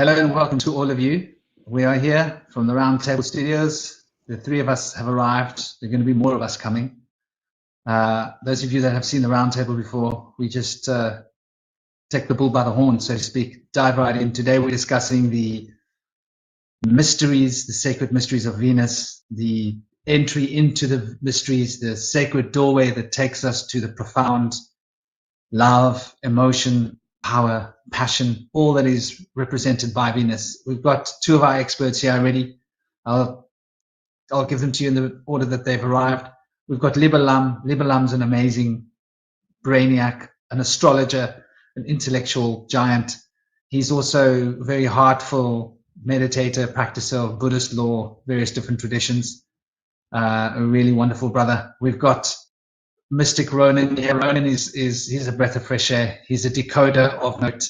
Hello and welcome to all of you. We are here from the Roundtable Studios. The three of us have arrived. There are going to be more of us coming. Those of you that have seen the Roundtable before, we just take the bull by the horn, so to speak, dive right in. Today we're discussing the mysteries, the sacred mysteries of Venus, the entry into the mysteries, the sacred doorway that takes us to the profound love, emotion, power, passion, all that is represented by Venus. We've got two of our experts here already. I'll give them to you in the order that they've arrived. We've got LiberLam. LiberLam's an amazing brainiac, an astrologer, an intellectual giant. He's also a very heartful meditator, practicer of Buddhist law, various different traditions. A really wonderful brother. We've got Mystic Ronan. Yeah, Ronan he's a breath of fresh air. He's a decoder of note.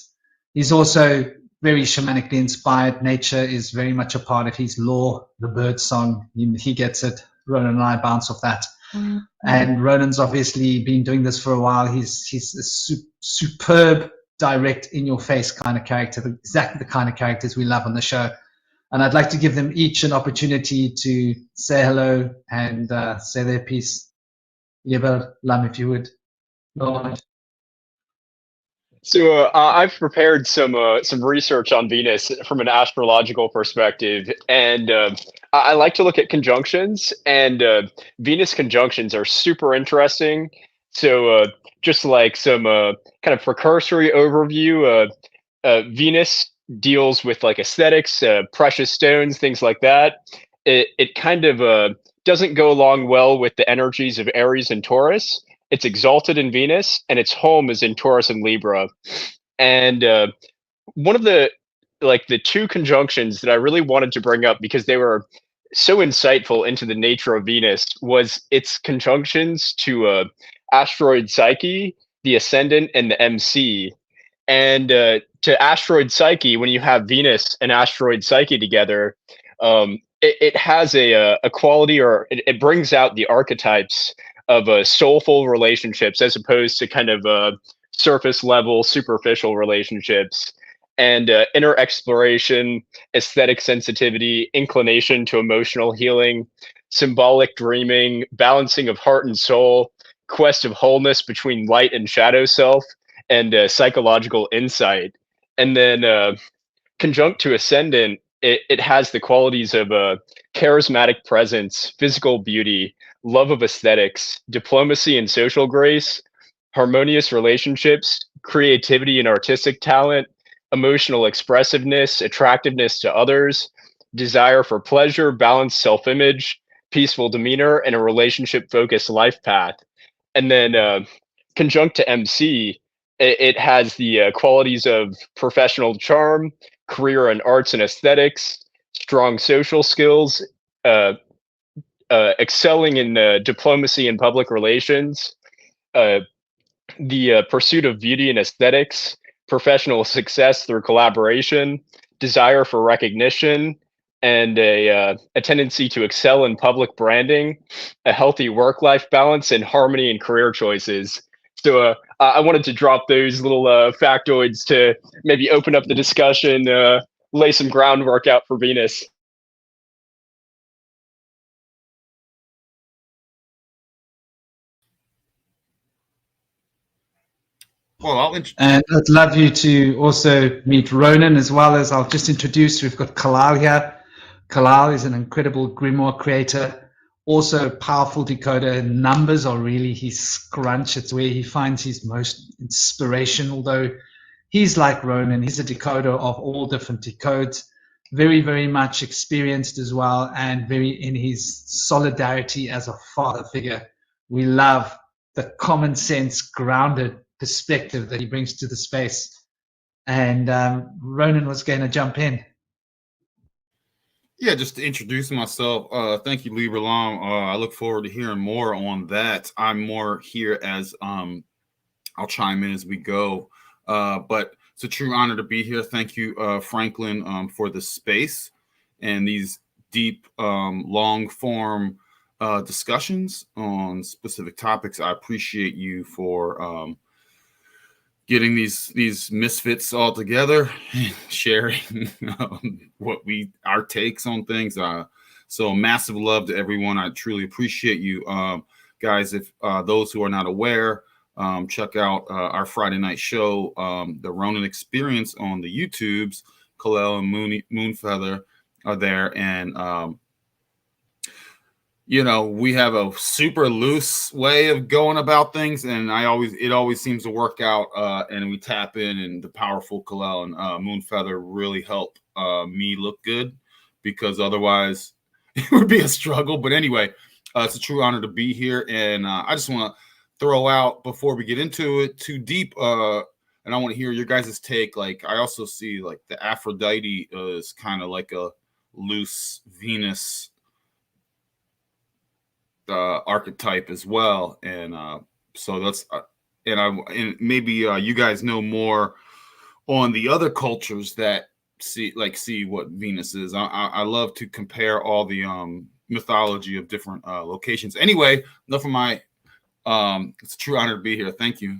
He's also very shamanically inspired. Nature is very much a part of his lore. The bird song, he gets it. Ronan and I bounce off that. Mm-hmm. And Ronan's obviously been doing this for a while. He's a superb, direct, in-your-face kind of character, exactly the kind of characters we love on the show. And I'd like to give them each an opportunity to say hello and say their piece. LiberLam, if you would. So I've prepared some research on Venus from an astrological perspective, and I like to look at conjunctions, and Venus conjunctions are super interesting. So just like some kind of precursory overview, Venus deals with like aesthetics, precious stones, things like that. It kind of doesn't go along well with the energies of Aries and Taurus. It's exalted in Venus, and its home is in Taurus and Libra. And one of the two conjunctions that I really wanted to bring up because they were so insightful into the nature of Venus was its conjunctions to asteroid Psyche, the Ascendant, and the MC. And to asteroid Psyche, when you have Venus and asteroid Psyche together, it has a quality, or it brings out the archetypes of soulful relationships as opposed to kind of surface level, superficial relationships, and inner exploration, aesthetic sensitivity, inclination to emotional healing, symbolic dreaming, balancing of heart and soul, quest of wholeness between light and shadow self, and psychological insight. And then conjunct to ascendant, it has the qualities of charismatic presence, physical beauty, love of aesthetics, diplomacy and social grace, harmonious relationships, creativity and artistic talent, emotional expressiveness, attractiveness to others, desire for pleasure, balanced self-image, peaceful demeanor, and a relationship-focused life path. And then conjunct to MC, it has the qualities of professional charm, career in arts and aesthetics, strong social skills, excelling in diplomacy and public relations, the pursuit of beauty and aesthetics, professional success through collaboration, desire for recognition, and a tendency to excel in public branding, a healthy work-life balance, and harmony in career choices. So I wanted to drop those little factoids to maybe open up the discussion, lay some groundwork out for Venus. Well, and I'd love you to also meet Ronan, as well as I'll just introduce, we've got Kilelle here. Kilelle is an incredible grimoire creator, also a powerful decoder. Numbers are really his scrunch. It's where he finds his most inspiration, although he's like Ronan. He's a decoder of all different decodes, very, very much experienced as well, and very in his solidarity as a father figure. We love the common sense, grounded perspective that he brings to the space. And Ronan was going to jump in. Yeah, just to introduce myself, thank you, LiberLam. I look forward to hearing more on that. I'm more here as I'll chime in as we go. But it's a true honor to be here. Thank you, Franklin, for the space and these deep, long-form discussions on specific topics. I appreciate you for getting these misfits all together and sharing what our takes on things. So massive love to everyone. I truly appreciate you, guys. If those who are not aware, check out our Friday night show, the Ronin Experience on the YouTubes. Kilelle and MoonFeather are there, and we have a super loose way of going about things, and it always seems to work out. And we tap in, and the powerful Kilelle and MoonFeather really help me look good, because otherwise it would be a struggle. But anyway, it's a true honor to be here, and I just want to throw out, before we get into it too deep, and I want to hear your guys' take. Like, I also see like the Aphrodite is kind of like a loose Venus archetype as well, and so that's and maybe you guys know more on the other cultures that see what Venus is. I love to compare all the mythology of different locations. Anyway, enough of my it's a true honor to be here. Thank you.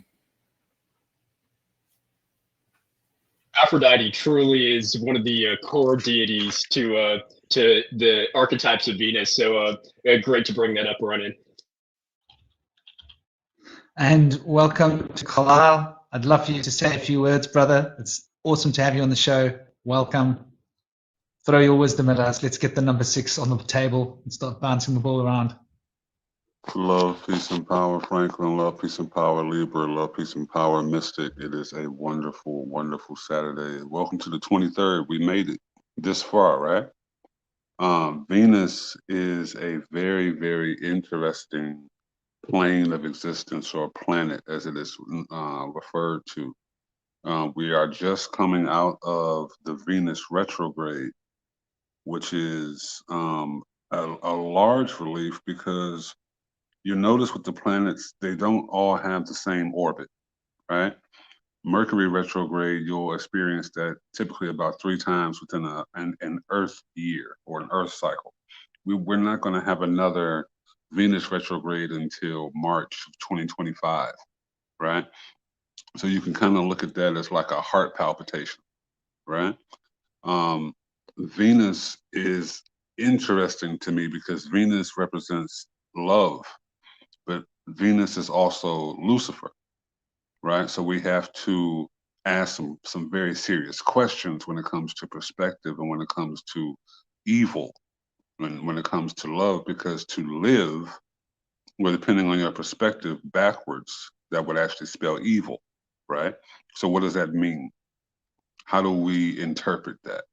Aphrodite truly is one of the core deities to the archetypes of Venus. So great to bring that up, Ronin. And welcome to Kilelle. I'd love for you to say a few words, brother. It's awesome to have you on the show. Welcome. Throw your wisdom at us. Let's get the number 6 on the table and start bouncing the ball around. Love, peace, and power, Franklin. Love, peace, and power, Libra. Love, peace, and power, Mystic. It is a wonderful, wonderful Saturday. Welcome to the 23rd. We made it this far, right? Venus is a very, very interesting plane of existence, or planet, as it is referred to. We are just coming out of the Venus retrograde, which is a large relief, because you notice with the planets, they don't all have the same orbit, right? Mercury retrograde, you'll experience that typically about 3 times within an Earth year, or an Earth cycle. We're not going to have another Venus retrograde until March of 2025, right? So you can kind of look at that as like a heart palpitation, right? Venus is interesting to me because Venus represents love, but Venus is also Lucifer, right? So we have to ask some very serious questions when it comes to perspective, and when it comes to evil, and when it comes to love, because to live, well, depending on your perspective, backwards, that would actually spell evil, right? So what does that mean? How do we interpret that?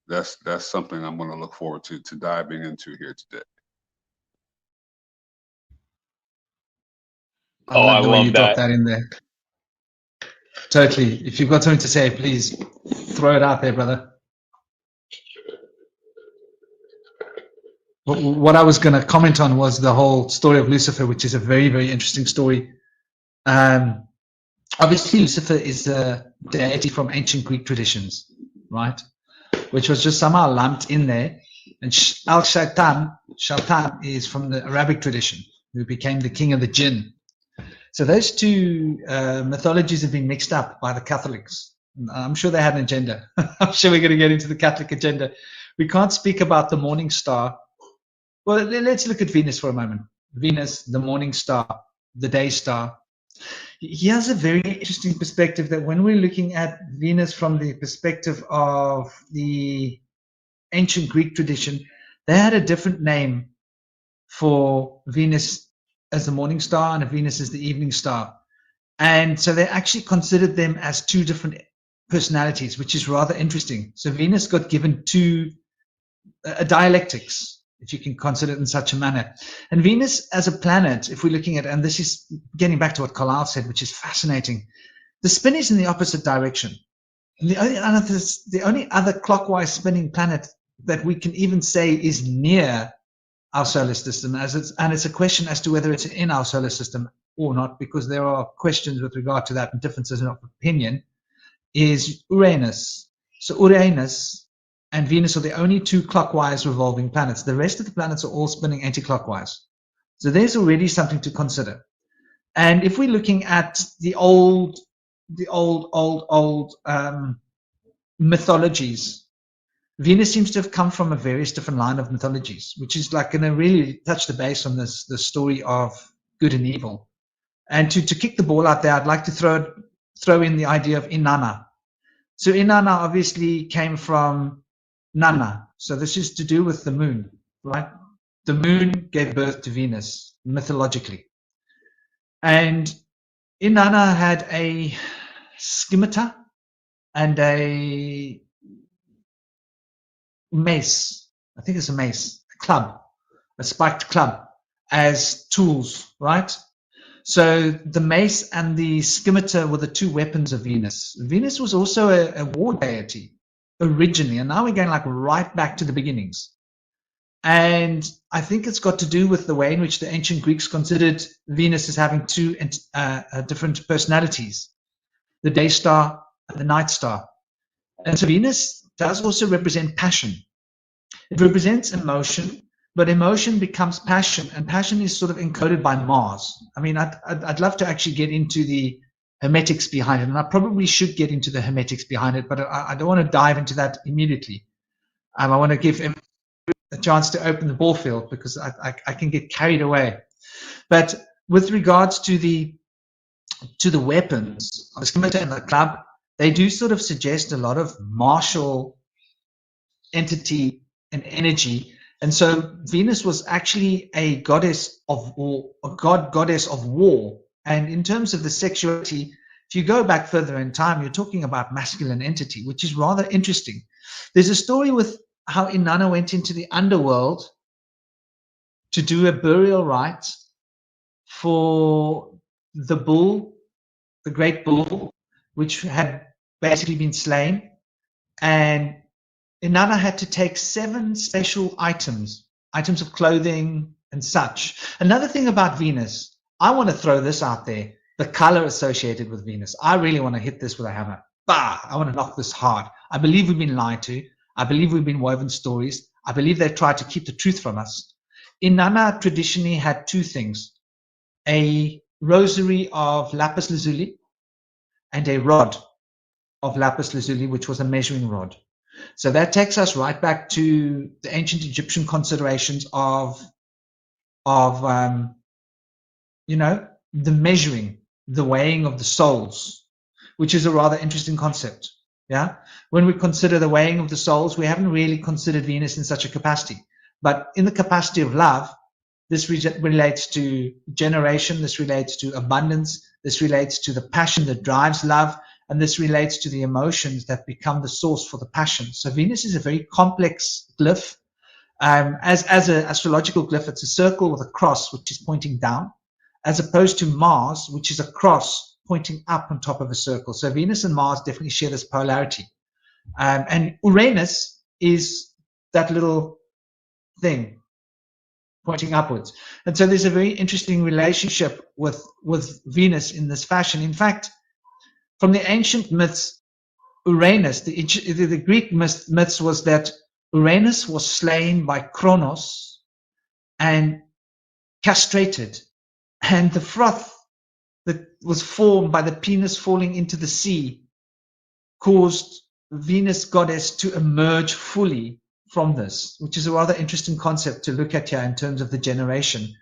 That's something I'm going to look forward to diving into here today. I the way love you that. dropped that in there. Totally. If you've got something to say, please throw it out there, brother. What I was going to comment on was the whole story of Lucifer, which is a very, very interesting story. Obviously, Lucifer is a deity from ancient Greek traditions, right? Which was just somehow lumped in there. And Shaitan is from the Arabic tradition, who became the king of the jinn. So those two mythologies have been mixed up by the Catholics. I'm sure they had an agenda. I'm sure we're going to get into the Catholic agenda. We can't speak about the morning star. Well, let's look at Venus for a moment. Venus, the morning star, the day star. Here's a very interesting perspective, that when we're looking at Venus from the perspective of the ancient Greek tradition, they had a different name for Venus as the morning star and Venus as the evening star. And so they actually considered them as 2 different personalities, which is rather interesting. So Venus got given 2 dialectics, if you can consider it in such a manner. And Venus as a planet, if we're looking at, and this is getting back to what Kilelle said, which is fascinating, the spin is in the opposite direction. And the only other clockwise spinning planet that we can even say is near our solar system, and it's a question as to whether it's in our solar system or not, because there are questions with regard to that and differences of opinion, is Uranus. So Uranus and Venus are the only 2 clockwise revolving planets. The rest of the planets are all spinning anti-clockwise. So there's already something to consider. And if we're looking at the old the old mythologies, Venus seems to have come from a various different line of mythologies, which is like going to really touch the base on the story of good and evil. And to kick the ball out there, I'd like to throw in the idea of Inanna. So Inanna obviously came from Nana. So this is to do with the moon, right? The moon gave birth to Venus, mythologically. And Inanna had a scimitar and a mace. I think it's a mace, a club, a spiked club as tools, right? So the mace and the scimitar were the two weapons of Venus. Venus was also a war deity originally, and now we're going like right back to the beginnings. And I think it's got to do with the way in which the ancient Greeks considered Venus as having two different personalities, the day star and the night star. And so Venus does also represent passion. It represents emotion, but emotion becomes passion, and passion is sort of encoded by Mars. I mean, I'd love to actually get into the hermetics behind it, and I probably should get into the hermetics behind it, but I don't want to dive into that immediately. I want to give him a chance to open the ball field because I can get carried away. But with regards to the weapons, the scimitar and the club, they do sort of suggest a lot of martial entity and energy. And so Venus was actually a goddess of war, goddess of war. And in terms of the sexuality, if you go back further in time, you're talking about masculine entity, which is rather interesting. There's a story with how Inanna went into the underworld to do a burial rite for the bull, the great bull, which had basically been slain. And Inanna had to take 7 special items of clothing and such. Another thing about Venus, I want to throw this out there, the color associated with Venus. I really want to hit this with a hammer. Bah! I want to knock this hard. I believe we've been lied to. I believe we've been woven stories. I believe they tried to keep the truth from us. Inanna traditionally had 2 things, a rosary of lapis lazuli and a rod of lapis lazuli, which was a measuring rod. So that takes us right back to the ancient Egyptian considerations of the measuring, the weighing of the souls, which is a rather interesting concept. Yeah. When we consider the weighing of the souls, we haven't really considered Venus in such a capacity. But in the capacity of love, this relates to generation, this relates to abundance, this relates to the passion that drives love, and this relates to the emotions that become the source for the passion. So Venus is a very complex glyph. As an astrological glyph, it's a circle with a cross, which is pointing down, as opposed to Mars, which is a cross pointing up on top of a circle. So Venus and Mars definitely share this polarity. And Uranus is that little thing pointing upwards. And so there's a very interesting relationship with Venus in this fashion. In fact, from the ancient myths, Uranus, the Greek myths was that Uranus was slain by Kronos and castrated, and the froth that was formed by the penis falling into the sea caused Venus goddess to emerge fully from this, which is a rather interesting concept to look at here in terms of the generation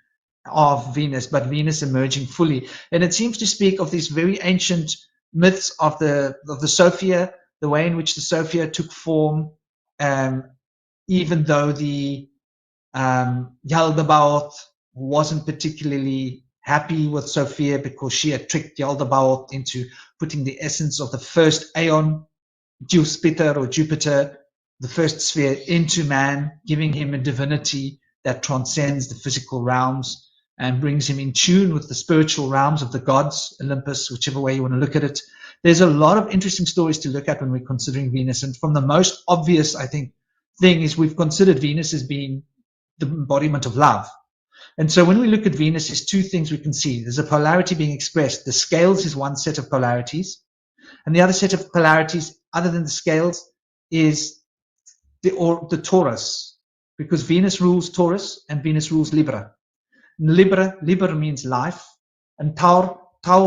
of Venus, but Venus emerging fully. And it seems to speak of these very ancient myths of the Sophia, the way in which the Sophia took form, even though the Yaldabaoth wasn't particularly happy with Sophia because she had tricked Yaldabaoth into putting the essence of the first aeon, Jupiter or Jupiter, the first sphere, into man, giving him a divinity that transcends the physical realms and brings him in tune with the spiritual realms of the gods, Olympus, whichever way you want to look at it. There's a lot of interesting stories to look at when we're considering Venus. And from the most obvious, I think, thing is we've considered Venus as being the embodiment of love. And so when we look at Venus, there's 2 things we can see. There's a polarity being expressed. The scales is one set of polarities. And the other set of polarities, other than the scales, is the Taurus, because Venus rules Taurus and Venus rules Libra. Libra means life, and Taur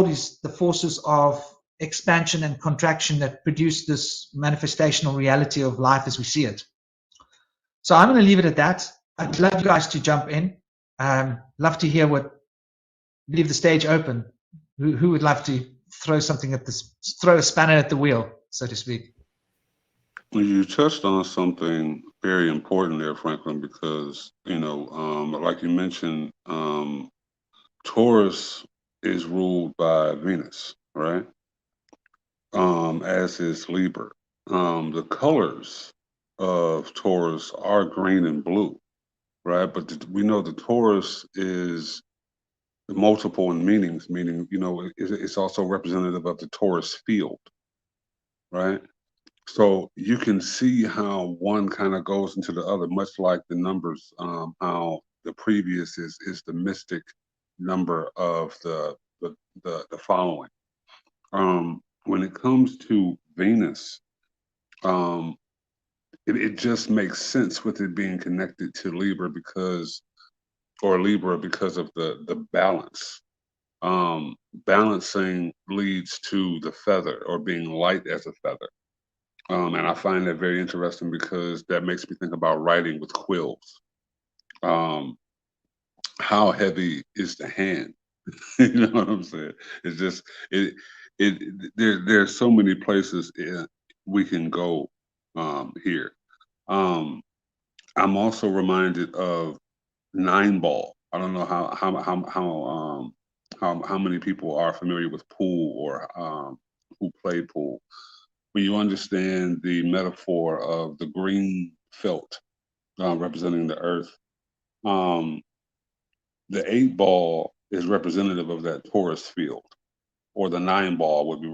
is the forces of expansion and contraction that produce this manifestational reality of life as we see it. So I'm going to leave it at that. I'd love you guys to jump in. Love to hear leave the stage open. Who would love to throw something at this, throw a spanner at the wheel, so to speak? Well, you touched on something very important there, Franklin, because, like you mentioned, Taurus is ruled by Venus, right? As is Libra. The colors of Taurus are green and blue, right? But we know the Taurus is multiple in meanings, meaning, it's also representative of the Taurus field, right? So you can see how one kind of goes into the other, much like the numbers, how the previous is the mystic number of the following. When it comes to Venus, it just makes sense with it being connected to Libra because of the balance. Balancing leads to the feather, or being light as a feather. And I find that very interesting because that makes me think about writing with quills. How heavy is the hand? You know what I'm saying? It's just there's so many places we can go here. I'm also reminded of 9-ball. I don't know how many people are familiar with pool or who play pool. When you understand the metaphor of the green felt representing the earth, the 8-ball is representative of that Taurus field, or the 9-ball would be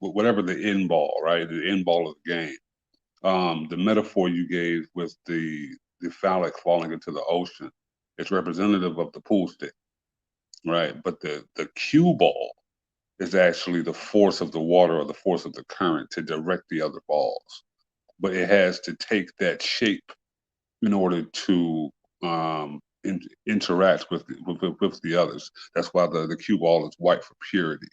whatever the end ball, right? The end ball of the game. The metaphor you gave with the phallic falling into the ocean, it's representative of the pool stick, right? But the cue ball is actually the force of the water or the force of the current to direct the other balls. But it has to take that shape in order to interact with the others. That's why the cue ball is white for purity.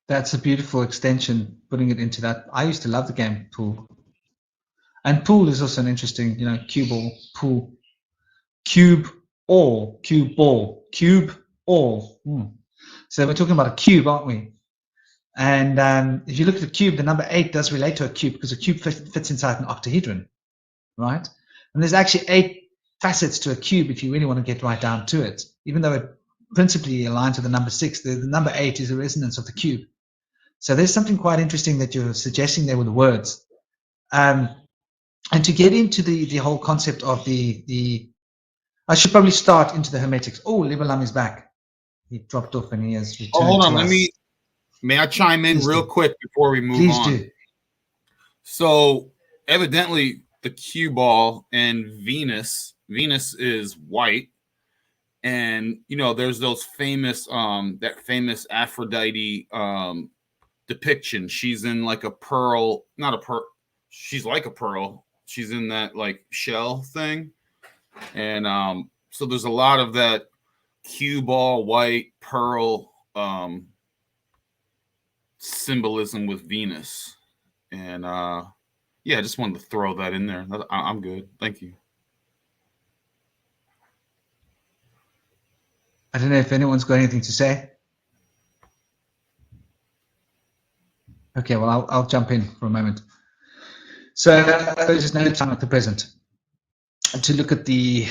That's a beautiful extension, putting it into that. I used to love the game pool. And pool is also an interesting, cue ball, pool. Cube all, cube ball, cube all. So we're talking about a cube, aren't we? And if you look at the cube, the number 8 does relate to a cube because a cube fits inside an octahedron, right? And there's actually 8 facets to a cube if you really want to get right down to it. Even though it principally aligns with the number 6, the number 8 is a resonance of the cube. So there's something quite interesting that you're suggesting there with the words. And to get into the whole concept of the I should probably start into the Hermetics. Oh, LiberLam is back. He dropped off and he has returned. Oh, hold on. May I chime in real quick before we move on? Please do. So evidently the cue ball and Venus is white. And, there's those famous, that famous Aphrodite depiction. She's in like a pearl, not a pearl. She's like a pearl. She's in that like shell thing. And so there's a lot of that cue ball, white, pearl symbolism with Venus. And I just wanted to throw that in there. I'm good. Thank you. I don't know if anyone's got anything to say. Okay, well, I'll jump in for a moment. So there's no time at the present to look at the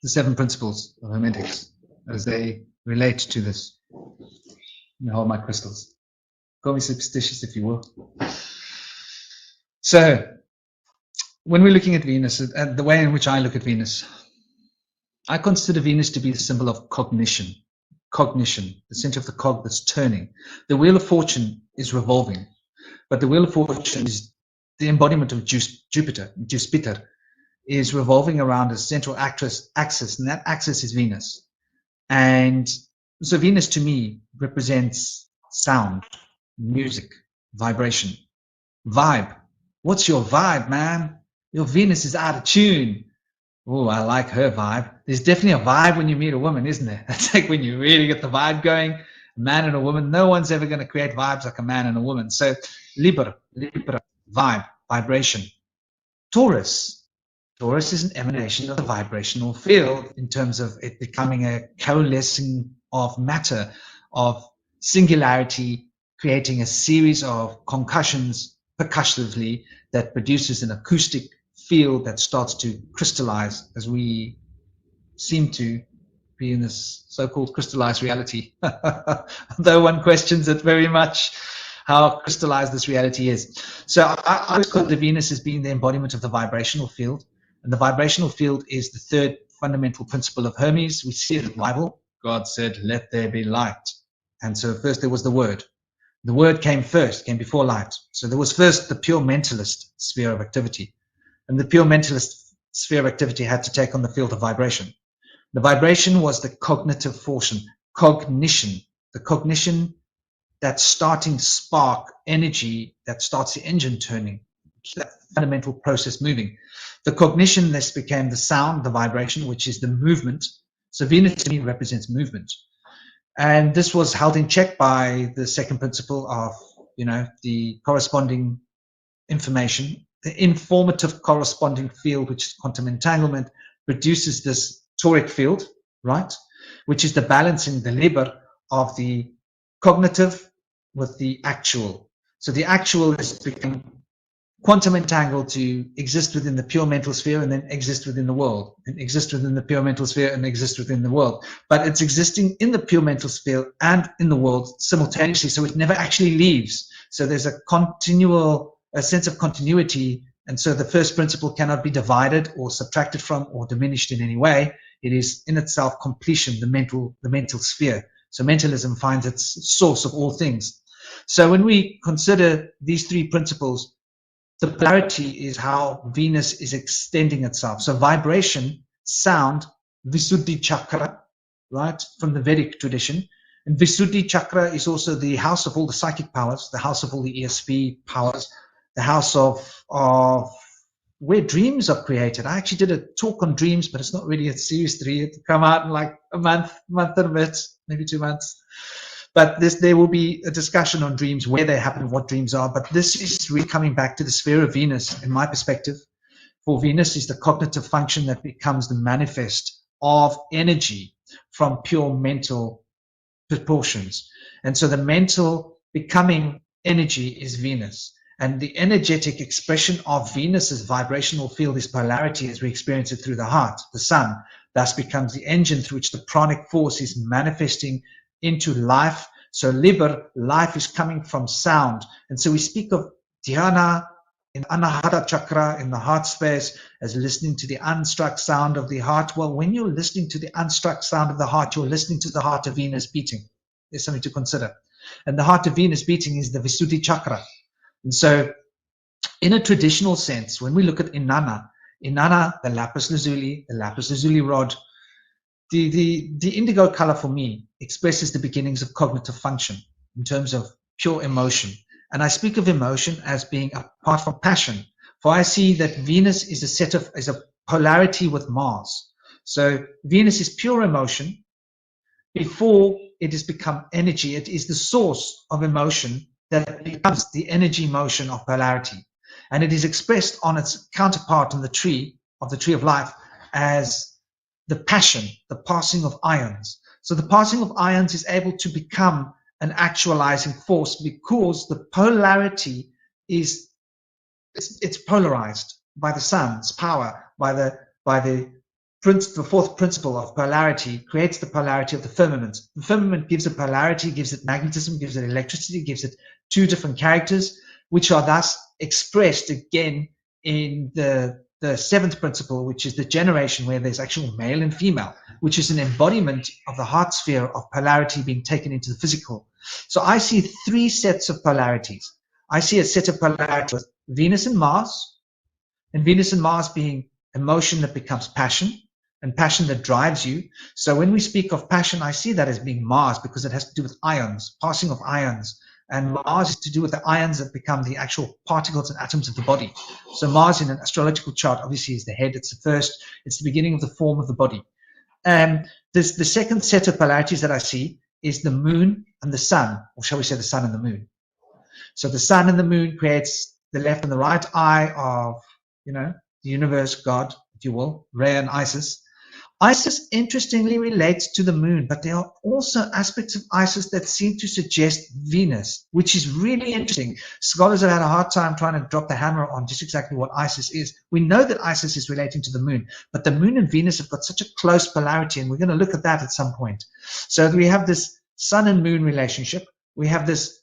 7 principles of hermetics as they relate to this. Let me hold my crystals. Call me superstitious if you will. So when we're looking at Venus, the way in which I look at Venus, I consider Venus to be the symbol of cognition, the center of the cog that's turning. The wheel of fortune is revolving, but the wheel of fortune is the embodiment of Jupiter is revolving around a central axis, and that axis is Venus. And so Venus to me represents sound, music, vibration, vibe, What's your vibe, man? Your Venus is out of tune. Oh, I like her vibe. There's definitely a vibe when you meet a woman, isn't there? That's like when you really get the vibe going. A man and a woman. No one's ever going to create vibes like a man and a woman. So Libra, vibe, vibration. Taurus is an emanation of the vibrational field in terms of it becoming a coalescing of matter, of singularity, creating a series of concussions percussively that produces an acoustic field that starts to crystallize as we seem to be in this so-called crystallized reality. Though one questions it very much, how crystallized this reality is. So I always call the Venus as being the embodiment of the vibrational field. And the vibrational field is the third fundamental principle of Hermes. We see it in the Bible. God said, let there be light. And so first there was the word. The word came first, came before light. So there was first the pure mentalist sphere of activity. And the pure mentalist sphere of activity had to take on the field of vibration. The vibration was the cognitive portion, cognition, the cognition, that starting spark energy that starts the engine turning, that fundamental process moving. The cognition, this became the sound, the vibration, which is the movement. So Venus to me represents movement. And this was held in check by the second principle of, the corresponding information. The informative corresponding field, which is quantum entanglement, produces this toric field, right? Which is the balancing, the Liber of the cognitive with the actual. So the actual is become quantum entangled to exist within the pure mental sphere and then exist within the world, and exist within the pure mental sphere and exist within the world. But it's existing in the pure mental sphere and in the world simultaneously, so it never actually leaves. So there's a sense of continuity, and so the first principle cannot be divided or subtracted from or diminished in any way. It is in itself completion, the mental sphere. So mentalism finds its source of all things. So when we consider these three principles, the polarity is how Venus is extending itself. So vibration, sound, Visuddhi chakra, right, from the Vedic tradition. And Visuddhi chakra is also the house of all the psychic powers, the house of all the ESP powers, the house of where dreams are created. I actually did a talk on dreams, but it's not really a series 3. It'll come out in like a month and a bit, maybe 2 months. But there will be a discussion on dreams, where they happen, what dreams are. But this is really coming back to the sphere of Venus, in my perspective. For Venus is the cognitive function that becomes the manifest of energy from pure mental proportions. And so the mental becoming energy is Venus. And the energetic expression of Venus's vibrational field is polarity, as we experience it through the heart, the sun. Thus becomes the engine through which the pranic force is manifesting into life. So Liber, life is coming from sound. And so we speak of dhyana in Anahata chakra, in the heart space, as listening to the unstruck sound of the heart. Well, when you're listening to the unstruck sound of the heart, you're listening to the heart of Venus beating. There's something to consider. And the heart of Venus beating is the Visuddhi chakra. And so in a traditional sense, when we look at Inanna, the lapis lazuli rod, the indigo color for me expresses the beginnings of cognitive function in terms of pure emotion. And I speak of emotion as being apart from passion, for I see that Venus is a polarity with Mars. So Venus is pure emotion before it has become energy. It is the source of emotion that becomes the energy motion of polarity. And it is expressed on its counterpart in the tree of life as the passion, the passing of ions. So the passing of ions is able to become an actualizing force because the polarity it's polarized by the sun's power, by the fourth principle of polarity creates the polarity of the firmament. The firmament gives it polarity, gives it magnetism, gives it electricity, gives it two different characters, which are thus expressed again in the seventh principle, which is the generation, where there's actual male and female, which is an embodiment of the heart sphere of polarity being taken into the physical. So I see three sets of polarities. I see a set of polarities with Venus and Mars being emotion that becomes passion, and passion that drives you. So when we speak of passion, I see that as being Mars because it has to do with ions, passing of ions, And Mars is to do with the ions that become the actual particles and atoms of the body. So Mars in an astrological chart obviously is the head. It's the first. It's the beginning of the form of the body. The second set of polarities that I see is the moon and the sun, or shall we say the sun and the moon. So the sun and the moon creates the left and the right eye of, the universe, God, if you will, Rhea and Isis. Isis interestingly relates to the moon, but there are also aspects of Isis that seem to suggest Venus, which is really interesting. Scholars have had a hard time trying to drop the hammer on just exactly what Isis is. We know that Isis is relating to the moon, but the moon and Venus have got such a close polarity, and we're going to look at that at some point. So we have this sun and moon relationship. We have this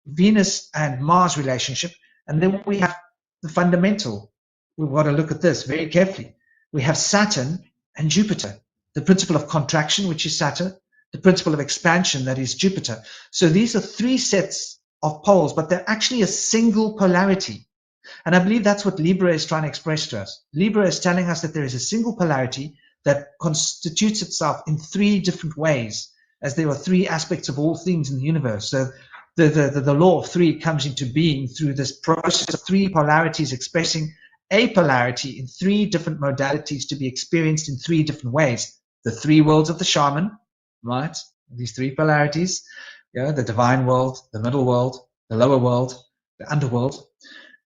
Venus and Mars relationship, and then we have the fundamental. We've got to look at this very carefully. We have Saturn and Jupiter, the principle of contraction, which is Saturn, the principle of expansion, that is Jupiter. So these are three sets of poles, but they're actually a single polarity. And I believe that's what Libra is trying to express to us. Libra is telling us that there is a single polarity that constitutes itself in three different ways, as there are three aspects of all things in the universe. So the law of three comes into being through this process of three polarities expressing a polarity in three different modalities to be experienced in three different ways. The three worlds of the shaman, right? These three polarities, the divine world, the middle world, the lower world, the underworld.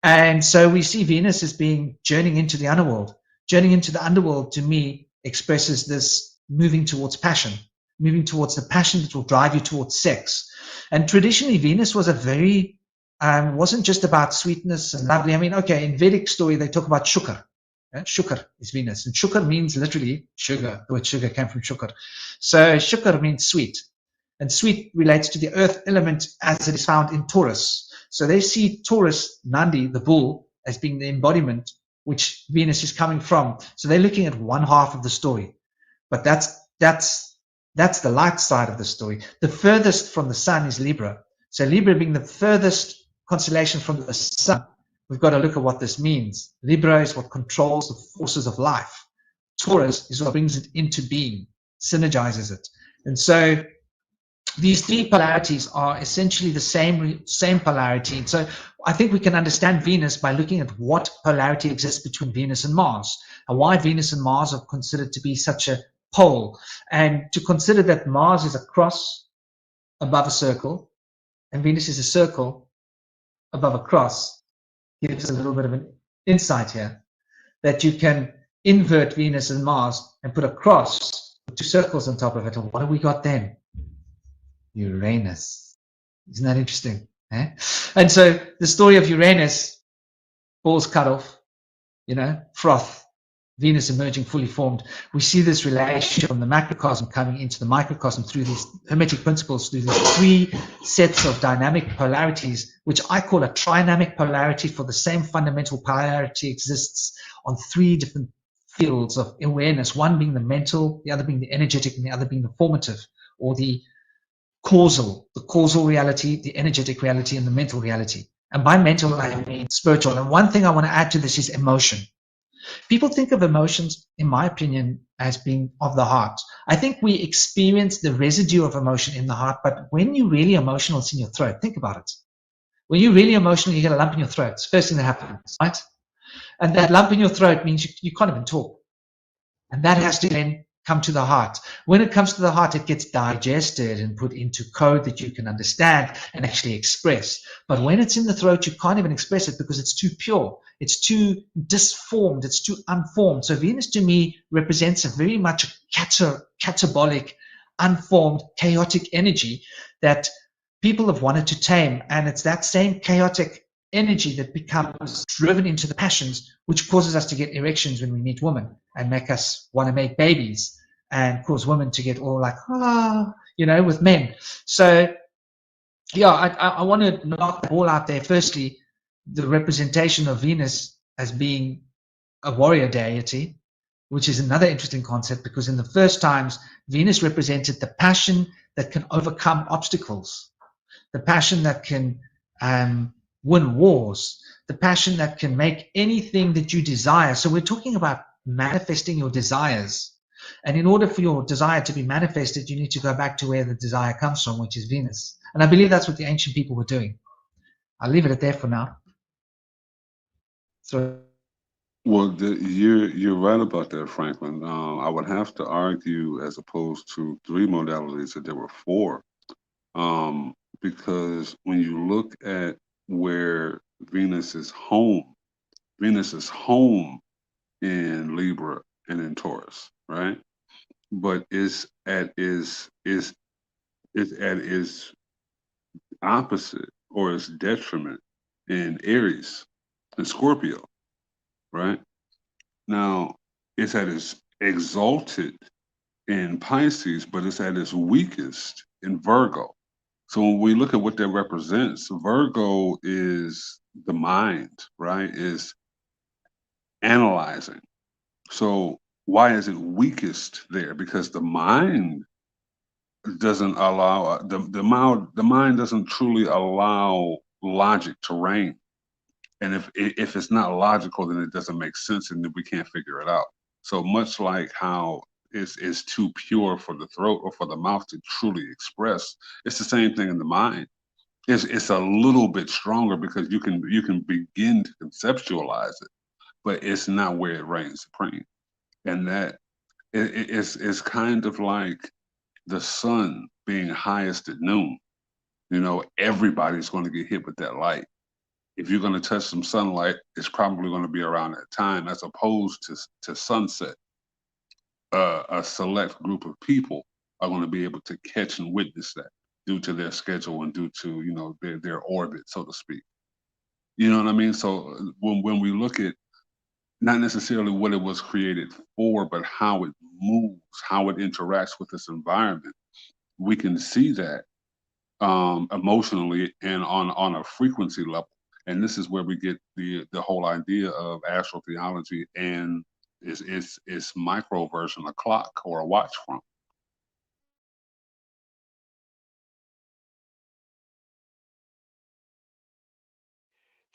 And so we see Venus as being journeying into the underworld. Journeying into the underworld, to me, expresses this moving towards passion, moving towards the passion that will drive you towards sex. And traditionally, Venus was a very wasn't just about sweetness and lovely. I mean, okay, in Vedic story, they talk about Shukar. Shukar is Venus. And Shukar means literally sugar. The word sugar came from Shukar. So Shukar means sweet. And sweet relates to the earth element as it is found in Taurus. So they see Taurus, Nandi, the bull, as being the embodiment which Venus is coming from. So they're looking at one half of the story. But that's the light side of the story. The furthest from the sun is Libra. So Libra being the furthest constellation from the sun, we've got to look at what this means. Libra is what controls the forces of life. Taurus is what brings it into being, synergizes it. And so these three polarities are essentially the same polarity. And so I think we can understand Venus by looking at what polarity exists between Venus and Mars, and why Venus and Mars are considered to be such a pole. And to consider that Mars is a cross above a circle, and Venus is a circle above a cross, gives us a little bit of an insight here, that you can invert Venus and Mars and put a cross with two circles on top of it. And what have we got then? Uranus. Isn't that interesting? Eh? And so the story of Uranus, balls cut off, froth, Venus emerging fully formed. We see this relationship from the macrocosm coming into the microcosm through these hermetic principles, through these three sets of dynamic polarities, which I call a trinamic polarity, for the same fundamental polarity exists on three different fields of awareness, one being the mental, the other being the energetic, and the other being the formative, or the causal reality, the energetic reality, and the mental reality. And by mental, I mean spiritual. And one thing I want to add to this is emotion. People think of emotions, in my opinion, as being of the heart. I think we experience the residue of emotion in the heart, but when you're really emotional, it's in your throat. Think about it. When you're really emotional, you get a lump in your throat. It's the first thing that happens, right? And that lump in your throat means you can't even talk. And that has to then come to the heart. When it comes to the heart, it gets digested and put into code that you can understand and actually express. But when it's in the throat, you can't even express it because it's too pure. It's too disformed. It's too unformed. So Venus to me represents a very much catabolic, unformed, chaotic energy that people have wanted to tame. And it's that same chaotic energy that becomes driven into the passions, which causes us to get erections when we meet women and make us want to make babies, and cause women to get all like, with men. So, I want to knock the ball out there. Firstly, the representation of Venus as being a warrior deity, which is another interesting concept, because in the first times, Venus represented the passion that can overcome obstacles, the passion that can win wars, the passion that can make anything that you desire. So we're talking about manifesting your desires. And in order for your desire to be manifested, you need to go back to where the desire comes from, which is Venus. And I believe that's what the ancient people were doing. I'll leave it at there for now. So, Well, you're right about that, Franklin. I would have to argue, as opposed to 3 modalities, that there were 4, because when you look at where Venus is home in Libra and in Taurus, right? But it's at its opposite or its detriment in Aries and Scorpio, right? Now, it's at its exalted in Pisces, but it's at its weakest in Virgo. So when we look at what that represents, Virgo is the mind, right? Is analyzing. So why is it weakest there? Because the mind doesn't allow the mind doesn't truly allow logic to reign. And if it's not logical, then it doesn't make sense, and then we can't figure it out. So much like how it's too pure for the throat or for the mouth to truly express, it's the same thing in the mind. It's a little bit stronger because you can begin to conceptualize it, but it's not where it reigns supreme. And that it's kind of like the sun being highest at noon. You know, everybody's going to get hit with that light. If you're going to touch some sunlight, it's probably going to be around that time, as opposed to sunset. A select group of people are going to be able to catch and witness that due to their schedule and due to, you know, their orbit, so to speak. You know what I mean? So when we look at not necessarily what it was created for, but how it moves, how it interacts with this environment, we can see that emotionally and on a frequency level. And this is where we get the whole idea of astrotheology and its micro version, a clock or a watch from.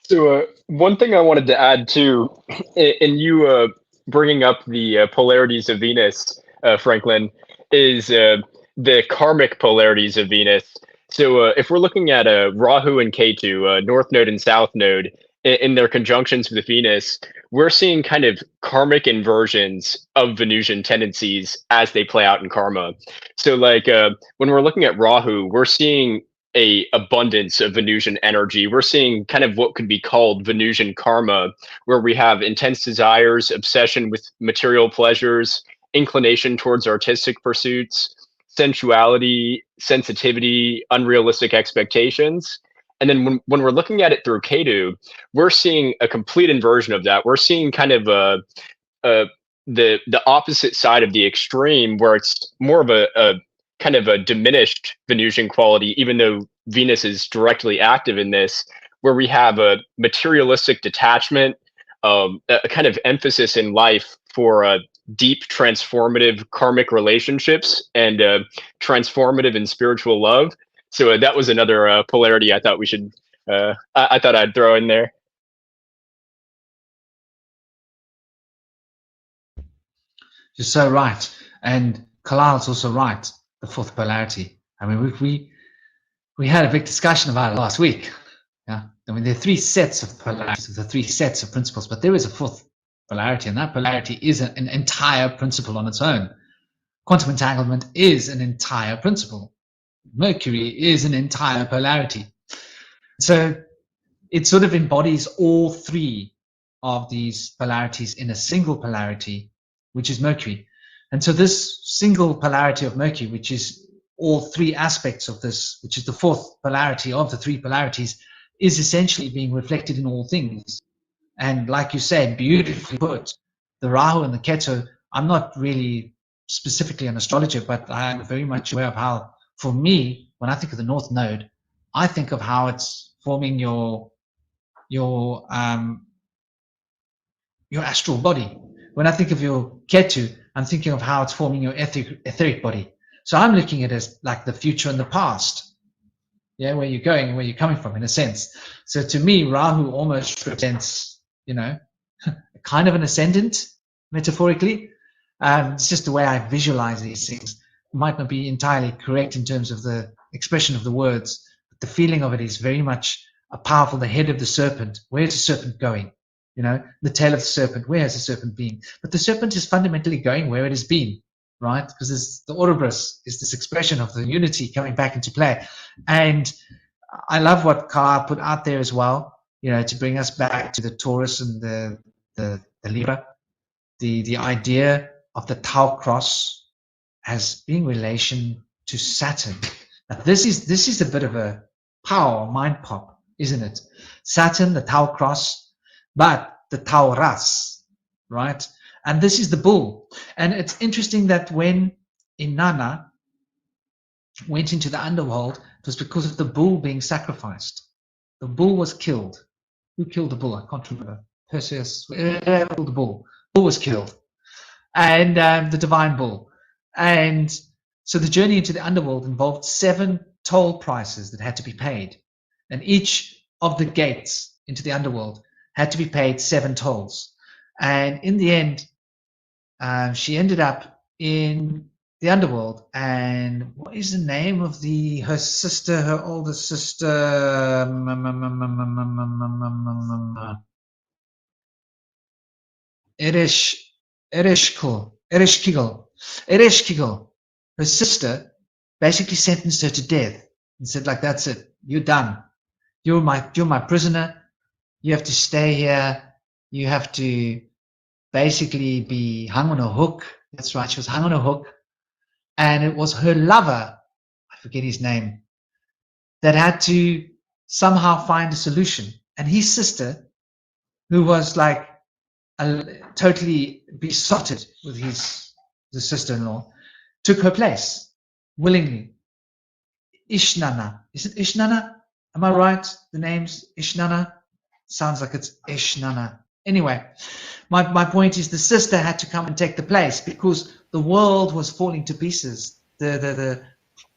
So one thing I wanted to add too, in you bringing up the polarities of Venus, Franklin, is the karmic polarities of Venus. So if we're looking at Rahu and Ketu, North Node and South Node, in their conjunctions with Venus, we're seeing kind of karmic inversions of Venusian tendencies as they play out in karma. So like when we're looking at Rahu, we're seeing a abundance of Venusian energy. We're seeing kind of what could be called Venusian karma, where we have intense desires, obsession with material pleasures, inclination towards artistic pursuits, sensuality, sensitivity, unrealistic expectations. And then when we're looking at it through Ketu, we're seeing a complete inversion of that. We're seeing kind of the opposite side of the extreme, where it's more of a kind of a diminished Venusian quality, even though Venus is directly active in this, where we have a materialistic detachment, a kind of emphasis in life for deep transformative karmic relationships and transformative and spiritual love. So that was another polarity I thought we should, I thought I'd throw in there. you're so right. And Kilalle's also right, the 4th polarity. I mean, we had a big discussion about it last week. Yeah, I mean, there are 3 sets of polarities, the 3 sets of principles, but there is a 4th polarity, and that polarity is an entire principle on its own. Quantum entanglement is an entire principle. Mercury is an entire polarity. So it sort of embodies all 3 of these polarities in a single polarity, which is Mercury. And so this single polarity of Mercury, which is all 3 aspects of this, which is the 4th polarity of the 3 polarities, is essentially being reflected in all things. And like you said, beautifully put, the Rahu and the Ketu, I'm not really specifically an astrologer, but I'm very much aware of how, for me, when I think of the North Node, I think of how it's forming your astral body. When I think of your Ketu, I'm thinking of how it's forming your etheric body. So I'm looking at it as like the future and the past. Yeah, where you're going and where you're coming from, in a sense. So to me, Rahu almost represents, you know, kind of an ascendant, metaphorically. It's just the way I visualize these things. It might not be entirely correct in terms of the expression of the words, but the feeling of it is very much a powerful, the head of the serpent. Where's the serpent going? You know, the tail of the serpent, where has the serpent been? But the serpent is fundamentally going where it has been, right? Because the Ouroboros is this expression of the unity coming back into play. And I love what Ka put out there as well, you know, to bring us back to the Taurus and the Libra, the idea of the Tau cross as being relation to Saturn. Now, this is a bit of a power mind pop, isn't it? Saturn, the Tau cross, but the Taurus, right? And this is the bull. And it's interesting that when Inanna went into the underworld, it was because of the bull being sacrificed. The bull was killed. Who killed the bull? I can't remember. Perseus killed the bull. Bull was killed. And the divine bull. And so the journey into the underworld involved 7 toll prices that had to be paid. And each of the gates into the underworld had to be paid 7 tolls. And in the end, she ended up in the underworld. And what is the name of her sister, her older sister? Ereshkigal. Her sister basically sentenced her to death and said, like, that's it. You're done. You're my prisoner. You have to stay here. You have to basically be hung on a hook. That's right. She was hung on a hook. And it was her lover, I forget his name, that had to somehow find a solution. And his sister, who was like totally besotted with the sister-in-law, took her place willingly. Ishnana. Is it Ishnana? Am I right? The name's Ishnana? Sounds like it's Ishnana. Anyway, my point is the sister had to come and take the place because the world was falling to pieces. The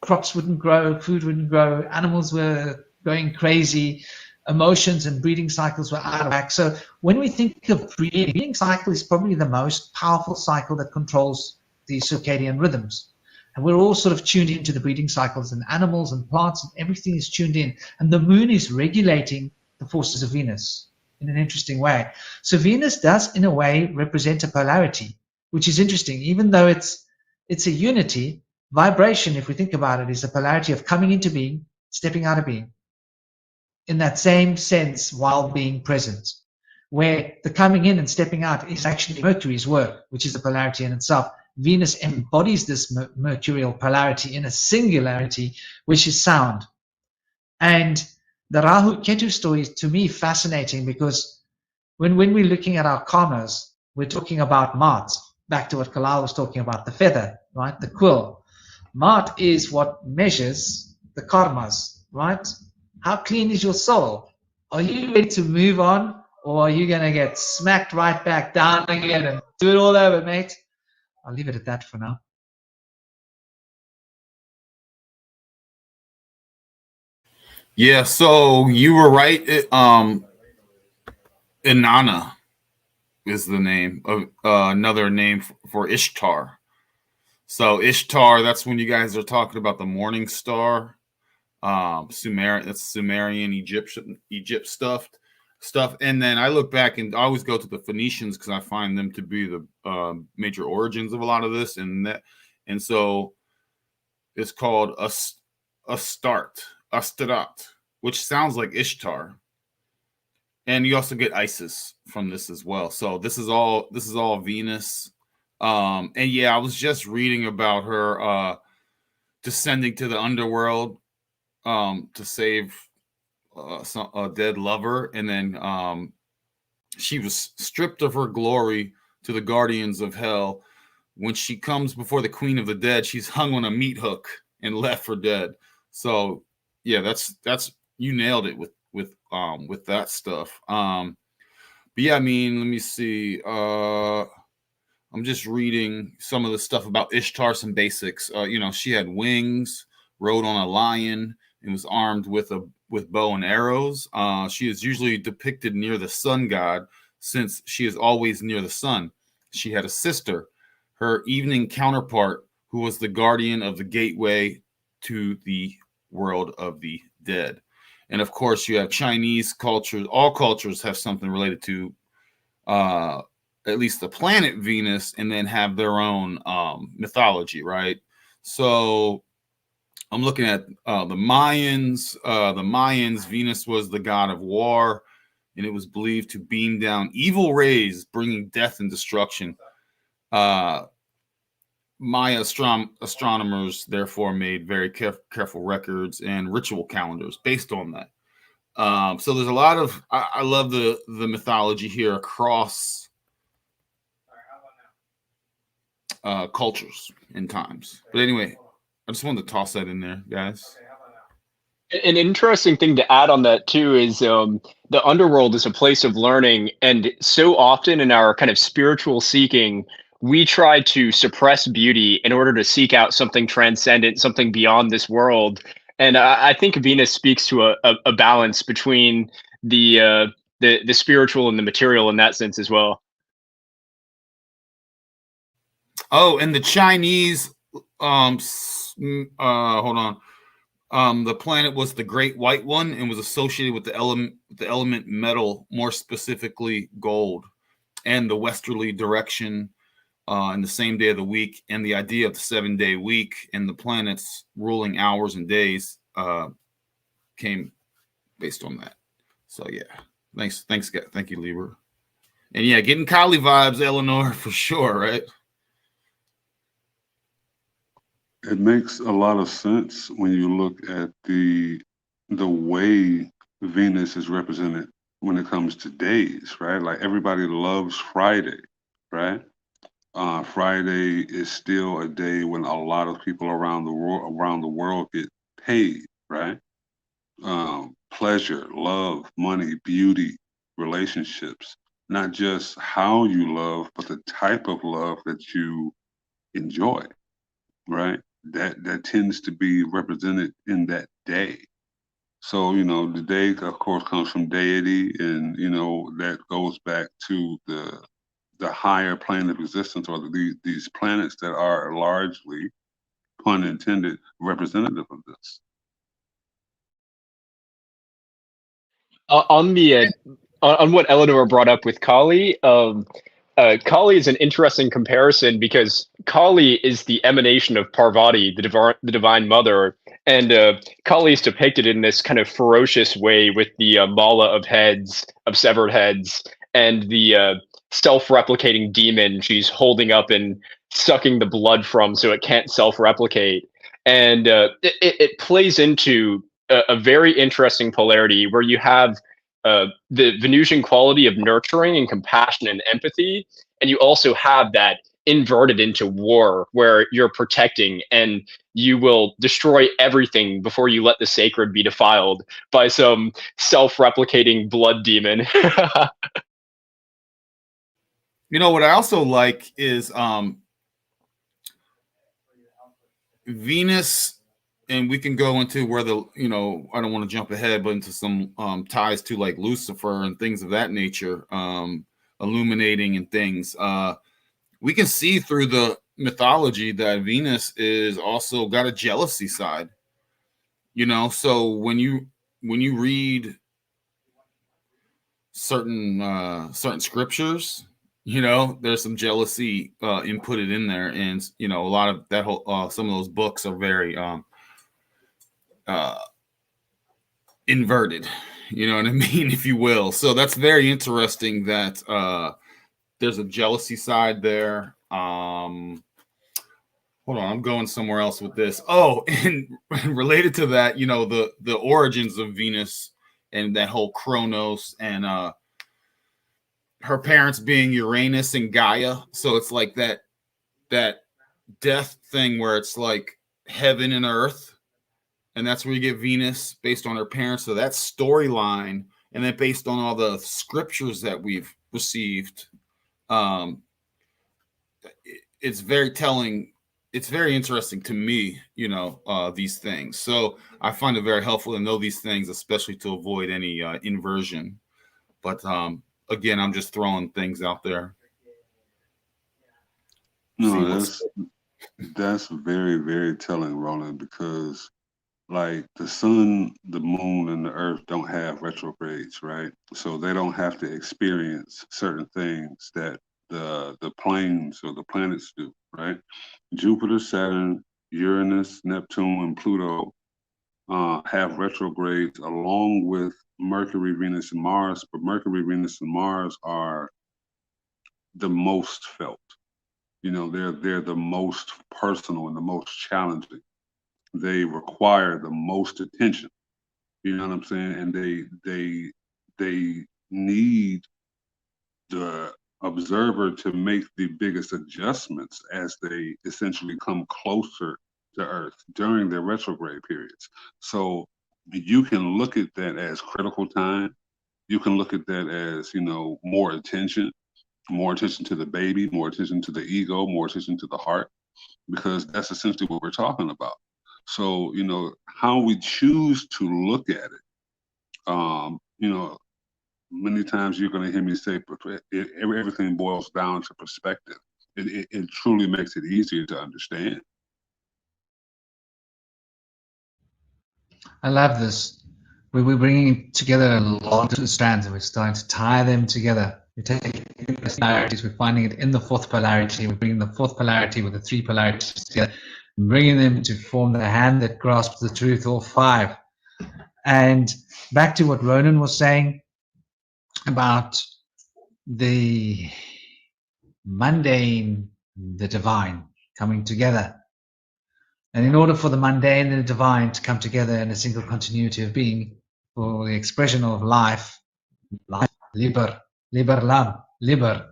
crops wouldn't grow, food wouldn't grow, animals were going crazy, emotions and breeding cycles were out of whack. So when we think of breeding cycle is probably the most powerful cycle that controls the circadian rhythms. And we're all sort of tuned into the breeding cycles, and animals and plants and everything is tuned in. And the moon is regulating the forces of Venus in an interesting way. So Venus does, in a way, represent a polarity, which is interesting. Even though it's a unity, vibration, if we think about it, is a polarity of coming into being, stepping out of being, in that same sense while being present, where the coming in and stepping out is actually Mercury's work, which is a polarity in itself. Venus embodies this mercurial polarity in a singularity, which is sound. And the Rahu Ketu story is, to me, fascinating because when we're looking at our karmas, we're talking about Mart, back to what Kilelle was talking about, the feather, right? The quill. Mart is what measures the karmas, right? How clean is your soul? Are you ready to move on, or are you going to get smacked right back down again and do it all over, mate? I'll leave it at that for now. Yeah, so you were right. Inanna is the name of another name for Ishtar. So Ishtar, that's when you guys are talking about the morning star. Sumerian, that's Sumerian Egypt stuff. And then I look back and I always go to the Phoenicians because I find them to be the major origins of a lot of this. And so it's called Astarte, which sounds like Ishtar. And you also get Isis from this as well. So this is all Venus. And yeah, I was just reading about her descending to the underworld to save a dead lover, and then she was stripped of her glory to the guardians of hell. When she comes before the queen of the dead, she's hung on a meat hook and left for dead. So yeah, that's you nailed it with that stuff. But yeah, I mean, let me see. I'm just reading some of the stuff about Ishtar, some basics. She had wings, rode on a lion, and was armed with bow and arrows. She is usually depicted near the sun god, since she is always near the sun. She had a sister. her evening counterpart, who was the guardian of the gateway to the world of the dead. And of course, you have Chinese cultures. All cultures have something related to at least the planet Venus, and then have their own mythology, right? So I'm looking at the Mayans. The Mayans, Venus was the god of war, and it was believed to beam down evil rays, bringing death and destruction. Maya astronomers therefore made very careful records and ritual calendars based on that. So there's a lot of I love the mythology here across cultures and times. But anyway, I just wanted to toss that in there, guys. An interesting thing to add on that too is the underworld is a place of learning, and so often in our kind of spiritual seeking, we try to suppress beauty in order to seek out something transcendent, something beyond this world. And I think Venus speaks to a balance between the spiritual and the material in that sense as well. Oh, and the Chinese, hold on. The planet was the Great White One and was associated with the element metal, more specifically gold, and the westerly direction in the same day of the week, and the idea of the 7-day week and the planets ruling hours and days came based on that. So yeah, thanks, thank you, Liber. And yeah, getting Kali vibes, Eleanor, for sure, right? It makes a lot of sense when you look at the way Venus is represented when it comes to days, right? Like everybody loves Friday, right? Friday is still a day when a lot of people around the world get paid, right? Pleasure, love, money, beauty, relationships, not just how you love, but the type of love that you enjoy, right? That tends to be represented in that day. So, the day, of course, comes from deity, and, that goes back to the higher plane of existence, or these planets that are largely, pun intended, representative of this. On what Eleanor brought up with Kali, Kali is an interesting comparison because Kali is the emanation of Parvati, the divine mother, and Kali is depicted in this kind of ferocious way with the mala of severed heads, and the self-replicating demon she's holding up and sucking the blood from so it can't self-replicate. And it plays into a very interesting polarity where you have the Venusian quality of nurturing and compassion and empathy, and you also have that inverted into war where you're protecting and you will destroy everything before you let the sacred be defiled by some self-replicating blood demon. What I also like is Venus, and we can go into where I don't want to jump ahead, but into some ties to like Lucifer and things of that nature, illuminating and things. We can see through the mythology that Venus is also got a jealousy side. So when you read certain scriptures, there's some jealousy inputted in there, and a lot of that whole some of those books are very inverted, you know what I mean, if you will. So that's very interesting that there's a jealousy side there. Hold on, I'm going somewhere else with this. Oh, and related to that, the origins of Venus and that whole Kronos and her parents being Uranus and Gaia. So it's like that death thing where it's like heaven and earth. And that's where you get Venus based on her parents. So that storyline, and then based on all the scriptures that we've received, it's very telling. It's very interesting to me, these things. So I find it very helpful to know these things, especially to avoid any inversion. But again, I'm just throwing things out there. No, that's very, very telling, Roland, because like the sun, the moon, and the earth don't have retrogrades, right? So they don't have to experience certain things that the planes or the planets do, right? Jupiter, Saturn, Uranus, Neptune, and Pluto have retrogrades along with Mercury, Venus, and Mars, but Mercury, Venus, and Mars are the most felt. You know, they're the most personal and the most challenging. They require the most attention. You know what I'm saying? And they need the observer to make the biggest adjustments as they essentially come closer to Earth during their retrograde periods. So you can look at that as critical time. You can look at that as, you know, more attention to the baby, more attention to the ego, more attention to the heart, because that's essentially what we're talking about. So, you know, how we choose to look at it, you know, many times you're going to hear me say everything boils down to perspective. It truly makes it easier to understand. I love this. We're bringing together a lot of strands and we're starting to tie them together. We're taking the polarities, we're finding it in the fourth polarity, we're bringing the fourth polarity with the three polarities together, bringing them to form the hand that grasps the truth, all five. And back to what Ronan was saying about the mundane, the divine coming together. And in order for the mundane and the divine to come together in a single continuity of being, for the expression of life, LiberLam, liber,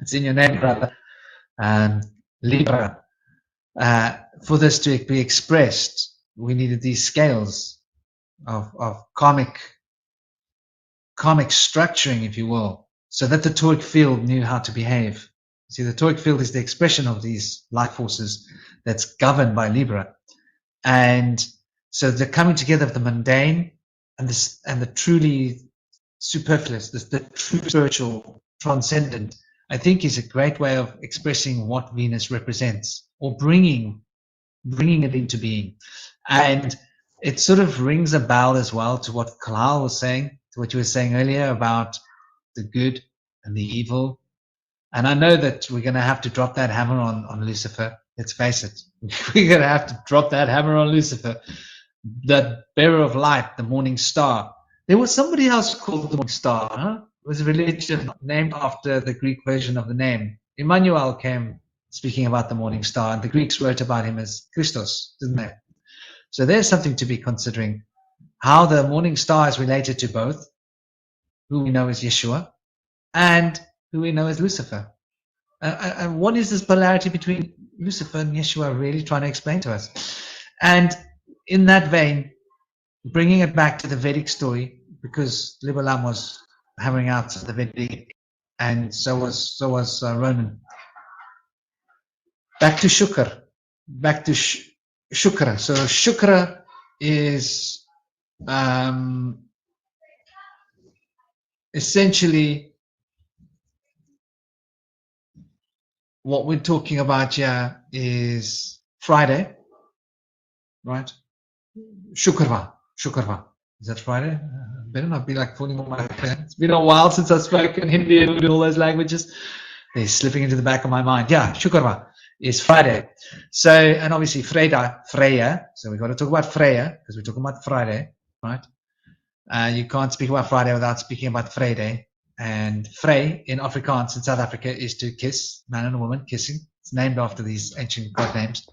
it's in your name, brother, Libra. For this to be expressed, we needed these scales of karmic structuring, if you will, so that the toric field knew how to behave. See, the toric field is the expression of these life forces that's governed by Libra. And so the coming together of the mundane and the truly superfluous, the true spiritual transcendent, I think is a great way of expressing what Venus represents, or bringing it into being. And it sort of rings a bell as well to what Kilelle was saying, to what you were saying earlier about the good and the evil. And I know that we're going to have to drop that hammer on Lucifer. Let's face it. We're going to have to drop that hammer on Lucifer, the bearer of light, the morning star. There was somebody else called the morning star. Huh? It was a religion named after the Greek version of the name. Emmanuel came speaking about the morning star, and the Greeks wrote about him as Christos, didn't they? So there's something to be considering, how the morning star is related to both, who we know as Yeshua, and who we know as Lucifer. And what is this polarity between Lucifer and Yeshua really trying to explain to us? And in that vein, bringing it back to the Vedic story, because LiberLam was hammering out the Vedic, and so was Ronan. Back to Shukra. Shukra. So Shukra is essentially what we're talking about here is Friday, right? Shukrva. Is that Friday? Better not be like fooling on my head. It's been a while since I've spoken Hindi and all those languages. They're slipping into the back of my mind. Yeah, Shukrva is Friday. So, and obviously Freya. So we've got to talk about Freya because we're talking about Friday, right? You can't speak about Friday without speaking about Friday. And Frey in Afrikaans in South Africa is to kiss, man and a woman kissing. It's named after these ancient god names,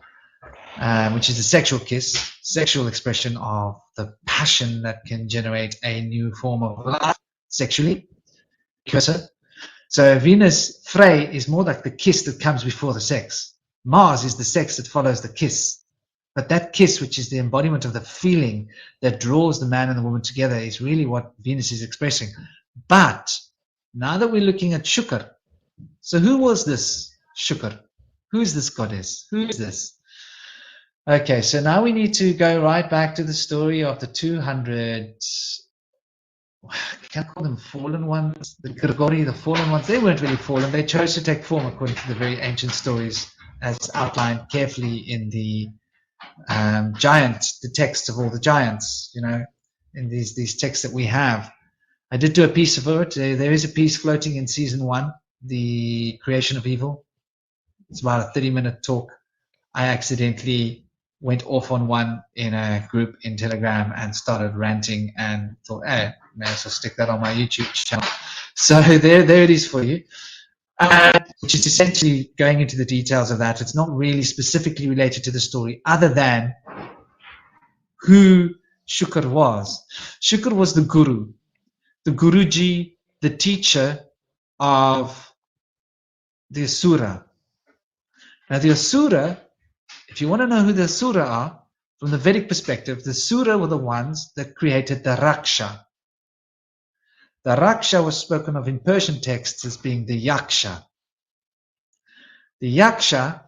which is a sexual kiss, sexual expression of the passion that can generate a new form of life sexually. So Venus, Frey, is more like the kiss that comes before the sex. Mars is the sex that follows the kiss. But that kiss, which is the embodiment of the feeling that draws the man and the woman together, is really what Venus is expressing. But now that we're looking at Shukr, so who was this Shukr? Who is this goddess? Who is this? Okay, so now we need to go right back to the story of the 200, I can't call them fallen ones, the Grigori, the fallen ones. They weren't really fallen. They chose to take form according to the very ancient stories as outlined carefully in the the text of all the giants, in these texts that we have. I did do a piece of it. There is a piece floating in season 1, the creation of evil. It's about a 30-minute talk. I accidentally went off on one in a group in Telegram and started ranting and thought, hey, may as well stick that on my YouTube channel. So there it is for you. Which is essentially going into the details of that. It's not really specifically related to the story, other than who Shukr was. Shukr was the guru, the Guruji, the teacher of the Asura. Now, the Asura, if you want to know who the Asura are, from the Vedic perspective, the Asura were the ones that created the Raksha. The Raksha was spoken of in Persian texts as being the Yaksha. The Yaksha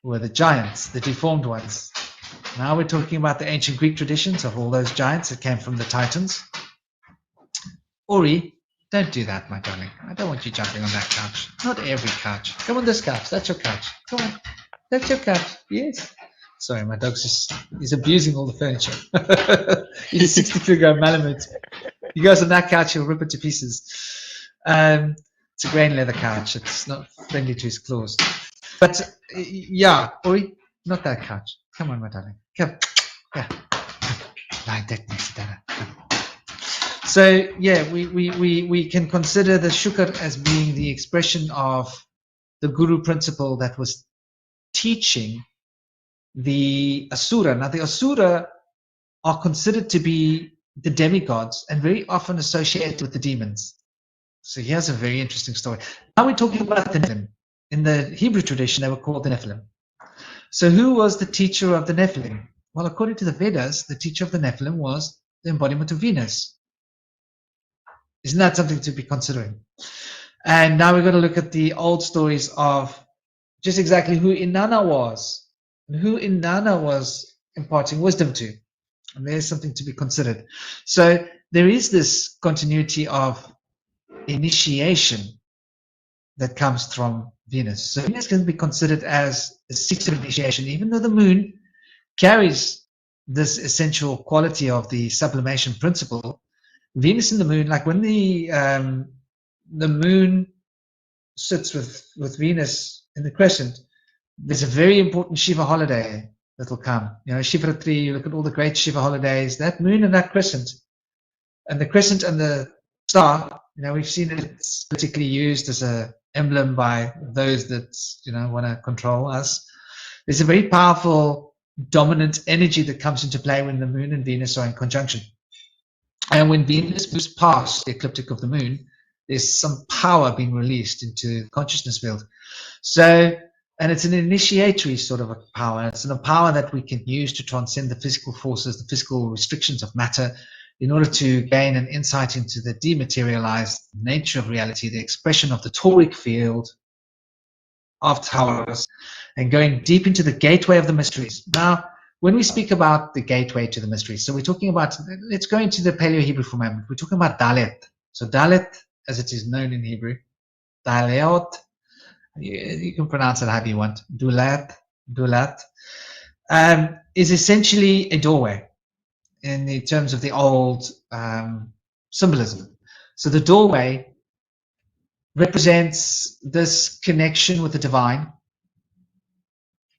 were the giants, the deformed ones. Now we're talking about the ancient Greek traditions of all those giants that came from the Titans. Ori, don't do that, my darling. I don't want you jumping on that couch. Not every couch. Come on this couch. That's your couch. Come on. That's your couch. Yes. Sorry, my dog's he's abusing all the furniture. He's a 60-kilogram Malamute. He goes on that couch, he'll rip it to pieces. It's a grain leather couch. It's not friendly to his claws. But yeah, Ori, not that couch. Come on, my darling. Come. Yeah. Lie deck next to Dana. So yeah, we can consider the Shukr as being the expression of the Guru principle that was teaching the Asura. Now the Asura are considered to be the demigods and very often associated with the demons. So here's a very interesting story. Now we're talking about the Nephilim. In the Hebrew tradition, they were called the Nephilim. So who was the teacher of the Nephilim? Well, according to the Vedas, the teacher of the Nephilim was the embodiment of Venus. Isn't that something to be considering? And now we're going to look at the old stories of just exactly who Inanna was and who Inanna was imparting wisdom to. And there's something to be considered. So there is this continuity of initiation that comes from Venus. So Venus can be considered as a seat of initiation, even though the moon carries this essential quality of the sublimation principle. Venus and the moon, like when the moon sits with Venus in the crescent, there's a very important Shiva holiday that will come. Shivratri, you look at all the great Shiva holidays, that moon and that crescent. And the crescent and the star, we've seen it's politically used as an emblem by those that, want to control us. There's a very powerful dominant energy that comes into play when the moon and Venus are in conjunction. And when Venus moves past the ecliptic of the moon, there's some power being released into the consciousness field. So, and it's an initiatory sort of a power. It's a power that we can use to transcend the physical forces, the physical restrictions of matter, in order to gain an insight into the dematerialized nature of reality, the expression of the toric field of Taurus, and going deep into the gateway of the mysteries. Now, when we speak about the gateway to the mysteries, so we're talking about, let's go into the Paleo-Hebrew for a moment. We're talking about Dalet. So Dalet, as it is known in Hebrew, Daleot, you can pronounce it however you want, Dulat, is essentially a doorway in the terms of the old symbolism. So the doorway represents this connection with the divine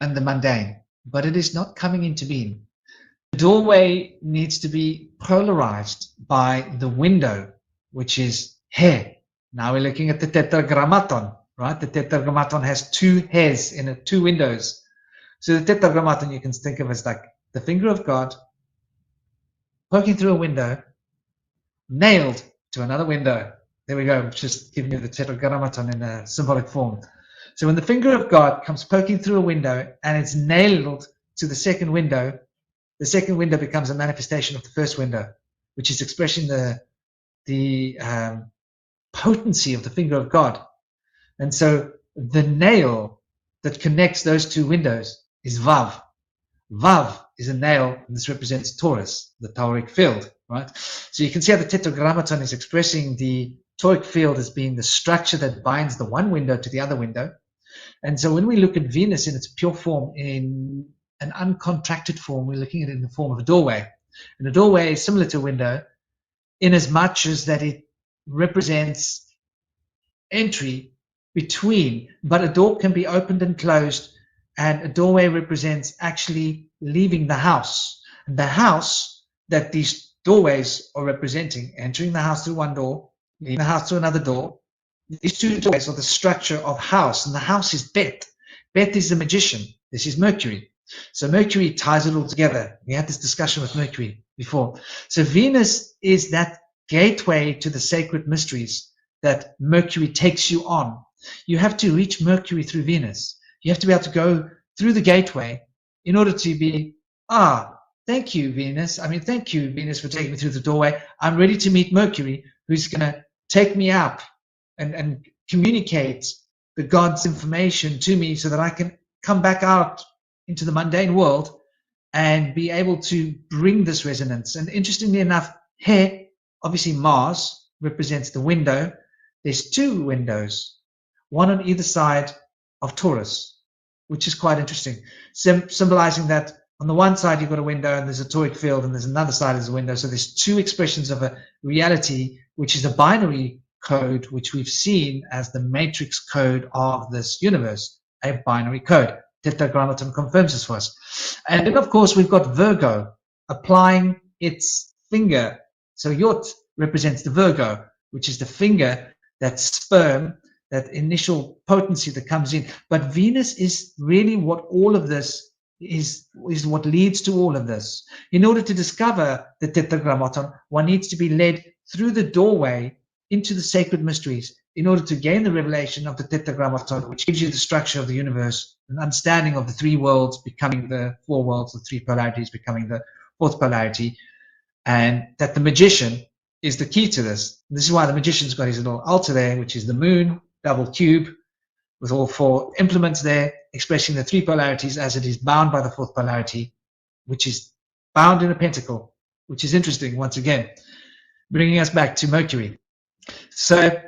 and the mundane, but it is not coming into being. The doorway needs to be polarized by the window, which is hair. Now we're looking at the tetragrammaton, right? The tetragrammaton has two hairs in it, two windows. So the tetragrammaton you can think of as like the finger of God poking through a window, nailed to another window. There we go, just giving you the tetragrammaton in a symbolic form. So when the finger of God comes poking through a window and it's nailed to the second window becomes a manifestation of the first window, which is expressing the potency of the finger of God. And so the nail that connects those two windows is Vav. Vav is a nail, and this represents Taurus, the tauric field, right? So you can see how the tetragrammaton is expressing the tauric field as being the structure that binds the one window to the other window. And so when we look at Venus in its pure form, in an uncontracted form, we're looking at it in the form of a doorway. And a doorway is similar to a window in as much as that it represents entry between, but a door can be opened and closed, and a doorway represents actually leaving the house. And the house that these doorways are representing, entering the house through one door, leaving the house through another door, these two doorways are the structure of house, and the house is Beth. Beth is the magician. This is Mercury. So Mercury ties it all together. We had this discussion with Mercury before. So Venus is that gateway to the sacred mysteries that Mercury takes you on. You have to reach Mercury through Venus. You have to be able to go through the gateway in order to be, thank you, Venus. Thank you, Venus, for taking me through the doorway. I'm ready to meet Mercury, who's going to take me up and communicate the God's information to me so that I can come back out into the mundane world and be able to bring this resonance. And interestingly enough, here, obviously Mars represents the window. There's two windows, one on either side of Taurus, which is quite interesting, symbolizing that on the one side you've got a window and there's a toric field, and there's another side as a window. So there's two expressions of a reality, which is a binary code, which we've seen as the matrix code of this universe, a binary code. Tetragrammaton confirms this for us. And then, of course, we've got Virgo applying its finger. So Yot represents the Virgo, which is the finger, that sperm, that initial potency that comes in. But Venus is really what all of this is what leads to all of this. In order to discover the Tetragrammaton, one needs to be led through the doorway into the sacred mysteries in order to gain the revelation of the Tetragrammaton, which gives you the structure of the universe, an understanding of the three worlds becoming the four worlds, the three polarities becoming the fourth polarity, and that the magician is the key to this. This is why the magician's got his little altar there, which is the moon, double cube, with all four implements there, expressing the three polarities as it is bound by the fourth polarity, which is bound in a pentacle, which is interesting, once again, bringing us back to Mercury. So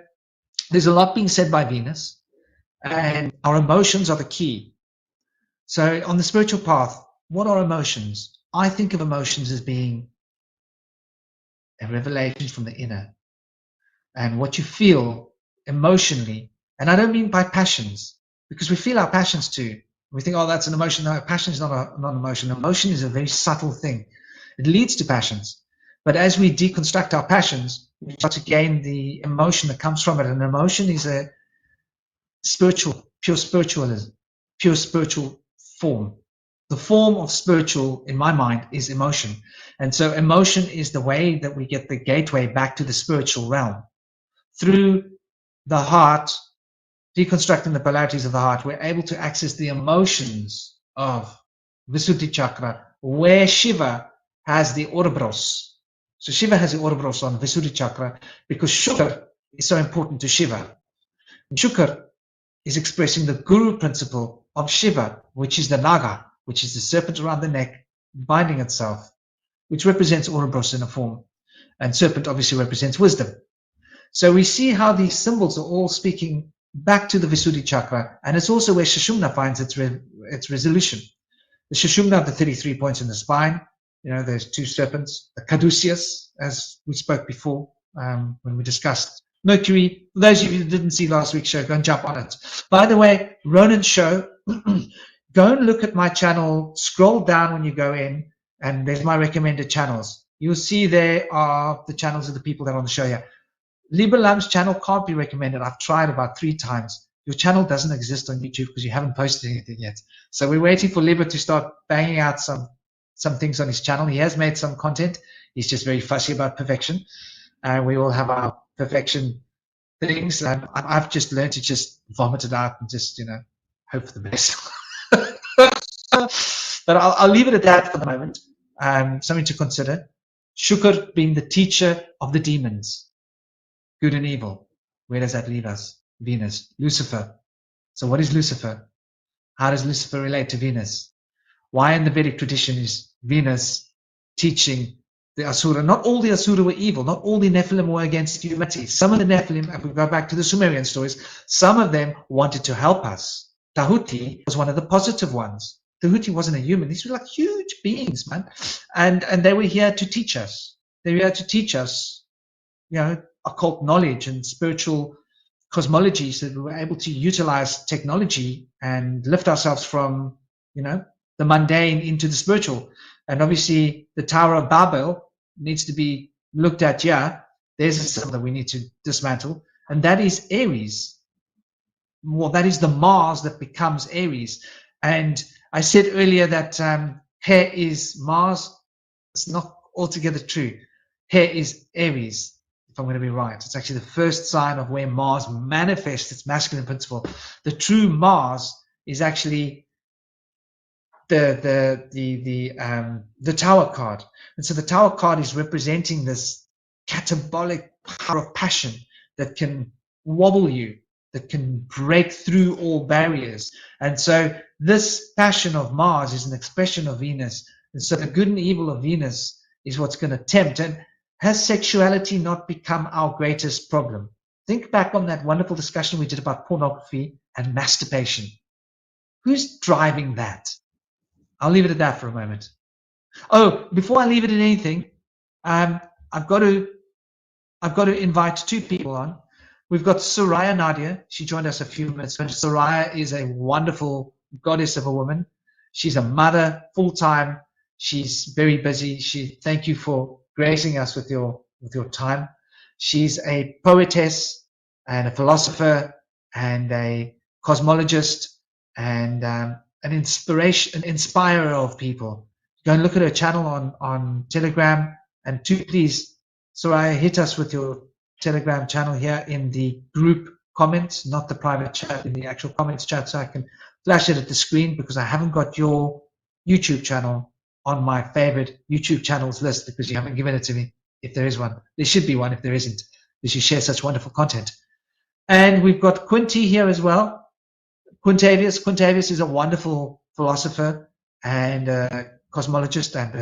there's a lot being said by Venus, and our emotions are the key. So on the spiritual path, what are emotions? I think of emotions as being a revelation from the inner, and what you feel emotionally. And I don't mean by passions, because we feel our passions too. We think, that's an emotion. No, passion is not an emotion. Emotion is a very subtle thing. It leads to passions. But as we deconstruct our passions, we start to gain the emotion that comes from it. And emotion is a pure spiritual form. The form of spiritual, in my mind, is emotion. And so emotion is the way that we get the gateway back to the spiritual realm. Through the heart, deconstructing the polarities of the heart, we're able to access the emotions of Visuddhi Chakra, where Shiva has the Ouroboros. So Shiva has the Ouroboros on Visuddhi Chakra because Shukr is so important to Shiva. And Shukr is expressing the Guru principle of Shiva, which is the Naga, which is the serpent around the neck, binding itself, which represents Ouroboros in a form. And serpent obviously represents wisdom. So we see how these symbols are all speaking back to the Visuddhi Chakra, and it's also where Sushumna finds its resolution. The Sushumna of the 33 points in the spine, there's two serpents, the caduceus, as we spoke before when we discussed Mercury. For those of you who didn't see last week's show, go and jump on it. By the way, Ronan's show, go and look at my channel, scroll down when you go in, and there's my recommended channels. You'll see there are the channels of the people that are on the show here. LiberLam's channel can't be recommended. I've tried about 3 times. Your channel doesn't exist on YouTube because you haven't posted anything yet. So we're waiting for Liber to start banging out some things on his channel. He has made some content. He's just very fussy about perfection. And we all have our perfection things. And I've just learned to just vomit it out and just, hope for the best. But I'll leave it at that for the moment. Something to consider. Shukr being the teacher of the demons. Good and evil. Where does that leave us? Venus. Lucifer. So what is Lucifer? How does Lucifer relate to Venus? Why in the Vedic tradition is Venus teaching the Asura? Not all the Asura were evil. Not all the Nephilim were against humanity. Some of the Nephilim, if we go back to the Sumerian stories, some of them wanted to help us. Tahuti was one of the positive ones. Tahuti wasn't a human. These were like huge beings, man. And they were here to teach us. They were here to teach us, occult knowledge and spiritual cosmology, so that we were able to utilize technology and lift ourselves from, the mundane into the spiritual. And obviously the Tower of Babel needs to be looked at here. There's a symbol that we need to dismantle, and that is Aries. Well, that is the Mars that becomes Aries. And I said earlier that hair is Mars. It's not altogether true. Hair is Aries, if I'm going to be right. It's actually the first sign of where Mars manifests its masculine principle. The true Mars is actually the Tower card. And so the Tower card is representing this catabolic power of passion that can wobble you, that can break through all barriers. And so this passion of Mars is an expression of Venus. And so the good and evil of Venus is what's going to tempt. And has sexuality not become our greatest problem? Think back on that wonderful discussion we did about pornography and masturbation. Who's driving that? I'll leave it at that for a moment. Oh, before I leave it at anything, I've got to invite two people on. We've got Soraya Nadia. She joined us a few minutes ago. Soraya is a wonderful goddess of a woman. She's a mother full time. She's very busy. Thank you for gracing us with your time. She's a poetess and a philosopher and a cosmologist and an inspirer of people. Go and look at her channel on Telegram, and please, Soraya, hit us with your Telegram channel here in the group comments, not the private chat, in the actual comments chat, so I can flash it at the screen, because I haven't got your YouTube channel on my favorite YouTube channels list, because you haven't given it to me. If there is one, there should be one. If there isn't, because you share such wonderful content. And we've got Quinty here as well. Quintavious is a wonderful philosopher and a cosmologist and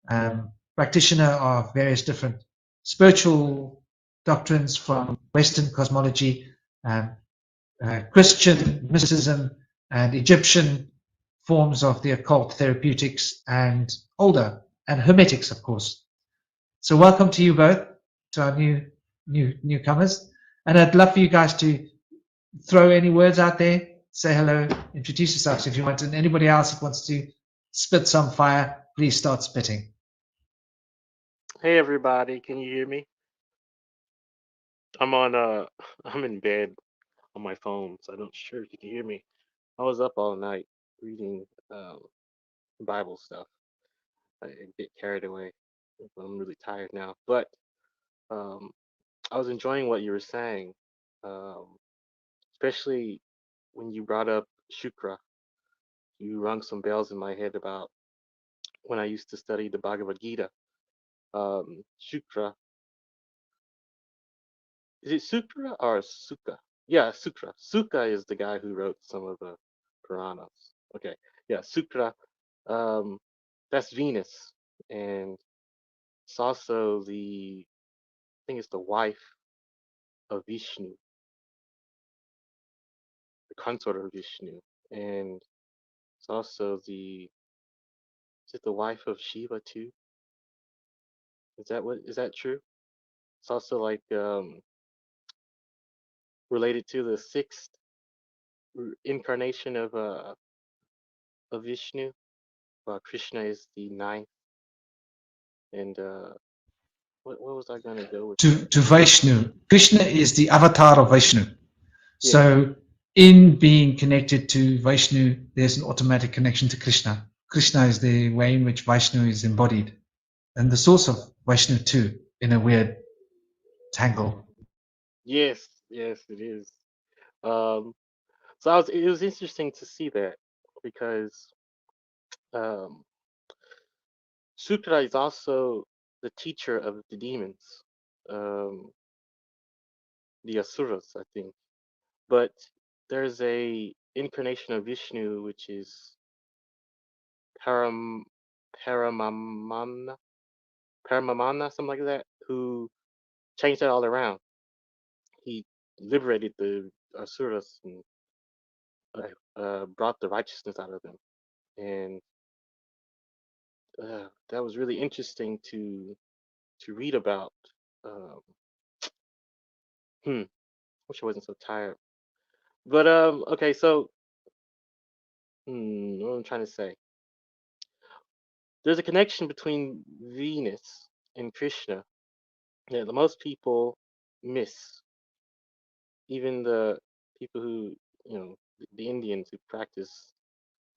a practitioner of various different spiritual doctrines from Western cosmology, Christian mysticism, and Egyptian forms of the occult, therapeutics, and older, and hermetics, of course. So welcome to you both, to our newcomers. And I'd love for you guys to throw any words out there. Say hello, introduce yourselves if you want, and anybody else that wants to spit some fire, please start spitting. Hey everybody, can you hear me? I'm in bed on my phone, so I'm not sure if you can hear me. I was up all night reading Bible stuff. I get carried away. I'm really tired now, but I was enjoying what you were saying, especially when you brought up Shukra. You rung some bells in my head about when I used to study the Bhagavad Gita. Shukra. Is it Sukra or Sukha? Yeah, Sukra. Sukha is the guy who wrote some of the Puranas. Okay, yeah, Sukra. That's Venus, and it's also I think it's the wife of Vishnu, the consort of Vishnu, and it's also is it the wife of Shiva too? Is that true? It's also like related to the sixth incarnation of Vishnu. Krishna is the ninth, and what was I gonna go with? To Vishnu. Krishna is the avatar of Vishnu. Yeah. So in being connected to Vishnu, there's an automatic connection to Krishna. Krishna is the way in which Vishnu is embodied, and the source of Vishnu too, in a weird tangle. Yes, it is. So it was interesting to see that, because Sukra is also the teacher of the demons, the Asuras, I think. But there's a incarnation of Vishnu, which is Paramamana, something like that, who changed that all around. He liberated the Asuras, and brought the righteousness out of them, and that was really interesting to read about. Um, Wish I wasn't so tired. But okay, so what I'm trying to say, there's a connection between Venus and Krishna that the most people miss. Even the people who, the Indians who practice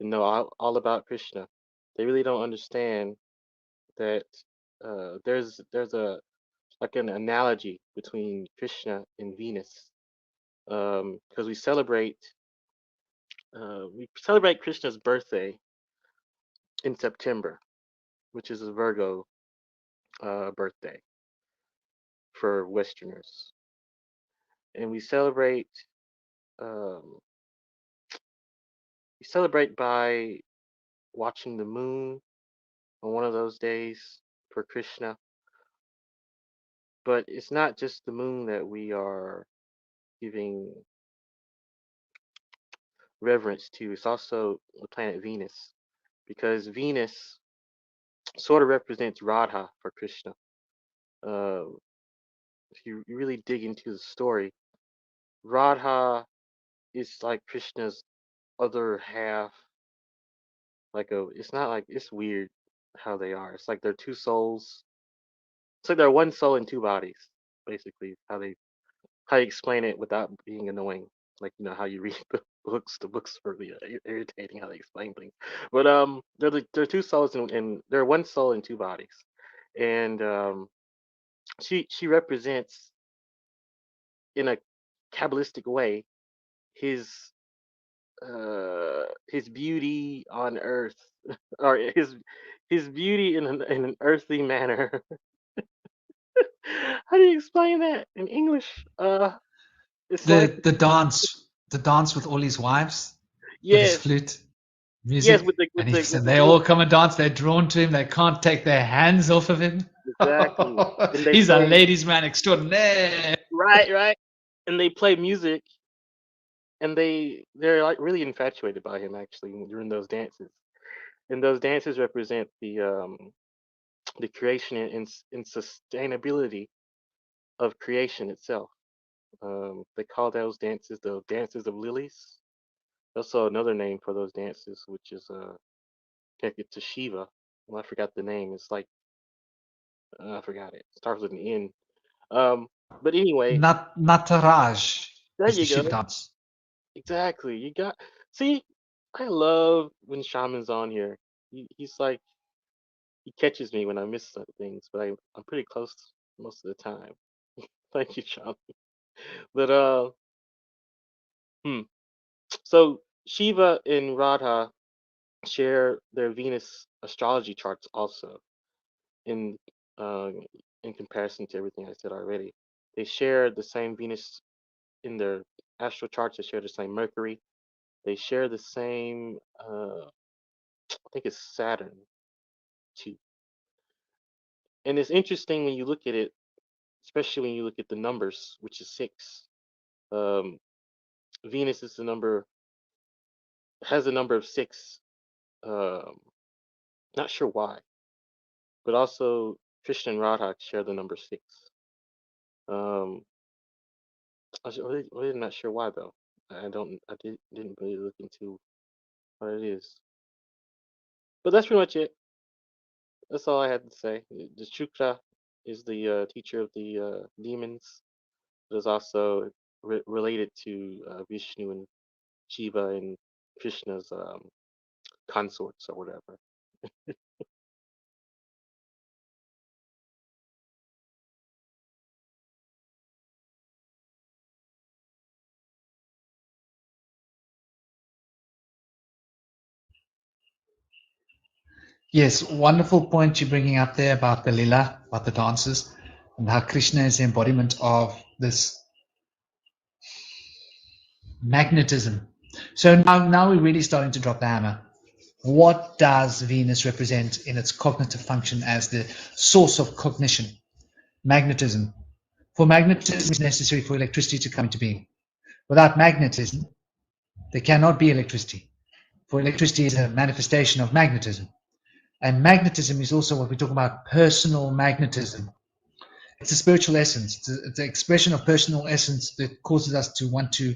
and know all about Krishna, they really don't understand that there's a like an analogy between Krishna and Venus, because we celebrate Krishna's birthday in September, which is a Virgo birthday for Westerners, and we celebrate by watching the moon on one of those days for Krishna. But it's not just the moon that we are giving reverence to, it's also the planet Venus, because Venus sort of represents Radha for Krishna. If you really dig into the story, Radha is like Krishna's other half. It's weird how they are. It's like they're two souls. It's like they're one soul in two bodies, basically. How they explain it without being annoying. Like, how you read the books. The books are really irritating how they explain things. But they're two souls and they're one soul in two bodies. And she represents, in a Kabbalistic way, his beauty on earth, or his beauty in an earthly manner. How do you explain that in English? It's like, The dance with all his wives, with his yes, flute yes, music, with the and with the they little, all come and dance. They're drawn to him. They can't take their hands off of him. exactly, and they He's a play, ladies' man extraordinaire. right, and they play music, and they're like really infatuated by him actually during those dances, and those dances represent the creation and sustainability of creation itself. They call those dances the dances of lilies. Also, another name for those dances, which is connected to Shiva. Well, I forgot the name. It's like, I forgot it. Starts with an N. But anyway, Nataraj there is the you go. Shiva dance. Exactly. See, I love when Shaman's on here. He's like, he catches me when I miss some things, but I'm pretty close most of the time. Thank you, Shaman. But hmm. So Shiva and Radha share their Venus astrology charts also, in uh, in comparison to everything I said already. They share the same Venus in their astral charts. They share the same Mercury. They share the same, I think it's Saturn too. And it's interesting when you look at it, especially when you look at the numbers, which is 6. Um, Venus is has the number of 6. Um, Not sure why, but also Krishna and Radha share the number 6. Um, really not sure why though. Didn't really look into what it is. But that's pretty much it. That's all I had to say. The Shukra is the teacher of the demons. It is also related to Vishnu and Shiva and Krishna's consorts or whatever. Yes, wonderful point you're bringing up there about the lila, about the dances, and how Krishna is the embodiment of this magnetism. So now we're really starting to drop the hammer. What does Venus represent in its cognitive function as the source of cognition? Magnetism. For magnetism is necessary for electricity to come into being. Without magnetism, There cannot be electricity. For electricity is a manifestation of magnetism. And magnetism is also what we talk about, personal magnetism. It's a spiritual essence. It's an expression of personal essence that causes us to want to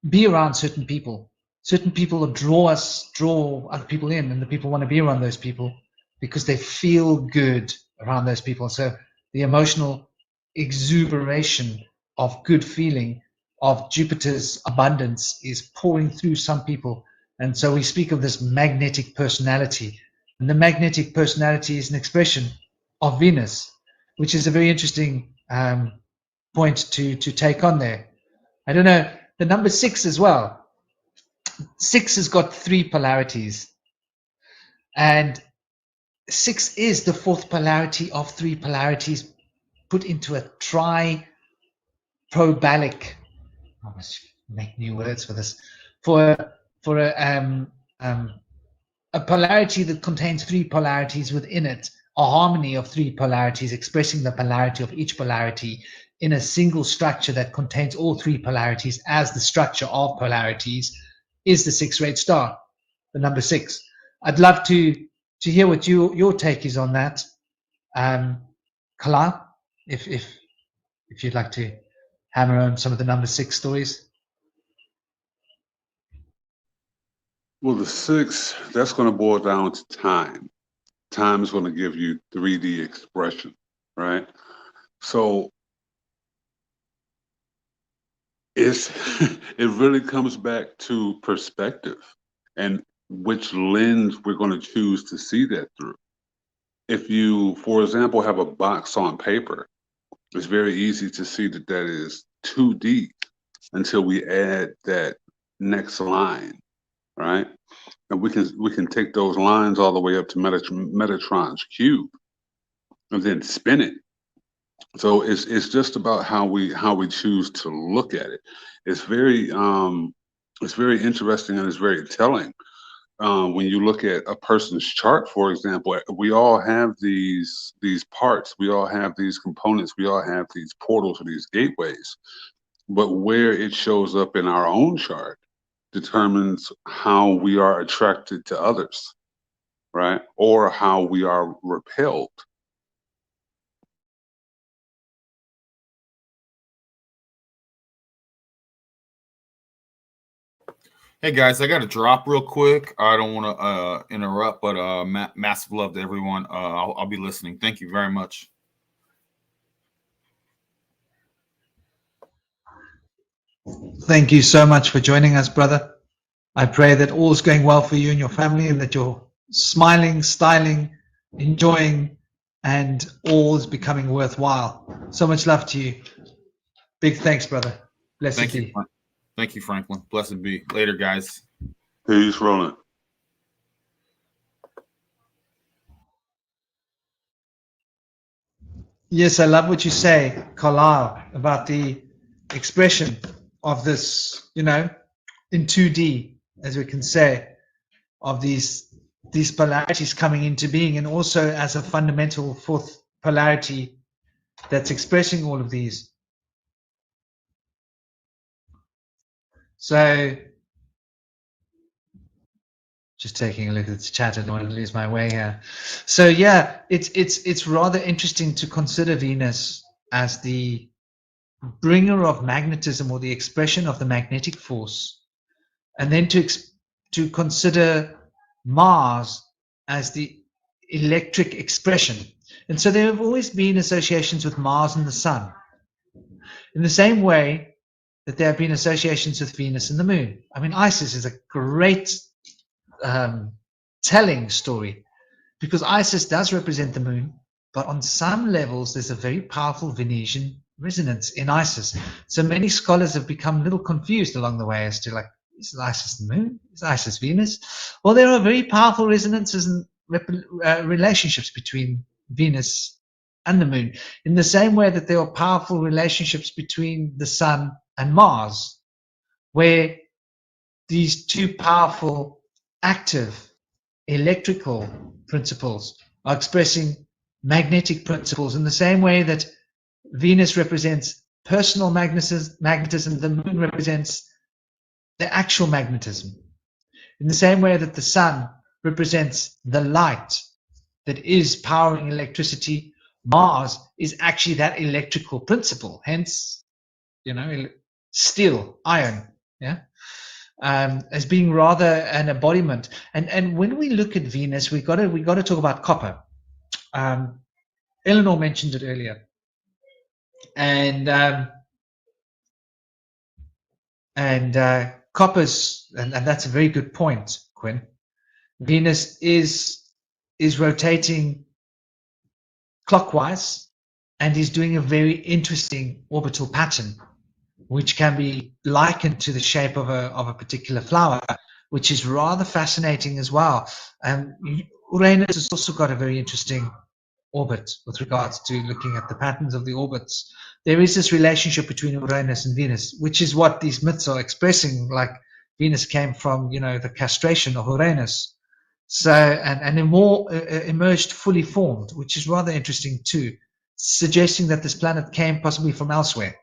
be around certain people. Certain people draw other people in, and the people want to be around those people because they feel good around those people. So the emotional exuberation of good feeling of Jupiter's abundance is pouring through some people. And so we speak of this magnetic personality. And the magnetic personality is an expression of Venus, which is a very interesting point to take on there. I don't know, the number 6 as well. 6 has got 3 polarities. And 6 is the 4th polarity of 3 polarities put into a tri-probalic. I must make new words for this. For a polarity that contains 3 polarities within it, a harmony of 3 polarities expressing the polarity of each polarity in a single structure that contains all 3 polarities as the structure of polarities, is the 6-rayed star, the number 6. I'd love to hear what your take is on that, Kilelle, if you'd like to hammer on some of the number 6 stories. Well, the 6, that's going to boil down to time. Time is going to give you 3D expression, right? So it really comes back to perspective and which lens we're going to choose to see that through. If you, for example, have a box on paper, it's very easy to see that that is 2D until we add that next line, right? And we can take those lines all the way up to Metatron's cube and then spin it. So it's just about how we choose to look at it. It's very interesting and it's very telling. When you look at a person's chart, for example, we all have these parts, we all have these components, we all have these portals or these gateways, but where it shows up in our own chart determines how we are attracted to others, right? Or how we are repelled. Hey guys, I got to drop real quick. I don't want to interrupt, but massive love to everyone. I'll be listening. Thank you very much. Thank you so much for joining us, brother. I pray that all is going well for you and your family, and that you're smiling, styling, enjoying, and all is becoming worthwhile. So much love to you. Big thanks, brother. Blessed be. Thank you, Franklin. Blessed be. Later, guys. Peace, Roland. Yes, I love what you say, Kilelle, about the expression of this, in 2D, as we can say, of these polarities coming into being, and also as a fundamental 4th polarity that's expressing all of these. So, just taking a look at the chat, I don't want to lose my way here. So yeah, it's rather interesting to consider Venus as the bringer of magnetism, or the expression of the magnetic force, and then to consider Mars as the electric expression. And so there have always been associations with Mars and the Sun, in the same way that there have been associations with Venus and the Moon. I mean, Isis is a great telling story, because Isis does represent the moon, but on some levels there's a very powerful Venusian resonance in Isis. So many scholars have become a little confused along the way as to, like, is Isis the moon? Is Isis Venus? Well, there are very powerful resonances and relationships between Venus and the moon, in the same way that there are powerful relationships between the sun and Mars, where these two powerful active electrical principles are expressing magnetic principles, in the same way that Venus represents personal magnetism, the moon represents the actual magnetism. In the same way that the sun represents the light that is powering electricity, Mars is actually that electrical principle. Hence, steel, iron, as being rather an embodiment. And when we look at Venus, we got to talk about copper. Eleanor mentioned it earlier, and copper's, and that's a very good point, Quinn. Venus is rotating clockwise and is doing a very interesting orbital pattern, which can be likened to the shape of a particular flower, which is rather fascinating as well. Uranus has also got a very interesting orbit with regards to looking at the patterns of the orbits. There is this relationship between Uranus and Venus, which is what these myths are expressing, like Venus came from, the castration of Uranus. So, and emerged fully formed, which is rather interesting too, suggesting that this planet came possibly from elsewhere.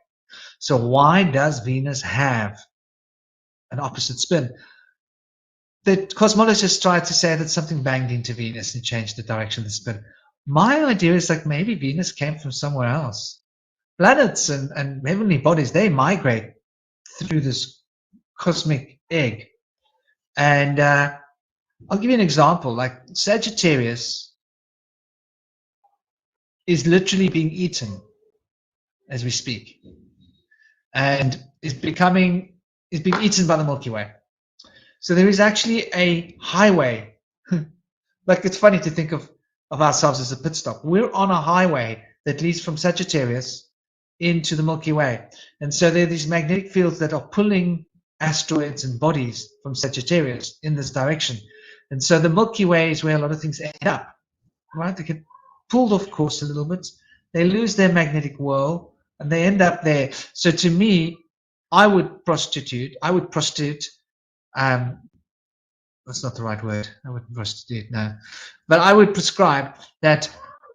So why does Venus have an opposite spin? The cosmologists tried to say that something banged into Venus and changed the direction of the spin. My idea is like maybe Venus came from somewhere else. Planets and heavenly bodies, they migrate through this cosmic egg. And I'll give you an example. Like Sagittarius is literally being eaten as we speak, and is being eaten by the Milky Way. So there is actually a highway. Like, it's funny to think of ourselves as a pit stop. We're on a highway that leads from Sagittarius into the Milky Way. And so there are these magnetic fields that are pulling asteroids and bodies from Sagittarius in this direction. And so the Milky Way is where a lot of things end up, right? They get pulled off course a little bit. They lose their magnetic whirl and they end up there. So to me, I would prostitute, that's not the right word. I wouldn't prostitute, no. But I would prescribe that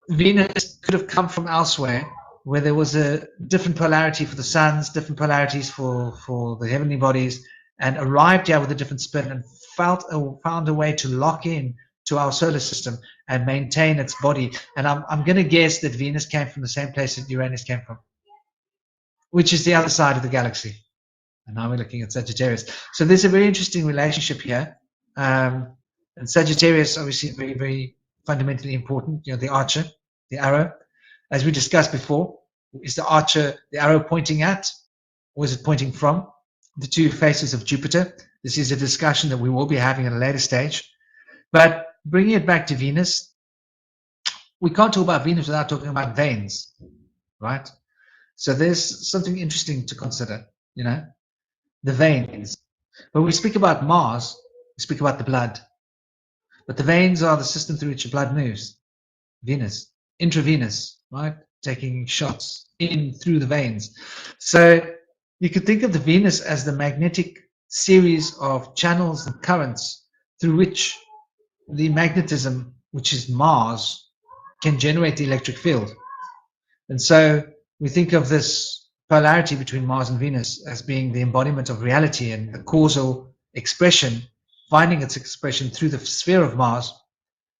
Venus could have come from elsewhere, where there was a different polarity for the suns, different polarities for the heavenly bodies, and arrived here with a different spin and found a way to lock in to our solar system and maintain its body. And I'm going to guess that Venus came from the same place that Uranus came from, which is the other side of the galaxy. And now we're looking at Sagittarius. So there's a very interesting relationship here. And Sagittarius, obviously, very, very fundamentally important. The archer, the arrow. As we discussed before, is the archer the arrow pointing at, or is it pointing from? The two faces of Jupiter. This is a discussion that we will be having at a later stage. But bringing it back to Venus, we can't talk about Venus without talking about veins, right? So there's something interesting to consider, the veins. When we speak about Mars, we speak about the blood. But the veins are the system through which the blood moves. Venus, intravenous, right? Taking shots in through the veins. So you could think of the Venus as the magnetic series of channels and currents through which the magnetism, which is Mars, can generate the electric field. And so we think of this polarity between Mars and Venus as being the embodiment of reality and the causal expression, finding its expression through the sphere of Mars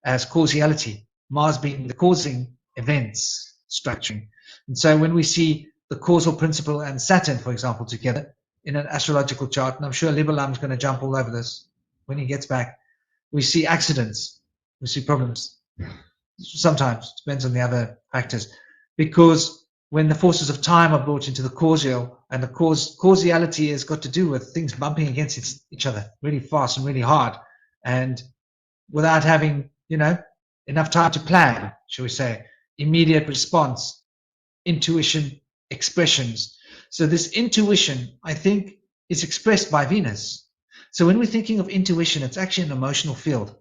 as causality, Mars being the causing events structuring. And so when we see the causal principle and Saturn, for example, together in an astrological chart, and I'm sure LiberLam is going to jump all over this when he gets back, we see accidents, we see problems. Sometimes, depends on the other factors. Because when the forces of time are brought into the causal, and the causality has got to do with things bumping against each other really fast and really hard, and without having, enough time to plan, shall we say, immediate response, intuition, expressions. So this intuition, I think, is expressed by Venus. So when we're thinking of intuition, it's actually an emotional field.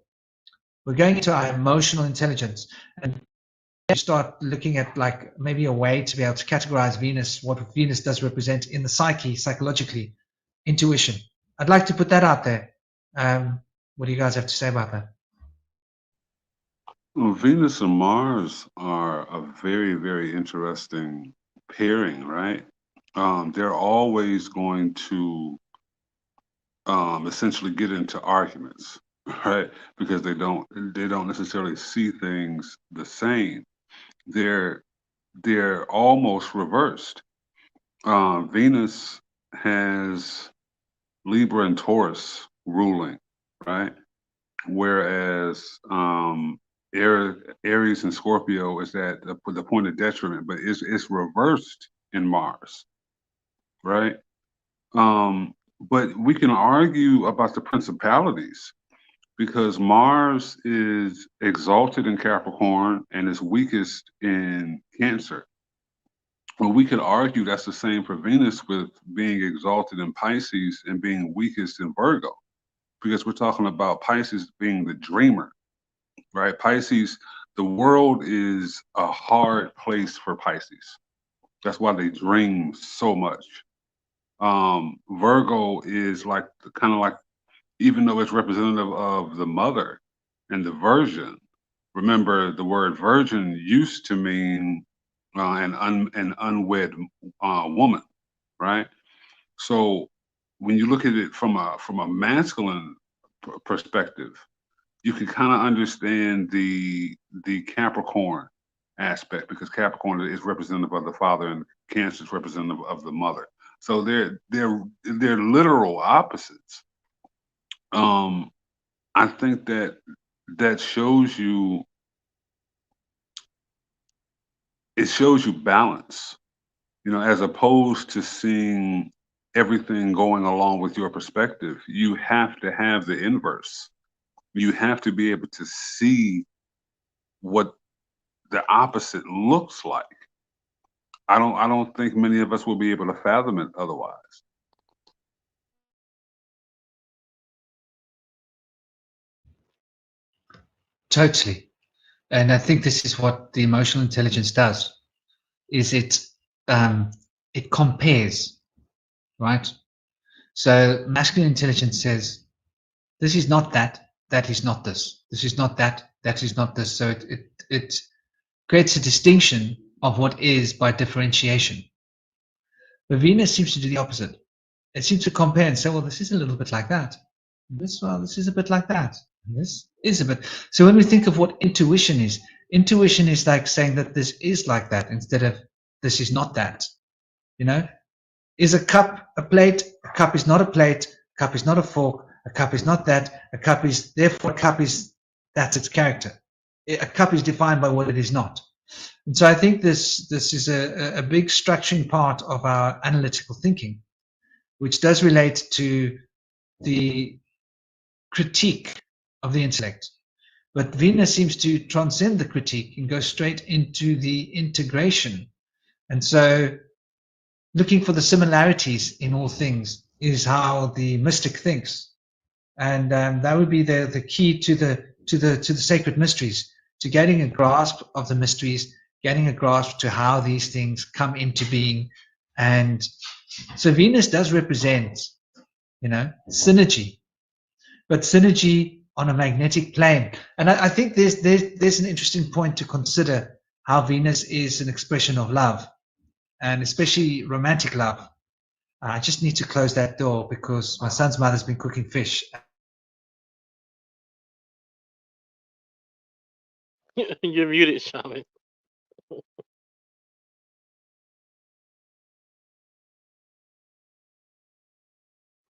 We're going into our emotional intelligence, and start looking at like maybe a way to be able to categorize Venus, what Venus does represent in the psyche, psychologically, intuition. I'd like to put that out there. What do you guys have to say about that? Well, Venus and Mars are a very, very interesting pairing, right? They're always going to essentially get into arguments, right? Because they don't necessarily see things the same. They're almost reversed. Venus has Libra and Taurus ruling, right? Whereas Aries and Scorpio is at the point of detriment, but it's reversed in Mars, right? But we can argue about the principalities because Mars is exalted in Capricorn and is weakest in Cancer. Well, we could argue that's the same for Venus with being exalted in Pisces and being weakest in Virgo, because we're talking about Pisces being the dreamer, right? Pisces, the world is a hard place for Pisces. That's why they dream so much. Virgo is like kind of like, even though it's representative of the mother and the virgin, remember the word virgin used to mean an unwed woman, right? So when you look at it from a masculine perspective, you can kind of understand the Capricorn aspect, because Capricorn is representative of the father and Cancer is representative of the mother. So they're literal opposites. I think that shows you, it shows you balance, as opposed to seeing everything going along with your perspective. You have to have the inverse. You have to be able to see what the opposite looks like. I don't think many of us will be able to fathom it otherwise. Totally. And I think this is what the emotional intelligence does, is it compares, right? So masculine intelligence says, this is not that, that is not this. This is not that, that is not this. So it creates a distinction of what is by differentiation. But Venus seems to do the opposite. It seems to compare and say, well, this is a little bit like that. This is a bit like that. And this is a bit. So when we think of what intuition is like saying that this is like that instead of this is not that. Is a cup a plate? A cup is not a plate. A cup is not a fork. A cup is not that. A cup is, therefore, a cup is, that's its character. A cup is defined by what it is not. And so I think this is a big structuring part of our analytical thinking, which does relate to the critique of the intellect. But Venus seems to transcend the critique and go straight into the integration. And so looking for the similarities in all things is how the mystic thinks. And that would be the key to the sacred mysteries, to getting a grasp of the mysteries, getting a grasp to how these things come into being. And so Venus does represent, synergy, but synergy on a magnetic plane. And I think there's an interesting point to consider, how Venus is an expression of love, and especially romantic love. I just need to close that door because my son's mother's been cooking fish. You're muted, Shaman.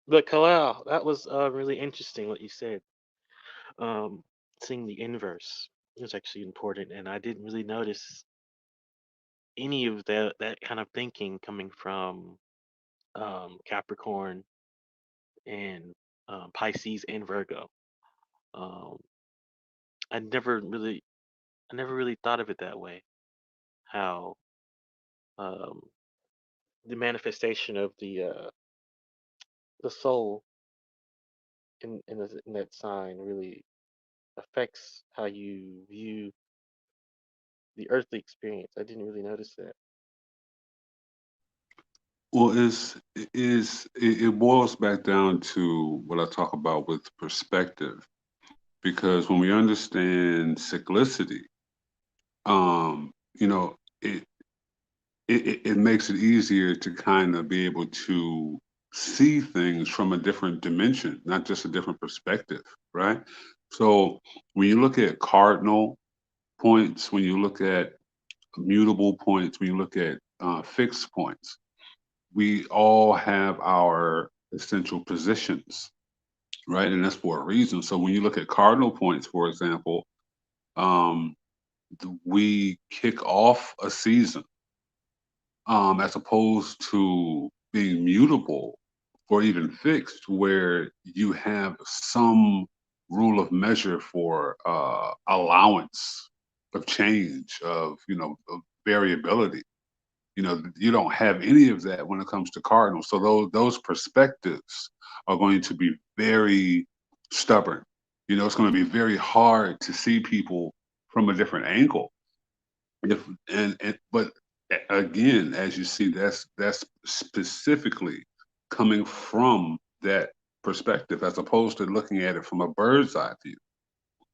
But Kalal, that was really interesting what you said. Seeing the inverse is actually important, and I didn't really notice any of that kind of thinking coming from Capricorn and Pisces and Virgo. Um, I never really thought of it that way. How um, the manifestation of the soul in that sign really affects how you view the earthly experience. I didn't really notice that. Well, it boils back down to what I talk about with perspective, because when we understand cyclicity, you know, it makes it easier to kind of be able to see things from a different dimension, not just a different perspective, right? So when you look at cardinal points, when you look at mutable points, when you look at fixed points, we all have our essential positions, right? And that's for a reason. So when you look at cardinal points, for example, we kick off a season as opposed to being mutable or even fixed, where you have some rule of measure for allowance of change, of of variability. You don't have any of that when it comes to cardinals. So those perspectives are going to be very stubborn. It's going to be very hard to see people from a different angle. But again, as you see, that's specifically coming from that perspective, as opposed to looking at it from a bird's eye view.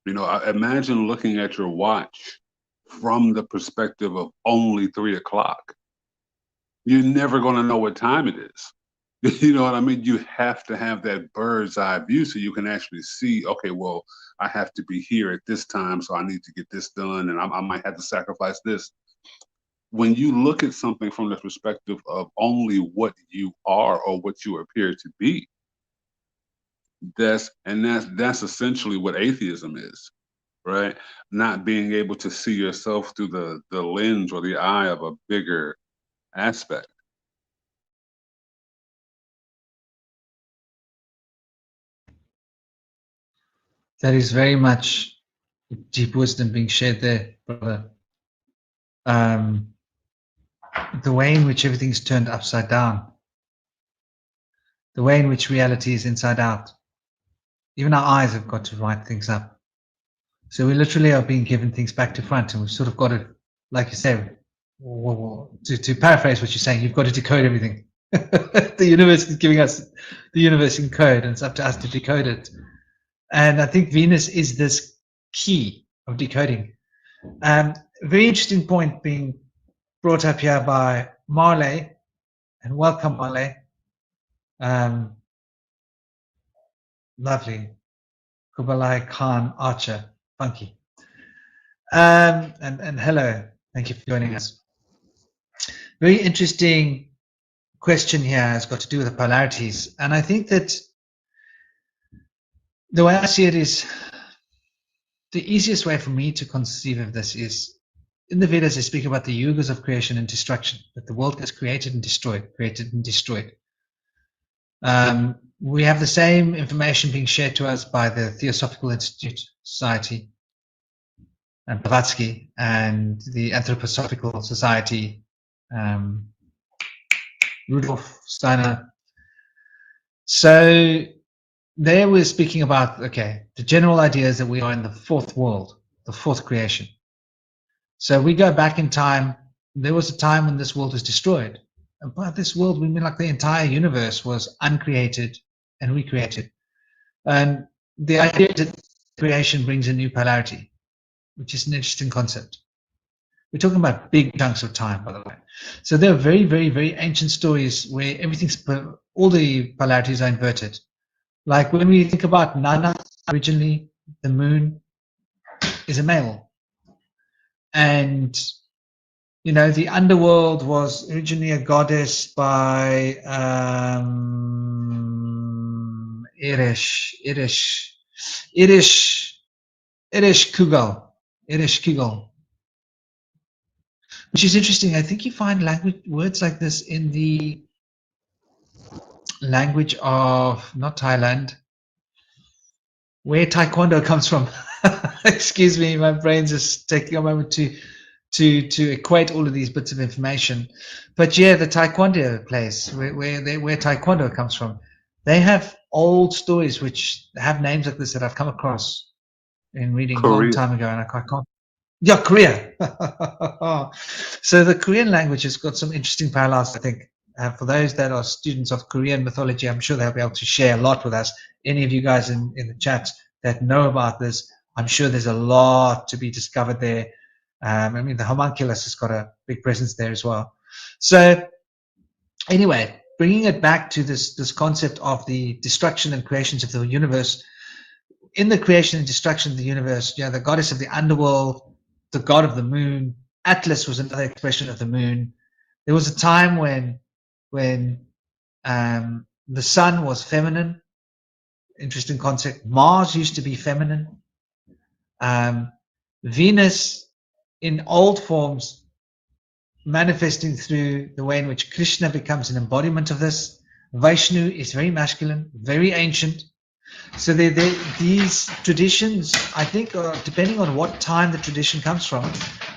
Imagine looking at your watch from the perspective of only 3 o'clock. You're never going to know what time it is. You know what I mean? You have to have that bird's eye view so you can actually see, okay, well, I have to be here at this time, so I need to get this done, and I might have to sacrifice this. When you look at something from the perspective of only what you are or what you appear to be, that's essentially what atheism is, right? Not being able to see yourself through the lens or the eye of a bigger aspect. That is very much deep wisdom being shared there, brother. The way in which everything's turned upside down, the way in which reality is inside out. Even our eyes have got to write things up. So we literally are being given things back to front, and we've sort of got to, like you say, to paraphrase what you're saying, you've got to decode everything. The universe is giving us the universe in code, and it's up to us to decode it. And I think Venus is this key of decoding. Very interesting point being brought up here by Marley, and welcome, Marley. Lovely. Kubalai Khan Archer, funky. And hello, thank you for joining us. Very interesting question here has got to do with the polarities. And I think that the way I see it is, the easiest way for me to conceive of this is, in the Vedas, they speak about the yugas of creation and destruction, that the world gets created and destroyed, created and destroyed. We have the same information being shared to us by the Theosophical Institute Society and Blavatsky and the Anthroposophical Society, Rudolf Steiner. So they were speaking about, okay, the general idea is that we are in the fourth world, the fourth creation. So we go back in time. There was a time when this world was destroyed. And by this world, we mean like the entire universe was uncreated and recreated. And the idea that creation brings a new polarity, which is an interesting concept. We're talking about big chunks of time, by the way. So there are very, very, very ancient stories where all the polarities are inverted. Like when we think about Nana, originally the moon is a male. And the underworld was originally a goddess by Irish Kugel, which is interesting. I think you find words like this in the language of not Thailand, where Taekwondo comes from. Excuse me, my brain's just taking a moment to equate all of these bits of information. But yeah, the Taekwondo place where Taekwondo comes from, they have old stories which have names like this that I've come across in reading a long time ago, and I can't. Yeah, Korea. So the Korean language has got some interesting parallels, I think. For those that are students of Korean mythology, I'm sure they'll be able to share a lot with us. Any of you guys in the chat that know about this, I'm sure there's a lot to be discovered there. I mean, the homunculus has got a big presence there as well. So anyway, bringing it back to this concept of the destruction and creations of the universe. In the creation and destruction of the universe, the goddess of the underworld, the god of the moon, Atlas was another expression of the moon. There was a time when the sun was feminine. Interesting concept. Mars used to be feminine. Venus, in old forms, manifesting through the way in which Krishna becomes an embodiment of this. Vishnu is very masculine, very ancient. So these traditions, I think, depending on what time the tradition comes from,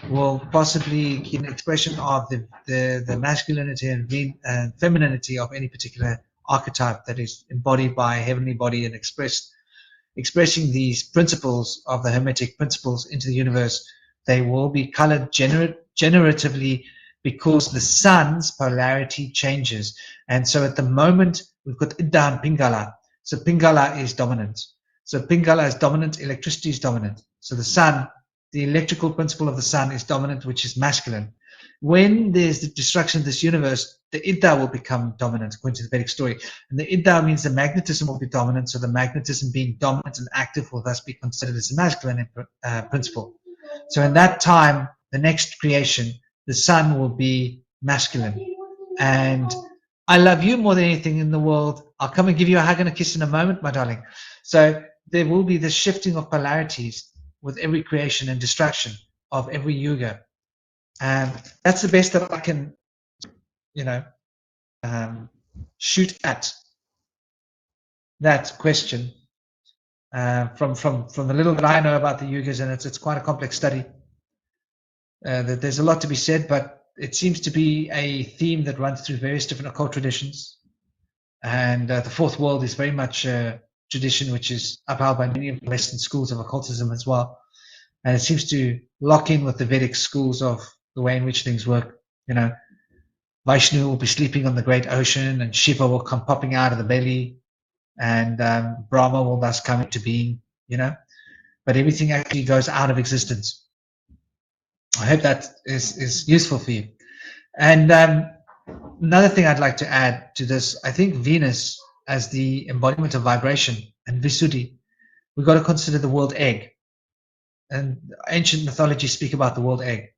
will possibly give an expression of the masculinity and femininity of any particular archetype that is embodied by a heavenly body and expressing these principles of the Hermetic principles into the universe. They will be colored generatively because the sun's polarity changes. And so at the moment, we've got Idda and Pingala. So Pingala is dominant. So Pingala is dominant, electricity is dominant. So the sun, the electrical principle of the sun is dominant, which is masculine. When there's the destruction of this universe, the Idda will become dominant, according to the Vedic story. And the Idda means the magnetism will be dominant. So the magnetism being dominant and active will thus be considered as a masculine principle. So in that time, the next creation, the sun will be masculine. And I love you more than anything in the world. I'll come and give you a hug and a kiss in a moment, my darling. So there will be this shifting of polarities with every creation and destruction of every yuga. And that's the best that I can, shoot at that question from the little that I know about the yugas, and it's quite a complex study. There's a lot to be said, but it seems to be a theme that runs through various different occult traditions. And the fourth world is very much a tradition which is upheld by many of the Western schools of occultism as well. And it seems to lock in with the Vedic schools of the way in which things work. Vishnu will be sleeping on the great ocean, and Shiva will come popping out of the belly, and Brahma will thus come into being, but everything actually goes out of existence. I hope that is useful for you. And another thing I'd like to add to this, I think Venus as the embodiment of vibration and Visuddhi, we've got to consider the world egg. And ancient mythology speak about the world egg.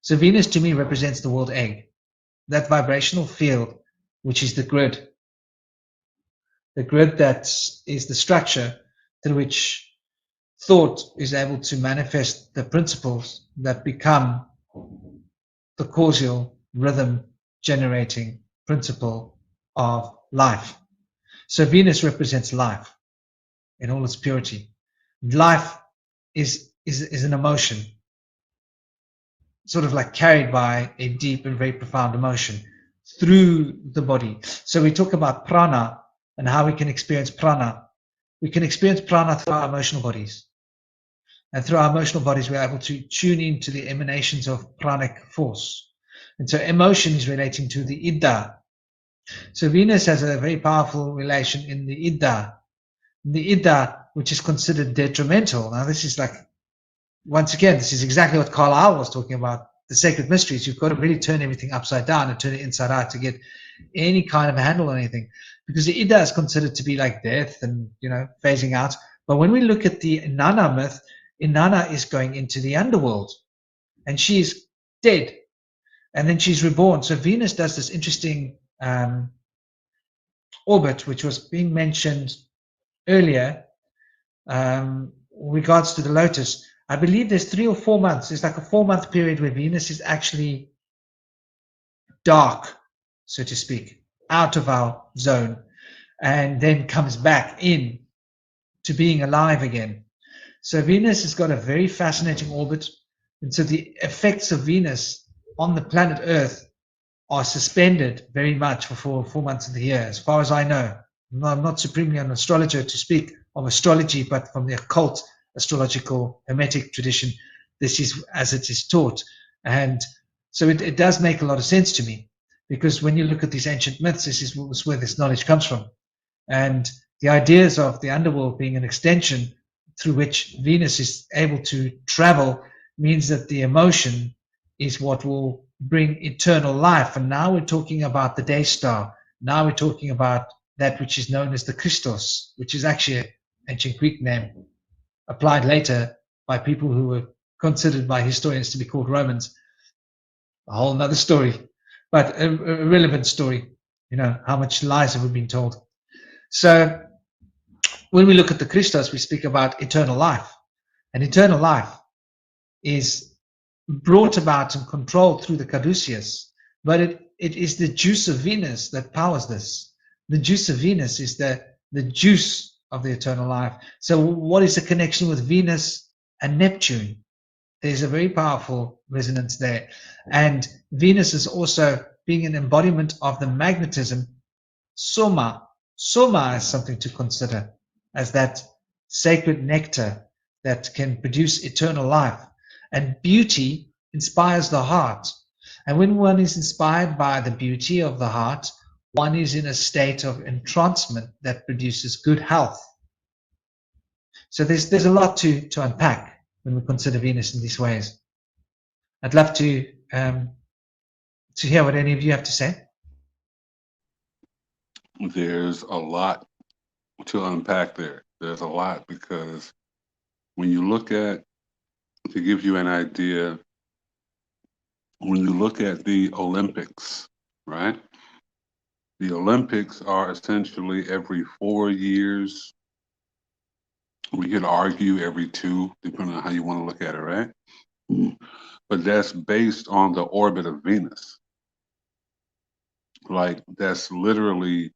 So Venus to me represents the world egg, that vibrational field, which is the grid that is the structure through which thought is able to manifest the principles that become the causal rhythm generating principle of life. So Venus represents life in all its purity. Life is an emotion, sort of like carried by a deep and very profound emotion through the body. So we talk about prana and how we can experience prana. We can experience prana through our emotional bodies. And through our emotional bodies, we're able to tune into the emanations of pranic force. And so emotion is relating to the Idda. So Venus has a very powerful relation in the Idda. The Idda, which is considered detrimental. Now this is like, once again, this is exactly what Carlyle was talking about, the sacred mysteries. You've got to really turn everything upside down and turn it inside out to get any kind of a handle on anything. Because the Idda is considered to be like death and, phasing out. But when we look at the Inanna myth, Inanna is going into the underworld and she's dead and then she's reborn. So Venus does this interesting orbit, which was being mentioned earlier, regards to the lotus. I believe there's 3 or 4 months. There's like a 4-month period where Venus is actually dark, so to speak, out of our zone, and then comes back in to being alive again. So Venus has got a very fascinating orbit. And so the effects of Venus on the planet Earth are suspended very much for 4 months of the year, as far as I know. I'm not supremely an astrologer to speak of astrology, but from the occult astrological hermetic tradition, this is as it is taught. And so it does make a lot of sense to me, because when you look at these ancient myths, this is where this knowledge comes from. And the ideas of the underworld being an extension through which Venus is able to travel means that the emotion is what will bring eternal life. And now we're talking about the day star. Now we're talking about that which is known as the Christos, which is actually an ancient Greek name applied later by people who were considered by historians to be called Romans. A whole other story, but a relevant story. You know, how much lies have we been told? So when we look at the Christos, we speak about eternal life. And eternal life is brought about and controlled through the caduceus, but it is the juice of Venus that powers this. The juice of Venus is the juice of the eternal life. So what is the connection with Venus and Neptune? There's a very powerful resonance there. And Venus is also being an embodiment of the magnetism, Soma. Soma is something to consider as that sacred nectar that can produce eternal life. And beauty inspires the heart. And when one is inspired by the beauty of the heart, one is in a state of entrancement that produces good health. So there's a lot to unpack when we consider Venus in these ways. I'd love to hear what any of you have to say. There's a lot to unpack there. There's a lot because when you look at, to give you an idea, when you look at the Olympics, right? The Olympics are essentially every 4 years. We could argue every 2, depending on how you want to look at it, right? But that's based on the orbit of Venus. Like, that's literally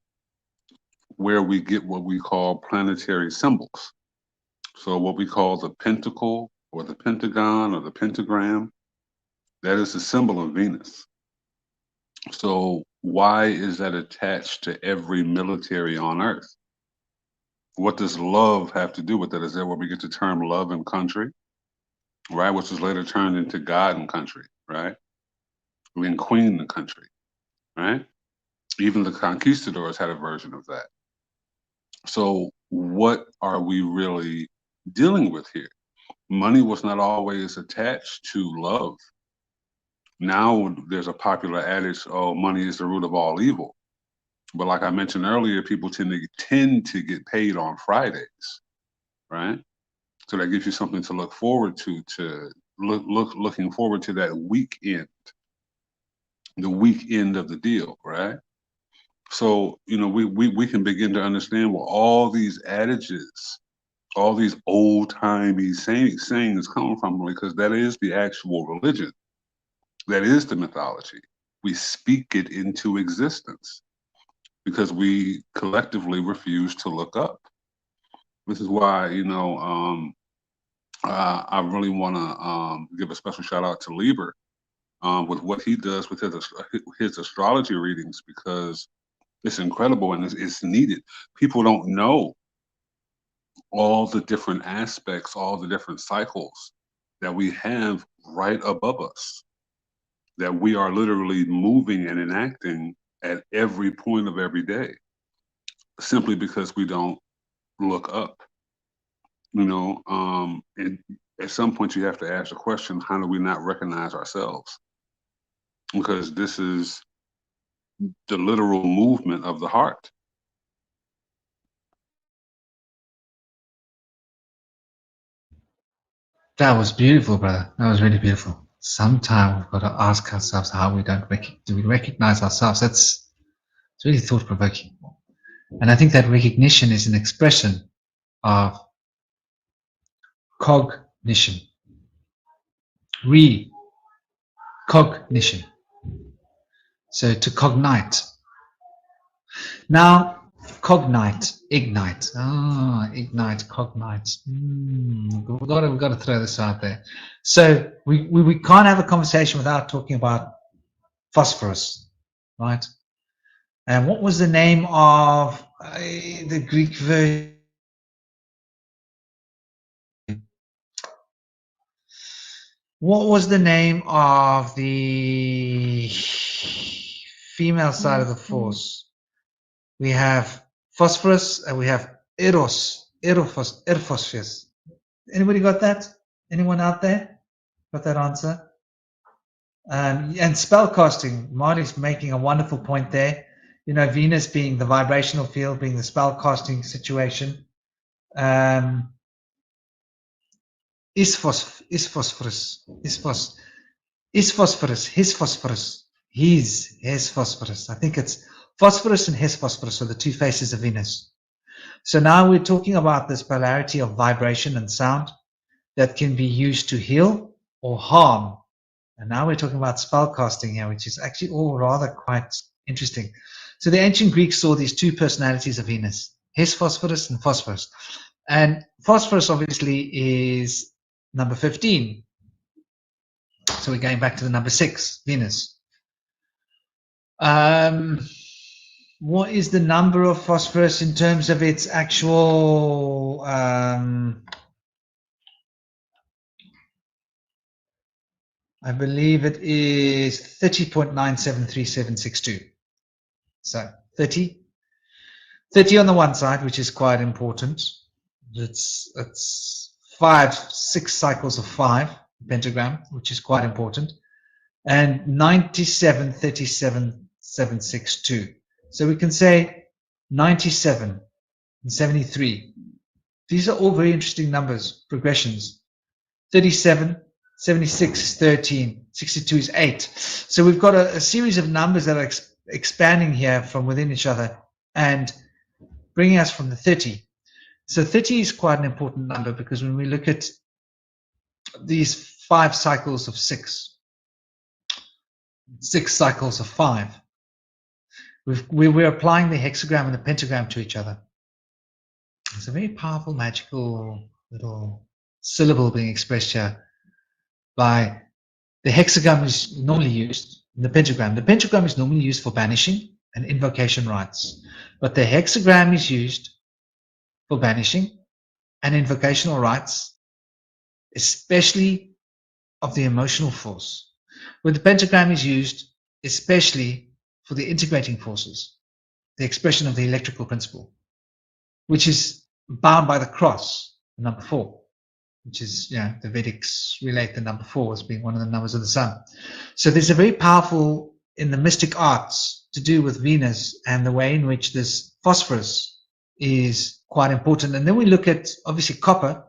where we get what we call planetary symbols. So what we call the pentacle or the pentagon or the pentagram, that is the symbol of Venus. So why is that attached to every military on Earth? What does love have to do with that? Is that where we get the term love and country, right? Which was later turned into God and country, right? I mean, queen and country, right? Even the conquistadors had a version of that. So what are we really dealing with here? Money was not always attached to love. Now there's a popular adage, oh, money is the root of all evil. But like I mentioned earlier, people tend to get paid on Fridays, right? So that gives you something to look forward to looking forward to that weekend, the weekend of the deal, right? So, you know, we can begin to understand where all these adages, all these old-timey sayings come from, because that is the actual religion. That is the mythology. We speak it into existence because we collectively refuse to look up. This is why, you know, I really want to give a special shout out to Liber with what he does with his astrology readings, because it's incredible and it's needed. People don't know all the different aspects, all the different cycles that we have right above us, that we are literally moving and enacting at every point of every day, simply because we don't look up. You know, and at some point you have to ask the question, how do we not recognize ourselves? Because this is the literal movement of the heart. That was beautiful, brother. That was really beautiful. Sometimes we've got to ask ourselves how we do we recognize ourselves? It's really thought-provoking. And I think that recognition is an expression of cognition. Recognition. So to cognite. Now, cognite, ignite. Ignite, cognite. We've got to throw this out there. So we can't have a conversation without talking about phosphorus, right? And what was the name of the Greek version? What was the name of the female side of the force? We have phosphorus and we have eros, erophos. Anybody got that? Anyone out there got that answer? And spell casting, Marley's making a wonderful point there. You know, Venus being the vibrational field, being the spell casting situation. Is phosphorus, his phosphorus. I think it's phosphorus and his phosphorus are the two faces of Venus. So now we're talking about this polarity of vibration and sound that can be used to heal or harm. And now we're talking about spell casting here, which is actually all rather quite interesting. So the ancient Greeks saw these two personalities of Venus, his phosphorus and phosphorus. And phosphorus obviously is number 15. So we're going back to the number 6, Venus. What is the number of phosphorus in terms of its actual I believe it is 30.973762. So 30 on the one side, which is quite important. It's 6 cycles of 5 pentagram, which is quite important, and 97.37.762. So we can say 97 and 73. These are all very interesting numbers, progressions. 37, 76 is 13, 62 is 8. So we've got a series of numbers that are expanding here from within each other and bringing us from the 30. So 30 is quite an important number because when we look at these 5 cycles of 6 cycles of 5, we're applying the hexagram and the pentagram to each other. It's a very powerful, magical little syllable being expressed here by the hexagram is normally used in the pentagram. The pentagram is normally used for banishing and invocation rites, but the hexagram is used for banishing and invocational rites, especially of the emotional force, where the pentagram is used especially for the integrating forces, the expression of the electrical principle, which is bound by the cross, number 4, which is, you know, the Vedics relate the number 4 as being one of the numbers of the sun. So there's a very powerful, in the mystic arts, to do with Venus and the way in which this phosphorus is quite important. And then we look at, obviously, copper.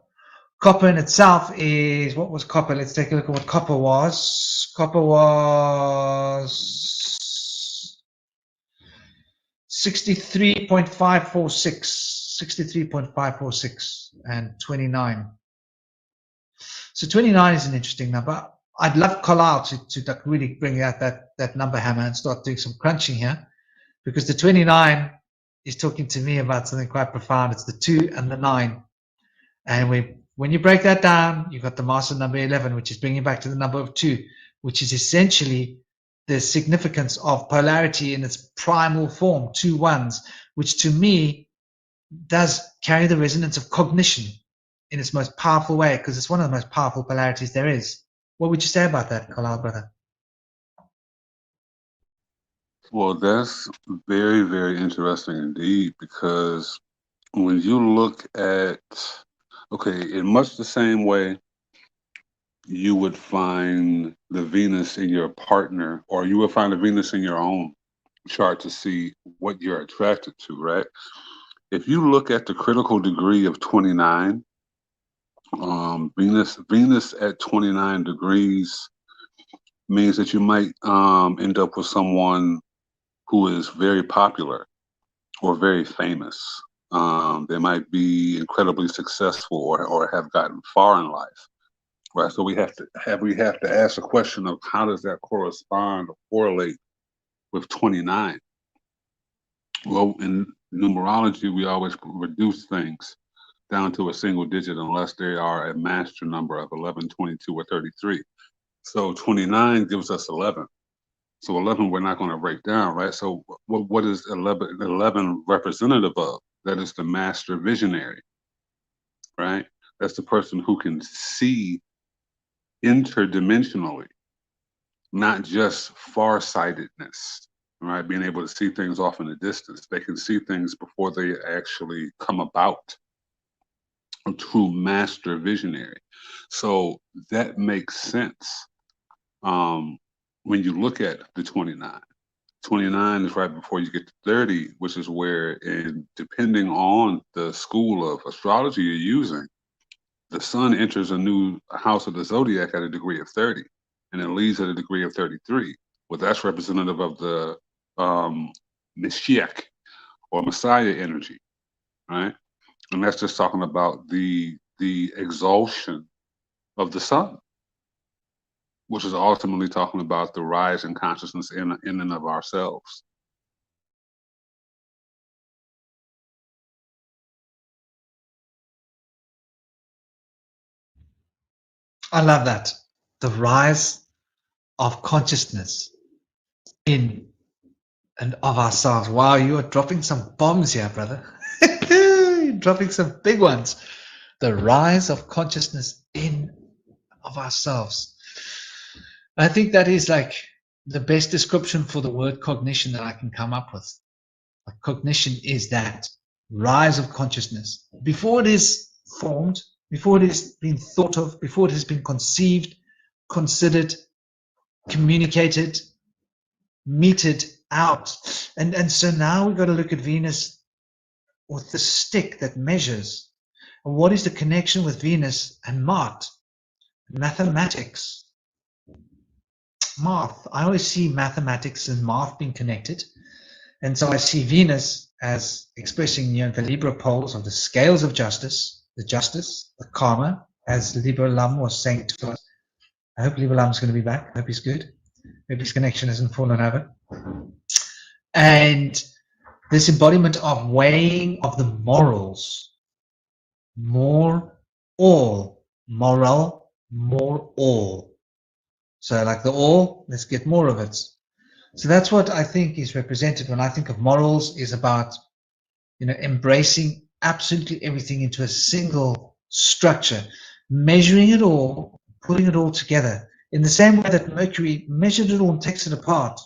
Copper in itself is, what was copper? Let's take a look at what copper was. Copper was 63.546 and 29. So 29 is an interesting number. I'd love Kilelle to really bring out that number hammer and start doing some crunching here, because the 29 is talking to me about something quite profound. It's the 2 and the 9. And when you break that down, you've got the master number 11, which is bringing back to the number of 2, which is essentially the significance of polarity in its primal form, 2 1s, which to me does carry the resonance of cognition in its most powerful way, because it's one of the most powerful polarities there is. What would you say about that, Kilelle, brother? Well, that's very, very interesting indeed, because when you look at, okay, in much the same way you would find the Venus in your partner, or you would find the Venus in your own chart to see what you're attracted to, right? If you look at the critical degree of 29, Venus at 29 degrees means that you might end up with someone who is very popular or very famous. They might be incredibly successful or have gotten far in life, right? So we have to ask the question of how does that correspond or correlate with 29? Well, in numerology, we always reduce things down to a single digit unless they are a master number of 11, 22, or 33. So 29 gives us 11. So 11 we're not going to break down, right? So what is 11 representative of? That is the master visionary, right? That's the person who can see interdimensionally, not just farsightedness, right? Being able to see things off in the distance. They can see things before they actually come about. A true master visionary. So that makes sense. when you look at the 29, 29 is right before you get to 30, which is where, and depending on the school of astrology you're using, the sun enters a new house of the zodiac at a degree of 30, and it leaves at a degree of 33. Well, that's representative of the Mashiach or Messiah energy, right? And that's just talking about the exaltation of the sun, which is ultimately talking about the rise in consciousness in and of ourselves. I love that. The rise of consciousness in and of ourselves. Wow, you are dropping some bombs here, brother. You're dropping some big ones. The rise of consciousness in of ourselves. I think that is like the best description for the word cognition that I can come up with. Like, cognition is that rise of consciousness. Before it is formed, before it has been thought of, before it has been conceived, considered, communicated, meted out. And so now we've got to look at Venus with the stick that measures. And what is the connection with Venus and math? Mathematics. Math. I always see mathematics and math being connected. And so I see Venus as expressing, the Libra poles of the scales of justice, the karma, as LiberLam was saying to us. I hope LiberLam's going to be back. I hope he's good. Hope his connection hasn't fallen over. And this embodiment of weighing of the morals. More all. Moral, more all. So like the all, let's get more of it. So that's what I think is represented when I think of morals, is about, embracing absolutely everything into a single structure, measuring it all, putting it all together in the same way that Mercury measured it all and takes it apart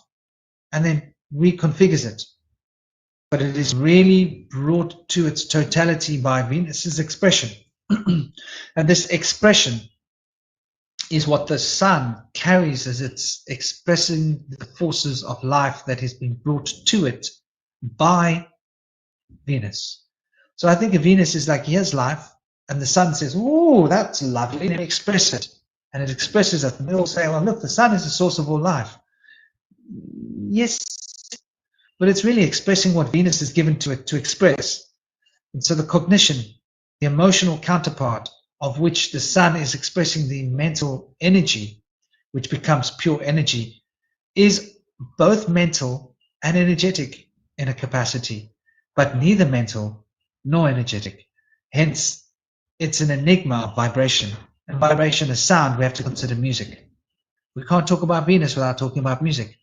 and then reconfigures it. But it is really brought to its totality by Venus's expression. And this expression is what the sun carries as it's expressing the forces of life that has been brought to it by Venus. So I think of Venus is like, here's life, and the sun says, oh, that's lovely, and express it. And it expresses it, and they all say, well, look, the sun is the source of all life. Yes, but it's really expressing what Venus has given to it to express. And so the cognition, the emotional counterpart, of which the sun is expressing the mental energy, which becomes pure energy, is both mental and energetic in a capacity, but neither mental nor energetic. Hence, it's an enigma of vibration. And vibration is sound. We have to consider music. We can't talk about Venus without talking about music.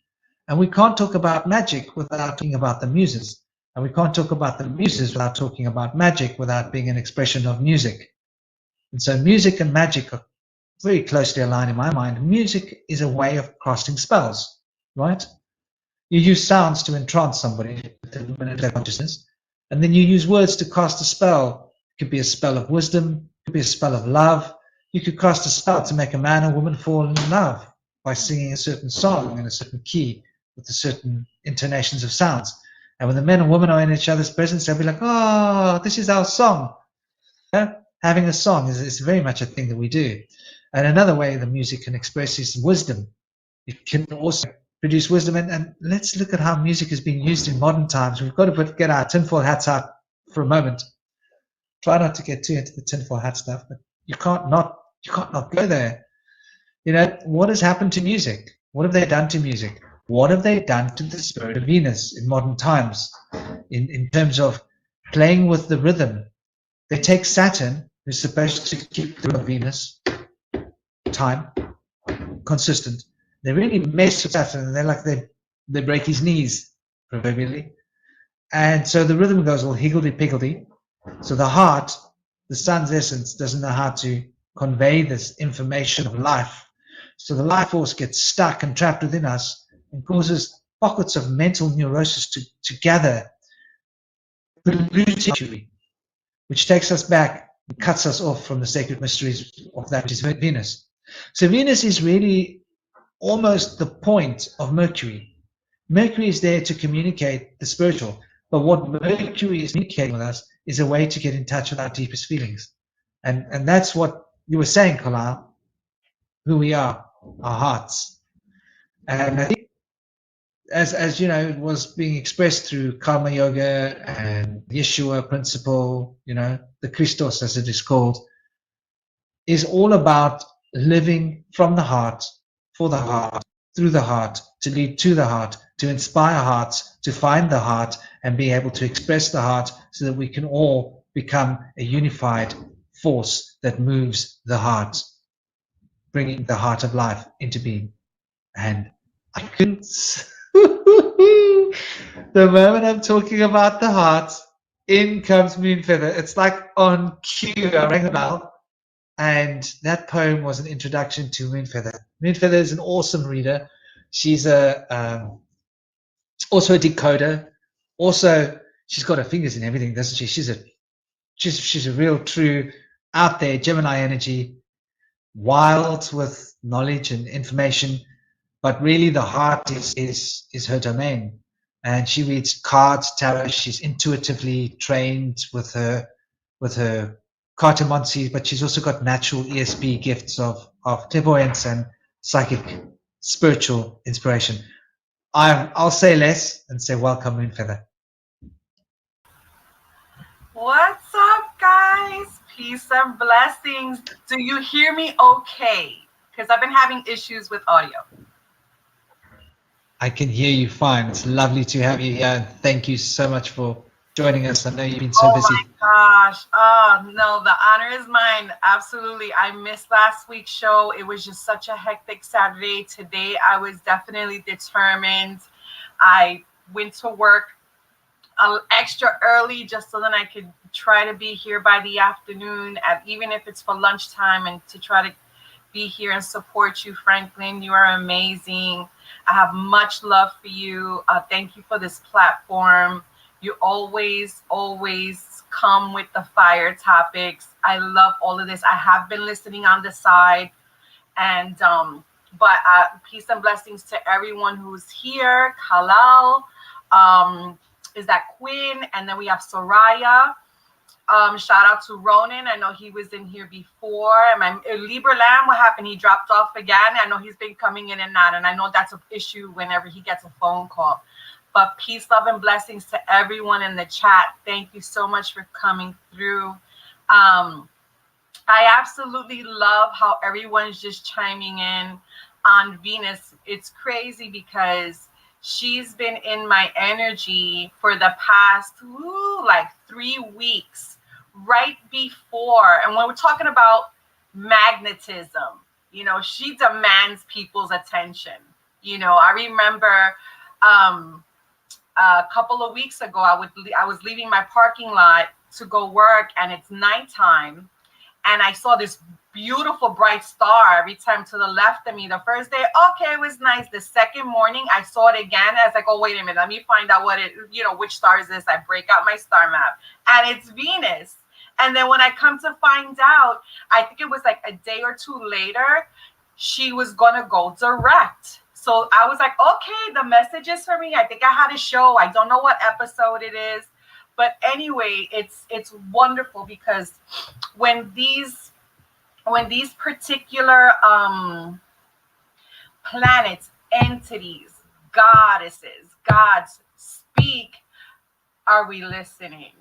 And we can't talk about magic without talking about the muses. And we can't talk about the muses without talking about magic without being an expression of music. And so music and magic are very closely aligned in my mind. Music is a way of casting spells, right? You use sounds to entrance somebody, to illuminate their consciousness, and then you use words to cast a spell. It could be a spell of wisdom, it could be a spell of love. You could cast a spell to make a man or woman fall in love by singing a certain song in a certain key with a certain intonations of sounds. And when the men and women are in each other's presence, they'll be like, oh, this is our song. Yeah? Having a song is very much a thing that we do. And another way the music can express is wisdom. It can also produce wisdom. And let's look at how music is being used in modern times. We've got to get our tinfoil hats out for a moment. Try not to get too into the tinfoil hat stuff, but you can't not go there. What has happened to music? What have they done to music? What have they done to the spirit of Venus in modern times in terms of playing with the rhythm? They take Saturn, who's supposed to keep the rhythm of Venus, time, consistent. They really mess with Saturn, and they're like they break his knees, proverbially. And so the rhythm goes all higgledy-piggledy. So the heart, the sun's essence, doesn't know how to convey this information of life. So the life force gets stuck and trapped within us and causes pockets of mental neurosis to gather, which takes us back and cuts us off from the sacred mysteries of that which is Venus. So Venus is really almost the point of Mercury. Mercury is there to communicate the spiritual, but what Mercury is communicating with us is a way to get in touch with our deepest feelings. And that's what you were saying, Kilelle, who we are, our hearts. And I think as you know, it was being expressed through karma yoga and the Yeshua principle, you know, the Christos as it is called, is all about living from the heart, for the heart, through the heart, to lead to the heart, to inspire hearts, to find the heart, and be able to express the heart so that we can all become a unified force that moves the heart, bringing the heart of life into being. And I couldn't. The moment I'm talking about the heart, in comes MoonFeather. It's like on cue. I rang the bell. And that poem was an introduction to MoonFeather. MoonFeather is an awesome reader. She's also a decoder. Also, she's got her fingers in everything, doesn't she? She's a real true out there Gemini energy, wild with knowledge and information, but really the heart is her domain. And she reads cards, tarot. She's intuitively trained with her cartomancy, but she's also got natural ESP gifts of clairvoyance and psychic spiritual inspiration. I'll say less and say welcome, MoonFeather. What's up, guys? Peace and blessings. Do you hear me okay? Because I've been having issues with audio. I can hear you fine. It's lovely to have you here. Thank you so much for joining us. I know you've been so busy. Oh my gosh. Oh, no, the honor is mine. Absolutely. I missed last week's show. It was just such a hectic Saturday. Today, I was definitely determined. I went to work extra early just so that I could try to be here by the afternoon, even if it's for lunchtime, and to try to be here and support you, Franklin. You are amazing. I have much love for you. Thank you for this platform. You always come with the fire topics. I love all of this. I have been listening on the side, and but peace and blessings to everyone who's here. Kilelle, is that Quinn, and then we have Soraya. Shout out to Ronan. I know he was in here before. LiberLam, what happened? He dropped off again. I know he's been coming in and out, and I know that's an issue whenever he gets a phone call. But peace, love, and blessings to everyone in the chat. Thank you so much for coming through. I absolutely love how everyone's just chiming in on Venus. It's crazy because she's been in my energy for the past like 3 weeks. Right before, and when we're talking about magnetism, you know, she demands people's attention. You know, I remember a couple of weeks ago, I was leaving my parking lot to go work, and it's nighttime, and I saw this beautiful bright star every time to the left of me. The first day, okay, it was nice. The second morning, I saw it again. I was like, oh, wait a minute, let me find out which star is this? I break out my star map, and it's Venus. And then when I come to find out, I think it was like a day or two later, she was gonna go direct. So I was like, okay, the message is for me. I think I had a show. I don't know what episode it is, but anyway, it's wonderful because when these particular planets, entities, goddesses, gods speak, are we listening?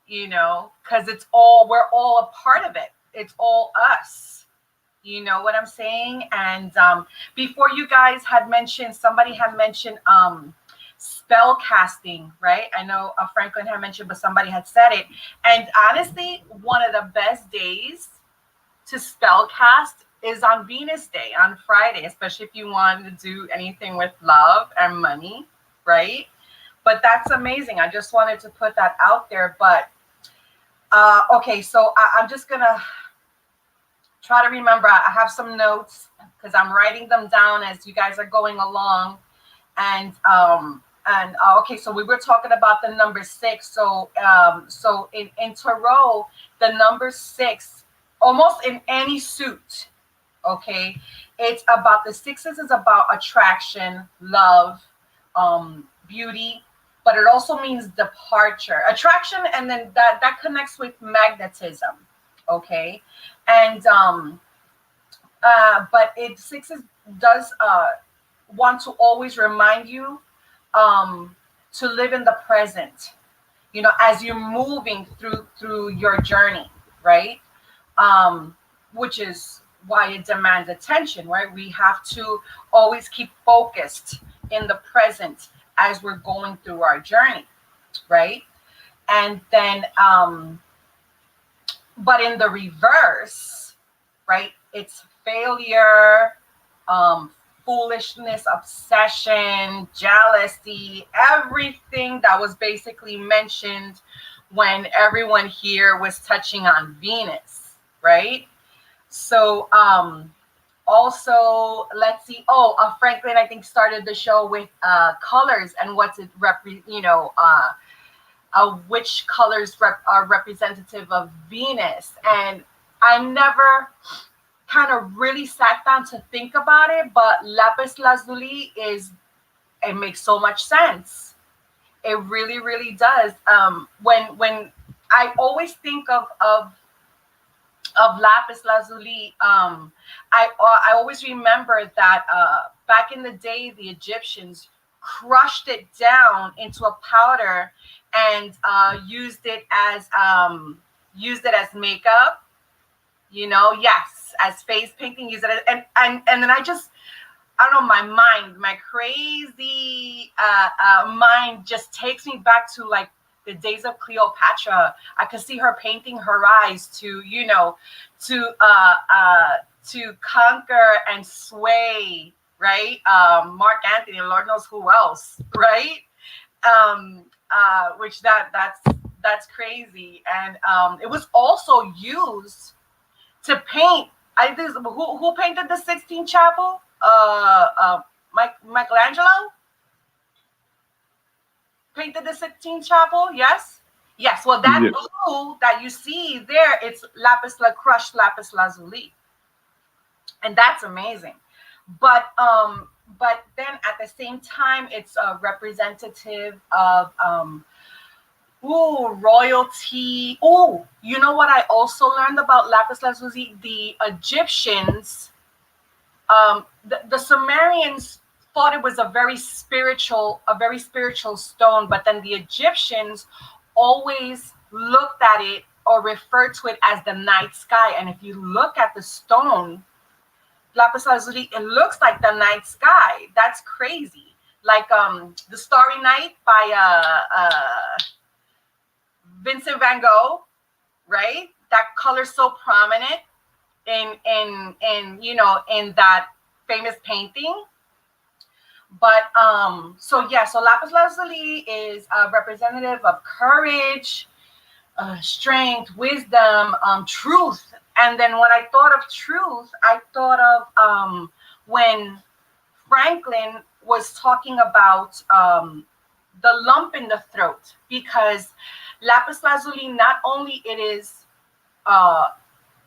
You know, because we're all a part of it. It's all us. You know what I'm saying? And before you guys had mentioned, somebody had mentioned spell casting, right? I know Franklin had mentioned, but somebody had said it. And honestly, one of the best days to spell cast is on Venus Day, on Friday, especially if you want to do anything with love and money, right? But that's amazing. I just wanted to put that out there. But okay, so I'm just gonna try to remember. I have some notes because I'm writing them down as you guys are going along. And okay, so we were talking about the number 6. So in tarot, the number 6, almost in any suit, Okay, it's about the sixes is about attraction, love, beauty, but it also means departure, attraction, and then that connects with magnetism. Okay, and but it sixes does want to always remind you to live in the present, you know, as you're moving through your journey, right? Which is why it demands attention, right? We have to always keep focused in the present as we're going through our journey, right? And then but in the reverse, right, it's failure, foolishness, obsession, jealousy, everything that was basically mentioned when everyone here was touching on Venus, right? So also, let's see. Oh, Franklin, I think, started the show with colors and what's it which colors are representative of Venus. And I never kind of really sat down to think about it, but lapis lazuli it makes so much sense. It really, really does. When I always think of lapis lazuli, I always remember that back in the day, the Egyptians crushed it down into a powder and used it as makeup. You know, yes, as face painting, use it as, and then I don't know, my crazy mind just takes me back to like the days of Cleopatra. I could see her painting her eyes to conquer and sway, right? Mark Antony, Lord knows who else, right? Which that's crazy. And it was also used to paint. Who painted the Sistine Chapel? Michelangelo painted the Sistine Chapel. Yes. Well, that blue that you see there, it's crushed lapis lazuli, and that's amazing. But then at the same time, it's a representative of royalty. Oh, you know what I also learned about lapis lazuli? The Egyptians, the Sumerians thought it was a very spiritual stone, but then the Egyptians always looked at it or referred to it as the night sky. And if you look at the stone, lapis lazuli, it looks like the night sky. That's crazy. Like the Starry Night by Vincent van Gogh, right? That color's so prominent in that famous painting. But so lapis lazuli is a representative of courage, strength, wisdom, truth. And then when I thought of truth, I thought of when Franklin was talking about the lump in the throat, because lapis lazuli, not only it is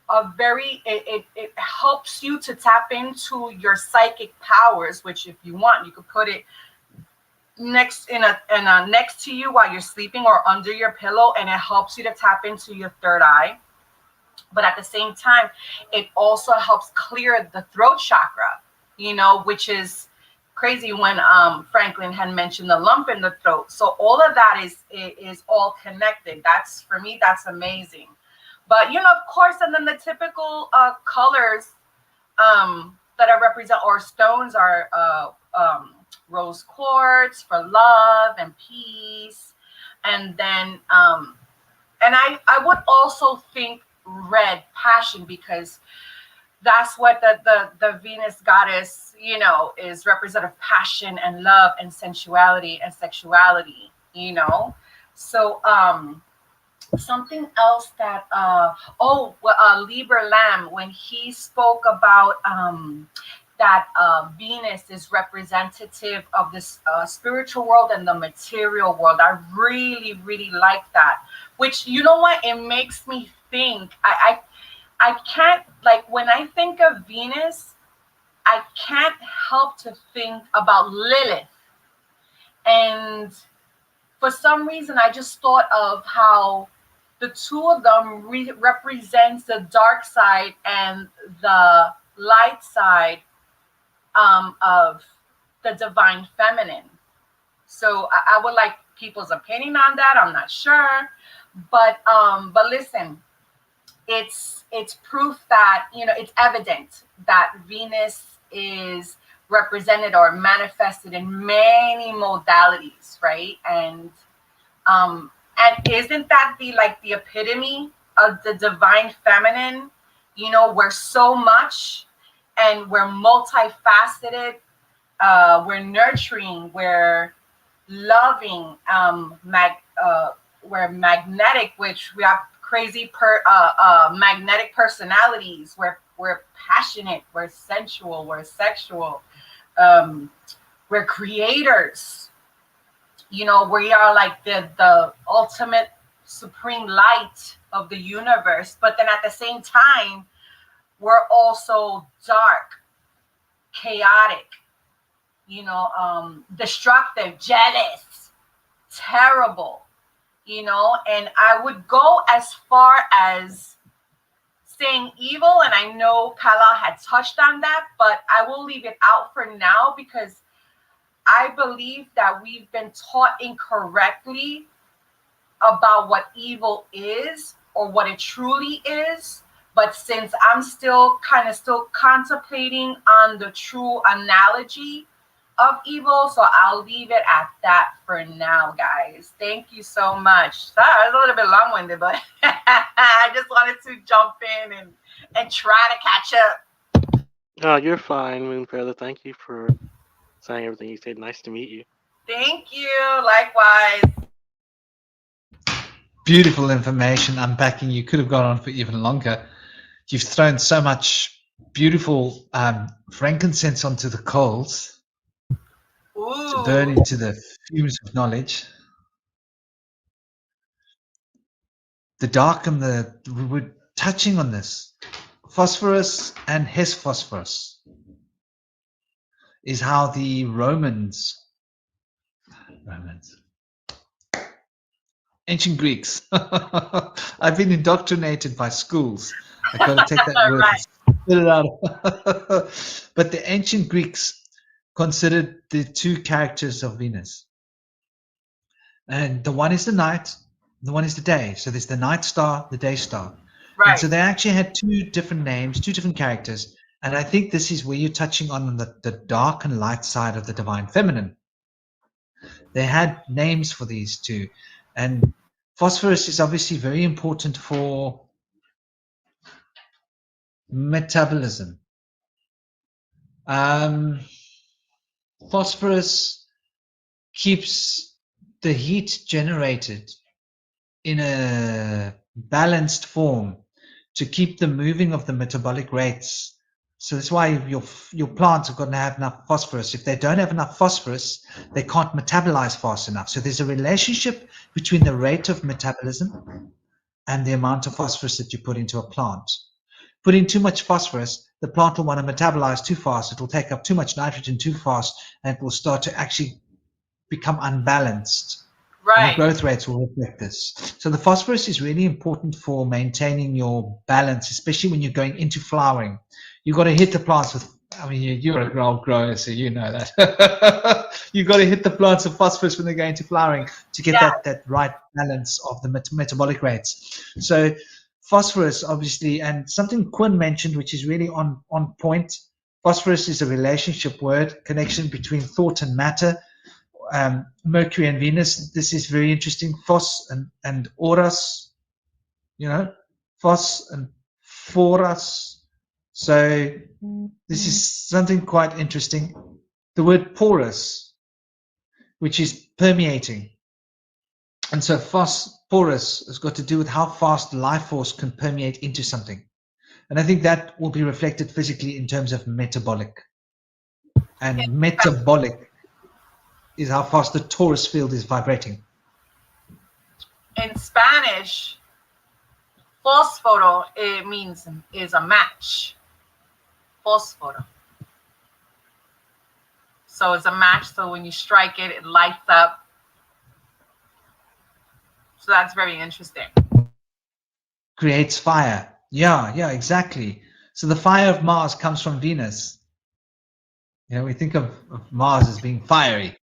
it helps you to tap into your psychic powers, which if you want, you could put it next to you while you're sleeping or under your pillow, and it helps you to tap into your third eye. But at the same time, it also helps clear the throat chakra, which is crazy when Franklin had mentioned the lump in the throat. So all of that is all connected. That's, for me, that's amazing. But of course, and then the typical colors that are represent, or stones, are rose quartz for love and peace, and then and I would also think red, passion, because that's what the Venus goddess, is representative, passion and love and sensuality and sexuality, So something else that LiberLam, when he spoke about that Venus is representative of this spiritual world and the material world, I really, really like that. Which, you know what, it makes me think. I can't, like, when I think of Venus, I can't help to think about Lilith. And for some reason, I just thought of how the two of them represents the dark side and the light side of the divine feminine. So I would like people's opinion on that. I'm not sure, but listen, it's proof that, you know, it's evident that Venus is represented or manifested in many modalities, right? And isn't that the epitome of the divine feminine? You know, we're so much, and we're multifaceted. We're nurturing. We're loving. We're magnetic, which we have crazy magnetic personalities. We're passionate. We're sensual. We're sexual. We're creators. You know, we are like the ultimate supreme light of the universe. But then at the same time, we're also dark, chaotic, you know, destructive, jealous, terrible, you know. And I would go as far as saying evil. And I know Kilelle had touched on that, but I will leave it out for now because I believe that we've been taught incorrectly about what evil is or what it truly is. But since I'm still contemplating on the true analogy of evil, so I'll leave it at that for now, guys. Thank you so much. Sorry, I was a little bit long-winded, but I just wanted to jump in and try to catch up. No, you're fine, MoonFeather. Thank you for saying everything you said. Nice to meet you. Thank you. Likewise. Beautiful information, unpacking. You could have gone on for even longer. You've thrown so much beautiful frankincense onto the coals to burn into the fumes of knowledge. The dark and we're touching on this. Phosphorus and his phosphorus is how the Romans, ancient Greeks. I've been indoctrinated by schools. I got to take that word and spit it out. But the ancient Greeks considered the two characters of Venus. And the one is the night, the one is the day. So there's the night star, the day star. Right. And so they actually had two different names, two different characters. And I think this is where you're touching on the dark and light side of the divine feminine. They had names for these two. And phosphorus is obviously very important for metabolism. Phosphorus keeps the heat generated in a balanced form to keep the moving of the metabolic rates. So that's why your plants are going to have enough phosphorus. If they don't have enough phosphorus, they can't metabolize fast enough. So there's a relationship between the rate of metabolism and the amount of phosphorus that you put into a plant. Putting too much phosphorus, the plant will want to metabolize too fast. It will take up too much nitrogen too fast, and it will start to actually become unbalanced. Right. And the growth rates will reflect this. So the phosphorus is really important for maintaining your balance, especially when you're going into flowering. You've got to hit the plants with, I mean, you're a grower, so you know that. You've got to hit the plants with phosphorus when they're going to flowering to get that right balance of the metabolic rates. So phosphorus, obviously, and something Quinn mentioned, which is really on point. Phosphorus is a relationship word, connection between thought and matter. Mercury and Venus, this is very interesting. Phos and Oros, you know, Phos and Phoros. So this is something quite interesting. The word porous, which is permeating. And so porous has got to do with how fast life force can permeate into something. And I think that will be reflected physically in terms of metabolic. And metabolic is how fast the torus field is vibrating. In Spanish, false photo, it means is a match. False photo. So it's a match. So when you strike it, it lights up. So that's very interesting. Creates fire. Yeah, exactly. So the fire of Mars comes from Venus. You know, we think of Mars as being fiery.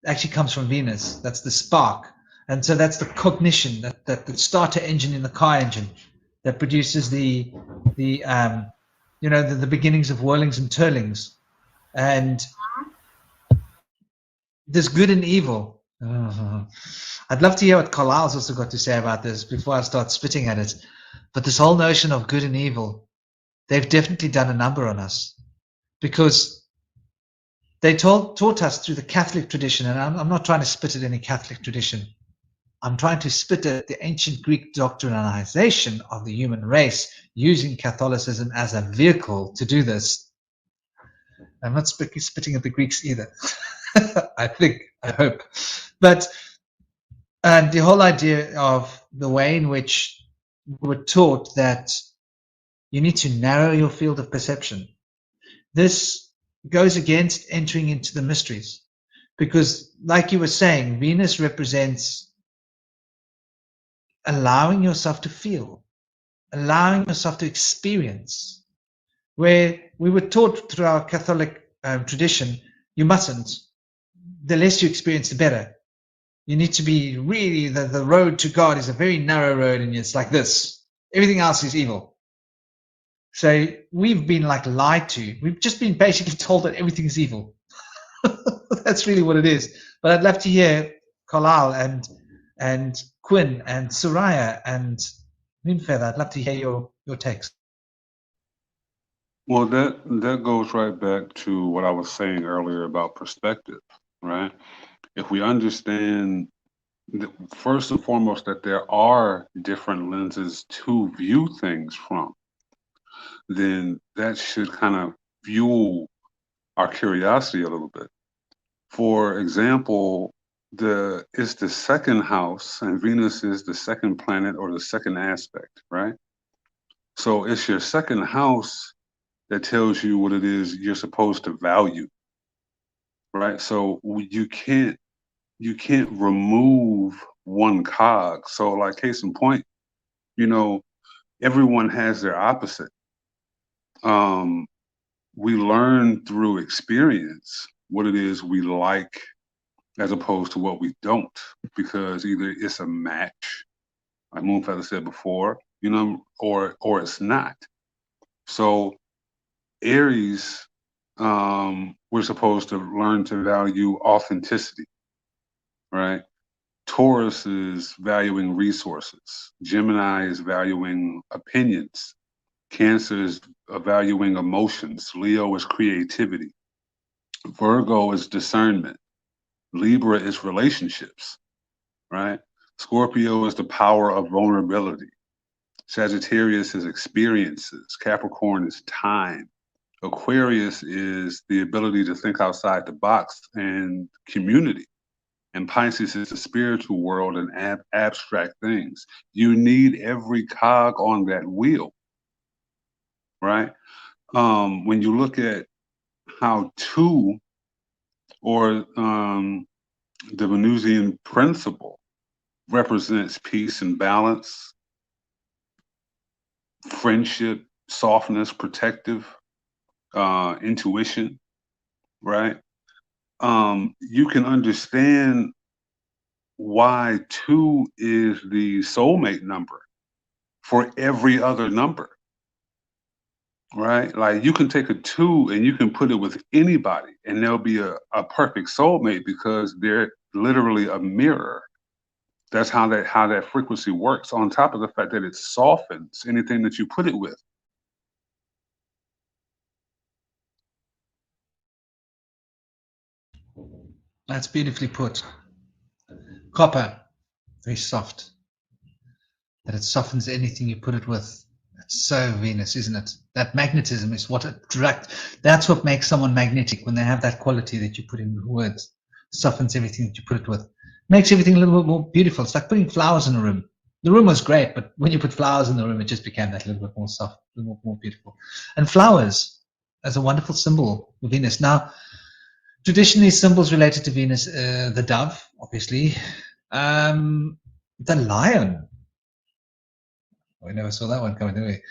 It actually comes from Venus. That's the spark. And so that's the cognition, that starter engine in the car engine that produces the beginnings of whirlings and turlings. And there's good and evil. I'd love to hear what Kilelle's also got to say about this before I start spitting at it. But this whole notion of good and evil, they've definitely done a number on us, because they taught us through the Catholic tradition, and I'm not trying to spit at any Catholic tradition. I'm trying to spit at the ancient Greek doctrinalization of the human race, using Catholicism as a vehicle to do this. I'm not spitting at the Greeks either. I hope. But the whole idea of the way in which we were taught that you need to narrow your field of perception. This goes against entering into the mysteries, because like you were saying, Venus represents allowing yourself to feel, allowing yourself to experience, where we were taught through our Catholic tradition, you mustn't. The less you experience, the better. You need to be really, the road to God is a very narrow road, and it's like this. Everything else is evil. So we've been like lied to. We've just been basically told that everything is evil. That's really what it is. But I'd love to hear Kilelle and Quinn and Soraya and MoonFeather. I'd love to hear your takes. Well, that goes right back to what I was saying earlier about perspective, right? If we understand, first and foremost, that there are different lenses to view things from, then that should kind of fuel our curiosity a little bit. For example, it's the second house, and Venus is the second planet or the second aspect, right? So it's your second house that tells you what it is you're supposed to value, right? So you can't remove one cog. So like case in point, everyone has their opposite. We learn through experience what it is we like as opposed to what we don't, because either it's a match, like MoonFeather said before, or it's not. So Aries, we're supposed to learn to value authenticity, right? Taurus is valuing resources. Gemini is valuing opinions. Cancer is valuing emotions. Leo is creativity. Virgo is discernment. Libra is relationships, right? Scorpio is the power of vulnerability. Sagittarius is experiences. Capricorn is time. Aquarius is the ability to think outside the box and community. And Pisces is the spiritual world and abstract things. You need every cog on that wheel, right? When you look at how two, or the Venusian principle, represents peace and balance, friendship, softness, protective, intuition, right? You can understand why 2 is the soulmate number for every other number, right? Like you can take a 2 and you can put it with anybody and there'll be a perfect soulmate, because they're literally a mirror. That's how that frequency works, on top of the fact that it softens anything that you put it with. That's beautifully put. Copper, very soft. That it softens anything you put it with. That's so Venus, isn't it? That magnetism is what that's what makes someone magnetic, when they have that quality that you put in words. Softens everything that you put it with. Makes everything a little bit more beautiful. It's like putting flowers in a room. the room was great, but when you put flowers in the room, it just became that little bit more soft, a little more beautiful. And flowers as a wonderful symbol of Venus. Now, traditionally, symbols related to Venus, the dove, obviously, the lion. We never saw that one coming, did we?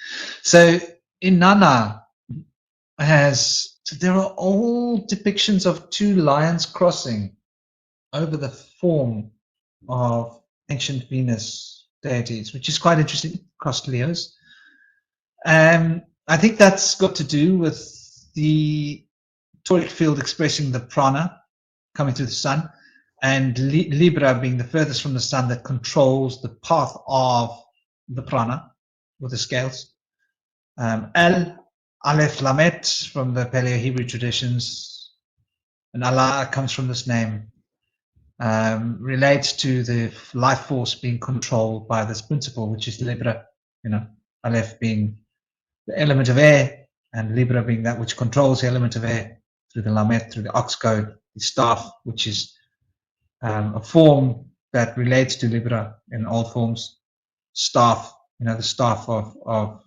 So Inanna there are all depictions of two lions crossing over the form of ancient Venus deities, which is quite interesting, across Leos. I think that's got to do with the toric field expressing the prana coming through the sun, and Libra being the furthest from the sun that controls the path of the prana with the scales. El, Aleph, Lamet from the Paleo-Hebrew traditions, and Allah comes from this name, relates to the life force being controlled by this principle, which is Libra, Aleph being the element of air, and Libra being that which controls the element of air through the Lamet, through the ox code, the staff, which is a form that relates to Libra in all forms. Staff, the staff of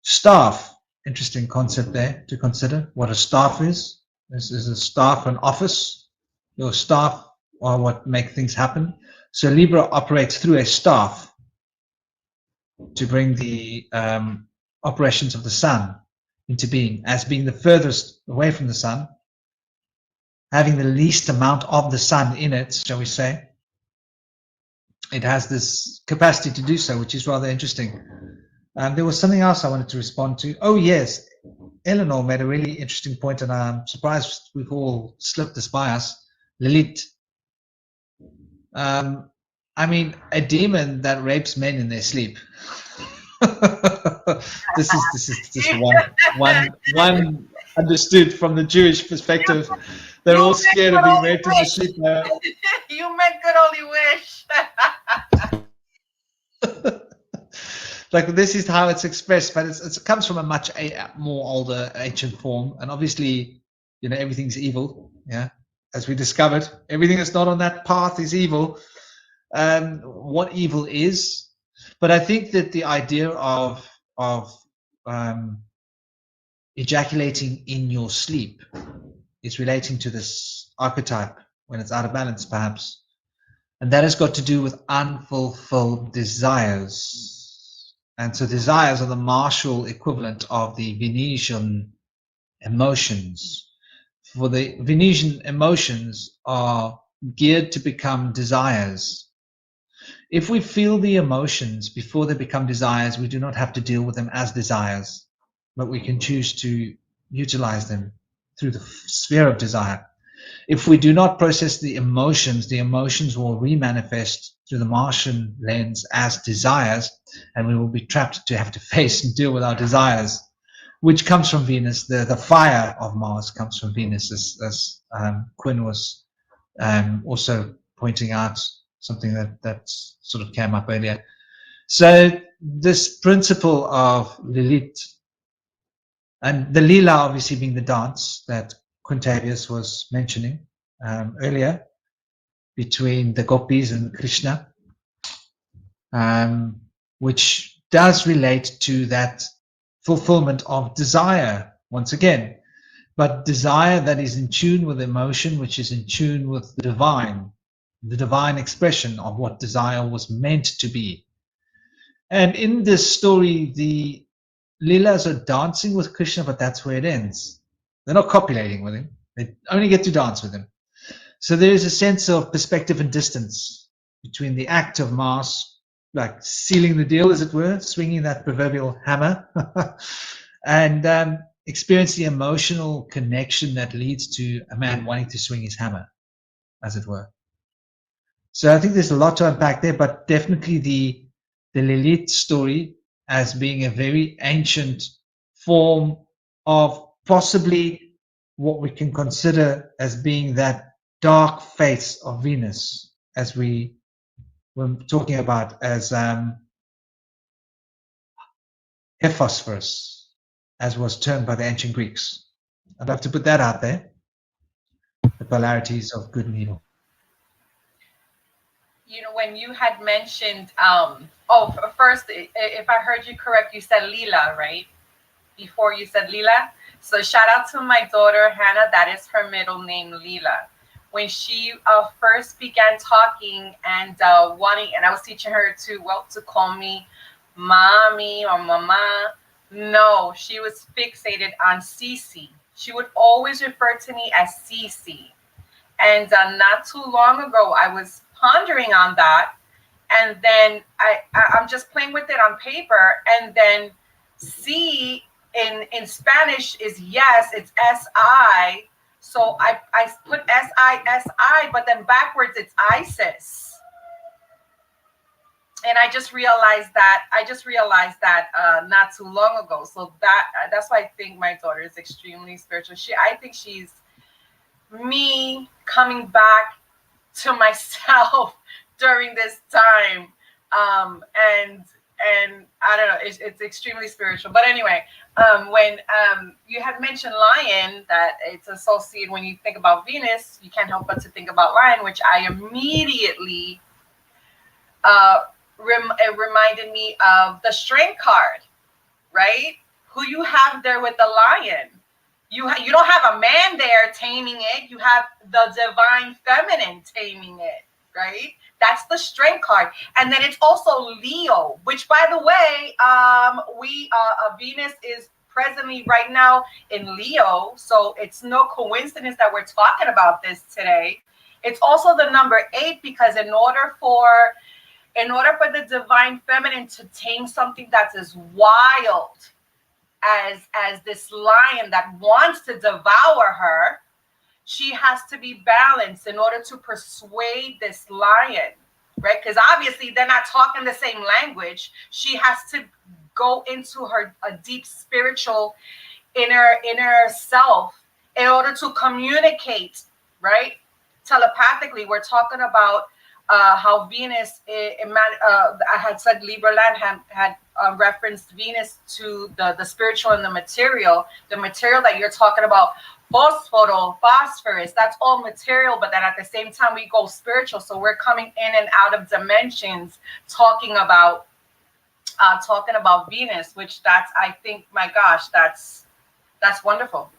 staff. Interesting concept there to consider. What a staff is. This is a staff, an office. Your staff are what make things happen. So Libra operates through a staff to bring the operations of the sun into being, as being the furthest away from the sun, having the least amount of the sun in it, shall we say. It has this capacity to do so, which is rather interesting. There was something else I wanted to respond to. Oh, yes. Eleanor made a really interesting point, and I'm surprised we've all slipped this by us. Lilith. I mean, a demon that rapes men in their sleep. This is just one understood from the Jewish perspective. They're all scared of being raped in their sleep. You meant good only wish. Like, this is how it's expressed, but it comes from a much more older ancient form, and obviously, everything's evil. Yeah, as we discovered, everything that's not on that path is evil. What evil is, but I think that the idea of ejaculating in your sleep is relating to this archetype when it's out of balance, perhaps, and that has got to do with unfulfilled desires. And so desires are the martial equivalent of the Venetian emotions. For the Venetian emotions are geared to become desires. If we feel the emotions before they become desires, we do not have to deal with them as desires, but we can choose to utilize them through the sphere of desire. If we do not process the emotions will remanifest through the Martian lens as desires, and we will be trapped to have to face and deal with our desires, which comes from Venus. The fire of Mars comes from Venus, as Quinn was also pointing out, something that sort of came up earlier. So this principle of Lilith, and the Lila obviously being the dance that Quintavious was mentioning earlier, between the gopis and Krishna, which does relate to that fulfillment of desire once again, but desire that is in tune with emotion, which is in tune with the divine expression of what desire was meant to be. And in this story, the Leelas are dancing with Krishna, but that's where it ends. They're not copulating with him. They only get to dance with him. So there is a sense of perspective and distance between the act of Mars, like sealing the deal, as it were, swinging that proverbial hammer, and experience the emotional connection that leads to a man wanting to swing his hammer, as it were. So I think there's a lot to unpack there, but definitely the Lilith story as being a very ancient form of possibly what we can consider as being that dark face of Venus, as we were talking about as Hephaestus, as was termed by the ancient Greeks. I'd love to put that out there, the polarities of good and evil. when you had mentioned, first, if I heard you correct, you said Lila, right? Before you said Lila. So shout out to my daughter, Hannah. That is her middle name, Lila. When she first began talking and wanting, and I was teaching her to call me mommy or mama. No, she was fixated on Cece. She would always refer to me as Cece. And not too long ago, I was pondering on that. And then I'm just playing with it on paper. And then C in Spanish is yes, it's S-I. So I put S-I-S-I, but then backwards it's ISIS. And I just realized that not too long ago. So that's why I think my daughter is extremely spiritual. I think she's me coming back to myself during this time. And I don't know, it's extremely spiritual. But anyway, when you had mentioned lion, that it's associated, when you think about Venus, you can't help but to think about lion, which I immediately it reminded me of the strength card, right? Who you have there with the lion. You don't have a man there taming it. You have the divine feminine taming it, right? That's the strength card. And then it's also Leo, which, by the way, Venus is presently right now in Leo. So it's no coincidence that we're talking about this today. It's also the number 8, because in order for the divine feminine to tame something that's as wild as this lion that wants to devour her, she has to be balanced in order to persuade this lion, right? Because obviously they're not talking the same language. She has to go into a deep spiritual inner self in order to communicate, right? Telepathically, we're talking about how Venus, I had said LiberLam had referenced Venus to the spiritual and the material that you're talking about, phosphorus, that's all material, but then at the same time we go spiritual. So we're coming in and out of dimensions, talking about Venus, which I think, my gosh, that's wonderful.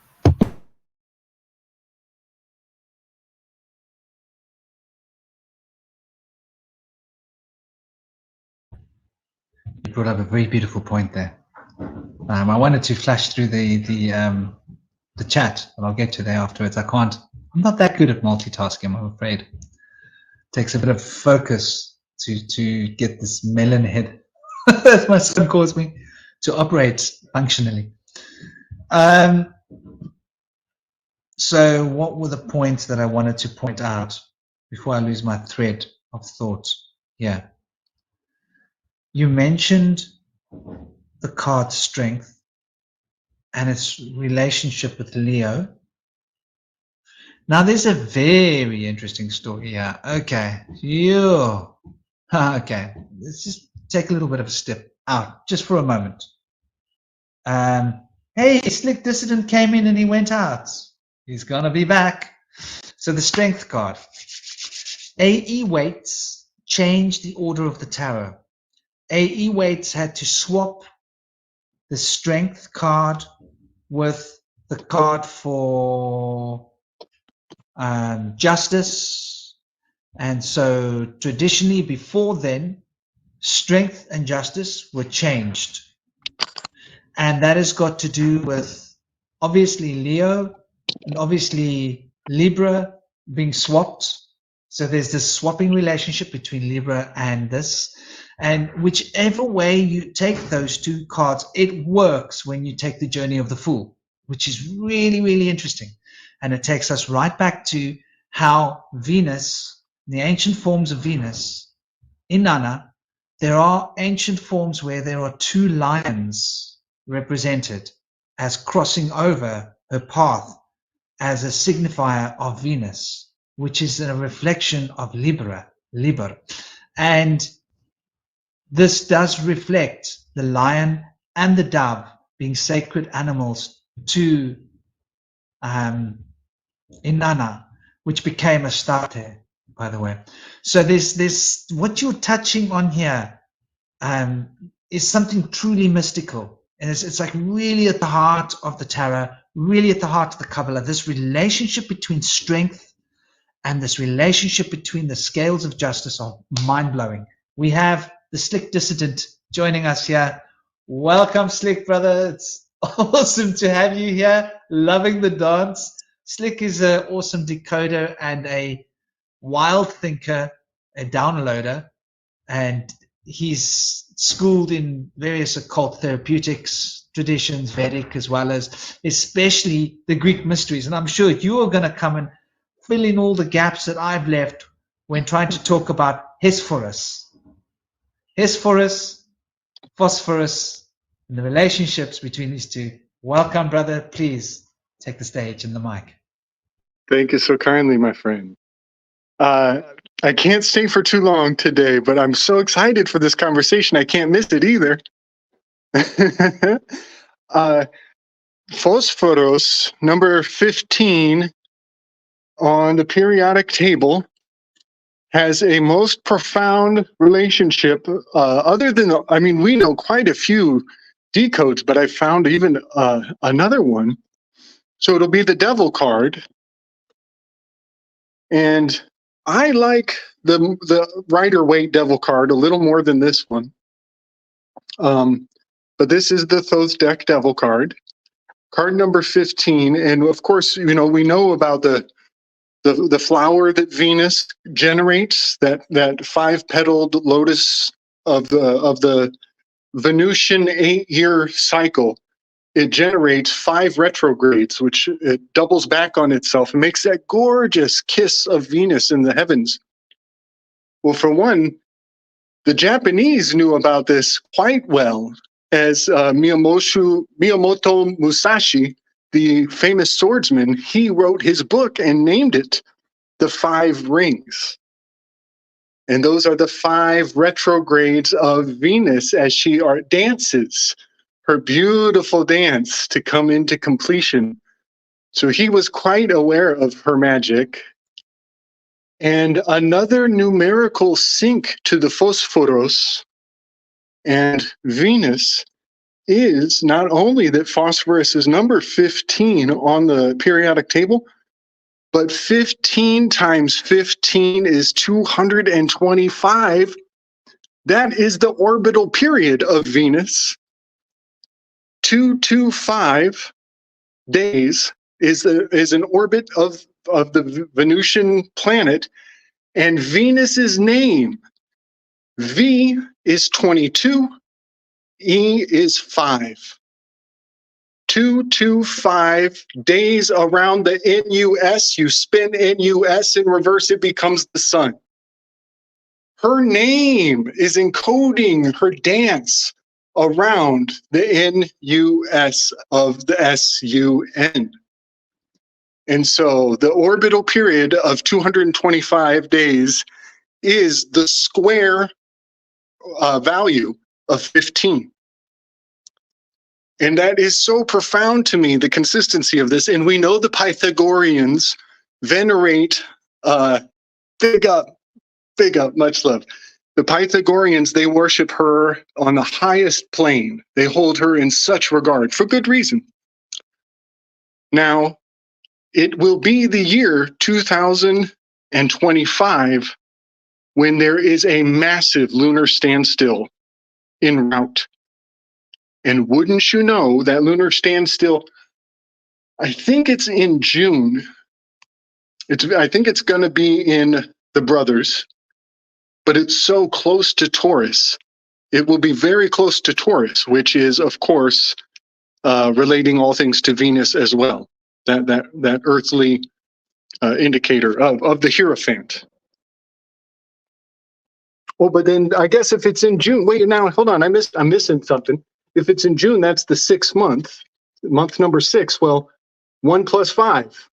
You brought up a very beautiful point there. I wanted to flash through the chat, but I'll get to there afterwards. I'm not that good at multitasking, I'm afraid. It takes a bit of focus to get this melon head, as my son calls me, to operate functionally. So what were the points that I wanted to point out before I lose my thread of thought here? You mentioned the card strength and its relationship with Leo. Now, there's a very interesting story here. Okay. Okay. Let's just take a little bit of a step out just for a moment. Hey, Slick Dissident came in and he went out. He's going to be back. So the strength card. A.E. Waits changed the order of the tarot. A.E. Waits had to swap the strength card with the card for justice. And so traditionally before then, strength and justice were changed. And that has got to do with obviously Leo and obviously Libra being swapped. So there's this swapping relationship between Libra and this. And whichever way you take those two cards, it works when you take the journey of the Fool, which is really, really interesting. And it takes us right back to how Venus, the ancient forms of Venus, in Nana, there are ancient forms where there are two lions represented as crossing over her path as a signifier of Venus, which is a reflection of Liber. And this does reflect the lion and the dove being sacred animals to Inanna, which became Astarte by the way. So there's what you're touching on here is something truly mystical. And it's like really at the heart of the tarot, really at the heart of the Kabbalah, this relationship between strength and this relationship between the scales of justice are mind-blowing. We have the Slick Dissident joining us here. Welcome, Slick, brother. It's awesome to have you here. Loving the dance. Slick is an awesome decoder and a wild thinker, a downloader, and he's schooled in various occult therapeutics traditions, Vedic, as well as especially the Greek mysteries. And I'm sure you are going to come and fill in all the gaps that I've left when trying to talk about Hesperus, phosphorus, and the relationships between these two. Welcome, brother. Please take the stage and the mic. Thank you so kindly, my friend. I can't stay for too long today, but I'm so excited for this conversation. I can't miss it either. Phosphorus, number 15 on the periodic table, has a most profound relationship. Other than, I mean, we know quite a few decodes, but I found even another one. So it'll be the devil card. And I like the Rider-Waite devil card a little more than this one. But this is the Thoth deck devil card. Card number 15. And of course, you know, we know about the flower that Venus generates, that 5-petaled lotus of the Venusian 8-year cycle. It generates 5 retrogrades, which it doubles back on itself and makes that gorgeous kiss of Venus in the heavens. Well, for one, the Japanese knew about this quite well, as Miyamoto Musashi, the famous swordsman, he wrote his book and named it The 5 Rings. And those are the 5 retrogrades of Venus as she dances her beautiful dance to come into completion. So he was quite aware of her magic. And another numerical sync to the Phosphorus and Venus is not only that phosphorus is number 15 on the periodic table, but 15 times 15 is 225. That is the orbital period of Venus. 225 days is an orbit of the Venusian planet, and Venus's name, V is 22, E is 5. 225 days around the NUS. You spin NUS in reverse, it becomes the sun. Her name is encoding her dance around the NUS of the SUN. And so the orbital period of 225 days is the square value of 15. And that is so profound to me, the consistency of this. And we know the Pythagoreans venerate, big up, much love. The Pythagoreans, they worship her on the highest plane. They hold her in such regard for good reason. Now, it will be the year 2025 when there is a massive lunar standstill en route. And wouldn't you know, that lunar standstill, I think it's in June. I think it's going to be in the Brothers, but it's so close to Taurus. It will be very close to Taurus, which is, of course, relating all things to Venus as well. That earthly indicator of the Hierophant. Oh, but then I guess if it's in June, wait, now hold on, I'm missing something. If it's in June, that's the 6th month number 6. Well, 1 plus 5.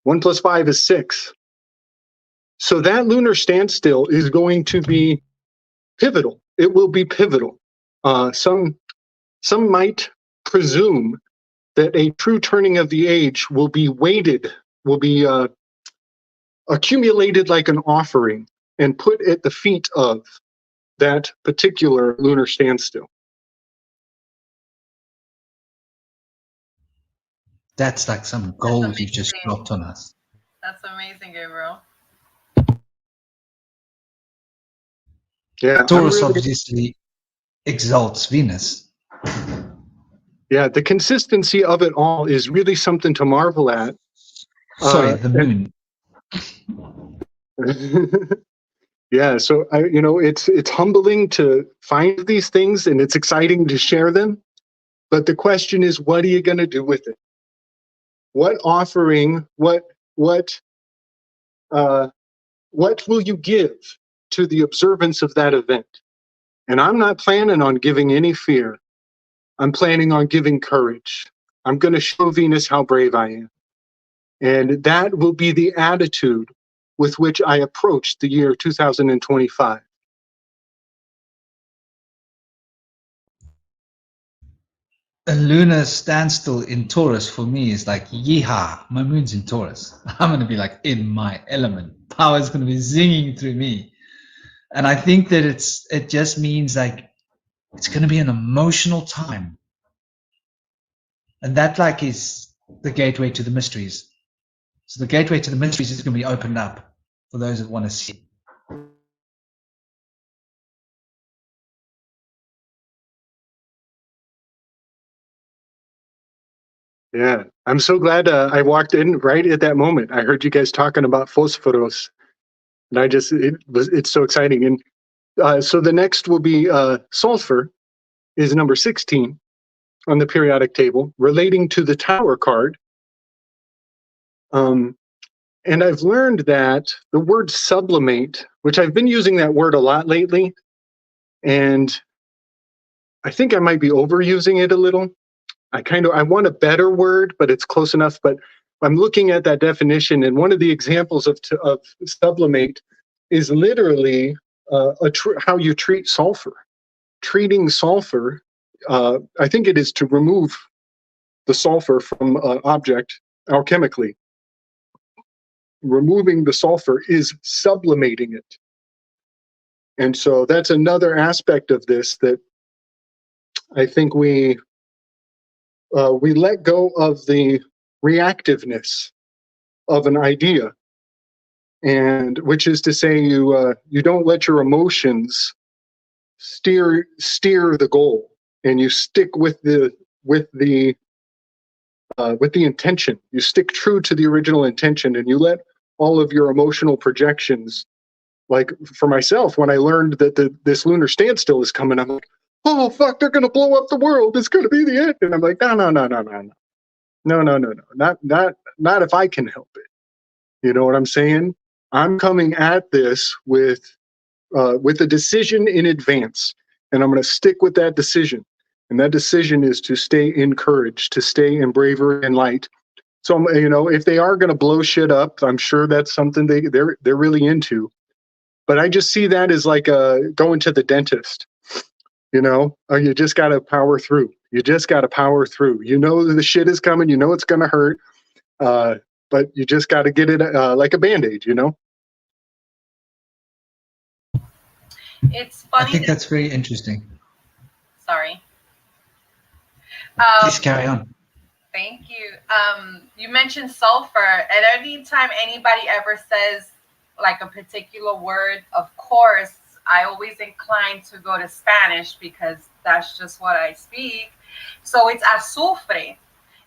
1 plus 5 is 6. So that lunar standstill is going to be pivotal. It will be pivotal. Some might presume that a true turning of the age will be weighted, will be accumulated like an offering and put at the feet of that particular lunar standstill. That's like some gold you've just dropped on us. That's amazing, Gabriel. Yeah, Taurus obviously exalts Venus. Yeah, the consistency of it all is really something to marvel at. Sorry, the moon. Yeah, so it's humbling to find these things, and it's exciting to share them. But the question is, what are you going to do with it? What offering? What will you give to the observance of that event? And I'm not planning on giving any fear. I'm planning on giving courage. I'm going to show Venus how brave I am. And that will be the attitude with which I approach the year 2025. A lunar standstill in Taurus for me is like, yeehaw, my moon's in Taurus. I'm going to be like in my element. Power's going to be zinging through me. And I think that it just means like it's going to be an emotional time. And that like is the gateway to the mysteries. So the gateway to the mysteries is going to be opened up for those that want to see. Yeah, I'm so glad I walked in right at that moment. I heard you guys talking about Phosphoros, and it's so exciting. And so the next will be sulfur is number 16 on the periodic table, relating to the Tower card. And I've learned that the word sublimate, which I've been using that word a lot lately, and I think I might be overusing it a little. I want a better word, but it's close enough. But I'm looking at that definition, and one of the examples of sublimate is literally how you treat sulfur. Treating sulfur, I think it is to remove the sulfur from an object alchemically. Removing the sulfur is sublimating it. And so that's another aspect of this that I think we let go of the reactiveness of an idea, and which is to say you don't let your emotions steer the goal, and you stick with the intention. You stick true to the original intention, and you let all of your emotional projections. Like for myself, when I learned that this lunar standstill is coming, I'm like, oh fuck, they're gonna blow up the world. It's gonna be the end. And I'm like, no, not if I can help it. You know what I'm saying? I'm coming at this with a decision in advance, and I'm gonna stick with that decision. And that decision is to stay in courage, to stay in bravery and light. So if they are gonna blow shit up, I'm sure that's something they're really into. But I just see that as like going to the dentist. You just got to power through. You just got to power through. The shit is coming. It's going to hurt. But you just got to get it like a Band-Aid, It's funny. I think that's very interesting. Sorry. Please carry on. Thank you. You mentioned sulfur, and every time anybody ever says like a particular word, of course, I always incline to go to Spanish because that's just what I speak. So it's azufre,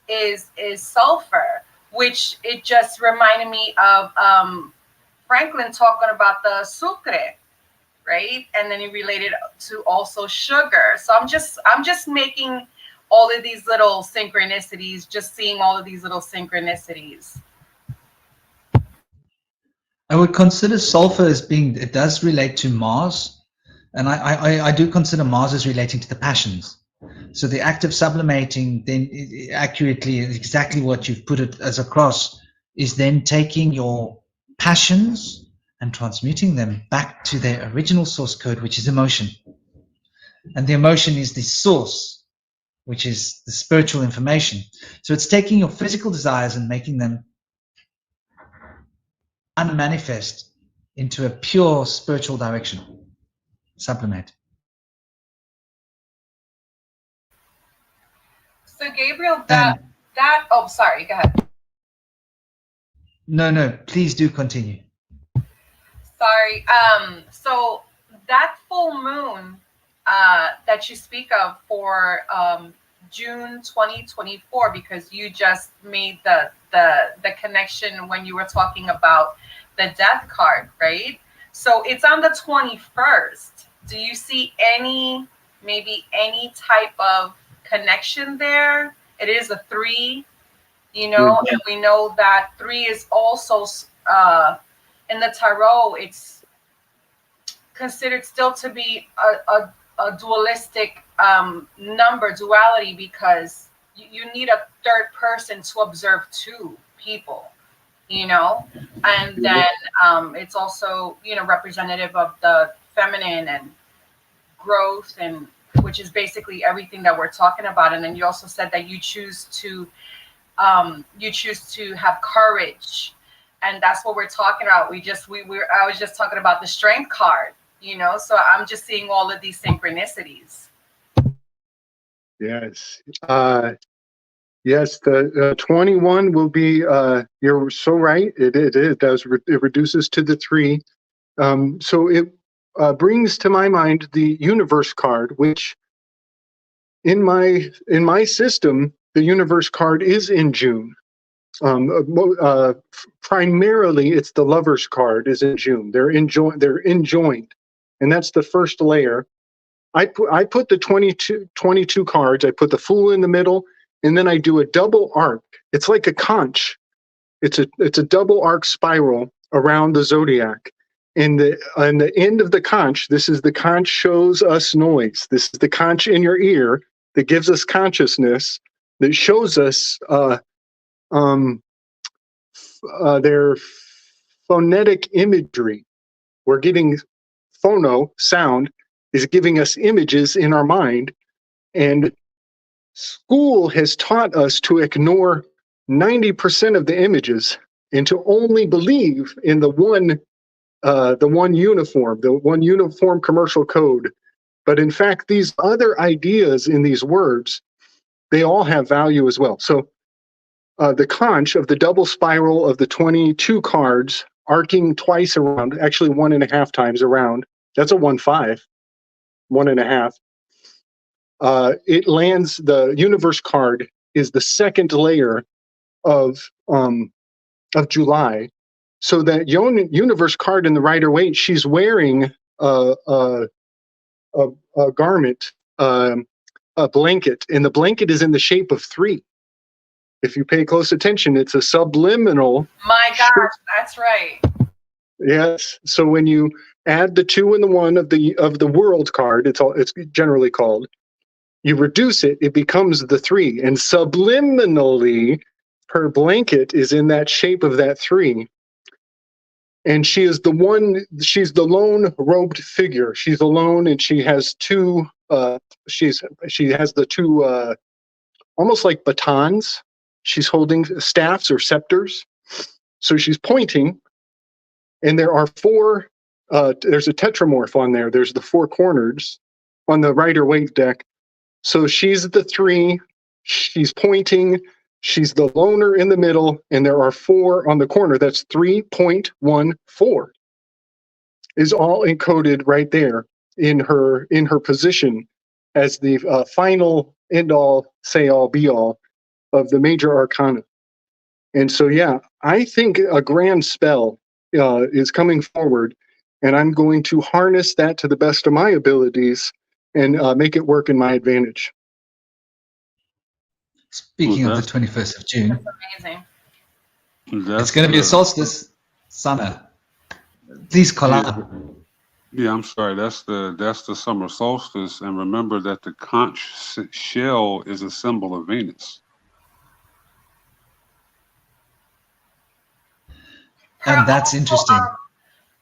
is sulfur, which it just reminded me of Franklin talking about the sucre, right? And then he related to also sugar. So I'm just making all of these little synchronicities, just seeing all of these little synchronicities. I would consider sulfur as it does relate to Mars. And I do consider Mars as relating to the passions. So the act of sublimating, then accurately, exactly what you've put it as across, is then taking your passions and transmuting them back to their original source code, which is emotion. And the emotion is the source, which is the spiritual information. So it's taking your physical desires and making them unmanifest into a pure spiritual direction. Sublimate. So Gabriel, that oh, sorry, go ahead. No, please do continue. Sorry. So that full moon that you speak of for June 2024, because you just made the connection when you were talking about the death card, right? So it's on the 21st. Do you see maybe any type of connection there? It is a 3, you know, and we know that 3 is also in the tarot, it's considered still to be a dualistic number, duality, because you need a third person to observe 2 people, you know, and then it's also, you know, representative of the feminine and growth, and which is basically everything that we're talking about. And then you also said that you choose to have courage, and that's what we're talking about. I was just talking about the strength card, you know, so I'm just seeing all of these synchronicities. Yes. Yes, the 21 will be, you're so right. It reduces to the 3. So it brings to my mind the universe card, which in my system, the universe card is in June. Primarily, it's the lovers card is in June. They're enjoined, and that's the first layer. I put the 22 cards. I put the Fool in the middle, and then I do a double arc. It's like a conch. It's a double arc spiral around the zodiac. And the end of the conch, this is the conch shows us noise. This is the conch in your ear that gives us consciousness, that shows us their phonetic imagery. We're getting sound is giving us images in our mind, and school has taught us to ignore 90% of the images and to only believe in the one uniform commercial code. But in fact, these other ideas in these words, they all have value as well. So the conch of the double spiral of the 22 cards arcing twice around, actually 1.5 times around, that's a 1-5, 1.5. It lands, the universe card is the second layer of July. So that universe card in the Rider-Waite, she's wearing a garment, a blanket, and the blanket is in the shape of 3. If you pay close attention, it's a subliminal. My gosh, that's right. Yes. So when you add the 2 and the 1 of the world card, it's generally called, you reduce it, it becomes the 3, and subliminally, her blanket is in that shape of that 3. And she's the lone robed figure. She's alone, and she has 2, she has the 2, almost like batons. She's holding staffs or scepters. So she's pointing, and there are 4, there's a tetramorph on there. There's the 4 corners on the Rider-Waite deck. So she's the 3, she's pointing, she's the loner in the middle, and there are 4 on the corner. That's 3.14 is all encoded right there in her position as the final end all, say all, be all of the major arcana. And so, yeah, I think a grand spell is coming forward, and I'm going to harness that to the best of my abilities and make it work in my advantage. Speaking of the 21st of June, That's amazing. It's going to be a solstice, Sana. Please call out. Yeah, I'm sorry. That's the summer solstice, and remember that the conch shell is a symbol of Venus. And that's interesting.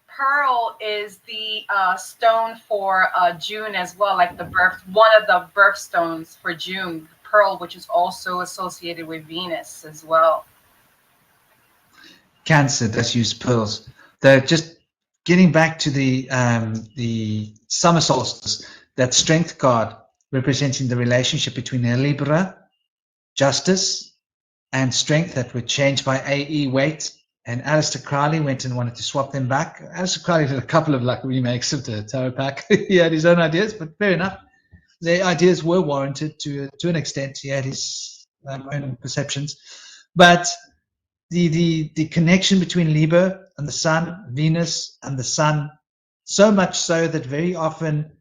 Pearl is the stone for June as well, like one of the birthstones for June. Pearl, which is also associated with Venus as well. Cancer does use pearls. They're just getting back to the summer solstice, that strength card representing the relationship between Libra, justice, and strength that were changed by AE weight. And Aleister Crowley went and wanted to swap them back. Aleister Crowley did a couple of like remakes of the tarot pack. He had his own ideas, but fair enough. The ideas were warranted to an extent. He had his own perceptions. But the connection between Libra and the sun, Venus and the sun, so much so that very often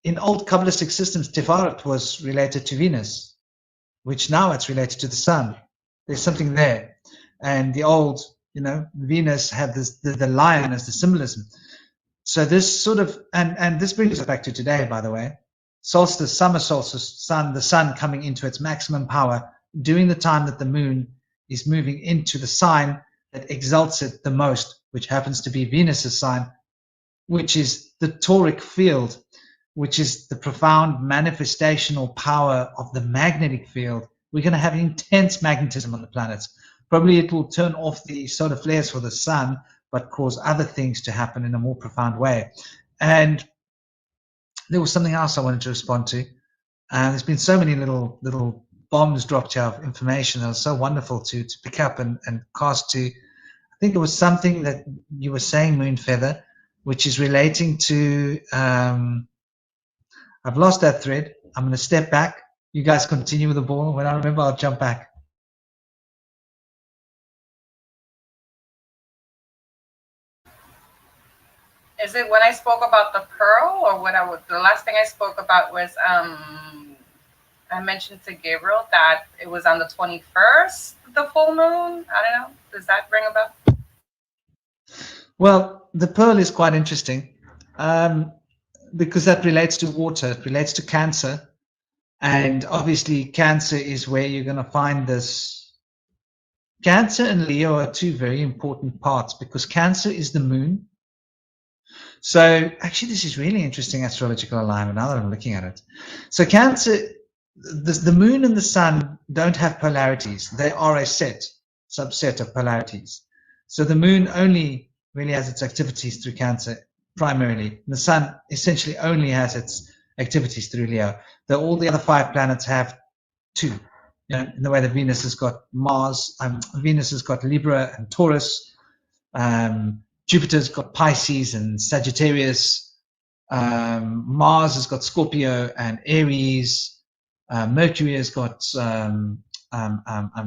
in old Kabbalistic systems, Tiferet was related to Venus, which now it's related to the sun. There's something there. And the old, Venus had this, the lion as the symbolism. So this sort of, and this brings us back to today, by the way. Solstice, summer solstice, the sun coming into its maximum power during the time that the moon is moving into the sign that exalts it the most, which happens to be Venus's sign, which is the toric field, which is the profound manifestational power of the magnetic field. We're going to have intense magnetism on the planets. Probably it will turn off the solar flares for the sun, but cause other things to happen in a more profound way. And there was something else I wanted to respond to. There's been so many little bombs dropped here of information that was so wonderful to pick up and cast to. I think it was something that you were saying, MoonFeather, which is relating to, I've lost that thread. I'm going to step back. You guys continue with the ball. When I remember, I'll jump back. Is it when I spoke about the pearl, or the last thing I spoke about was I mentioned to Gabriel that it was on the 21st, the full moon. I don't know. Does that ring a bell? Well, the pearl is quite interesting because that relates to water. It relates to Cancer. And obviously, Cancer is where you're going to find this. Cancer and Leo are two very important parts because Cancer is the moon. So actually, this is really interesting astrological alignment now that I'm looking at it. So Cancer, the moon and the sun don't have polarities. They are a subset of polarities. So the moon only really has its activities through Cancer primarily. The sun essentially only has its activities through Leo. Though all the other 5 planets have 2. In the way that Venus has got Mars, Venus has got Libra and Taurus. Jupiter's got Pisces and Sagittarius. Mars has got Scorpio and Aries. Mercury has got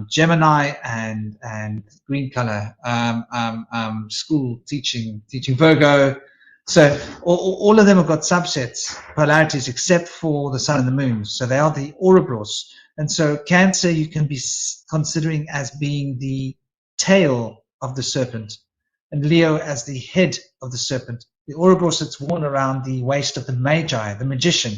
Gemini and green color. School teaching Virgo. So all of them have got subsets, polarities, except for the sun and the moon. So they are the Ouroboros. And so Cancer you can be considering as being the tail of the serpent, and Leo as the head of the serpent. The Ouroboros that's worn around the waist of the Magi, the magician,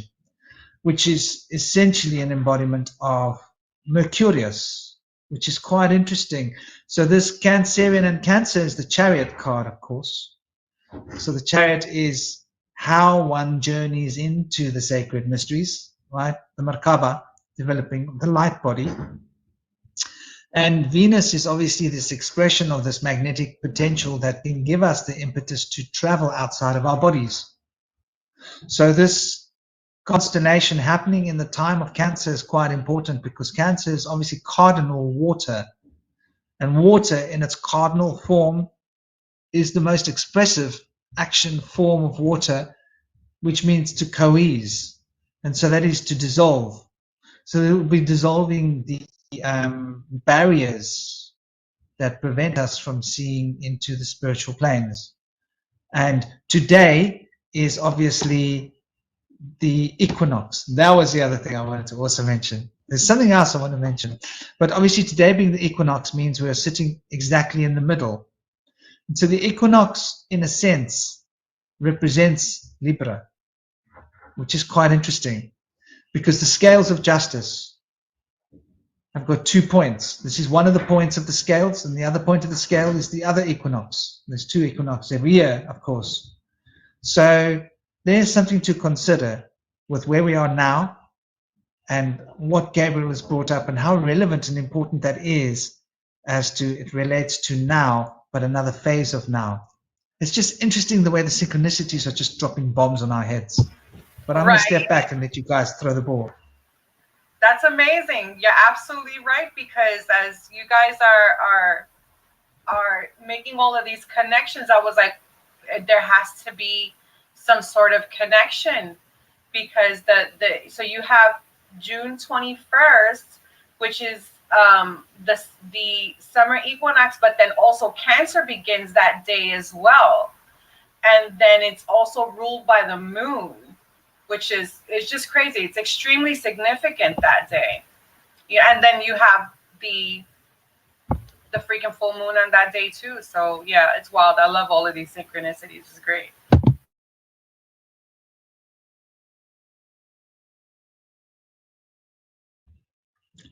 which is essentially an embodiment of Mercurius, which is quite interesting. So this Cancerian, and Cancer is the Chariot card, of course. So the Chariot is how one journeys into the sacred mysteries, right? The Merkaba, developing the light body. And Venus is obviously this expression of this magnetic potential that can give us the impetus to travel outside of our bodies. So this constellation happening in the time of Cancer is quite important because Cancer is obviously cardinal water. And water in its cardinal form is the most expressive action form of water, which means to coese. And so that is to dissolve. So it will be dissolving the barriers that prevent us from seeing into the spiritual planes. And today is obviously the equinox. That was the other thing I wanted to also mention. There's something else I want to mention. But obviously today being the equinox means we're sitting exactly in the middle. And so the equinox, in a sense, represents Libra, which is quite interesting because the scales of justice have got 2 points. This is one of the points of the scales, and the other point of the scale is the other equinox. There's 2 equinoxes every year, of course. So there's something to consider with where we are now and what Gabriel has brought up and how relevant and important that is as to it relates to now but another phase of now. It's just interesting the way the synchronicities are just dropping bombs on our heads. But I'm going to step back and let you guys throw the ball. That's amazing. You're absolutely right, because as you guys are making all of these connections, I was like, there has to be some sort of connection, because so you have June 21st, which is the summer equinox, but then also Cancer begins that day as well, and then it's also ruled by the moon, which is, it's just crazy. It's extremely significant that day. Yeah, and then you have the freaking full moon on that day too. So yeah, it's wild. I love all of these synchronicities. It's great.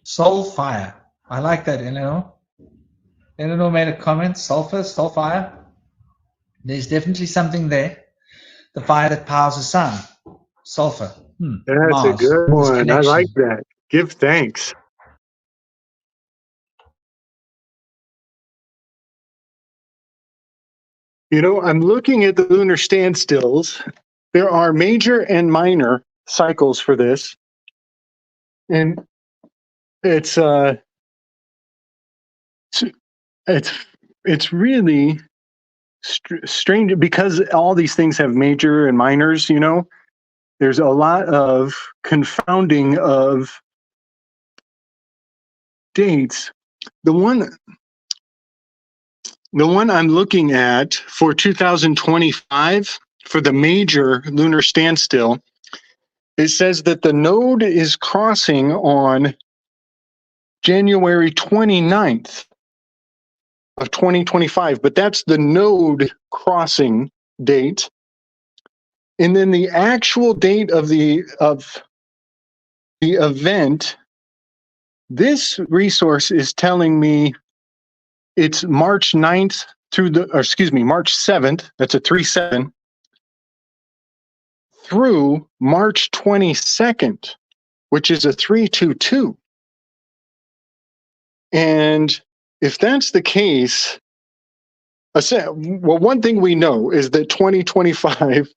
Soul fire. I like that, Eleanor. Eleanor made a comment. Sulfur, soul fire. There's definitely something there. The fire that powers the sun. Sulfur. That's Mars. a good This one. I connection. like that. Give thanks. You know, I'm looking at the lunar standstills. There are major and minor cycles for this. And it's really strange, because all these things have major and minors, you know. There's a lot of confounding of dates. The one I'm looking at for 2025 for the major lunar standstill, it says that the node is crossing on January 29th of 2025, but that's the node crossing date. And then the actual date of the event, this resource is telling me it's March 9th March 7th, that's a 3-7, through March 22nd, which is a 3-2-2. And if that's the case, well, one thing we know is that 2025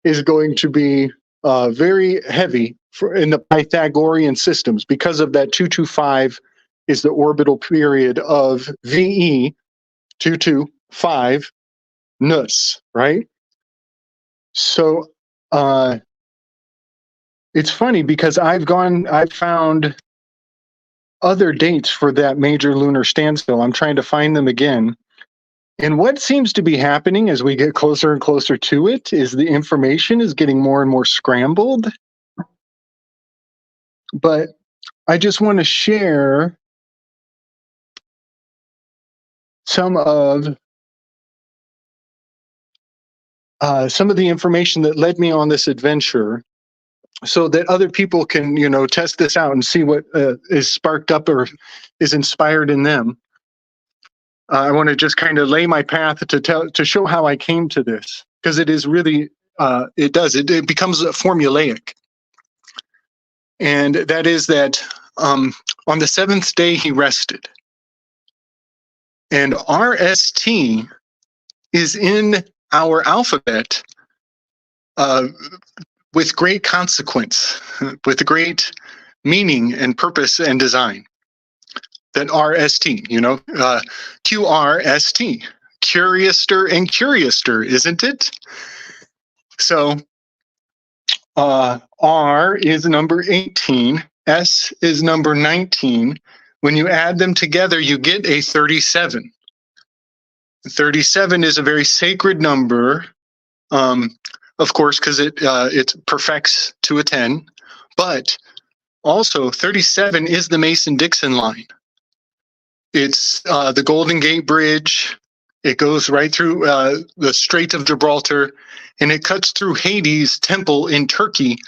is going to be very heavy in the Pythagorean systems, because of that 225 is the orbital period of VE 225 Nus, right? So it's funny because I've found other dates for that major lunar standstill. I'm trying to find them again. And what seems to be happening as we get closer and closer to it is the information is getting more and more scrambled. But I just want to share some of the information that led me on this adventure, so that other people can, you know, test this out and see what is sparked up or is inspired in them. I want to just kind of lay my path to show how I came to this, because it is really it becomes formulaic, and that is that on the seventh day he rested, and RST is in our alphabet with great consequence, with great meaning and purpose and design. That RST, you know, QRST, Curiouster and Curiouster, isn't it? So R is number 18, S is number 19. When you add them together, you get a 37. 37 is a very sacred number, of course, because it perfects to a 10, but also 37 is the Mason-Dixon line. It's the Golden Gate Bridge. It goes right through the Strait of Gibraltar, and it cuts through Hades' temple in Turkey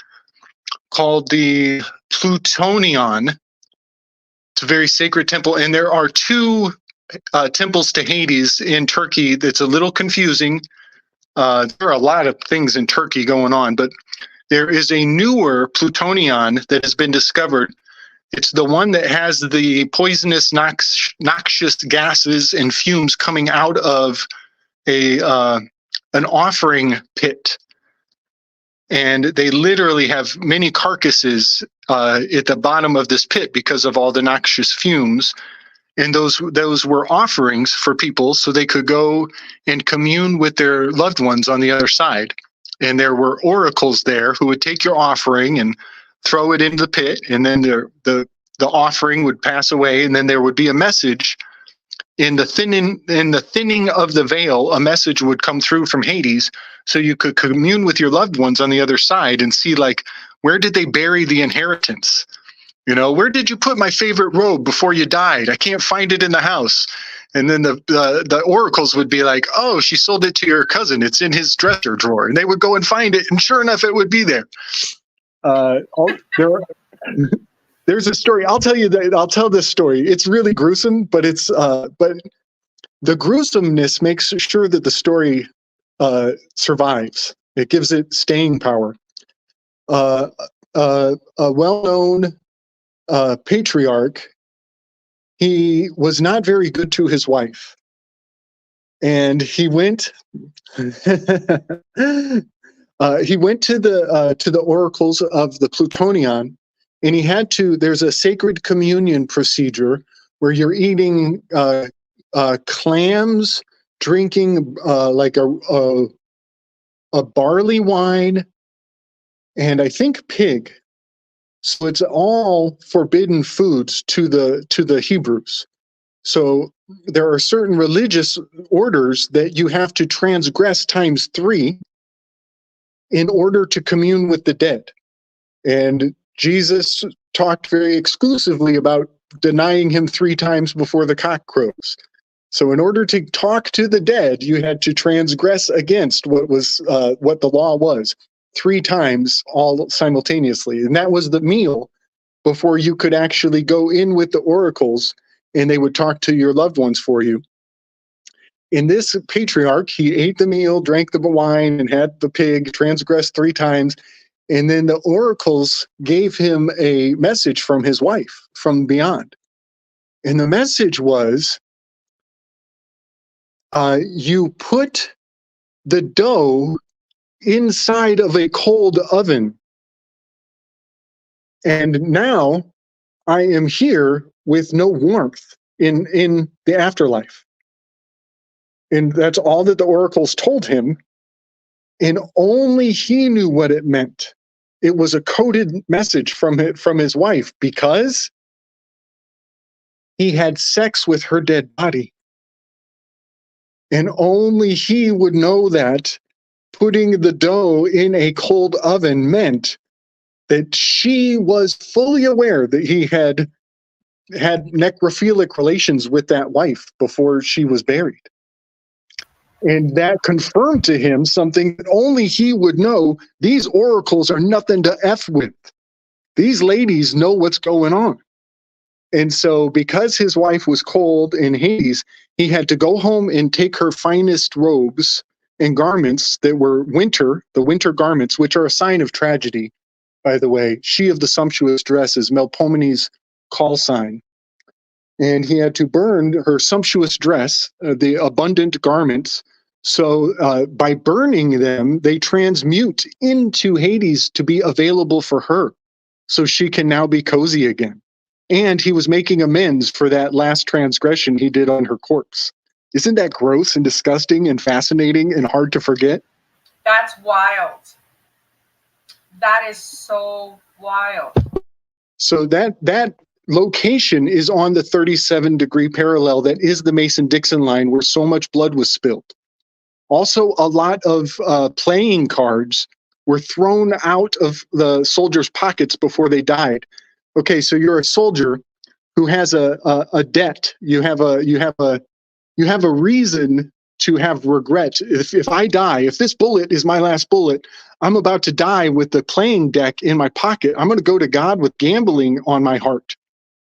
called the Plutonion. It's a very sacred temple, and there are two temples to Hades in Turkey. That's a little confusing. There are a lot of things in Turkey going on, but there is a newer Plutonion that has been discovered It's the one that has the poisonous, noxious gases and fumes coming out of an offering pit. And they literally have many carcasses at the bottom of this pit because of all the noxious fumes. And those were offerings for people so they could go and commune with their loved ones on the other side. And there were oracles there who would take your offering and throw it into the pit, and then the offering would pass away, and then there would be a message in the thinning of the veil. A message would come through from Hades, so you could commune with your loved ones on the other side and see, like, where did they bury the inheritance? You know, where did you put my favorite robe before you died? I can't find it in the house. And then the oracles would be like, oh, she sold it to your cousin. It's in his dresser drawer. And they would go and find it, and sure enough, it would be there. There's a story. I'll tell this story. It's really gruesome, but but the gruesomeness makes sure that the story survives. It gives it staying power. A well-known patriarch, he was not very good to his wife, and he went he went to the oracles of the Plutonian, and he had to. There's a sacred communion procedure where you're eating clams, drinking like a barley wine, and I think pig. So it's all forbidden foods to the Hebrews. So there are certain religious orders that you have to transgress times 3 in order to commune with the dead. And Jesus talked very exclusively about denying him 3 times before the cock crows. So in order to talk to the dead, you had to transgress against what the law was 3 times all simultaneously. And that was the meal before you could actually go in with the oracles and they would talk to your loved ones for you. In this patriarch, he ate the meal, drank the wine, and had the pig, transgressed 3 times. And then the oracles gave him a message from his wife from beyond. And the message was, you put the dough inside of a cold oven. And now I am here with no warmth in the afterlife. And that's all that the oracles told him. And only he knew what it meant. It was a coded message from his wife, because he had sex with her dead body. And only he would know that putting the dough in a cold oven meant that she was fully aware that he had necrophilic relations with that wife before she was buried. And that confirmed to him something that only he would know. These oracles are nothing to F with. These ladies know what's going on. And so because his wife was cold in Hades, he had to go home and take her finest robes and garments that were the winter garments, which are a sign of tragedy, by the way. She of the sumptuous dress is Melpomene's call sign. And he had to burn her sumptuous dress, the abundant garments. So by burning them, they transmute into Hades to be available for her, so she can now be cozy again. And he was making amends for that last transgression he did on her corpse. Isn't that gross and disgusting and fascinating and hard to forget? That's wild. That is so wild. So that location is on the 37-degree parallel that is the Mason-Dixon line where so much blood was spilled. Also, a lot of playing cards were thrown out of the soldiers' pockets before they died. Okay, so you're a soldier who has a debt. You have a reason to have regret. If I die, if this bullet is my last bullet, I'm about to die with the playing deck in my pocket. I'm going to go to God with gambling on my heart.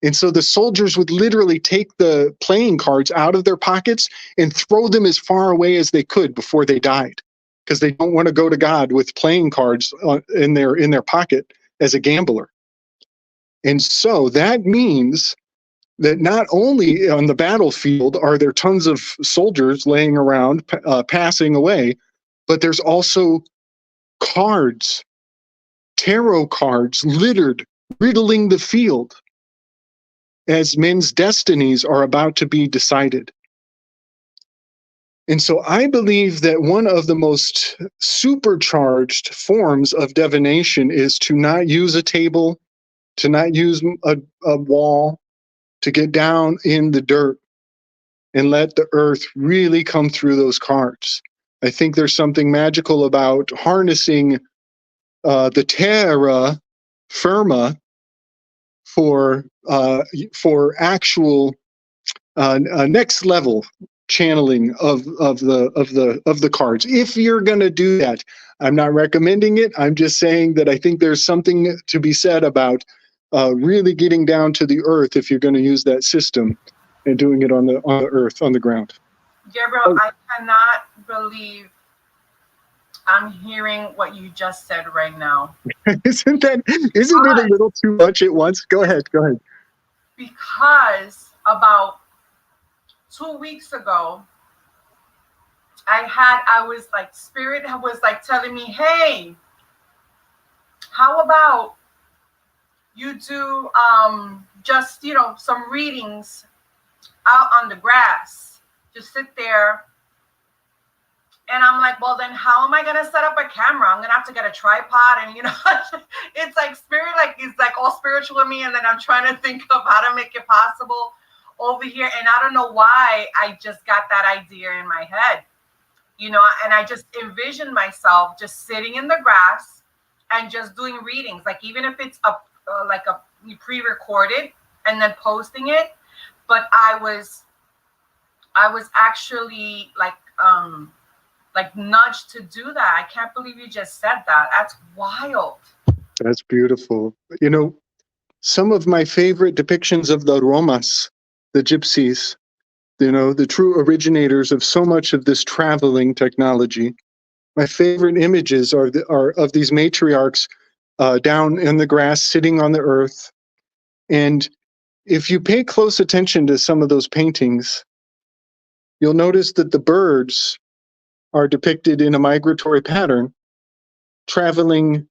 And so the soldiers would literally take the playing cards out of their pockets and throw them as far away as they could before they died, because they don't want to go to God with playing cards in their pocket as a gambler. And so that means that not only on the battlefield are there tons of soldiers laying around, passing away, but there's also cards, tarot cards littered, riddling the field as men's destinies are about to be decided. And so I believe that one of the most supercharged forms of divination is to not use a table, to not use a wall, to get down in the dirt and let the earth really come through those cards. I think there's something magical about harnessing the terra firma for actual next level channeling of the cards. If you're going to do that, I'm not recommending it. I'm just saying that I think there's something to be said about really getting down to the earth if you're going to use that system and doing it on the earth, on the ground. Gabriel, I cannot believe I'm hearing what you just said right now. Isn't it a little too much at once? Go ahead. Because about 2 weeks ago, Spirit was like telling me, hey, how about you do just, some readings out on the grass, just sit there. And I'm like, well, then how am I going to set up a camera? I'm going to have to get a tripod. And, it's like Spirit, it's like all spiritual with me. And then I'm trying to think of how to make it possible over here. And I don't know why I just got that idea in my head, and I just envisioned myself just sitting in the grass and just doing readings. Like, even if it's a pre-recorded and then posting it. But I was actually like nudged to do that. I can't believe you just said that. That's wild. That's beautiful. Some of my favorite depictions of the Romas, the gypsies, the true originators of so much of this traveling technology. My favorite images are of these matriarchs down in the grass, sitting on the earth. And if you pay close attention to some of those paintings, you'll notice that the birds are depicted in a migratory pattern, traveling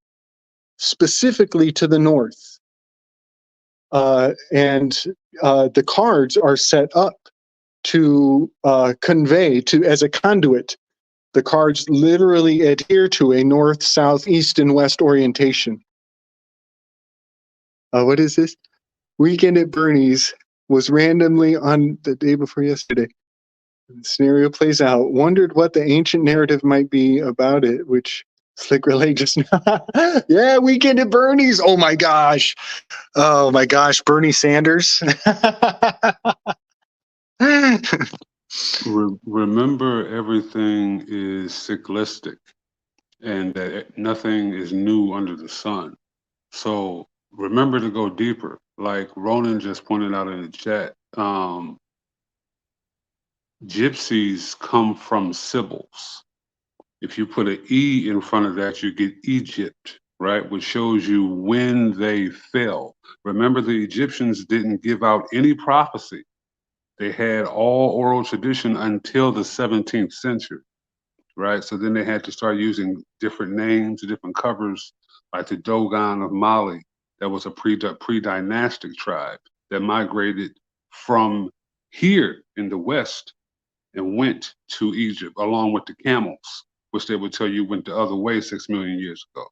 specifically to the north. And the cards are set up to convey, as a conduit. The cards literally adhere to a north, south, east, and west orientation. What is this? Weekend at Bernie's was randomly on the day before yesterday. The scenario plays out. Wondered what the ancient narrative might be about it, which Slick Relay just yeah, Weekend at Bernie's. Oh my gosh, Bernie Sanders. Remember, everything is cyclistic, and that nothing is new under the sun. So remember to go deeper. Like Ronan just pointed out in the chat, gypsies come from Sibyls. If you put an E in front of that, you get Egypt, right? Which shows you when they fell. Remember, the Egyptians didn't give out any prophecy. They had all oral tradition until the 17th century, right? So then they had to start using different names, different covers, like the Dogon of Mali. That was a pre-dynastic tribe that migrated from here in the West and went to Egypt, along with the camels, which they would tell you went the other way 6 million years ago,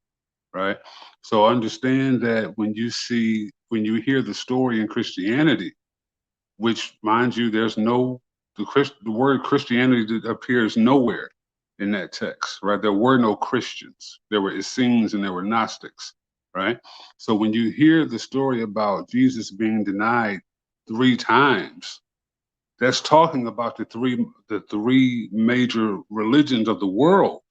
right? So understand that when you hear the story in Christianity, which, mind you, the word Christianity appears nowhere in that text, right? There were no Christians. There were Essenes and there were Gnostics, right? So when you hear the story about Jesus being denied 3 times, that's talking about the three major religions of the world.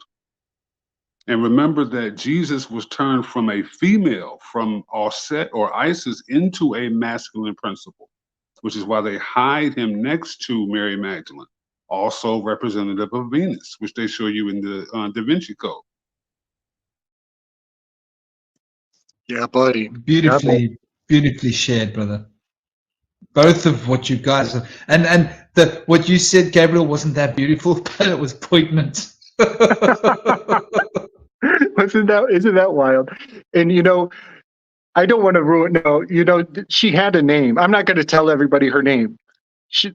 And remember that Jesus was turned from a female, from Set or Isis, into a masculine principle, which is why they hide him next to Mary Magdalene, also representative of Venus, which they show you in the Da Vinci Code. Yeah, buddy. Beautifully Beautifully shared, brother. Both of what you guys have, and what you said, Gabriel, wasn't that beautiful, but it was poignant. Isn't that wild? And I don't want to ruin. No, she had a name. I'm not going to tell everybody her name.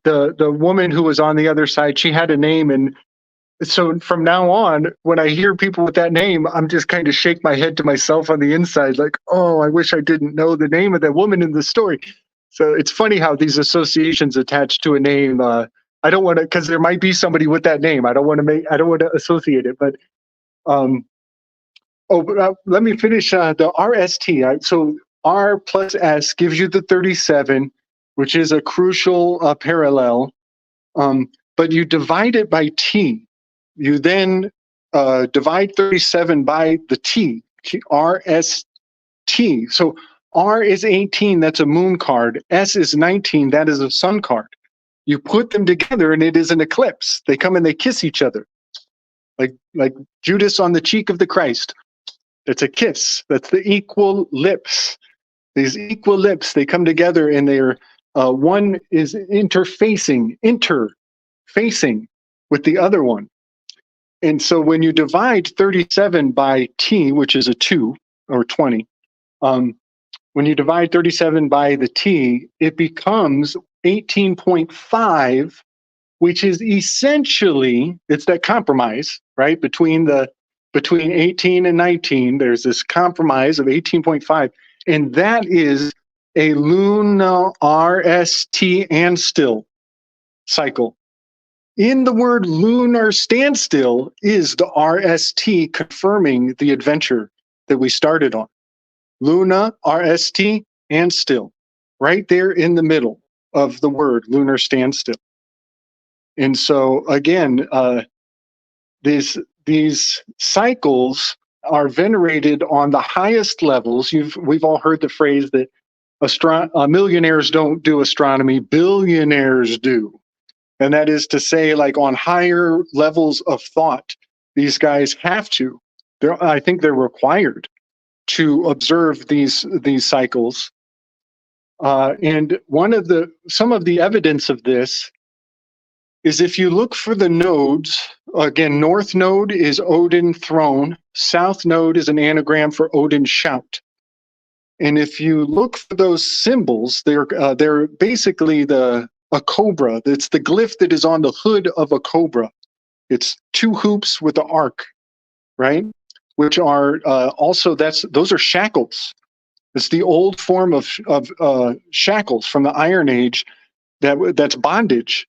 The woman who was on the other side, she had a name, and so from now on, when I hear people with that name, I'm just kind of shake my head to myself on the inside, like, oh, I wish I didn't know the name of that woman in the story. So it's funny how these associations attach to a name. I don't want to, because there might be somebody with that name. I don't want to associate it, but let me finish the RST. So R plus S gives you the 37, which is a crucial parallel. But you divide it by T. You then divide 37 by the T, RST. So R is 18, that's a moon card. S is 19, that is a sun card. You put them together and it is an eclipse. They come and they kiss each other. Like Judas on the cheek of the Christ. It's a kiss. That's the equal lips. These equal lips, they come together and they're one is interfacing with the other one. And so when you divide 37 by T, which is a 2 or 20, when you divide 37 by the T, it becomes 18.5, which is essentially, it's that compromise, right? Between 18 and 19, there's this compromise of 18.5, and that is a lunar RST and still cycle. In the word lunar standstill is the RST confirming the adventure that we started on. Luna, RST, and still. Right there in the middle of the word lunar standstill. And so again, these cycles are venerated on the highest levels. We've all heard the phrase that millionaires don't do astronomy, billionaires do. And that is to say, like on higher levels of thought, these guys have to. I think they're required to observe these cycles. And some of the evidence of this is if you look for the nodes. Again, north node is Odin throne. South node is an anagram for Odin shout. And if you look for those symbols, they're basically a cobra. It's the glyph that is on the hood of a cobra. It's two hoops with the arc, right? Which are also those are shackles. It's the old form of shackles from the Iron Age. That's bondage.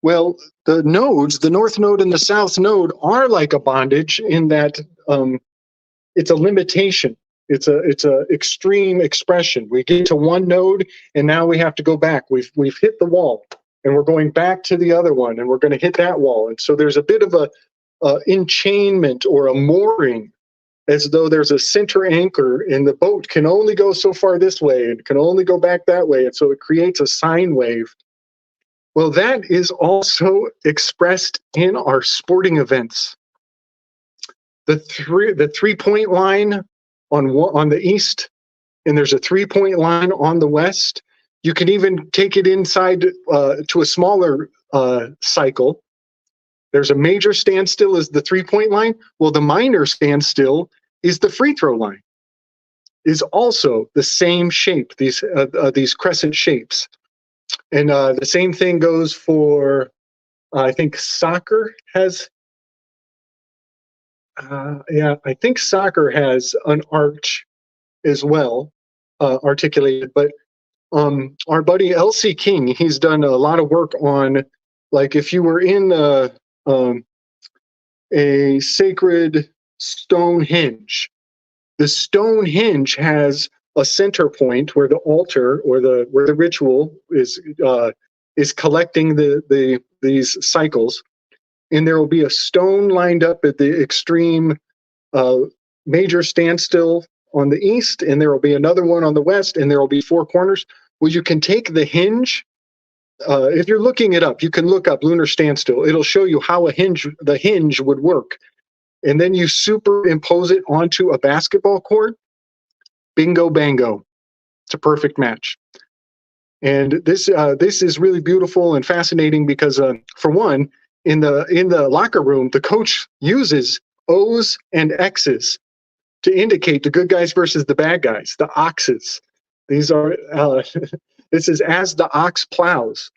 Well, the nodes, the north node and the south node, are like a bondage in that it's a limitation. It's a extreme expression. We get to one node and now we have to go back. We've hit the wall and we're going back to the other one and we're going to hit that wall. And so there's a bit of a enchainment or a mooring, as though there's a center anchor and the boat can only go so far this way and can only go back that way. And so it creates a sine wave. Well, that is also expressed in our sporting events. The 3-point line on the east, and there's a 3-point line on the west. You can even take it inside to a smaller cycle. There's a major standstill is the 3-point line. Well, the minor standstill is the free throw line. Is also the same shape, these crescent shapes. And the same thing goes for, I think soccer has, I think soccer has an arch as well, articulated. But our buddy L.C. King, he's done a lot of work on, like, if you were in a sacred Stonehenge, the Stonehenge has a center point where the altar or where the ritual is collecting these cycles, and there will be a stone lined up at the extreme major standstill on the east, and there will be another one on the west, and there will be 4 corners. Well, you can take the hinge. If you're looking it up, you can look up lunar standstill. It'll show you how the hinge would work, and then you superimpose it onto a basketball court. Bingo bango. It's a perfect match. And this is really beautiful and fascinating because, for one, in the locker room, the coach uses O's and X's to indicate the good guys versus the bad guys, the oxes. These are this is as the ox plows.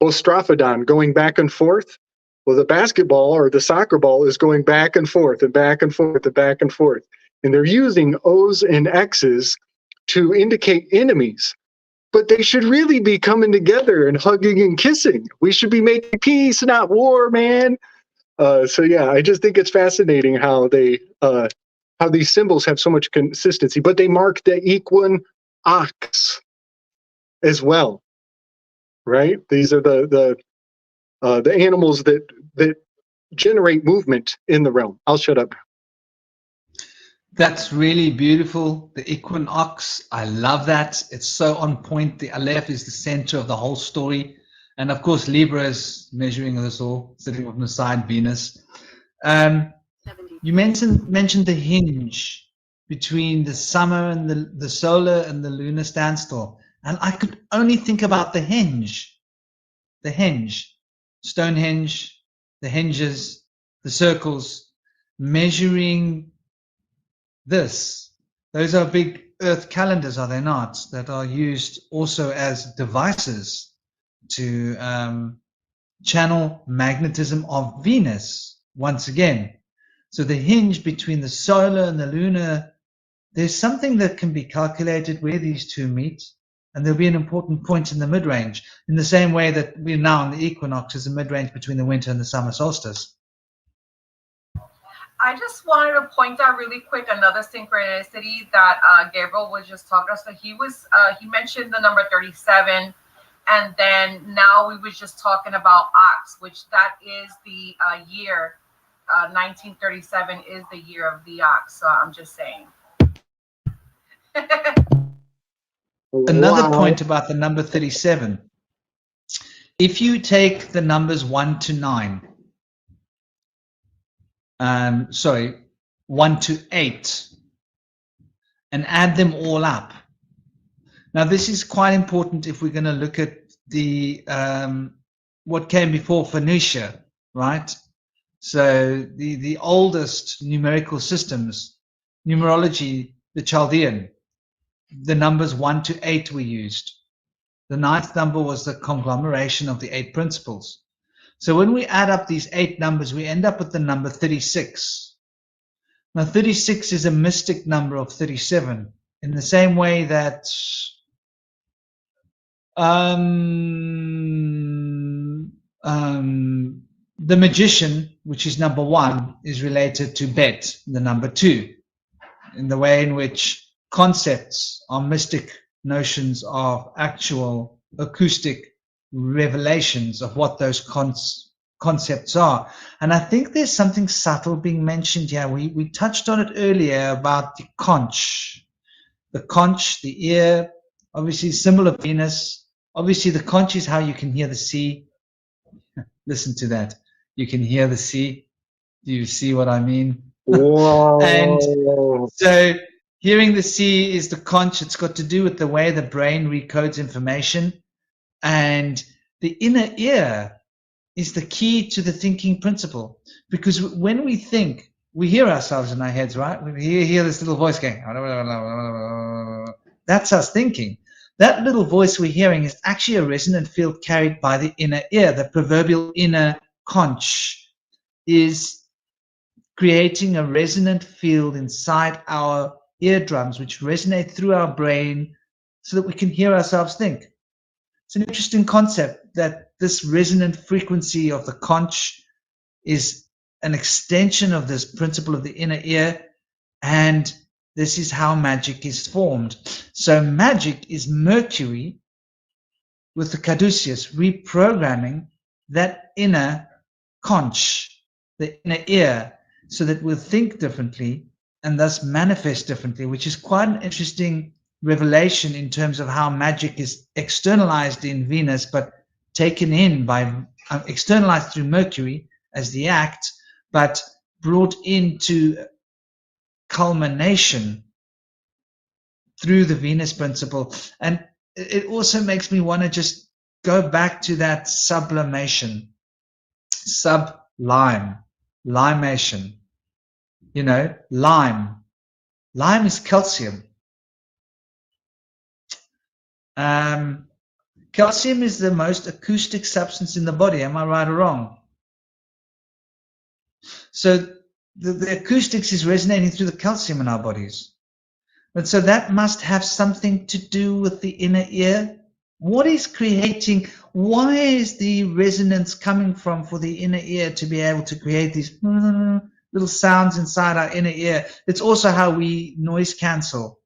Ostrophodon going back and forth. Well, the basketball or the soccer ball is going back and forth and back and forth and back and forth. And they're using O's and X's to indicate enemies. But they should really be coming together and hugging and kissing. We should be making peace, not war, man. So yeah, I just think it's fascinating how how these symbols have so much consistency, but they mark the Equinox as well, right? These are the animals that generate movement in the realm. I'll shut up. That's really beautiful. The Equinox, I love that. It's so on point. The Aleph is the center of the whole story. And of course, Libra is measuring this all, sitting on the side, Venus. You mentioned the hinge between the summer and the solar and the lunar standstill. And I could only think about the hinge, Stonehenge, the hinges, the circles, measuring this. Those are big Earth calendars, are they not? That are used also as devices to channel magnetism of Venus once again. So the hinge between the solar and the lunar, there's something that can be calculated where these two meet, and there'll be an important point in the mid-range, in the same way that we're now in the equinox is a mid-range between the winter and the summer solstice. I just wanted to point out really quick another synchronicity that Gabriel was just talking about. So he mentioned the number 37, and then now we was just talking about ox, which that is the year 1937 is the year of the ox. So I'm just saying. Another point about the number 37. If you take the numbers 1 to 9, 1 to 8, and add them all up. Now, this is quite important if we're going to look at the what came before Phoenicia, right? So the oldest numerical systems, numerology, the Chaldean, the numbers 1 to 8 were used. The 9th number was the conglomeration of the 8 principles. So when we add up these 8 numbers, we end up with the number 36. Now, 36 is a mystic number of 37, in the same way that the magician, which is number 1, is related to Bet, the number 2, in the way in which concepts are mystic notions of actual acoustic revelations of what those concepts are. And I think there's something subtle being mentioned here. We touched on it earlier about the conch. The conch, the ear, obviously symbol of Venus. Obviously the conch is how you can hear the sea. Listen to that. You can hear the sea. Do you see what I mean? Whoa. And so hearing the sea is the conch. It's got to do with the way the brain recodes information. And the inner ear is the key to the thinking principle. Because when we think, we hear ourselves in our heads, right? We hear this little voice going, that's us thinking. That little voice we're hearing is actually a resonant field carried by the inner ear. The proverbial inner conch is creating a resonant field inside our eardrums, which resonate through our brain so that we can hear ourselves think. It's an interesting concept that this resonant frequency of the conch is an extension of this principle of the inner ear, and this is how magic is formed. So magic is Mercury with the caduceus reprogramming that inner conch, the inner ear, so that we'll think differently and thus manifest differently, which is quite an interesting revelation in terms of how magic is externalized in Venus, but taken in by, externalized through Mercury as the act, but brought into culmination through the Venus principle. And it also makes me want to just go back to that sublimation, limation. You know, lime is calcium. Calcium is the most acoustic substance in the body. Am I right or wrong? So the acoustics is resonating through the calcium in our bodies. And so that must have something to do with the inner ear. What is creating, why is the resonance coming from for the inner ear to be able to create these little sounds inside our inner ear? It's also how we noise cancel.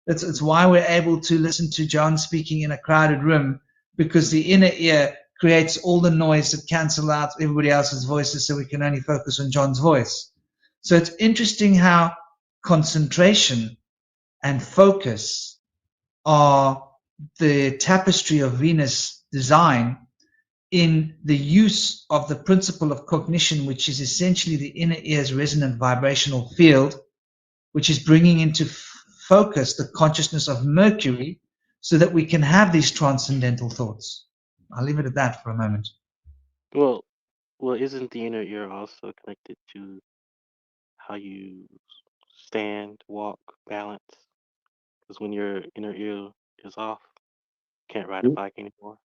It's why we're able to listen to John speaking in a crowded room, because the inner ear creates all the noise that cancel out everybody else's voices, so we can only focus on John's voice. So it's interesting how concentration and focus are the tapestry of Venus design in the use of the principle of cognition, which is essentially the inner ear's resonant vibrational field, which is bringing into focus the consciousness of Mercury so that we can have these transcendental thoughts. I'll leave it at that for a moment. Well, isn't the inner ear also connected to how you stand, walk, balance? Because when your inner ear is off, you can't ride a bike anymore.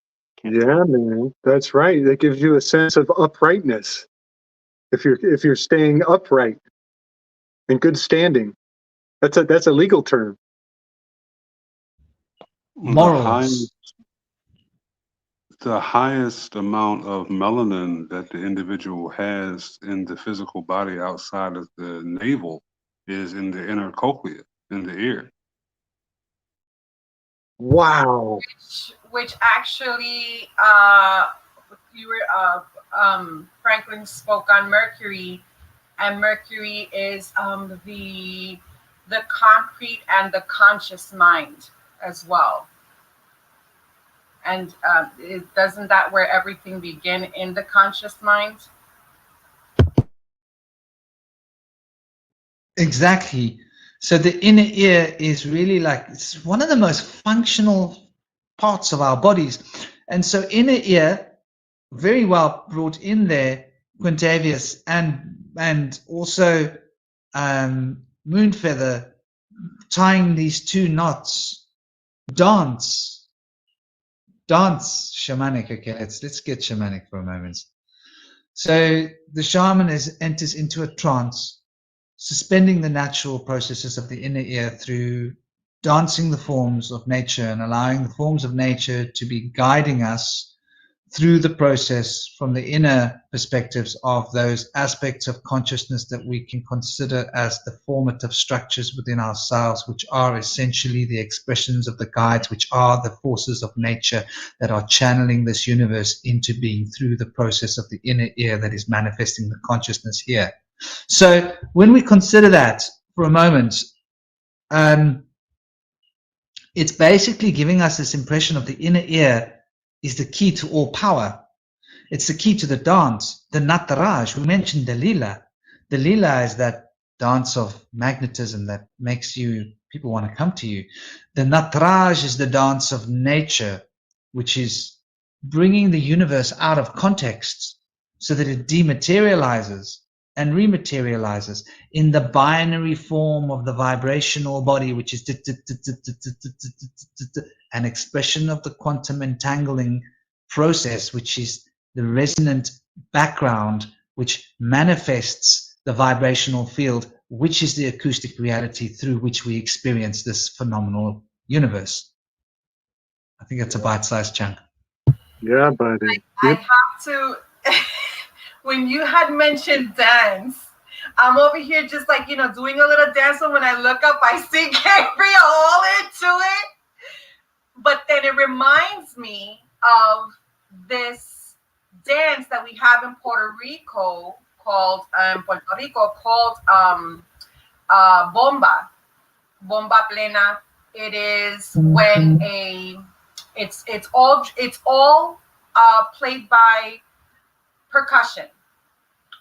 Yeah, man, that's right. That gives you a sense of uprightness. If you're staying upright in good standing, that's a legal term. Morals. The highest amount of melanin that the individual has in the physical body outside of the navel is in the inner cochlea, in the ear. Wow. Which actually, Franklin spoke on Mercury, and Mercury is the concrete and the conscious mind as well. And doesn't that where everything begin, in the conscious mind? Exactly. So the inner ear is really like, it's one of the most functional parts of our bodies. And so inner ear, very well brought in there, Quintavious, and also MoonFeather, tying these two knots. Dance, shamanic. Okay, let's get shamanic for a moment. So the shaman enters into a trance, suspending the natural processes of the inner ear through dancing the forms of nature and allowing the forms of nature to be guiding us through the process from the inner perspectives of those aspects of consciousness that we can consider as the formative structures within ourselves, which are essentially the expressions of the guides, which are the forces of nature that are channeling this universe into being through the process of the inner ear that is manifesting the consciousness here. So when we consider that for a moment, it's basically giving us this impression of the inner ear is the key to all power. It's the key to the dance, the nataraj. We mentioned the lila. The lila is that dance of magnetism that makes people want to come to you. The nataraj is the dance of nature, which is bringing the universe out of context so that it dematerializes and rematerializes in the binary form of the vibrational body, which is an expression of the quantum entangling process, which is the resonant background, which manifests the vibrational field, which is the acoustic reality through which we experience this phenomenal universe. I think that's a bite-sized chunk. Yeah, buddy. I have to, when you had mentioned dance, I'm over here just like, doing a little dance. And when I look up, I see Gabriel all into it. But then it reminds me of this dance that we have in Puerto Rico called bomba plena. It is when it's all played by percussion,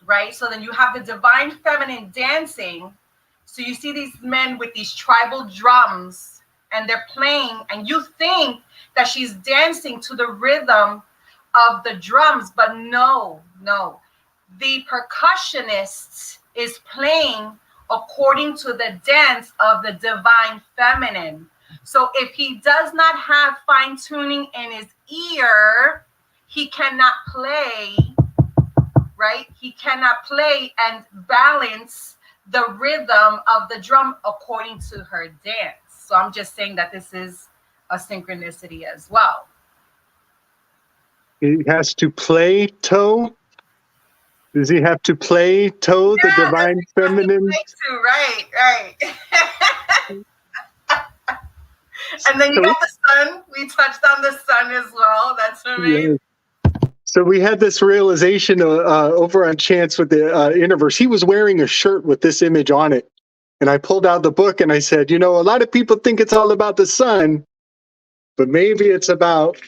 right? So then you have the divine feminine dancing. So you see these men with these tribal drums and they're playing, and you think that she's dancing to the rhythm of the drums, but no. The percussionist is playing according to the dance of the divine feminine. So if he does not have fine tuning in his ear, he cannot play, right? He cannot play and balance the rhythm of the drum according to her dance. So I'm just saying that this is a synchronicity as well. He has to play toe. Does he have to play toe, the divine feminine? Too, right. And then you got the sun. We touched on the sun as well. That's amazing. Yeah. So we had this realization over on Chance with the Universe. He was wearing a shirt with this image on it. And I pulled out the book and I said, a lot of people think it's all about the sun, but maybe it's about...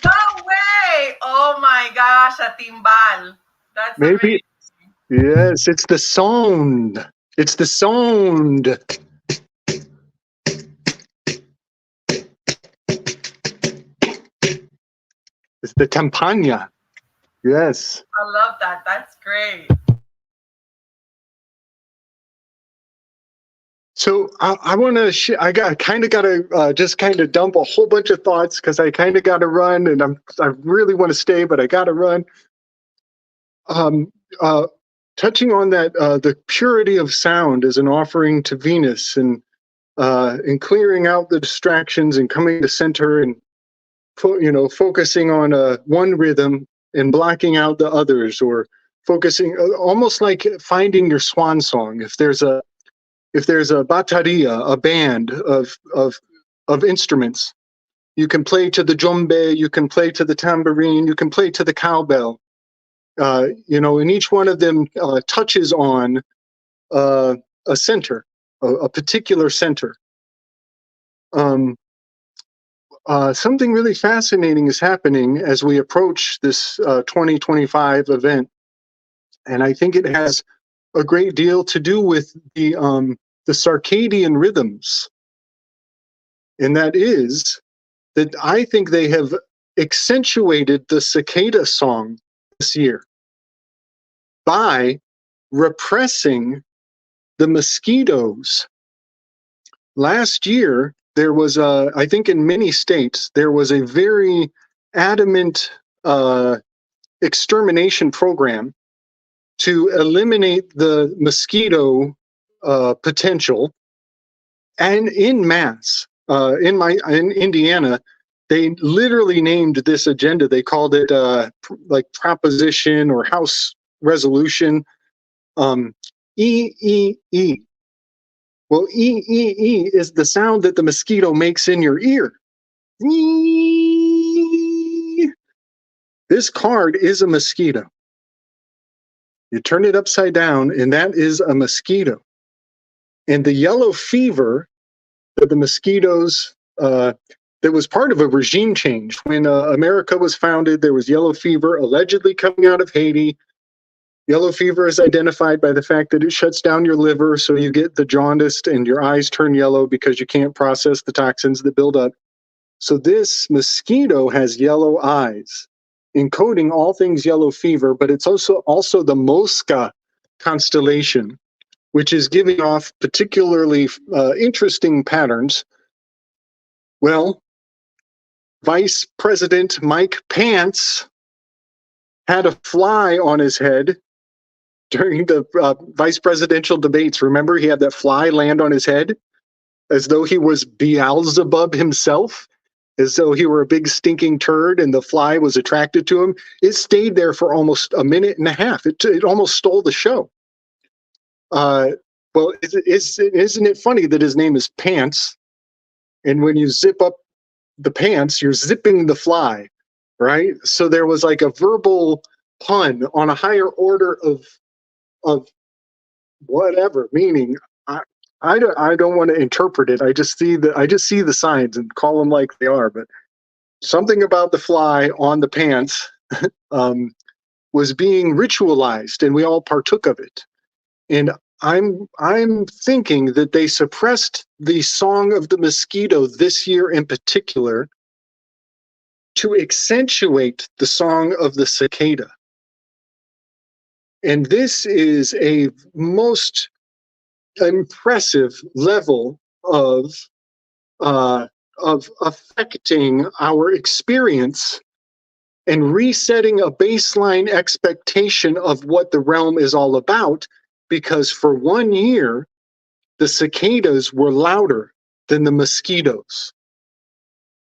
No way! Oh my gosh, a timbal. That's maybe. Amazing. Yes, it's the sound. It's the sound. It's the campana. Yes. I love that. That's great. So I want to. I kind of got to just kind of dump a whole bunch of thoughts because I kind of got to run, and I really want to stay, but I got to run. Touching on that, the purity of sound as an offering to Venus, and clearing out the distractions and coming to center, and focusing on one rhythm and blocking out the others, or focusing almost like finding your swan song. If there's a bateria, a band of instruments, you can play to the djembe, you can play to the tambourine, you can play to the cowbell. And each one of them touches on a center, a particular center. Something really fascinating is happening as we approach this 2025 event, and I think it has a great deal to do with the circadian rhythms, and that is that I think they have accentuated the cicada song this year by repressing the mosquitoes. Last year, there was I think in many states, there was a very adamant extermination program to eliminate the mosquito potential, and in mass. In Indiana, they literally named this agenda. They called it like proposition or House resolution EEE. Well, EEE is the sound that the mosquito makes in your ear. This card is a mosquito. You turn it upside down, and that is a mosquito. And the yellow fever that the mosquitoes, that was part of a regime change. When America was founded, there was yellow fever allegedly coming out of Haiti. Yellow fever is identified by the fact that it shuts down your liver, so you get the jaundiced and your eyes turn yellow because you can't process the toxins that build up. So this mosquito has yellow eyes, encoding all things yellow fever, but it's also the Mosca constellation, which is giving off particularly interesting patterns. Well, Vice President Mike Pence had a fly on his head during the vice presidential debates. Remember, he had that fly land on his head as though he was Beelzebub himself, as though he were a big stinking turd and the fly was attracted to him. It stayed there for almost a minute and a half. It almost stole the show. Well, isn't it funny that his name is Pants? And when you zip up the pants, you're zipping the fly, right? So there was like a verbal pun on a higher order of whatever meaning. I don't want to interpret it. I just see the signs and call them like they are. But something about the fly on the pants was being ritualized, and we all partook of it. And I'm thinking that they suppressed the song of the mosquito this year in particular to accentuate the song of the cicada. And this is a most impressive level of affecting our experience and resetting a baseline expectation of what the realm is all about, because for 1 year, the cicadas were louder than the mosquitoes.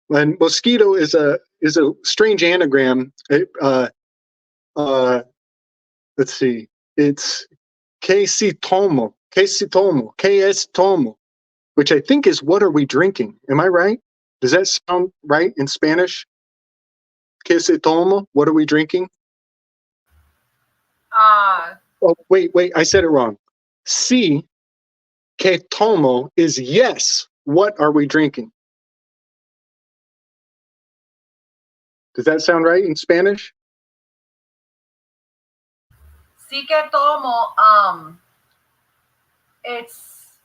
And mosquito is a strange anagram. Let's see, it's quesitomo, which I think is what are we drinking? Am I right? Does that sound right in Spanish? Quesitomo, what are we drinking? Oh, wait, I said it wrong. Si que tomo is yes, what are we drinking? Does that sound right in Spanish? Sí que tomo, it's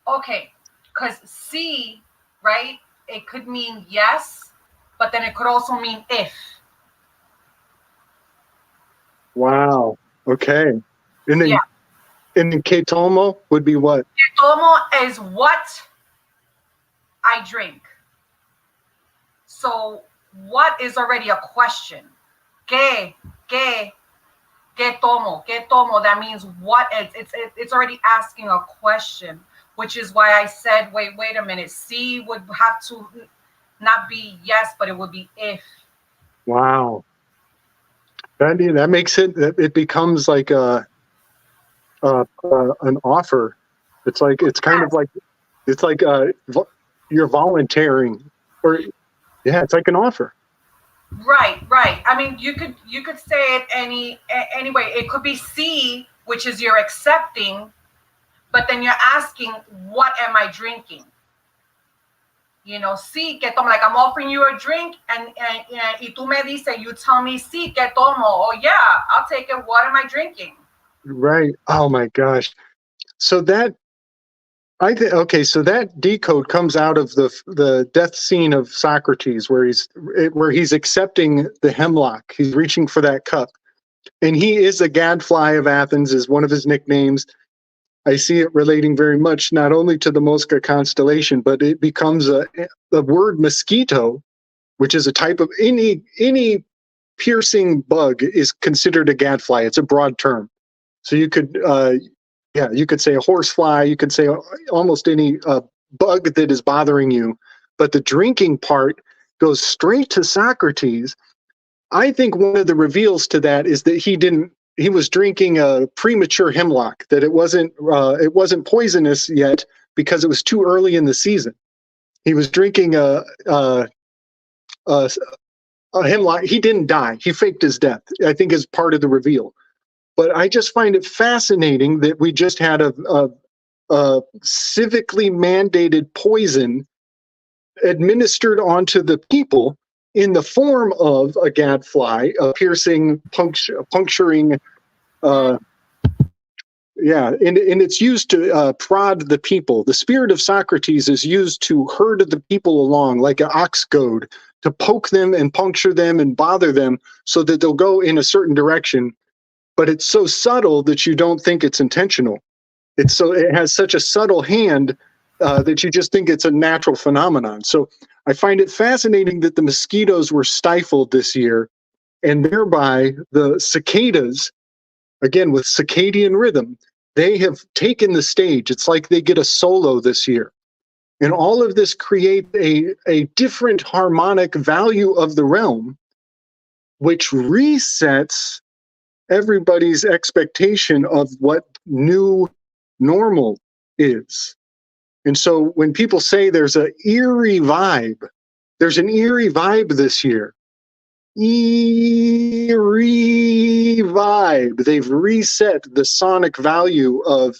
okay, because sí, right, it could mean yes, but then it could also mean if. Wow. Okay. And then, Yeah. and then que tomo would be what? Que tomo is what I drink. So what is already a question? Que tomo, that means what? It's already asking a question, which is why I said, wait a minute. C would have to not be yes, but it would be if. Wow. That makes it becomes like an offer. It's like, it's kind of like, it's like you're volunteering, or yeah, it's like an offer. Right. I mean, you could say it anyway. It could be C, which is you're accepting, but then you're asking, what am I drinking? You know, sí que tomo, like I'm offering you a drink, and y tú me dices, you tell me sí que tomo. Oh yeah, I'll take it. What am I drinking? Right. Oh my gosh. So that so that decode comes out of the death scene of Socrates, where he's accepting the hemlock. He's reaching for that cup, and he is a gadfly of Athens, is one of his nicknames. I see it relating very much not only to the Mosca constellation, but it becomes the word mosquito, which is a type of any piercing bug is considered a gadfly. It's a broad term, so you could. You could say a horsefly, you could say almost any bug that is bothering you. But the drinking part goes straight to Socrates. I think one of the reveals to that is that he was drinking a premature hemlock, that it wasn't poisonous yet because it was too early in the season. He was drinking a hemlock. He didn't die. He faked his death, I think, is part of the reveal. But I just find it fascinating that we just had a civically mandated poison administered onto the people in the form of a gadfly, a piercing, puncturing. And it's used to prod the people. The spirit of Socrates is used to herd the people along like an ox goad, to poke them and puncture them and bother them so that they'll go in a certain direction. But it's so subtle that you don't think it's intentional. It has such a subtle hand that you just think it's a natural phenomenon. So I find it fascinating that the mosquitoes were stifled this year, and thereby the cicadas, again with circadian rhythm, they have taken the stage. It's like they get a solo this year. And all of this creates a different harmonic value of the realm, which resets everybody's expectation of what new normal is. And so when people say there's an eerie vibe this year. Eerie vibe. They've reset the sonic value of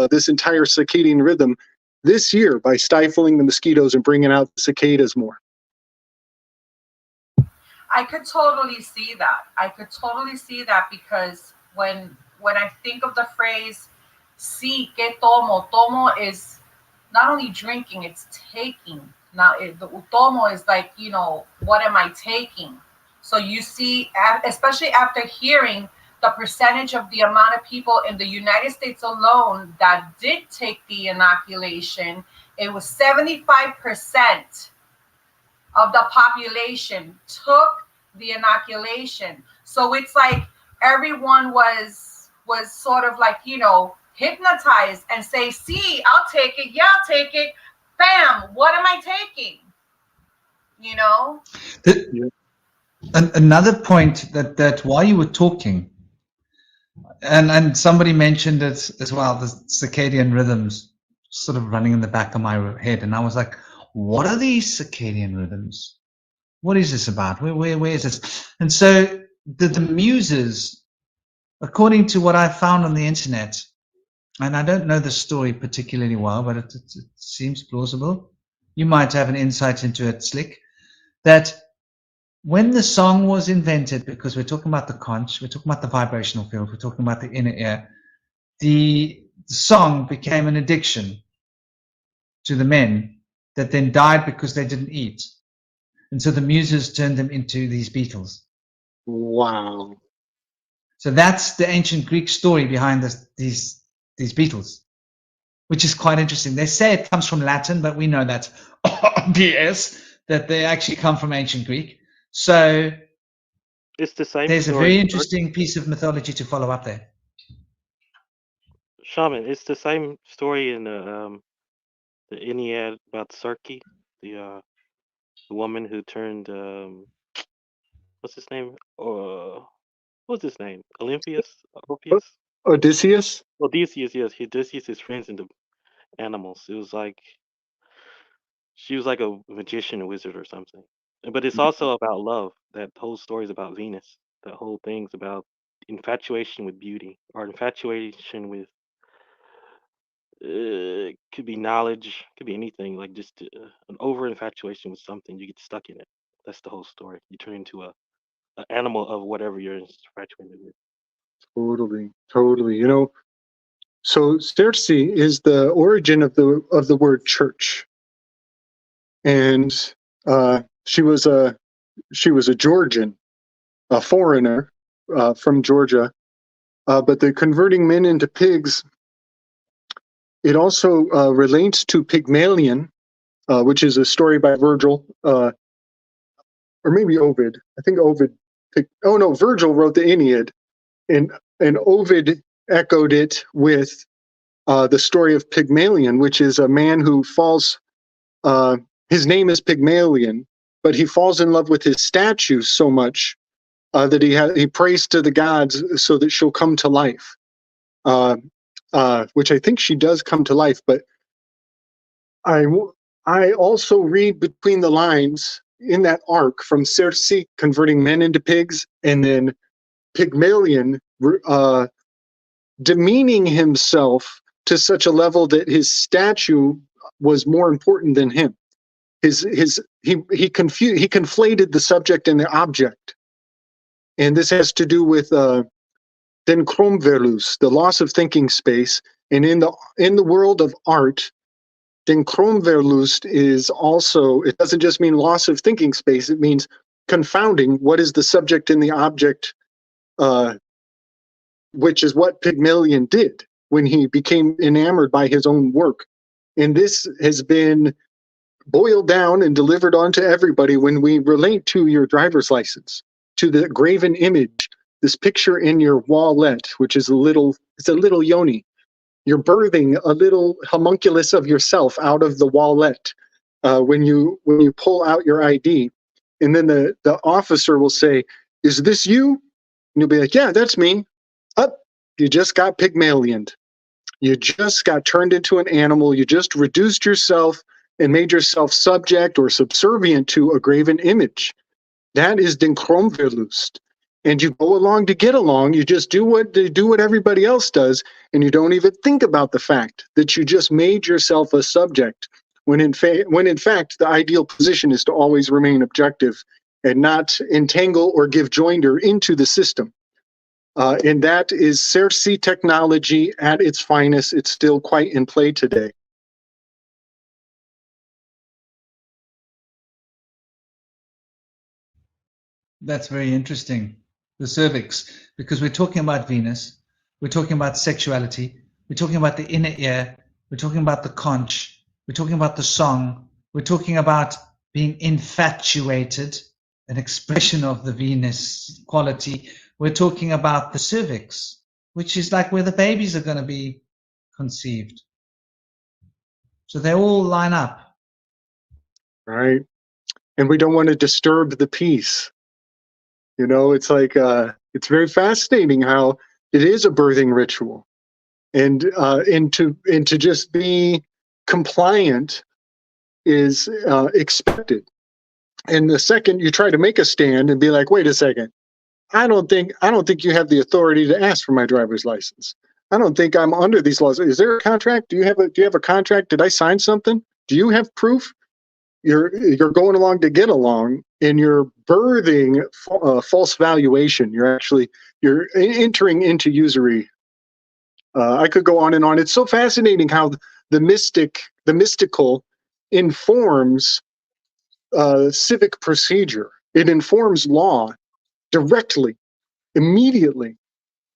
this entire circadian rhythm this year by stifling the mosquitoes and bringing out the cicadas more. I could totally see that. Because when when I think of the phrase "si que tomo," tomo is not only drinking, it's taking. Now, the utomo is like, you know, what am I taking? So you see, especially after hearing the percentage of the amount of people in the United States alone that did take the inoculation, it was 75% of the population took the inoculation. So it's like everyone was sort of like, you know, hypnotized and say, see, I'll take it. Yeah, I'll take it. Bam, what am I taking? You know? Another point that while you were talking, and somebody mentioned it as well, the circadian rhythms sort of running in the back of my head. And I was like, what are these circadian rhythms? What is this about? Where is this? And so the muses, according to what I found on the internet, and I don't know the story particularly well, but it seems plausible. You might have an insight into it, Slick, that when the song was invented, because we're talking about the conch, we're talking about the vibrational field, we're talking about the inner ear, the song became an addiction to the men that then died because they didn't eat. And so the muses turned them into these beetles. Wow. So that's the ancient Greek story behind these beetles, which is quite interesting. They say it comes from Latin, but we know that's BS, that they actually come from ancient Greek. So It's the same there's a story. very interesting piece of mythology to follow up there. Shaman, it's the same story in the Ennead about Circe, the woman who turned what's his name? What's his name? Olympius? Odysseus? Odysseus, yes. Odysseus' friends into animals. It was like she was like a magician, a wizard, or something. But it's also about love. That whole story is about Venus. That whole thing's about infatuation with beauty, or infatuation with could be knowledge, could be anything. Like just an over infatuation with something, you get stuck in it. That's the whole story. You turn into an animal of whatever you're infatuated with. Totally. You know, so Circe is the origin of the word church, and she was a Georgian, a foreigner from Georgia, but the converting men into pigs. It also relates to Pygmalion, which is a story by Virgil, or maybe Ovid. I think Ovid. Virgil wrote the Aeneid, and Ovid echoed it with the story of Pygmalion, which is a man who falls. His name is Pygmalion, but he falls in love with his statue so much that he prays to the gods so that she'll come to life. Which I think she does come to life, but I also read between the lines in that arc from Circe converting men into pigs, and then Pygmalion demeaning himself to such a level that his statue was more important than him. He conflated the subject and the object, and this has to do with den Kromverlust, the loss of thinking space. And in the world of art, den Kromverlust is also, it doesn't just mean loss of thinking space, it means confounding what is the subject and the object, which is what Pygmalion did when he became enamored by his own work. And this has been boiled down and delivered onto everybody when we relate to your driver's license, to the graven image, this picture in your wallet, which is it's a little yoni. You're birthing a little homunculus of yourself out of the wallet when you pull out your ID. And then the officer will say, "Is this you?" And you'll be like, "Yeah, that's me." You just got Pygmalioned. You just got turned into an animal. You just reduced yourself and made yourself subject or subservient to a graven image. That is den Kromverlust. And you go along to get along. You just do what everybody else does, and you don't even think about the fact that you just made yourself a subject. When in fact the ideal position is to always remain objective and not entangle or give joinder into the system. And that is Cersei technology at its finest. It's still quite in play today. That's very interesting. The cervix, because we're talking about Venus, we're talking about sexuality, we're talking about the inner ear, we're talking about the conch, we're talking about the song, we're talking about being infatuated, an expression of the Venus quality. We're talking about the cervix, which is like where the babies are going to be conceived. So they all line up. Right. And we don't want to disturb the peace. You know, it's like, it's very fascinating how it is a birthing ritual. And to just be compliant is expected. And the second you try to make a stand and be like, wait a second, I don't think you have the authority to ask for my driver's license. I don't think I'm under these laws. Is there a contract? Do you have a contract? Did I sign something? Do you have proof? You're going along to get along, and you're birthing false valuation. You're entering into usury. I could go on and on. It's so fascinating how the mystical informs civic procedure. It informs law directly, immediately.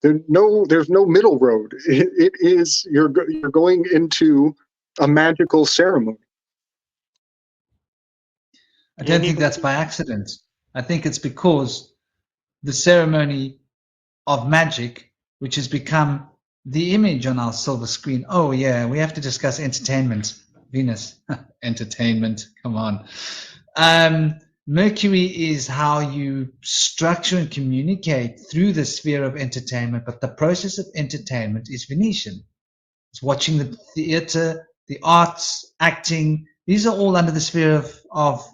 There's no middle road. It is you're going into a magical ceremony. I don't think that's by accident. I think it's because the ceremony of magic, which has become the image on our silver screen. Oh yeah, we have to discuss entertainment. Venus, entertainment. Come on. Mercury is how you structure and communicate through the sphere of entertainment, but the process of entertainment is Venetian. It's watching the theater, the arts, acting. These are all under the sphere of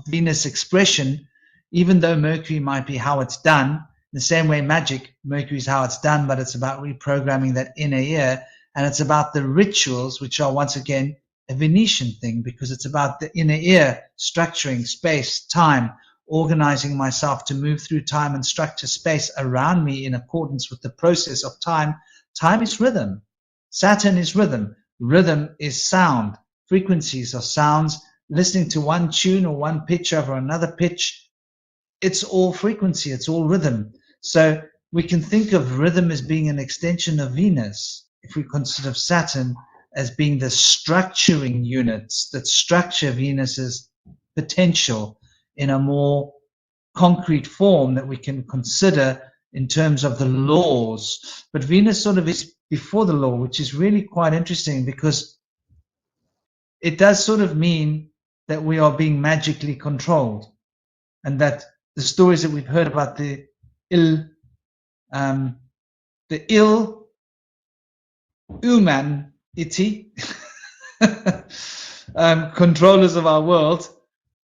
Venus expression, even though Mercury might be how it's done. In the same way, magic, Mercury is how it's done, but it's about reprogramming that inner ear, and it's about the rituals, which are once again a Venetian thing, because it's about the inner ear, structuring space, time, organizing myself to move through time and structure space around me in accordance with the process of time. Time is rhythm. Saturn is rhythm. Rhythm is sound. Frequencies are sounds. Listening to one tune or one pitch over another pitch, it's all frequency, it's all rhythm. So we can think of rhythm as being an extension of Venus if we consider Saturn as being the structuring units that structure Venus's potential in a more concrete form that we can consider in terms of the laws. But Venus sort of is before the law, which is really quite interesting because it does sort of mean that we are being magically controlled, and that the stories that we've heard about the ill humanity controllers of our world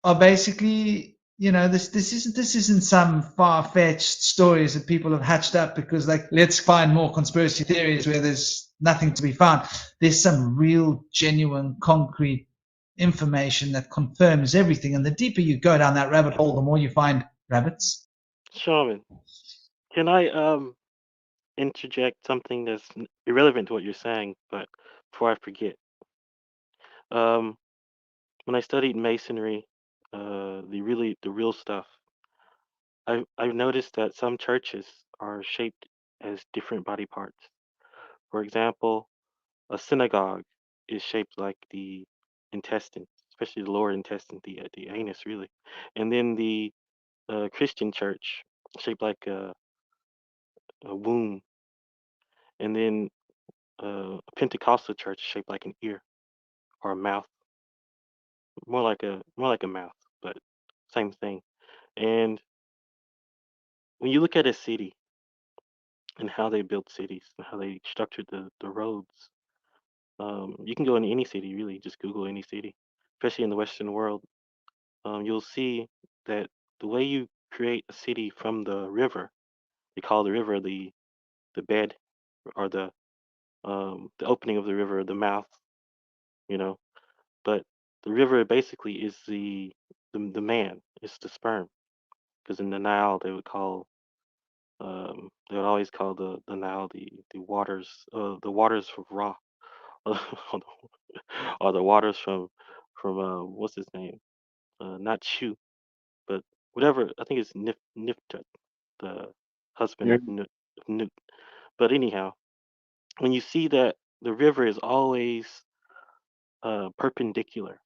are basically, you know, this isn't some far-fetched stories that people have hatched up because, like, let's find more conspiracy theories where there's nothing to be found. There's some real, genuine, concrete information that confirms everything. And the deeper you go down that rabbit hole, the more you find rabbits. Shaman, can I interject something that's irrelevant to what you're saying, but before I forget? When I studied masonry, the real stuff, I've noticed that some churches are shaped as different body parts. For example, a synagogue is shaped like the intestine, especially the lower intestine, the anus, really. And then the Christian church shaped like a womb. And then a Pentecostal church shaped like an ear or a mouth, more like a mouth, but same thing. And when you look at a city and how they built cities and how they structured the roads, you can go in any city, really, just Google any city, especially in the Western world. You'll see that the way you create a city from the river, they call the river the bed or the opening of the river, the mouth, you know. But the river basically is the man, it's the sperm, because in the Nile they would call They would always call the Nile the waters of Ra, or the waters from what's his name? Not Shu, but whatever. I think it's Niftut, the husband Yeah. of Nut. But anyhow, when you see that the river is always perpendicular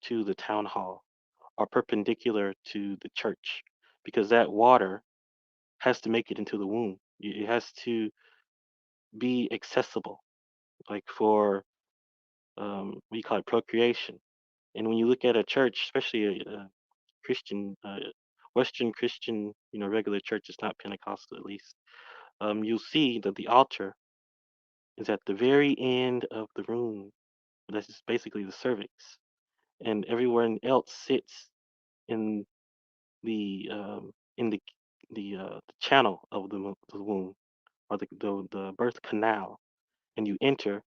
to the town hall or perpendicular to the church, because that water has to make it into the womb. It has to be accessible, like for what you call it, procreation. And when you look at a church, especially a Christian, Western Christian, regular church, it's not Pentecostal at least, you'll see that the altar is at the very end of the room. That's just basically the cervix, and everyone else sits in the the channel of the womb, or the birth canal, and you enter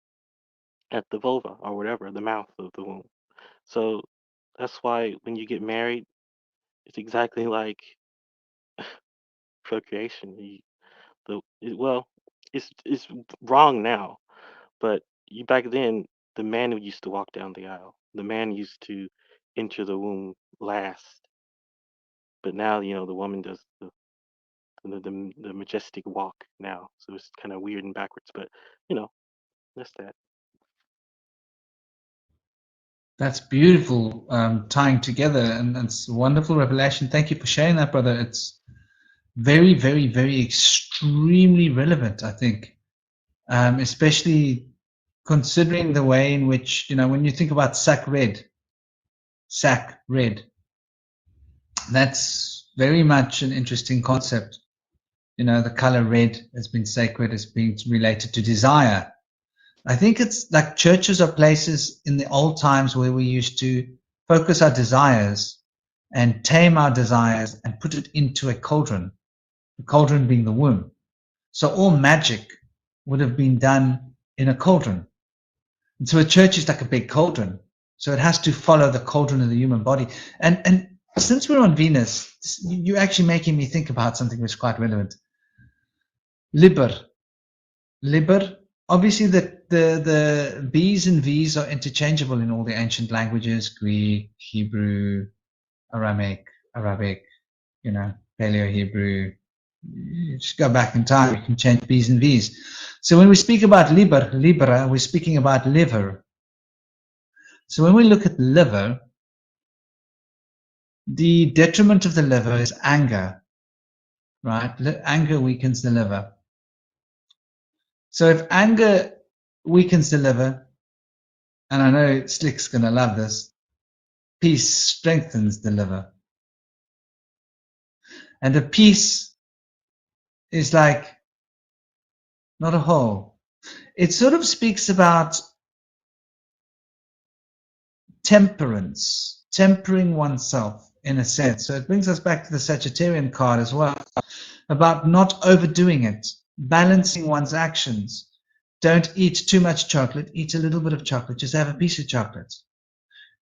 at the vulva, or whatever, the mouth of the womb. So that's why when you get married, it's exactly like procreation. Well, it's wrong now, but back then the man who used to walk down the aisle, the man used to enter the womb last. But now, the woman does the majestic walk now. So it's kind of weird and backwards, but that's that. That's beautiful, tying together, and it's a wonderful revelation. Thank you for sharing that, brother. It's very, very, very extremely relevant, I think, especially considering the way in which, when you think about sack red, that's very much an interesting concept. The color red has been sacred, as being related to desire. I think it's like churches are places in the old times where we used to focus our desires and tame our desires and put it into a cauldron, the cauldron being the womb. So all magic would have been done in a cauldron. And so a church is like a big cauldron. So it has to follow the cauldron of the human body. And since we're on Venus, you're actually making me think about something that's quite relevant. Liber. Obviously, the B's and V's are interchangeable in all the ancient languages: Greek, Hebrew, Arabic, Paleo-Hebrew. You just go back in time, you can change B's and V's. So when we speak about libera, we're speaking about liver. So when we look at liver, the detriment of the liver is anger, right? Anger weakens the liver. So if anger weakens the liver, and I know Slick's going to love this, peace strengthens the liver. And a peace is like not a whole. It sort of speaks about temperance, tempering oneself in a sense. So it brings us back to the Sagittarian card as well, about not overdoing it, balancing one's actions. Don't eat too much chocolate, eat a little bit of chocolate, just have a piece of chocolate.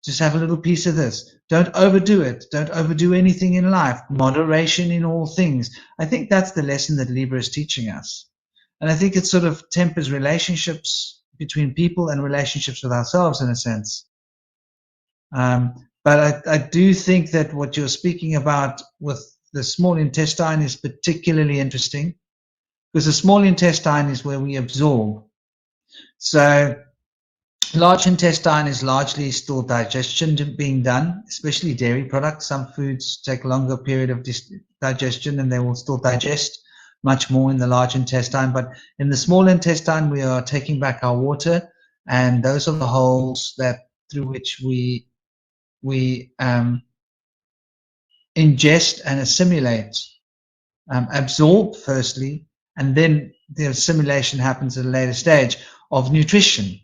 Just have a little piece of this. Don't overdo it. Don't overdo anything in life. Moderation in all things. I think that's the lesson that Libra is teaching us. And I think it sort of tempers relationships between people and relationships with ourselves in a sense. But I do think that what you're speaking about with the small intestine is particularly interesting, because the small intestine is where we absorb. So large intestine is largely still digestion being done, especially dairy products. Some foods take a longer period of digestion and they will still digest much more in the large intestine. But in the small intestine, we are taking back our water, and those are the holes that through which we ingest and assimilate, absorb firstly, and then the assimilation happens at a later stage of nutrition.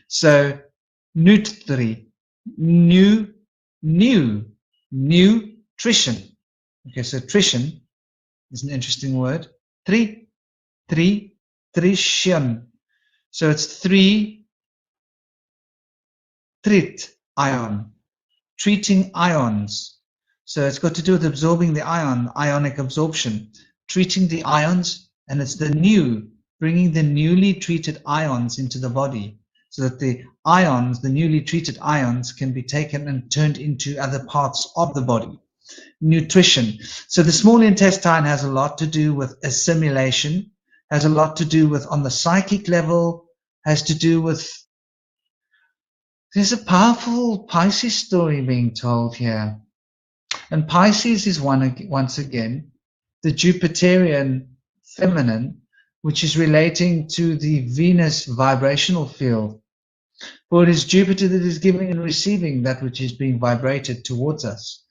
So nutrition. Okay, so trition is an interesting word. Trition. So it's trit ion, treating ions. So it's got to do with absorbing the ion, ionic absorption. treating the ions, and it's the new, bringing the newly treated ions into the body so that the ions, the newly treated ions, can be taken and turned into other parts of the body. Nutrition. So the small intestine has a lot to do with assimilation, has a lot to do with, on the psychic level, has to do with, there's a powerful Pisces story being told here. And Pisces is once again the Jupiterian feminine, which is relating to the Venus vibrational field. For it is Jupiter that is giving and receiving that which is being vibrated towards us.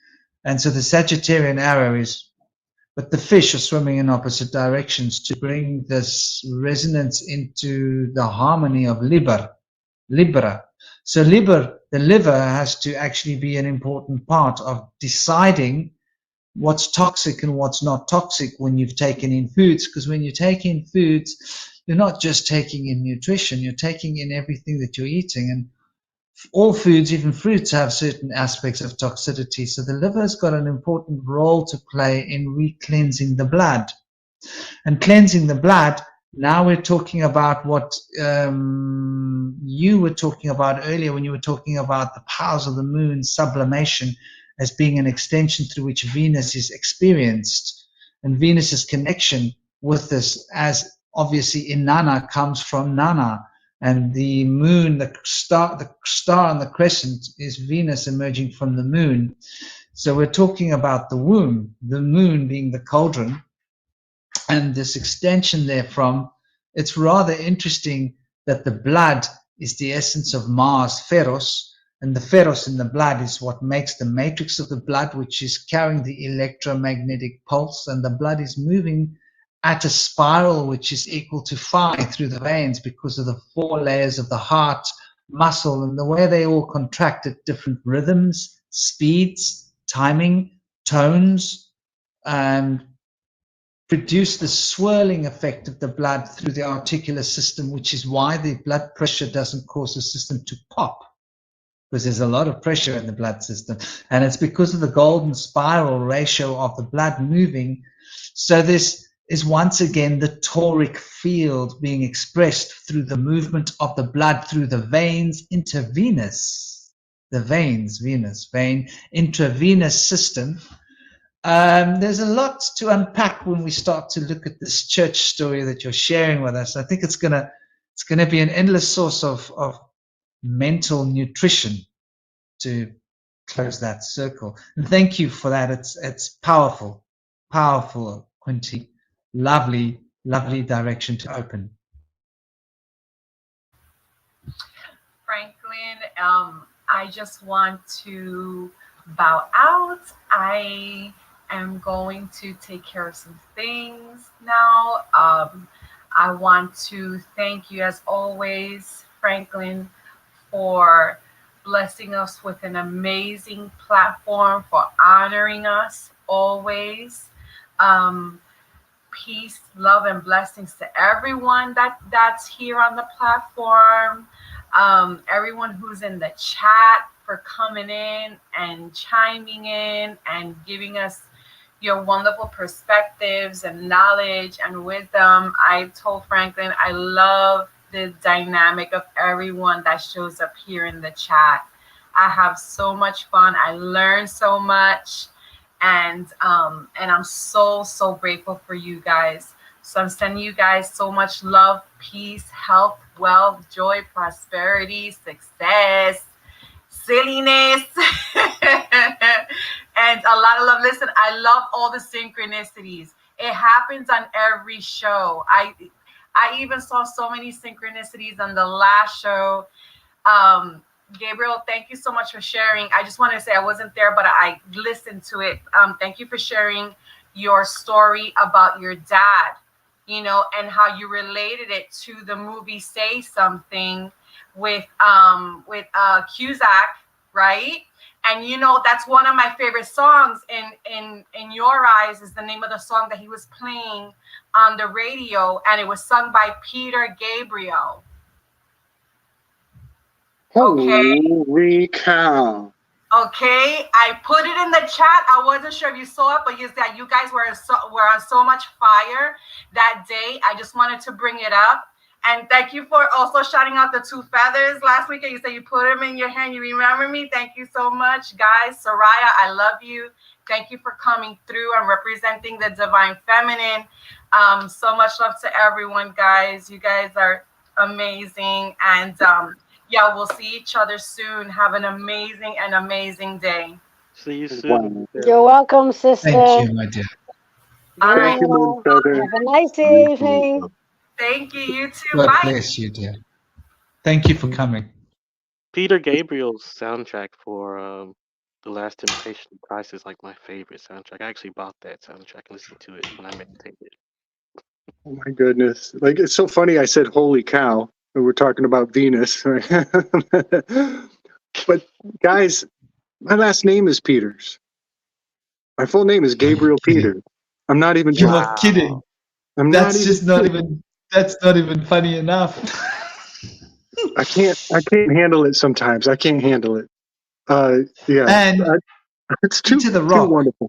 And so the Sagittarian arrow is, but the fish are swimming in opposite directions to bring this resonance into the harmony of Libra. So the liver has to actually be an important part of deciding what's toxic and what's not toxic when you've taken in foods, because when you take in foods, you're not just taking in nutrition, you're taking in everything that you're eating. And all foods, even fruits, have certain aspects of toxicity. So the liver's got an important role to play in re-cleansing the blood. And cleansing the blood, now we're talking about what you were talking about earlier when you were talking about the powers of the moon, sublimation, as being an extension through which Venus is experienced. And Venus's connection with this, as obviously Inanna comes from Nana. And the moon, the star and the crescent is Venus emerging from the moon. So we're talking about the womb, the moon being the cauldron, and this extension therefrom. It's rather interesting that the blood is the essence of Mars, Pheros, and the Pheros in the blood is what makes the matrix of the blood, which is carrying the electromagnetic pulse, and the blood is moving at a spiral which is equal to 5 through the veins because of the 4 layers of the heart muscle and the way they all contract at different rhythms, speeds, timing, tones, and produce the swirling effect of the blood through the articular system, which is why the blood pressure doesn't cause the system to pop, because there's a lot of pressure in the blood system. And it's because of the golden spiral ratio of the blood moving. So this is once again the toric field being expressed through the movement of the blood through the veins into Venus. The veins, Venus, vein, intravenous system. There's a lot to unpack when we start to look at this church story that you're sharing with us. I think it's gonna be an endless source of mental nutrition to close that circle. And thank you for that. It's powerful, Quinty. Lovely direction to open. Franklin, I just want to bow out. I am going to take care of some things now. I want to thank you as always, Franklin, for blessing us with an amazing platform, for honoring us always. Peace, love, and blessings to everyone that's here on the platform. Everyone who's in the chat, for coming in and chiming in and giving us your wonderful perspectives and knowledge and wisdom. I told Franklin I love the dynamic of everyone that shows up here in the chat. I have so much fun. I learn so much. And I'm so grateful for you guys. So I'm sending you guys so much love, peace, health, wealth, joy, prosperity, success, silliness, and a lot of love. Listen, I love all the synchronicities. It happens on every show. I even saw so many synchronicities on the last show. Gabriel, thank you so much for sharing. I just want to say I wasn't there, but I listened to it. Thank you for sharing your story about your dad, and how you related it to the movie Say Something with Cusack, right? And that's one of my favorite songs in Your Eyes is the name of the song that he was playing on the radio, and it was sung by Peter Gabriel. Okay. Holy cow. Okay, I put it in the chat. I wasn't sure if you saw it, but that you guys were on so much fire that day. I just wanted to bring it up. And thank you for also shouting out the 2 feathers last week. And you said you put them in your hand. You remember me. Thank you so much, guys. Soraya, I love you. Thank you for coming through and representing the divine feminine. So much love to everyone, guys. You guys are amazing. And yeah, we'll see each other soon. Have an amazing day. See you soon. You're welcome, sister. Thank you, my dear. Thank you, MoonFeather. Have a nice evening. Thank you. You too. God Bye. bless you, dear. Thank you for coming. Peter Gabriel's soundtrack for The Last Temptation of Christ is like my favorite soundtrack. I actually bought that soundtrack and listened to it when I meditated. Oh my goodness. Like, it's so funny I said holy cow, and we're talking about Venus. But guys, my last name is Peters. My full name is Gabriel Peters. I'm not even You joking. are kidding. I'm That's not just even not kidding. even. That's not even funny enough. I can't handle it sometimes. I can't handle it. Yeah. And It's too Peter the Rock. wonderful.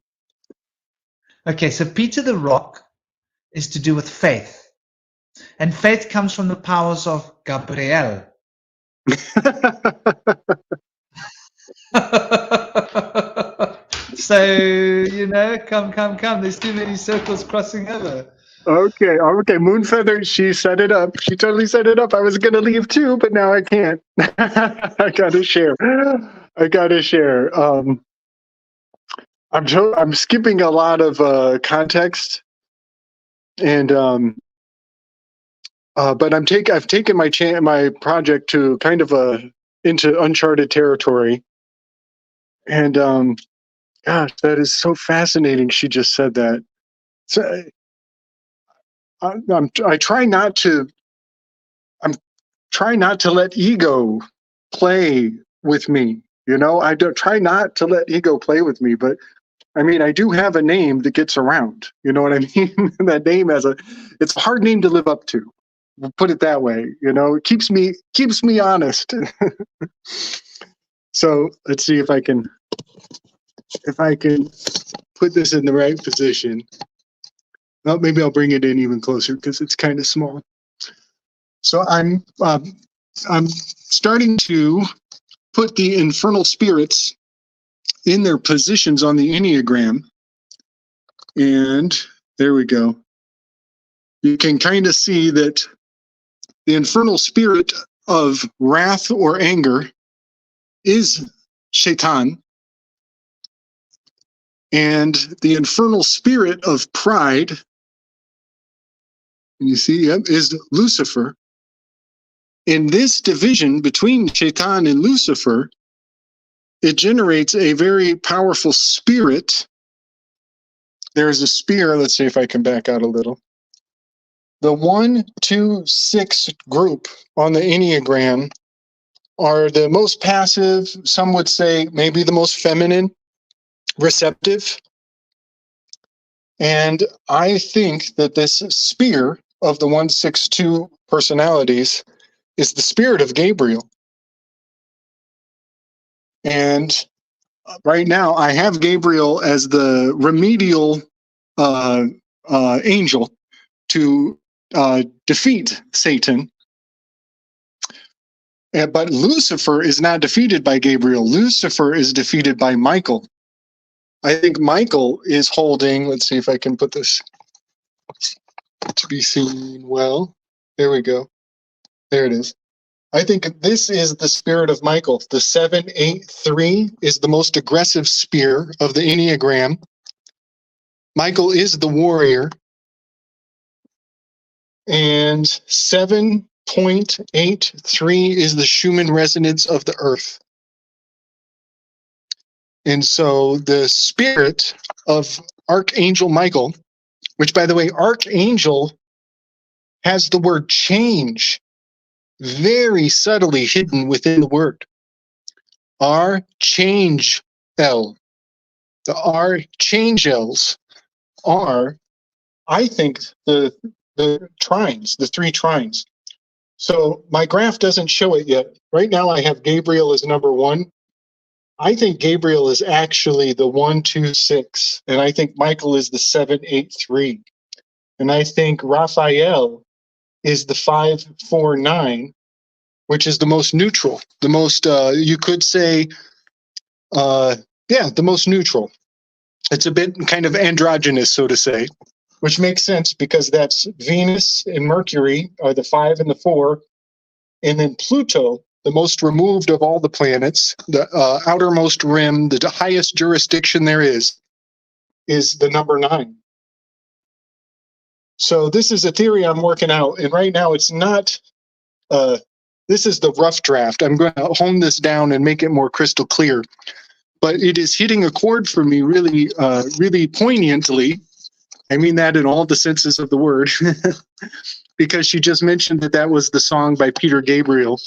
Okay, so Peter the Rock is to do with faith. And faith comes from the powers of Gabriel. So, come. There's too many circles crossing over. Okay. MoonFeather, she set it up. She totally set it up. I was gonna leave too, but now I can't. I gotta share. I'm skipping a lot of context, and but I've taken my project to kind of into uncharted territory, and gosh, that is so fascinating. She just said that. So I try not to. I'm trying not to let ego play with me. I don't try not to let ego play with me, but I mean, I do have a name that gets around. You know what I mean? That name it's a hard name to live up to. We'll put it that way. It keeps me honest. So let's see if I can put this in the right position. Well, maybe I'll bring it in even closer because it's kind of small. So I'm starting to put the infernal spirits in their positions on the Enneagram. And there we go. You can kind of see that the infernal spirit of wrath or anger is Shaitan. And the infernal spirit of pride, you see, is Lucifer. In this division between Shaitan and Lucifer, it generates a very powerful spirit. There's a spear. Let's see if I can back out a little. The 1, 2, 6 group on the Enneagram are the most passive, some would say maybe the most feminine, receptive. And I think that this spear of the 162 personalities is the spirit of Gabriel. And right now I have Gabriel as the remedial angel to defeat Satan. But Lucifer is not defeated by Gabriel. Lucifer is defeated by Michael. I think Michael is holding, let's see if I can put this to be seen well. There we go. There it is. I think this is the spirit of Michael. The 783 is the most aggressive spear of the Enneagram. Michael is the warrior. And 7.83 is the Schumann resonance of the earth. And so the spirit of Archangel Michael, which, by the way, Archangel has the word change very subtly hidden within the word. Archangel. The archangels are, I think, the trines, the 3 trines. So my graph doesn't show it yet. Right now I have Gabriel as number 1. I think Gabriel is actually the 126, and I think Michael is the 783, and I think Raphael is the 549, which is the most neutral, the most you could say, the most neutral. It's a bit kind of androgynous, so to say, which makes sense because that's Venus and Mercury are the 5 and the 4, and then Pluto, the most removed of all the planets, the outermost rim, the highest jurisdiction there is the number 9. So this is a theory I'm working out, and right now it's not, this is the rough draft. I'm going to hone this down and make it more crystal clear. But it is hitting a chord for me really, really poignantly. I mean that in all the senses of the word, because she just mentioned that was the song by Peter Gabriel.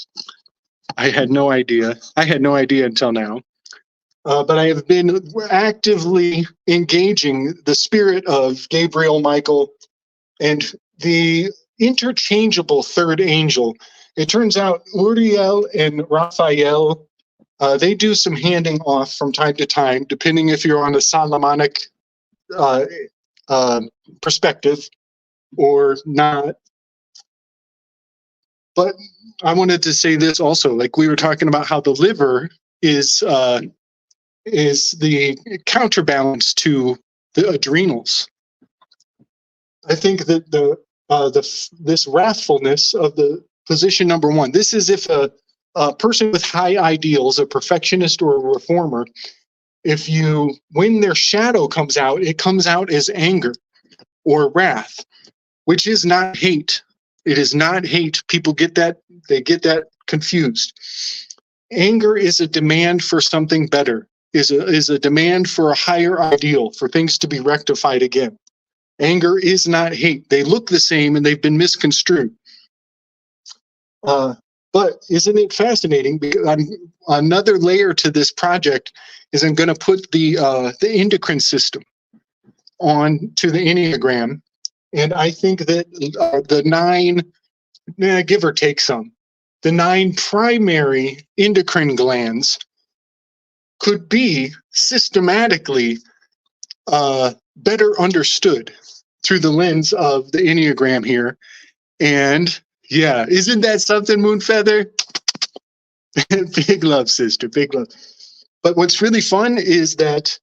I had no idea. I had no idea until now. But I have been actively engaging the spirit of Gabriel, Michael, and the interchangeable third angel. It turns out Uriel and Raphael, they do some handing off from time to time, depending if you're on a Solomonic perspective or not. But I wanted to say this also, like we were talking about how the liver is the counterbalance to the adrenals. I think that this wrathfulness of the position number 1, this is if a person with high ideals, a perfectionist or a reformer, when their shadow comes out, it comes out as anger or wrath, which is not hate. It is not hate. People get that, they get that confused. Anger is a demand for something better, is a demand for a higher ideal, for things to be rectified again. Anger is not hate. They look the same and they've been misconstrued. But isn't it fascinating? Because another layer to this project is I'm going to put the endocrine system on to the Enneagram. And I think that the 9, give or take some, the 9 primary endocrine glands could be systematically better understood through the lens of the Enneagram here. And yeah, isn't that something, MoonFeather? Big love, sister, big love. But what's really fun is that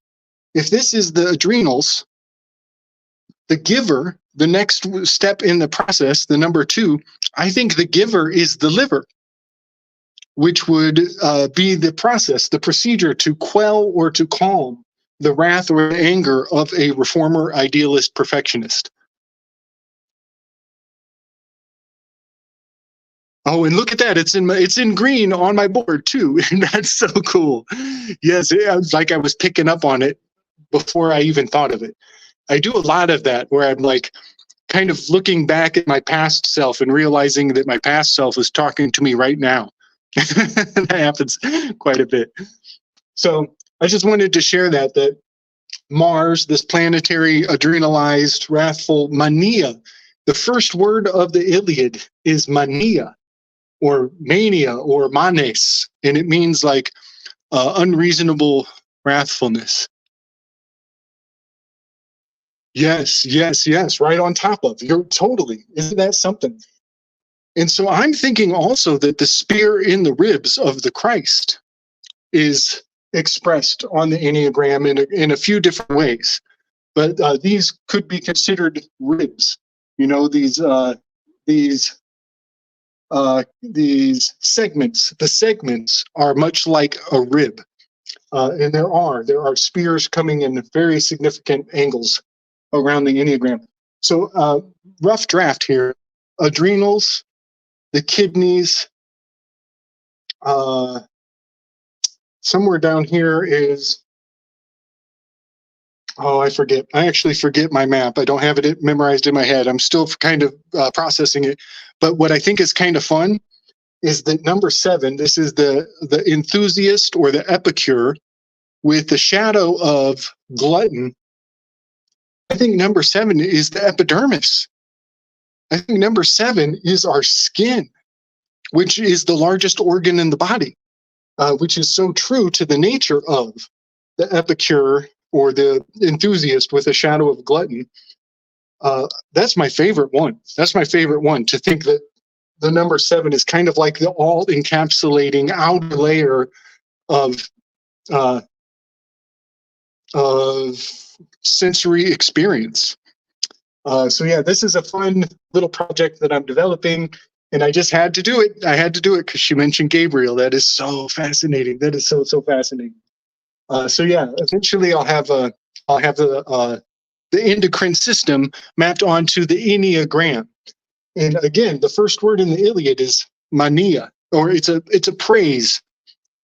if this is the adrenals, the giver, the next step in the process, the number 2, I think the giver is the liver, which would be the process, the procedure to quell or to calm the wrath or anger of a reformer, idealist, perfectionist. Oh, and look at that. It's in green on my board too. And that's so cool. Yes, it was like I was picking up on it before I even thought of it. I do a lot of that where I'm like kind of looking back at my past self and realizing that my past self is talking to me right now. That happens quite a bit. So I just wanted to share that Mars, this planetary, adrenalized, wrathful, mania, the first word of the Iliad is mania, or mania, or manes, and it means like unreasonable wrathfulness. Yes, right on top of. You're totally. Isn't that something? And so I'm thinking also that the spear in the ribs of the Christ is expressed on the Enneagram in a few different ways. But these could be considered ribs. You know, these segments. The segments are much like a rib. And there are spears coming in very significant angles around the Enneagram. So rough draft here, adrenals, the kidneys, somewhere down here is, I forget. I actually forget my map. I don't have it memorized in my head. I'm still kind of processing it. But what I think is kind of fun is that number 7, this is the enthusiast or the epicure with the shadow of glutton. I think number 7 is the epidermis. I think number 7 is our skin, which is the largest organ in the body. which is so true to the nature of the epicure or the enthusiast with a shadow of glutton. That's my favorite one. That's my favorite one, to think that the number 7 is kind of like the all encapsulating outer layer of uh, of sensory experience. So yeah, this is a fun little project that I'm developing, and I just had to do it. I had to do it because she mentioned Gabriel. That is so fascinating. That is so fascinating. So yeah, eventually I'll have the endocrine system mapped onto the Enneagram. And again, the first word in the Iliad is mania, or it's a praise,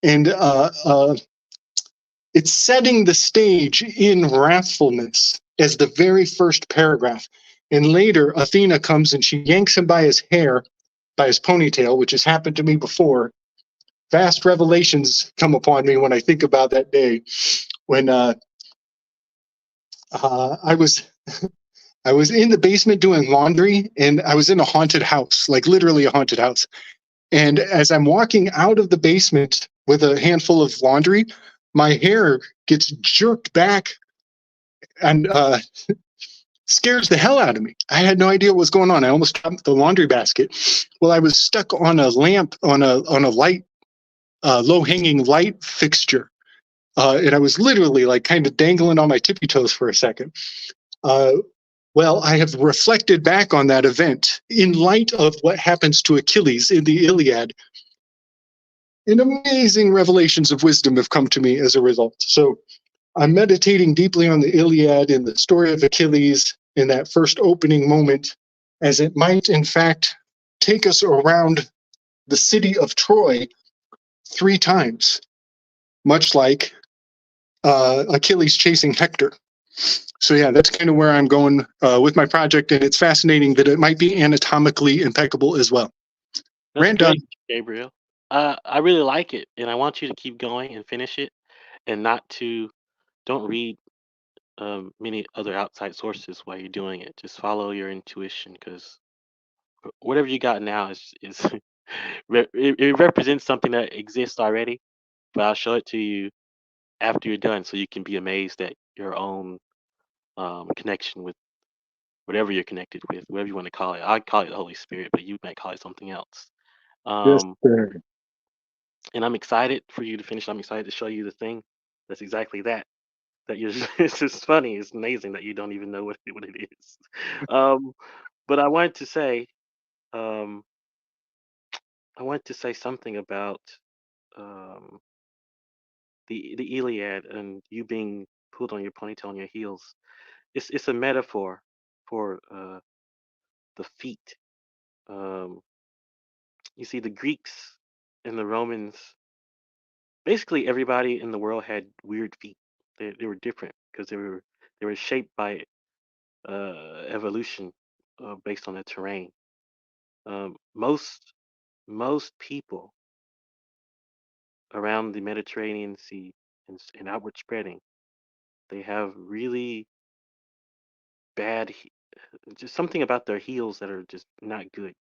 and it's setting the stage in wrathfulness as the very first paragraph. And later, Athena comes and she yanks him by his hair, by his ponytail, which has happened to me before. Vast revelations come upon me when I think about that day when I was I was in the basement doing laundry, and I was in a haunted house, like literally a haunted house. And as I'm walking out of the basement with a handful of laundry, my hair gets jerked back and scares the hell out of me. I had no idea what was going on. I almost dropped the laundry basket. Well, I was stuck on a lamp, on a light, low hanging light fixture, and I was literally like kind of dangling on my tippy toes for a second. Well, I have reflected back on that event in light of what happens to Achilles in the Iliad, and amazing revelations of wisdom have come to me as a result. So I'm meditating deeply on the Iliad and the story of Achilles in that first opening moment, as it might, in fact, take us around the city of Troy 3 times, much like Achilles chasing Hector. So yeah, that's kind of where I'm going with my project, and it's fascinating that it might be anatomically impeccable as well. That's Rand done. great, Gabriel. I really like it, and I want you to keep going and finish it, and don't read many other outside sources while you're doing it. Just follow your intuition, because whatever you got now is it represents something that exists already. But I'll show it to you after you're done, so you can be amazed at your own connection with whatever you're connected with, whatever you want to call it. I call it the Holy Spirit, but you might call it something else. Yes, Um, sir. and I'm excited for you to finish. I'm excited to show you the thing that's exactly that. That you're. It's just funny. It's amazing that you don't even know what it is. Um, but um, I wanted to say something about um, the Iliad and you being pulled on your ponytail on your heels. It's a metaphor for the feet. Um, you see, the Greeks and the Romans, basically everybody in the world had weird feet. They were different because they were shaped by evolution based on the terrain. Um, most most people around the Mediterranean Sea and outward spreading, they have really bad, just something about their heels that are just not good.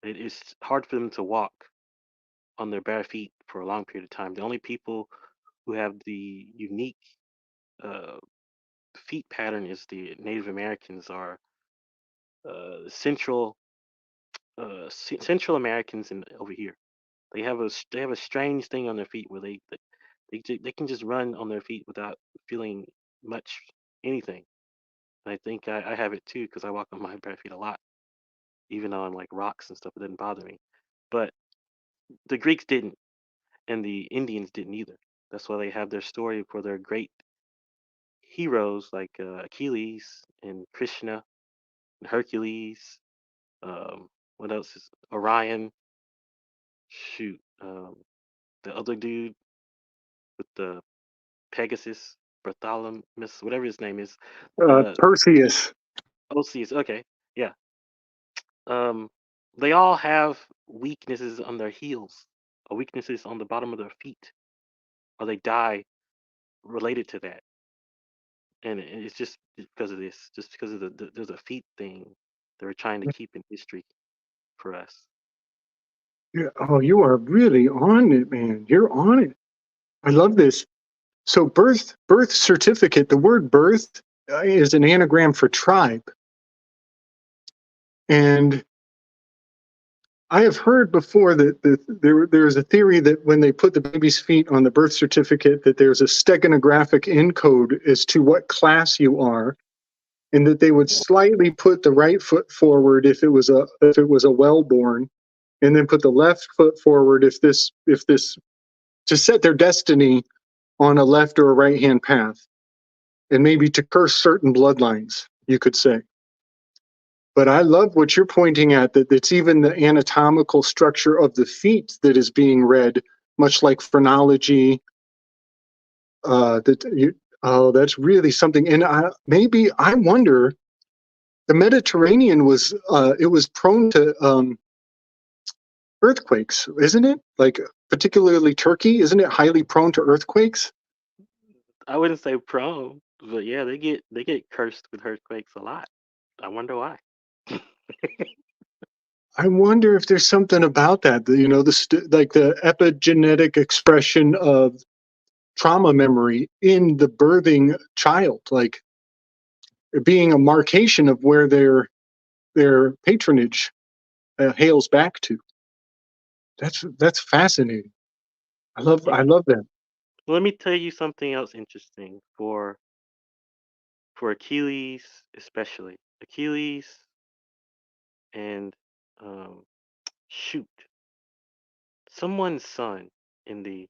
It is hard for them to walk on their bare feet for a long period of time. The only people who have the unique uh, feet pattern is the Native Americans, are Central Americans and over here. They have a strange thing on their feet where they can just run on their feet without feeling much anything. And I think I have it too because I walk on my bare feet a lot, even on like rocks and stuff. It doesn't bother me. But the Greeks didn't, and the Indians didn't either. That's why they have their story for their great heroes like Achilles and Krishna and Hercules. What else is Orion? Shoot, the other dude with the Pegasus, Bartholomew, whatever his name is, Perseus. Odysseus. Okay, yeah. Um, they all have weaknesses on their heels, or weaknesses on the bottom of their feet, or they die related to that. And it's just because of this, just because of there's a feet thing they were trying to keep in history for us. Yeah, oh, you are really on it, man. You're on it. I love this. So birth certificate, the word birth is an anagram for tribe. And I have heard before that there's a theory that when they put the baby's feet on the birth certificate, that there's a steganographic encode as to what class you are, and that they would slightly put the right foot forward if it was a well-born, and then put the left foot forward if this to set their destiny on a left or a right-hand path, and maybe to curse certain bloodlines, you could say. But I love what you're pointing at, that it's even the anatomical structure of the feet that is being read, much like phrenology. That's really something. And maybe I wonder, the Mediterranean was prone to earthquakes, isn't it? Like particularly Turkey, isn't it highly prone to earthquakes? I wouldn't say prone, but yeah, they get cursed with earthquakes a lot. I wonder why. I wonder if there's something about that. Like the epigenetic expression of trauma memory in the birthing child, like being a markation of where their patronage hails back to. That's fascinating. I love that. Let me tell you something else interesting for Achilles, especially Achilles and shoot, someone's son in the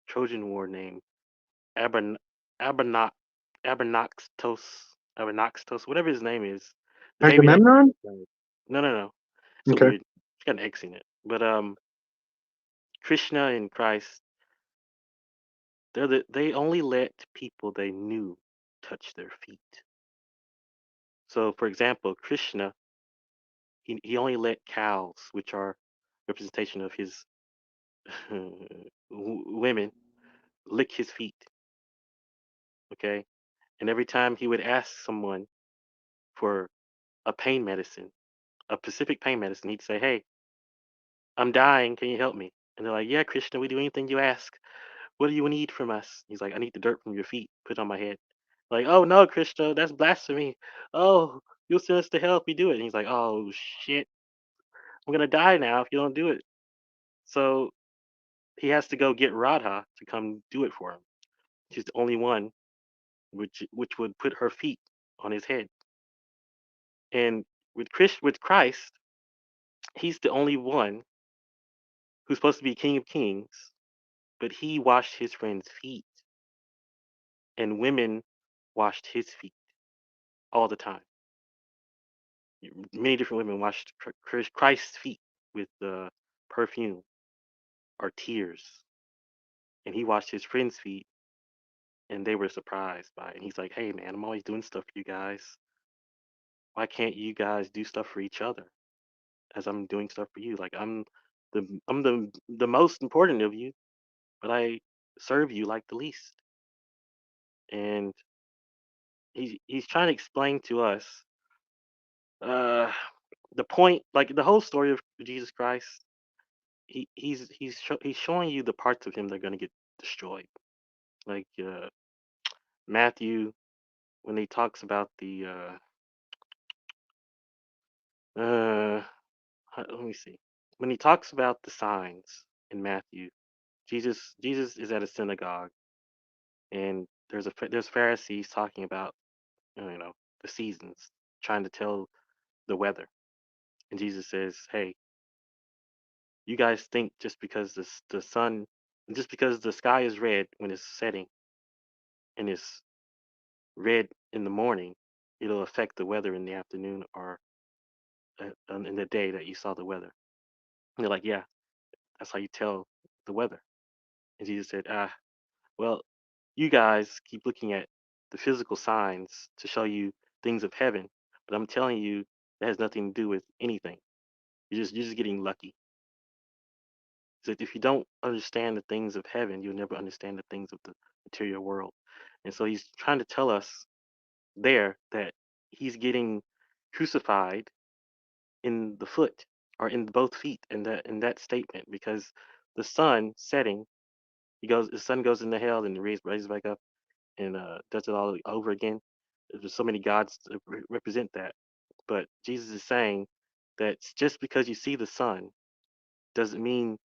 Trojan War named Aber Abernox Abernoxtos Abernoxtos, whatever his name is. The baby that Agamemnon? no. It's a Okay. weird. It's got an X in it. But Krishna and Christ, they only let people they knew touch their feet. So, for example, Krishna, he only let cows, which are representation of his women, lick his feet. Okay, and every time he would ask someone for a pain medicine, a specific pain medicine, he'd say, "Hey, I'm dying. Can you help me?" And they're like, "Yeah, Krishna, we do anything you ask. What do you need from us?" He's like, "I need the dirt from your feet. Put it on my head." Like, "Oh no, Krishna, that's blasphemy. Oh, you'll send us to hell if we do it." And he's like, "Oh shit, I'm gonna die now if you don't do it." So he has to go get Radha to come do it for him. She's the only one which would put her feet on his head. And with Christ, he's the only one who's supposed to be King of Kings, but he washed his friends' feet, and women washed his feet all the time. Many different women washed Christ's feet with perfume or tears, and he washed his friends' feet, and they were surprised by it. And he's like, "Hey, man, I'm always doing stuff for you guys. Why can't you guys do stuff for each other as I'm doing stuff for you? Like I'm the most important of you, but I serve you like the least." And he's trying to explain to us uh the point, like the whole story of Jesus Christ. He's showing you the parts of him that are going to get destroyed, like Matthew, when he talks about the let me see, when he talks about the signs in Matthew. Jesus is at a synagogue, and there's Pharisees talking about, the seasons, trying to tell the weather. And Jesus says, "Hey, you guys think just because the sun, just because the sky is red when it's setting and it's red in the morning, it'll affect the weather in the afternoon or in the day that you saw the weather." And they're like, "Yeah, that's how you tell the weather." And Jesus said, well, you guys keep looking at the physical signs to show you things of heaven, but I'm telling you that has nothing to do with anything. You're just getting lucky. So if you don't understand the things of heaven, you'll never understand the things of the material world. And so he's trying to tell us there that he's getting crucified in the foot. are in both feet in that statement, because the sun setting, the sun goes into hell and rises back up and does it all over again. There's so many gods to represent that, but Jesus is saying that just because you see the sun doesn't mean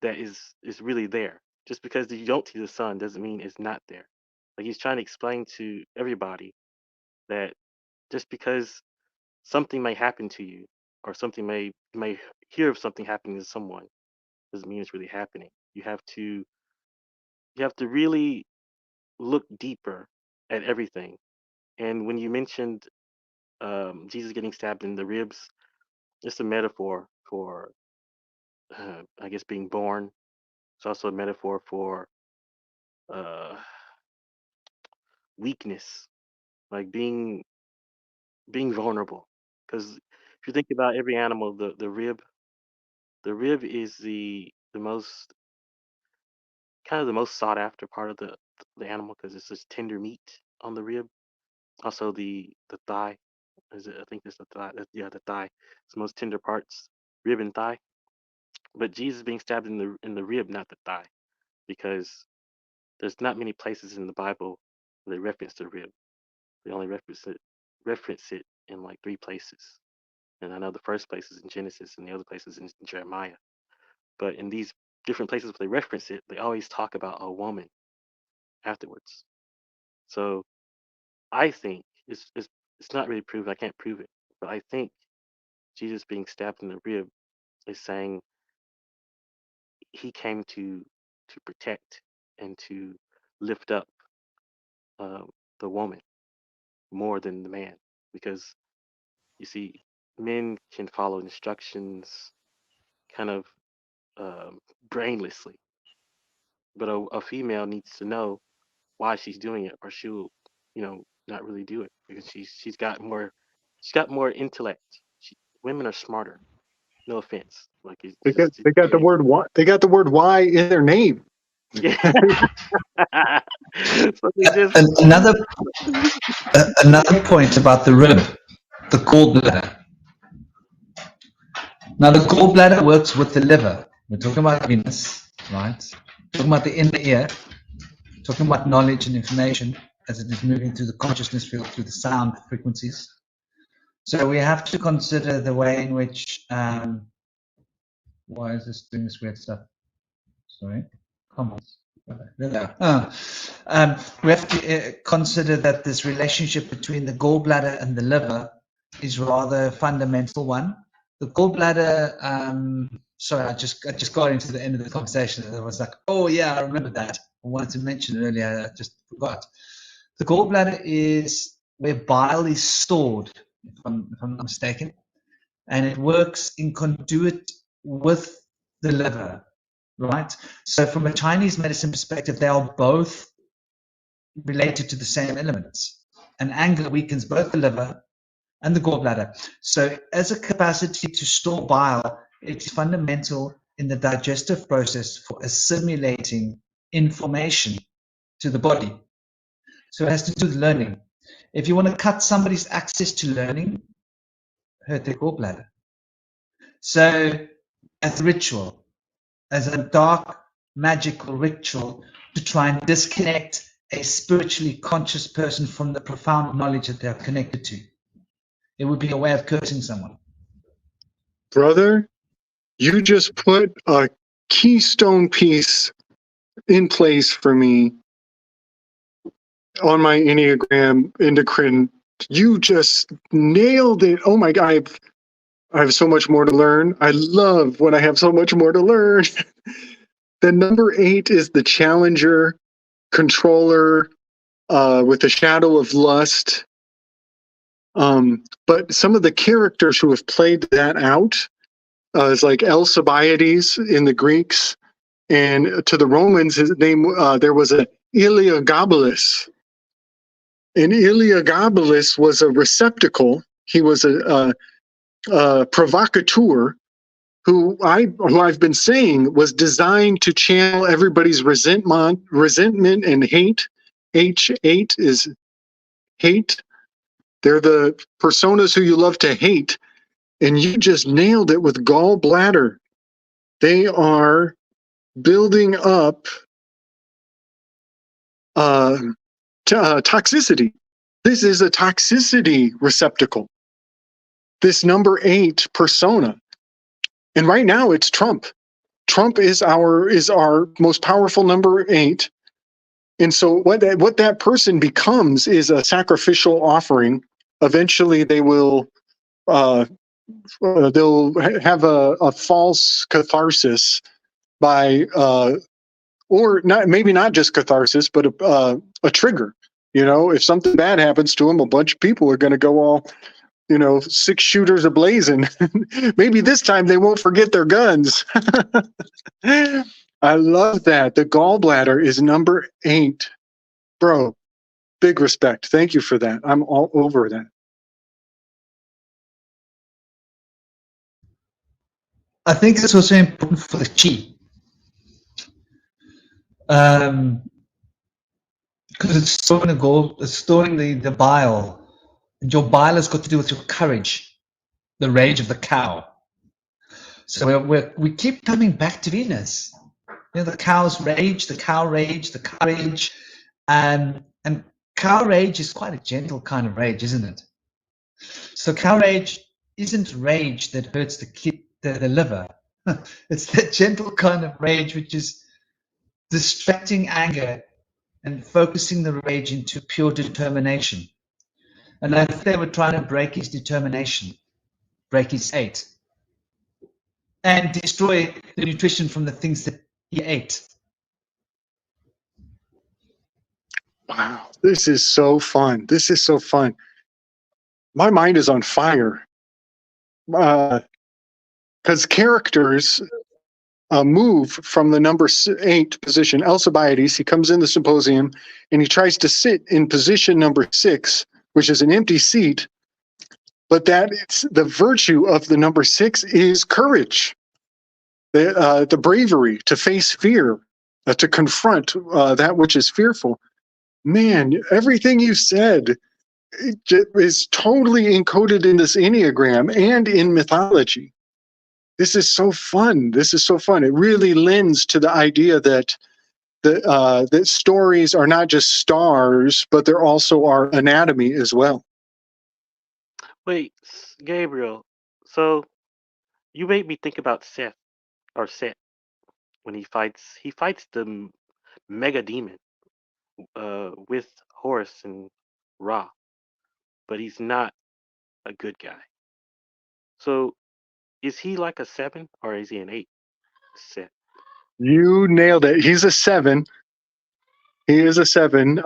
that is really there. Just because you don't see the sun doesn't mean it's not there. Like, he's trying to explain to everybody that just because something may happen to you, or something you may hear of something happening to someone, doesn't mean it's really happening. You have to really look deeper at everything. And when you mentioned Jesus getting stabbed in the ribs, it's a metaphor for I guess being born. It's also a metaphor for uh, weakness, like being vulnerable. Because if you think about every animal, the rib is the most kind of the most sought after part of the animal, because it's just tender meat on the rib. Also the thigh, I think it's the thigh. Yeah, the thigh. It's the most tender parts, rib and thigh. But Jesus being stabbed in the rib, not the thigh, because there's not many places in the Bible where they reference the rib. They only reference it in like 3 places. And I know the first place is in Genesis and the other place is in Jeremiah. But in these different places where they reference it, they always talk about a woman afterwards. So I think it's not really proven. I can't prove it, but I think Jesus being stabbed in the rib is saying he came to protect and to lift up the woman more than the man, because you see, men can follow instructions kind of brainlessly, but a female needs to know why she's doing it, or she'll, not really do it, because she's got more intellect. Women are smarter. No offense, like They got the word why. They got the word why in their name. Yeah. So another point about the rib, the gallbladder. Now, the gallbladder works with the liver. We're talking about Venus, right? We're talking about the inner ear, talking about knowledge and information as it is moving through the consciousness field, through the sound frequencies. So we have to consider the way in which, why is this doing this weird stuff? Sorry, comments. We have to consider that this relationship between the gallbladder and the liver is rather a fundamental one. The gallbladder, sorry, I just got into the end of the conversation and I was like, oh yeah, I remember that. I wanted to mention it earlier, I just forgot. The gallbladder is where bile is stored, if I'm not mistaken, and it works in conduit with the liver, right? So from a Chinese medicine perspective, they are both related to the same elements. And anger weakens both the liver and the gallbladder. So as a capacity to store bile, it's fundamental in the digestive process for assimilating information to the body. So it has to do with learning. If you want to cut somebody's access to learning, hurt their gallbladder. So as a ritual, as a dark magical ritual to try and disconnect a spiritually conscious person from the profound knowledge that they're connected to, it would be a way of cursing someone. Brother, you just put a keystone piece in place for me on my Enneagram endocrine. You just nailed it. Oh my God, I have so much more to learn. I love when I have so much more to learn. The number 8 is the challenger, controller, with the shadow of lust. But some of the characters who have played that out is like Alcibiades in the Greeks, and to the Romans, his name there was a Heliogabalus. And Heliogabalus was a receptacle. He was a provocateur who I've been saying was designed to channel everybody's resentment and hate. H8 is hate. They're the personas who you love to hate. And you just nailed it with gallbladder. They are building up toxicity. This is a toxicity receptacle. This number 8 persona. And right now it's Trump. Trump is our most powerful number 8. And so what that person becomes is a sacrificial offering. Eventually they will they'll have a false catharsis by or not, maybe not just catharsis, but a trigger. You know, if something bad happens to them, a bunch of people are going to go all, 6 shooters ablazing. Maybe this time they won't forget their guns. I love that. The gallbladder is number 8. Bro, big respect. Thank you for that. I'm all over that. I think it's also important for the chi. Because it's storing the bile. And your bile has got to do with your courage, the rage of the cow. So we keep coming back to Venus. The cow's rage, the cow rage, the courage, and cow rage is quite a gentle kind of rage, isn't it? So cow rage isn't rage that hurts the liver. It's that gentle kind of rage which is distracting anger and focusing the rage into pure determination. And I think they were trying to break his determination, break his 8, and destroy the nutrition from the things that he ate. Wow, this is so fun. This is so fun. My mind is on fire. Because characters move from the number 8 position, Alcibiades, he comes in the symposium and he tries to sit in position number 6, which is an empty seat, but it's the virtue of the number 6 is courage, the bravery to face fear, to confront that which is fearful. Man, everything you said is totally encoded in this Enneagram and in mythology. This is so fun. This is so fun. It really lends to the idea that that stories are not just stars, but they're also our anatomy as well. Wait, Gabriel. So you made me think about Set when he fights the mega demon with Horus and Ra, but he's not a good guy. So is he like a 7 or is he an 8? Set. You nailed it. He's a 7. He is a 7.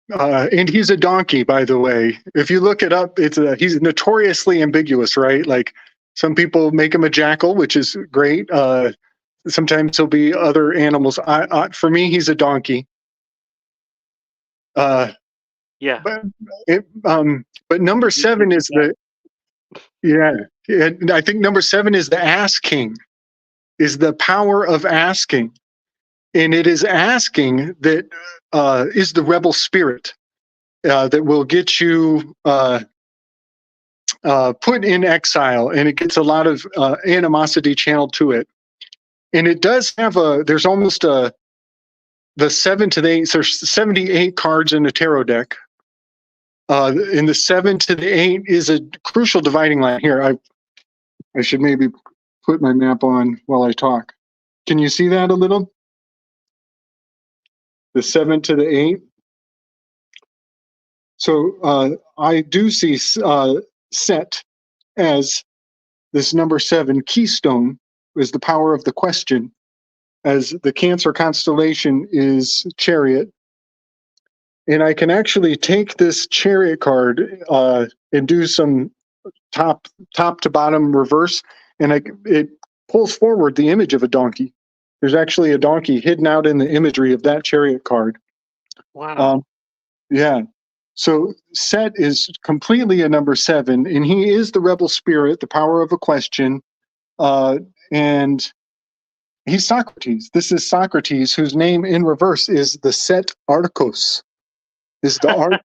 And he's a donkey, by the way. If you look it up, he's notoriously ambiguous, right? Like some people make him a jackal, which is great. Sometimes he'll be other animals. For me, he's a donkey. Yeah. But number 7 is I think number 7 is the ass king, is the power of asking. And it is asking that is the rebel spirit that will get you put in exile, and it gets a lot of animosity channeled to it. And it does have there's almost the 7 to the 8, so there's 78 cards in the tarot deck. And the 7 to the 8 is a crucial dividing line. Here, I should maybe put my map on while I talk. Can you see that a little? The 7 to the 8. So I do see Set as this number 7 keystone is the power of the question, as the Cancer constellation is Chariot. And I can actually take this Chariot card and do some top to bottom reverse, and it pulls forward the image of a donkey. There's actually a donkey hidden out in the imagery of that Chariot card. Wow. Yeah. So Set is completely a number 7, and he is the rebel spirit, the power of a question, and he's Socrates. This is Socrates, whose name in reverse is the Set Arcos. Is the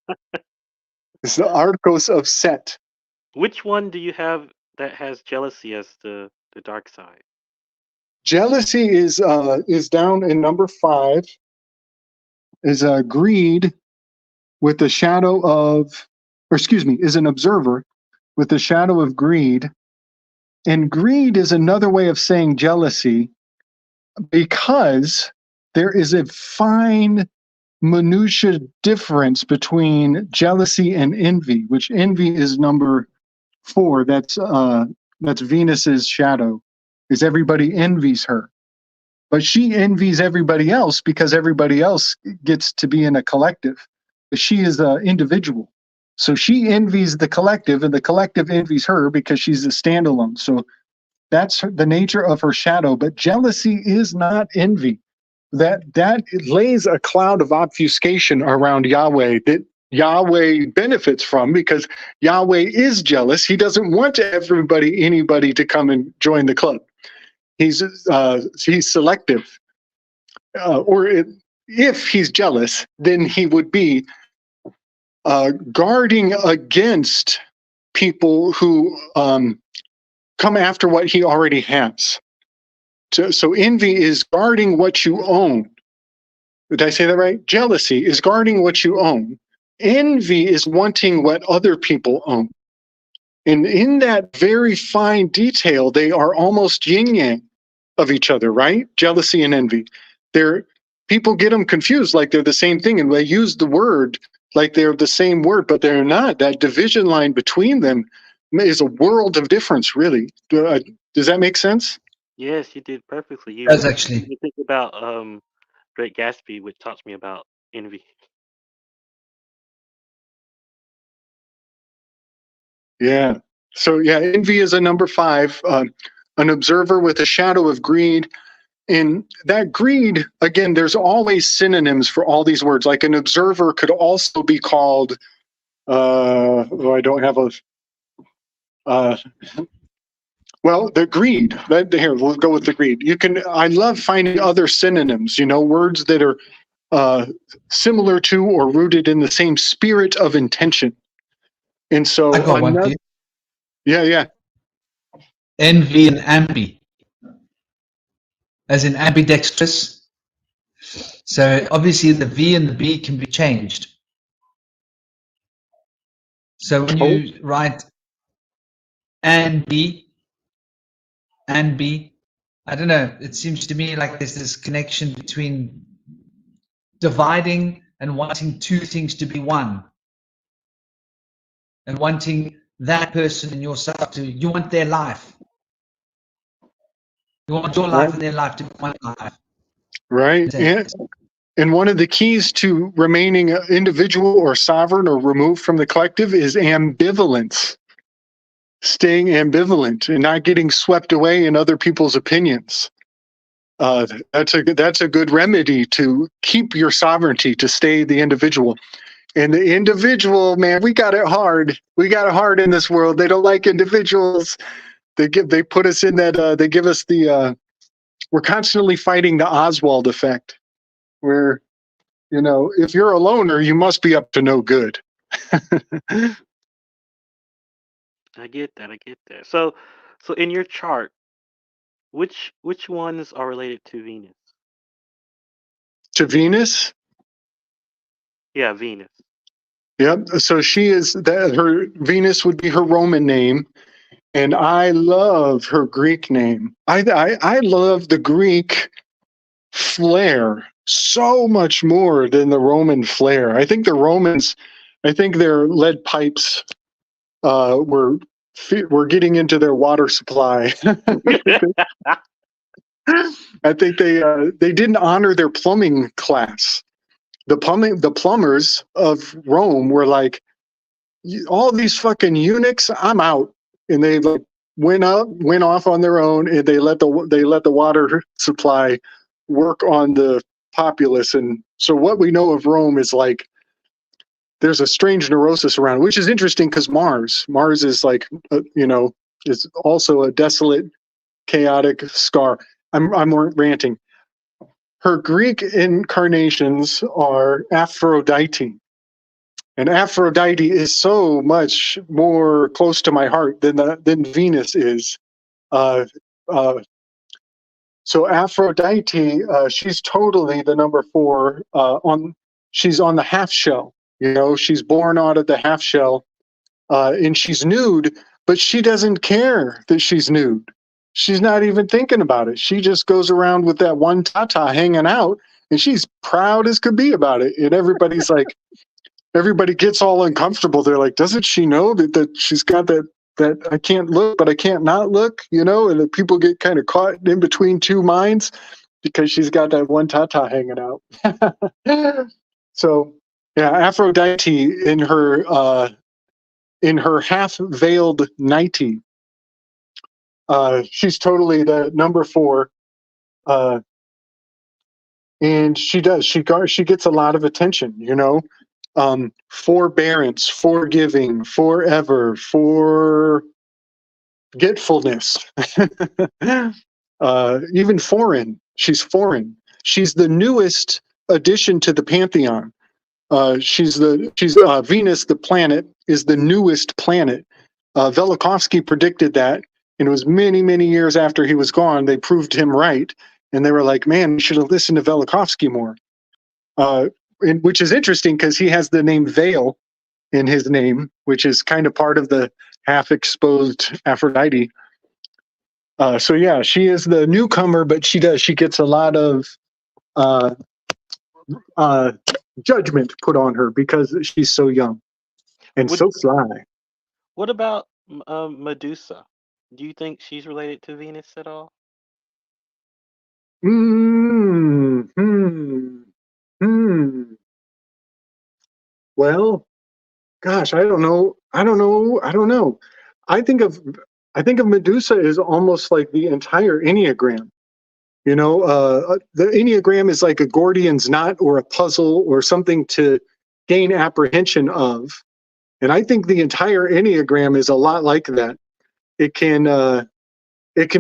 Arcos of Set. Which one do you have that has jealousy as the dark side? Jealousy is down in number 5. Is greed with the shadow of, or excuse me, is an observer with the shadow of greed. And greed is another way of saying jealousy, because there is a fine minutia difference between jealousy and envy, which envy is number 4. That's Venus's shadow, is everybody envies her. But she envies everybody else because everybody else gets to be in a collective. But she is an individual. So she envies the collective, and the collective envies her because she's a standalone. So that's the nature of her shadow. But jealousy is not envy. That lays a cloud of obfuscation around Yahweh that Yahweh benefits from, because Yahweh is jealous. He doesn't want anybody to come and join the club. He's selective, if he's jealous, then he would be guarding against people who come after what he already has. So envy is guarding what you own. Did I say that right? Jealousy is guarding what you own. Envy is wanting what other people own. And in that very fine detail, they are almost yin-yang of each other, right? Jealousy and envy. People get them confused like they're the same thing, and they use the word like they're the same word, but they're not. That division line between them is a world of difference, really. Does that make sense? Yes, you did perfectly. You That's actually. made me think about Great Gatsby, which taught me about envy. Yeah. So yeah, envy is a number 5, an observer with a shadow of greed. And that greed, again, there's always synonyms for all these words. Like an observer could also be called, I don't have the greed. Here, we'll go with the greed. I love finding other synonyms, words that are similar to or rooted in the same spirit of intention. And so, I got one for you. Yeah. Envy and ambi, as in ambidextrous. So obviously the V and the B can be changed. So when you write and B, I don't know, it seems to me like there's this connection between dividing and wanting two things to be one, and wanting that person and yourself you want their life. You want your life and their life to be one life. Right. And one of the keys to remaining individual or sovereign or removed from the collective is ambivalence. Staying ambivalent and not getting swept away in other people's opinions. That's a good remedy to keep your sovereignty, to stay the individual. And the individual, man, we got it hard. We got it hard in this world. They don't like individuals. They put us in that. They give us the. We're constantly fighting the Oswald effect, where, if you're a loner, you must be up to no good. I get that. So in your chart, which ones are related to Venus? To Venus? Yeah, Venus. Yep. So she is that. Her Venus would be her Roman name, and I love her Greek name. I love the Greek flair so much more than the Roman flair. I think the Romans, their lead pipes were getting into their water supply. I think they didn't honor their plumbing class. The plumbers of Rome were like, all these fucking eunuchs, I'm out. And they went off on their own, and they let the water supply work on the populace. And so what we know of Rome is like, there's a strange neurosis around, which is interesting because Mars is like, is also a desolate, chaotic scar. I'm ranting. Her Greek incarnations are Aphrodite. And Aphrodite is so much more close to my heart than Venus is. Uh, uh, so Aphrodite, she's totally the number 4 she's on the half shell. You know, she's born out of the half shell, and she's nude, but she doesn't care that she's nude. She's not even thinking about it. She just goes around with that one tata hanging out, and she's proud as could be about it. And everybody's like, everybody gets all uncomfortable. They're like, doesn't she know that she's got that I can't look, but I can't not look, you know? And the people get kind of caught in between two minds because she's got that one tata hanging out. So, yeah, Aphrodite in her half-veiled nightie, she's totally the number 4, and she gets a lot of attention, you know. Forbearance, forgiving, forever, forgetfulness, even foreign. She's foreign. She's the newest addition to the pantheon. She's Venus, the planet, is the newest planet. Velikovsky predicted that, and it was many, many years after he was gone. They proved him right, and they were like, "Man, we should have listened to Velikovsky more." Which is interesting because he has the name Veil in his name, which is kind of part of the half-exposed Aphrodite. So yeah, she is the newcomer, but she gets a lot of judgment put on her because she's so young and so fly. What about Medusa? Do you think she's related to Venus at all? Well, gosh, I don't know. I think of Medusa as almost like the entire Enneagram. You know, the Enneagram is like a Gordian's knot or a puzzle or something to gain apprehension of. And I think the entire Enneagram is a lot like that. It can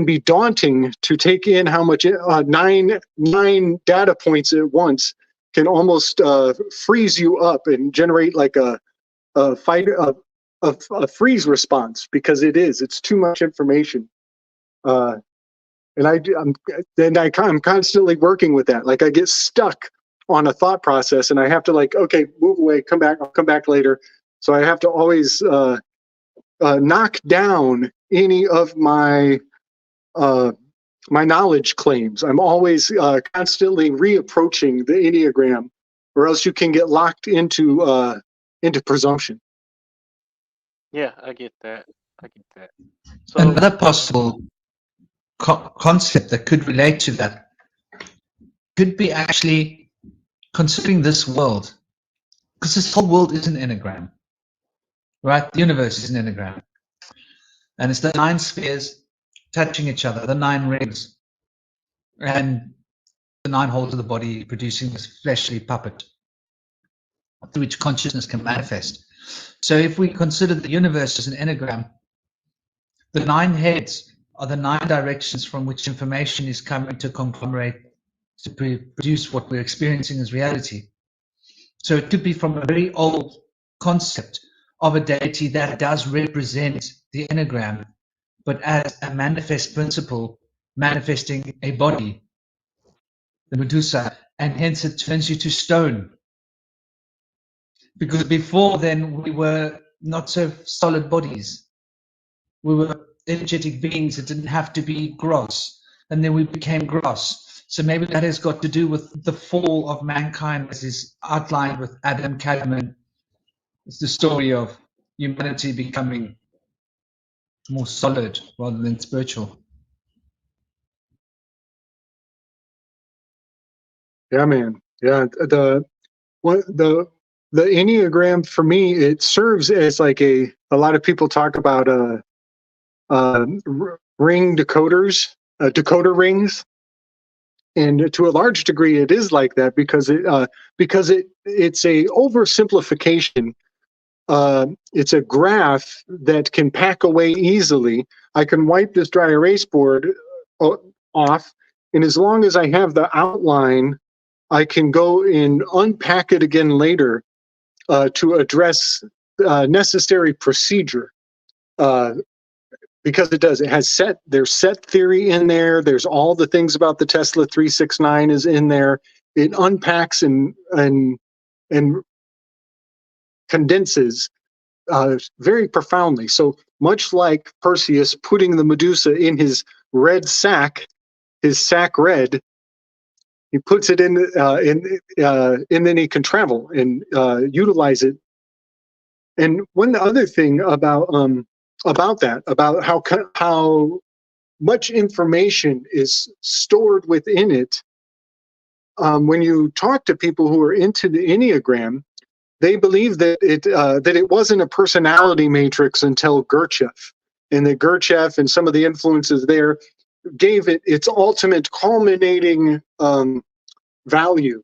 be daunting to take in how much 9 data points at once can almost freeze you up and generate like a freeze response, because it's too much information. And I'm constantly working with that. Like I get stuck on a thought process and I have to like, okay, move away, come back, I'll come back later. So I have to always knock down any of my knowledge claims. I'm always constantly reapproaching the Enneagram, or else you can get locked into presumption. Yeah, I get that. So another possible concept that could relate to that could be actually considering this world, because this whole world is an enneagram, right? The universe is an enneagram, and it's the 9 spheres touching each other, the 9 rings, and the 9 holes of the body producing this fleshly puppet through which consciousness can manifest. So if we consider the universe as an enneagram, the 9 heads are the 9 directions from which information is coming to conglomerate to produce what we're experiencing as reality. So it could be from a very old concept of a deity that does represent the enneagram, but as a manifest principle manifesting a body, the Medusa, and hence it turns you to stone. Because before then we were not so solid bodies. We were energetic beings that didn't have to be gross, and then we became gross. So maybe that has got to do with the fall of mankind, as is outlined with Adam Kadmon. It's the story of humanity becoming more solid rather than spiritual. Yeah, man. Yeah, the Enneagram for me, it serves as like a lot of people talk about ring decoders, decoder rings, and to a large degree, it is like that because it's a oversimplification. It's a graph that can pack away easily. I can wipe this dry erase board off, and as long as I have the outline, I can go and unpack it again later to address necessary procedure. Because it does. It has there's set theory in there. There's all the things about the Tesla 369 is in there. It unpacks and condenses very profoundly. So much like Perseus putting the Medusa in his red sack, his sack red, he puts it in, and then he can travel and utilize it. And one other thing about that, about how much information is stored within it. When you talk to people who are into the Enneagram, they believe that it wasn't a personality matrix until Gurdjieff, and that Gurdjieff and some of the influences there gave it its ultimate culminating value.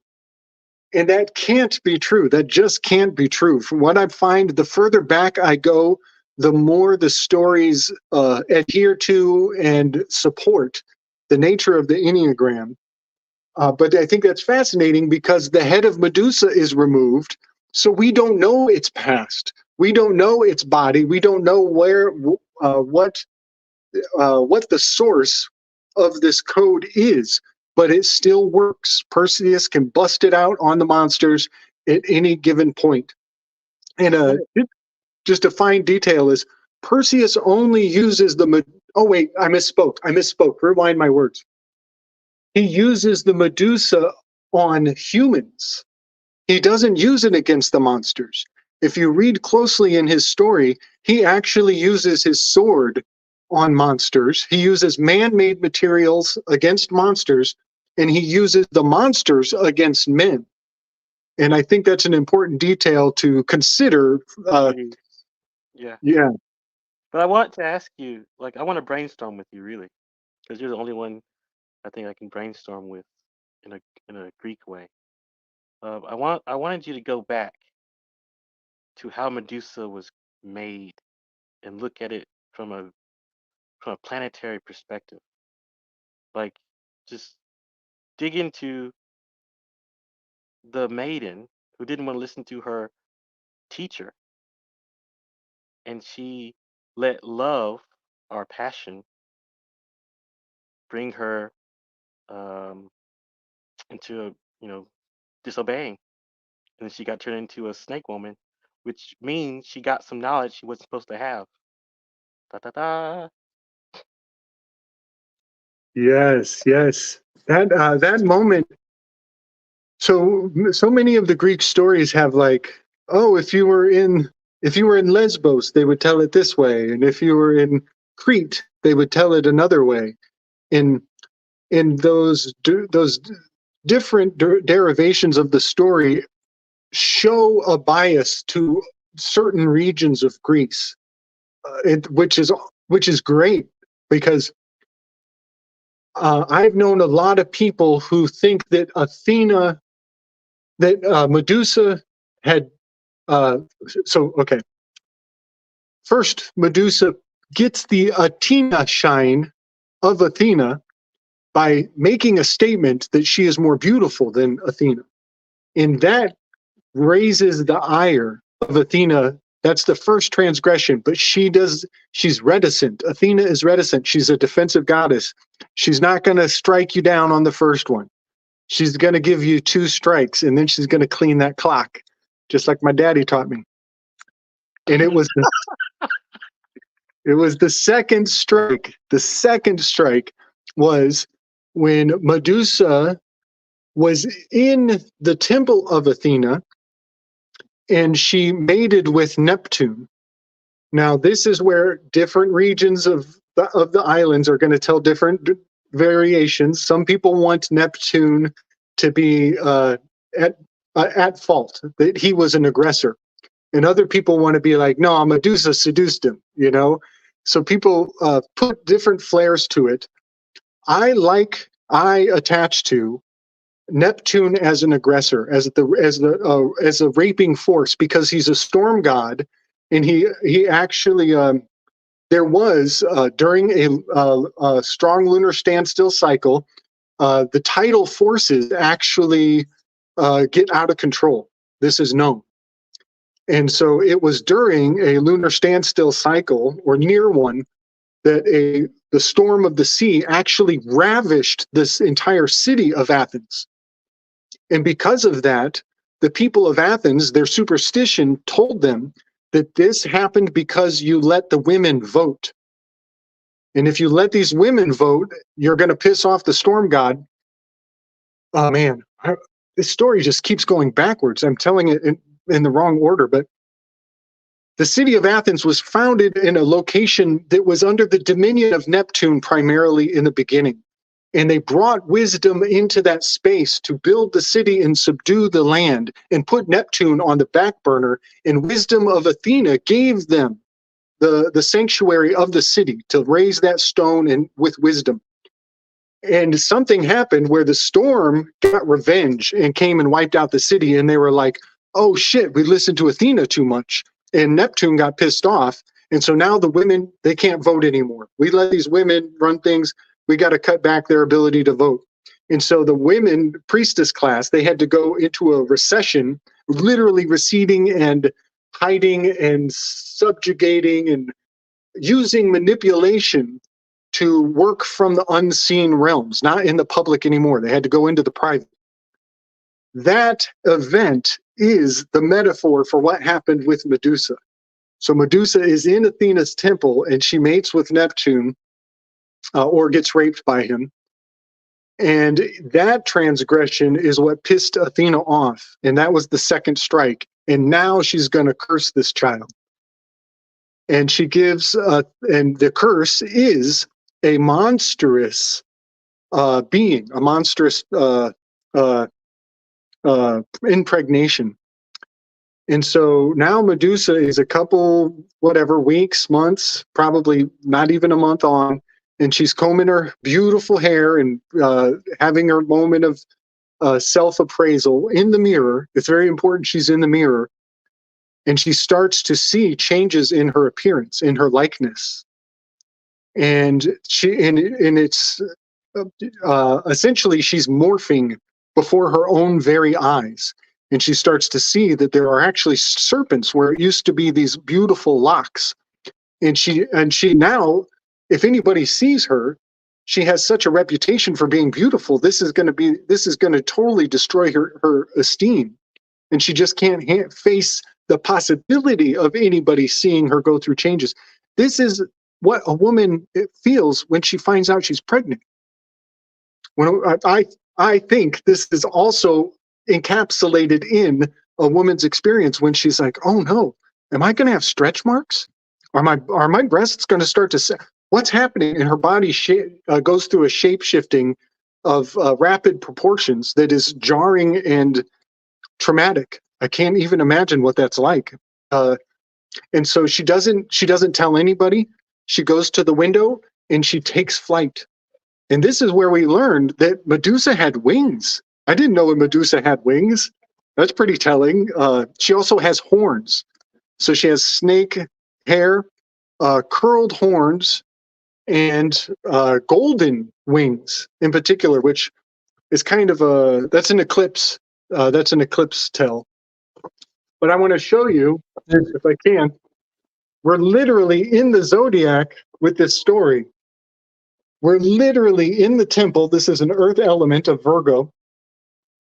And that can't be true. That just can't be true. From what I find, the further back I go, the more the stories adhere to and support the nature of the Enneagram. But I think that's fascinating because the head of Medusa is removed, so we don't know its past. We don't know its body. We don't know what the source of this code is, but it still works. Perseus can bust it out on the monsters at any given point. And just a fine detail is Perseus only uses oh wait, I misspoke. Rewind my words. He uses the Medusa on humans. He doesn't use it against the monsters. If you read closely in his story, he actually uses his sword on monsters. He uses man-made materials against monsters, and he uses the monsters against men. And I think that's an important detail to consider. Yeah. But I want to ask you, like, I want to brainstorm with you, really, because you're the only one I think I can brainstorm with in a Greek way. I wanted you to go back to how Medusa was made and look at it from a planetary perspective. Like, just dig into the maiden who didn't want to listen to her teacher, and she let love, our passion, bring her into disobeying, and then she got turned into a snake woman, which means she got some knowledge she wasn't supposed to have. Da da da. Yes. That moment. So many of the Greek stories have like, oh, if you were in Lesbos, they would tell it this way, and if you were in Crete, they would tell it another way. In those different derivations of the story show a bias to certain regions of Greece, which is great, because I've known a lot of people who think that Medusa had. Okay. First, Medusa gets the Athena shine of Athena by making a statement that she is more beautiful than Athena. And that raises the ire of Athena. That's the first transgression, but she's reticent. Athena is reticent. She's a defensive goddess. She's not going to strike you down on the first one. She's going to give you 2 strikes, and then she's going to clean that clock, just like my daddy taught me. And it was the second strike. The second strike was when Medusa was in the temple of Athena, and she mated with Neptune. Now, this is where different regions of the islands are going to tell different variations. Some people want Neptune to be at fault, that he was an aggressor. And other people want to be like, no, Medusa seduced him, So people put different flares to it. I attach to Neptune as an aggressor, as a raping force, because he's a storm god, and he actually there was during a strong lunar standstill cycle, the tidal forces actually get out of control. This is known. And so it was during a lunar standstill cycle, or near one, that the storm of the sea actually ravished this entire city of Athens. And because of that, the people of Athens, their superstition told them that this happened because you let the women vote. And if you let these women vote, you're going to piss off the storm god. Oh man, this story just keeps going backwards. I'm telling it in the wrong order, but the city of Athens was founded in a location that was under the dominion of Neptune primarily in the beginning. And they brought wisdom into that space to build the city and subdue the land and put Neptune on the back burner. And wisdom of Athena gave them the sanctuary of the city to raise that stone and with wisdom. And something happened where the storm got revenge and came and wiped out the city. And they were like, oh shit, we listened to Athena too much. And Neptune got pissed off. And so now the women, they can't vote anymore. We let these women run things. We got to cut back their ability to vote. And so the women priestess class, they had to go into a recession, literally receding and hiding and subjugating and using manipulation to work from the unseen realms, not in the public anymore. They had to go into the private. That event is the metaphor for what happened with Medusa. So Medusa is in Athena's temple and she mates with Neptune or gets raped by him. And that transgression is what pissed Athena off. And that was the second strike. And now she's going to curse this child. And she gives, and the curse is a monstrous being, a monstrous impregnation. And so now Medusa is a couple, whatever, weeks, months, probably not even a month on, and she's combing her beautiful hair and having her moment of self-appraisal in the mirror. It's very important she's in the mirror. And she starts to see changes in her appearance, in her likeness. And it's essentially she's morphing before her own very eyes. And she starts to see that there are actually serpents where it used to be these beautiful locks. And she now, if anybody sees her, she has such a reputation for being beautiful. This is going to totally destroy her esteem. And she just can't face the possibility of anybody seeing her go through changes. This is what a woman feels when she finds out she's pregnant. When I think this is also encapsulated in a woman's experience when she's like, oh no, am I going to have stretch marks? Are my breasts going to start to what's happening? And her body goes through a shape shifting of rapid proportions that is jarring and traumatic. I can't even imagine what that's like. And so she doesn't tell anybody. She goes to the window and she takes flight. And this is where we learned that Medusa had wings. I didn't know Medusa had wings. That's pretty telling. She also has horns. So she has snake hair, curled horns, and golden wings in particular, which is kind of that's an eclipse. That's an eclipse tell. But I want to show you, if I can, we're literally in the zodiac with this story. We're literally in the temple. This is an earth element of Virgo.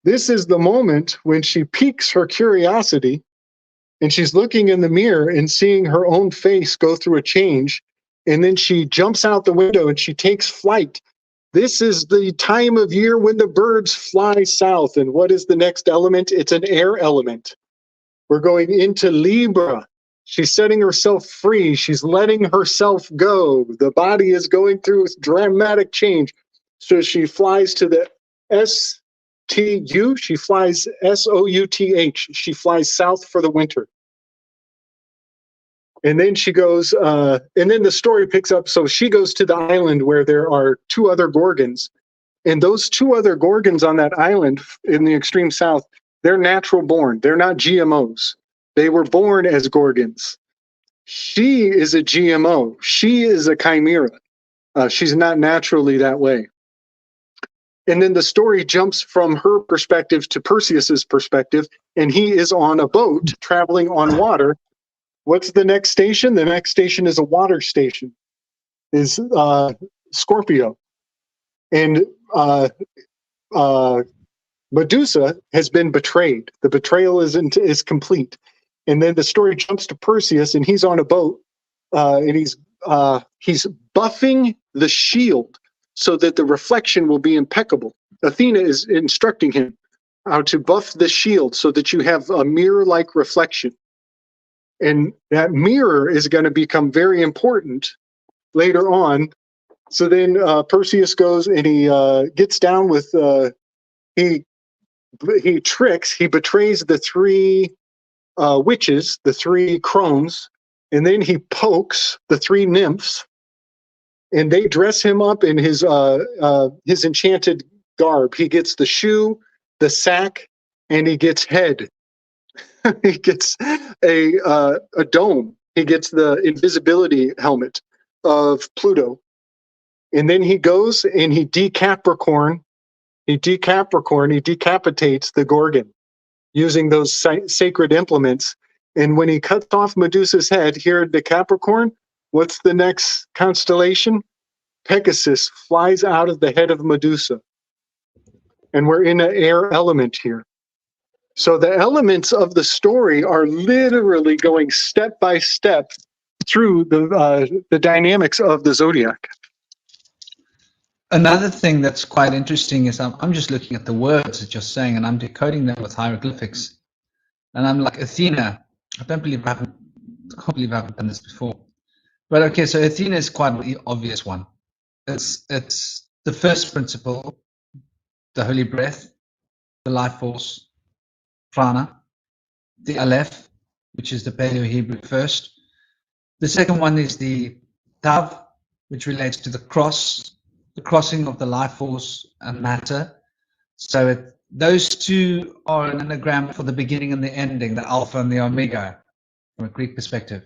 This is the moment when she piques her curiosity and she's looking in the mirror and seeing her own face go through a change. And then she jumps out the window and she takes flight. This is the time of year when the birds fly south. And what is the next element? It's an air element. We're going into Libra. She's setting herself free. She's letting herself go. The body is going through dramatic change. So she flies to the STU. She flies SOUTH. She flies south for the winter. And then she goes, and then the story picks up. So she goes to the island where there are two other Gorgons. And those two other Gorgons on that island in the extreme south, they're natural born. They're not GMOs. They were born as Gorgons. She is a GMO. She is a chimera. She's not naturally that way. And then the story jumps from her perspective to Perseus's perspective, and he is on a boat traveling on water. What's the next station? The next station is a water station, is Scorpio. And Medusa has been betrayed. The betrayal is complete. And then the story jumps to Perseus, and he's on a boat, and he's buffing the shield so that the reflection will be impeccable. Athena is instructing him how to buff the shield so that you have a mirror-like reflection. And that mirror is going to become very important later on. So then Perseus goes and he gets down with, he betrays the three witches, the three crones, and then he pokes the three nymphs, and they dress him up in his enchanted garb. He gets the shoe, the sack, and he gets head. He gets a dome. He gets the invisibility helmet of Pluto. And then he goes and he decapitates the Gorgon using those sacred implements. And when he cuts off Medusa's head here at the Capricorn, what's the next constellation? Pegasus flies out of the head of Medusa. And we're in an air element here. So the elements of the story are literally going step by step through the dynamics of the zodiac. Another thing that's quite interesting is I'm just looking at the words that you're saying, and I'm decoding them with hieroglyphics. And I'm like, Athena, I can't believe I haven't done this before. But okay, so Athena is quite the obvious one. It's the first principle, the holy breath, the life force, prana, the aleph, which is the Paleo-Hebrew first. The second one is the tav, which relates to the cross, the crossing of the life force and matter. So those two are an anagram for the beginning and the ending, the alpha and the omega, from a Greek perspective.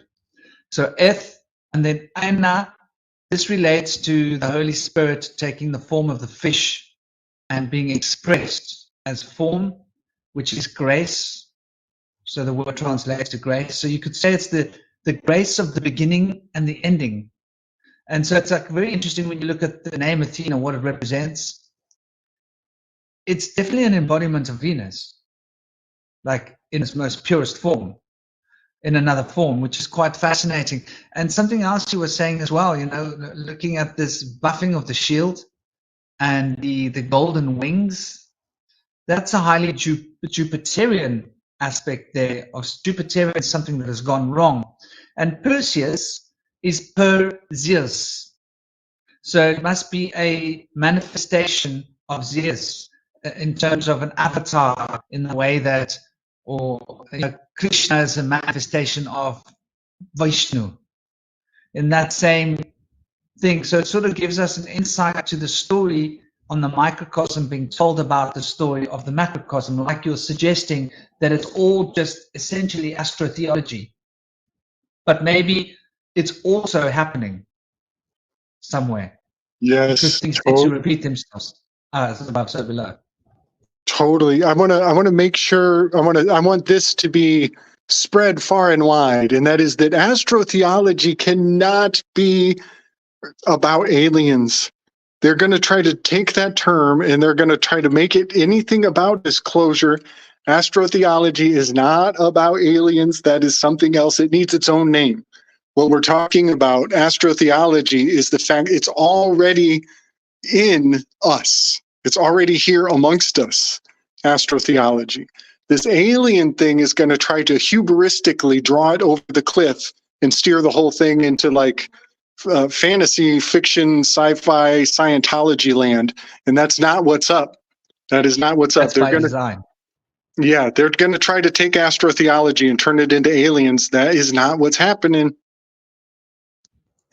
So eth and then aina, this relates to the Holy Spirit taking the form of the fish and being expressed as form, which is grace. So the word translates to grace. So you could say it's the grace of the beginning and the ending. And so it's like very interesting when you look at the name Athena, what it represents. It's definitely an embodiment of Venus, like in its most purest form, in another form, which is quite fascinating. And something else you were saying as well, you know, looking at this buffing of the shield and the golden wings, that's a highly Jupiterian aspect there. Of Jupiterian is something that has gone wrong. And Perseus is per Zeus. So it must be a manifestation of Zeus in terms of an avatar, in the way that, or you know, Krishna is a manifestation of Vishnu, in that same thing. So it sort of gives us an insight to the story on the microcosm being told about the story of the macrocosm, like you're suggesting that it's all just essentially astrotheology. But maybe it's also happening somewhere. Yes, because things tend to repeat themselves. As above, so below. Totally. I want to make sure. I want this to be spread far and wide, and that is that astrotheology cannot be about aliens. They're going to try to take that term and they're going to try to make it anything about disclosure. Astrotheology is not about aliens. That is something else. It needs its own name. What we're talking about, astrotheology, is the fact it's already in us. It's already here amongst us, astrotheology. This alien thing is going to try to hubristically draw it over the cliff and steer the whole thing into like fantasy, fiction, sci-fi, Scientology land. And that's not what's up. That is not what's That's up. by design. Yeah, they're going to try to take astrotheology and turn it into aliens. That is not what's happening.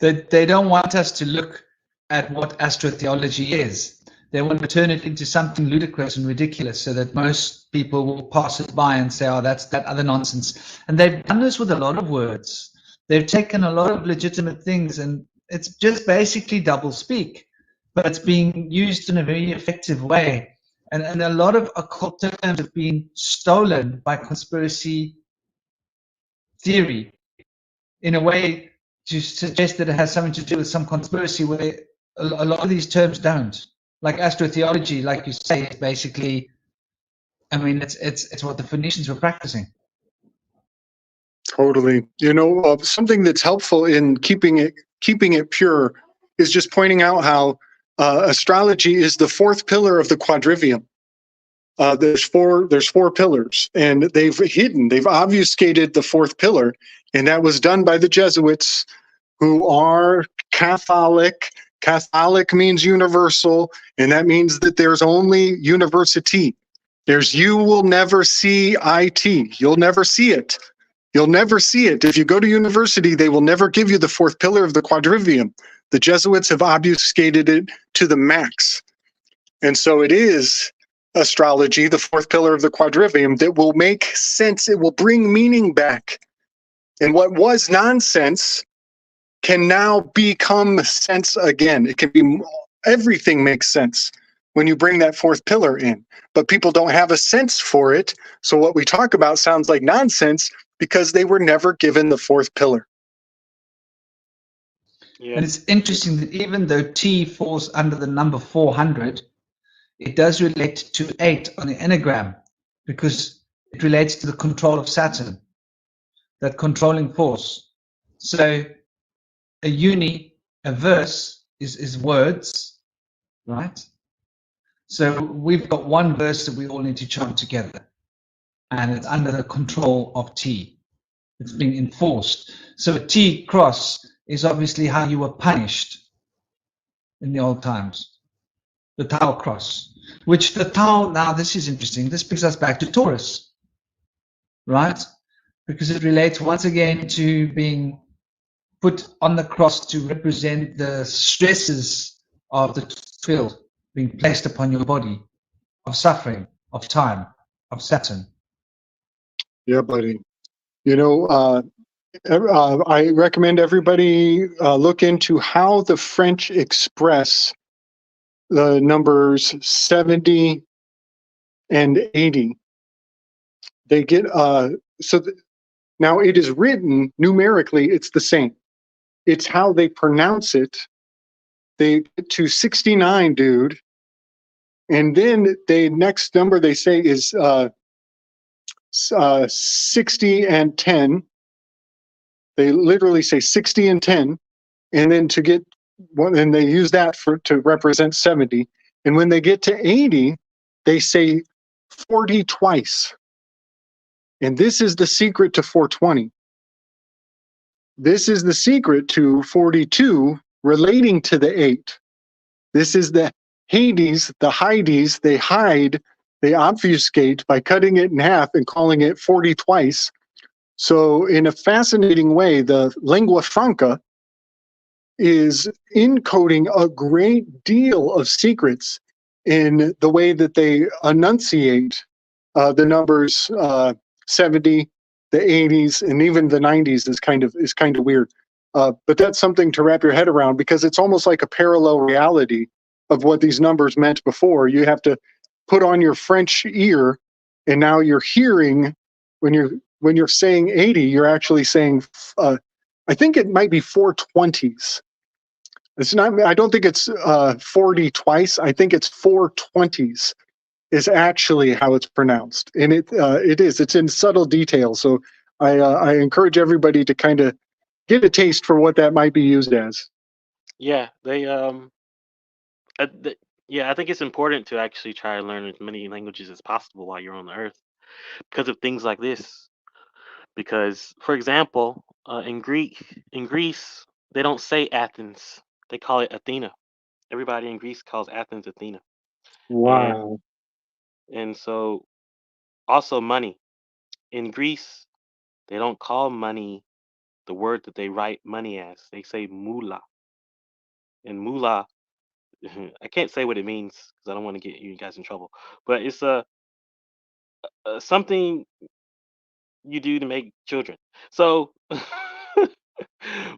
They don't want us to look at what astrotheology is. They want to turn it into something ludicrous and ridiculous so that most people will pass it by and say, oh, that's that other nonsense. And they've done this with a lot of words. They've taken a lot of legitimate things and it's just basically double speak. but it's being used in a very effective way. And a lot of occult terms have been stolen by conspiracy theory in a way to suggest that it has something to do with some conspiracy where a lot of these terms don't. Like astrotheology, like you say, is basically, I mean, it's what the Phoenicians were practicing. Totally. Something that's helpful in keeping it pure is just pointing out how astrology is the fourth pillar of the quadrivium. There's four pillars, and they've obfuscated the fourth pillar, and that was done by the Jesuits, who are Catholic. Catholic means universal, and that means that there's only university. You will never see IT. You'll never see it. You'll never see it. If you go to university, they will never give you the fourth pillar of the quadrivium. The Jesuits have obfuscated it to the max. And so it is astrology, the fourth pillar of the quadrivium, that will make sense. It will bring meaning back. And what was nonsense can now become sense again. It can be, everything makes sense when you bring that fourth pillar in. But people don't have a sense for it. So what we talk about sounds like nonsense because they were never given the fourth pillar. Yeah. And it's interesting that even though T falls under the number 400, it does relate to 8 on the enneagram because it relates to the control of Saturn, that controlling force. So a verse is words, right? So we've got one verse that we all need to chant together, and it's under the control of T. It's being enforced. So a T cross is obviously how you were punished in the old times. The Tau cross, which the Tau, now this is interesting, this brings us back to Taurus, right? Because it relates once again to being put on the cross to represent the stresses of the field being placed upon your body, of suffering, of time, of Saturn. Yeah, buddy. I recommend everybody look into how the French express the numbers 70 and 80. They get now it is written numerically, it's the same. It's how they pronounce it. They get to 69, dude. And then the next number they say is 60 and 10. They literally say 60 and 10. And then to get one, and they use that to represent 70. And when they get to 80, they say 40 twice. And this is the secret to 420. This is the secret to 42 relating to the 8. This is the Hades, the Hydes, they hide, they obfuscate by cutting it in half and calling it 40 twice. So in a fascinating way, the lingua franca is encoding a great deal of secrets in the way that they enunciate the numbers 70, the 80s, and even the 90s is kind of weird. But that's something to wrap your head around because it's almost like a parallel reality of what these numbers meant before. You have to put on your French ear, and now you're hearing when you're saying 80, you're actually saying I think it might be 420s. It's not. I don't think it's 40 twice. I think it's 420s is actually how it's pronounced, and it is. It's in subtle detail. So I encourage everybody to kind of get a taste for what that might be used as. Yeah, I think it's important to actually try to learn as many languages as possible while you're on the earth because of things like this. Because, for example, in Greece, they don't say Athens; they call it Athena. Everybody in Greece calls Athens Athena. Wow. And so, also money. In Greece, they don't call money the word that they write money as. They say moolah. And moolah, I can't say what it means because I don't want to get you guys in trouble. But it's something you do to make children. So,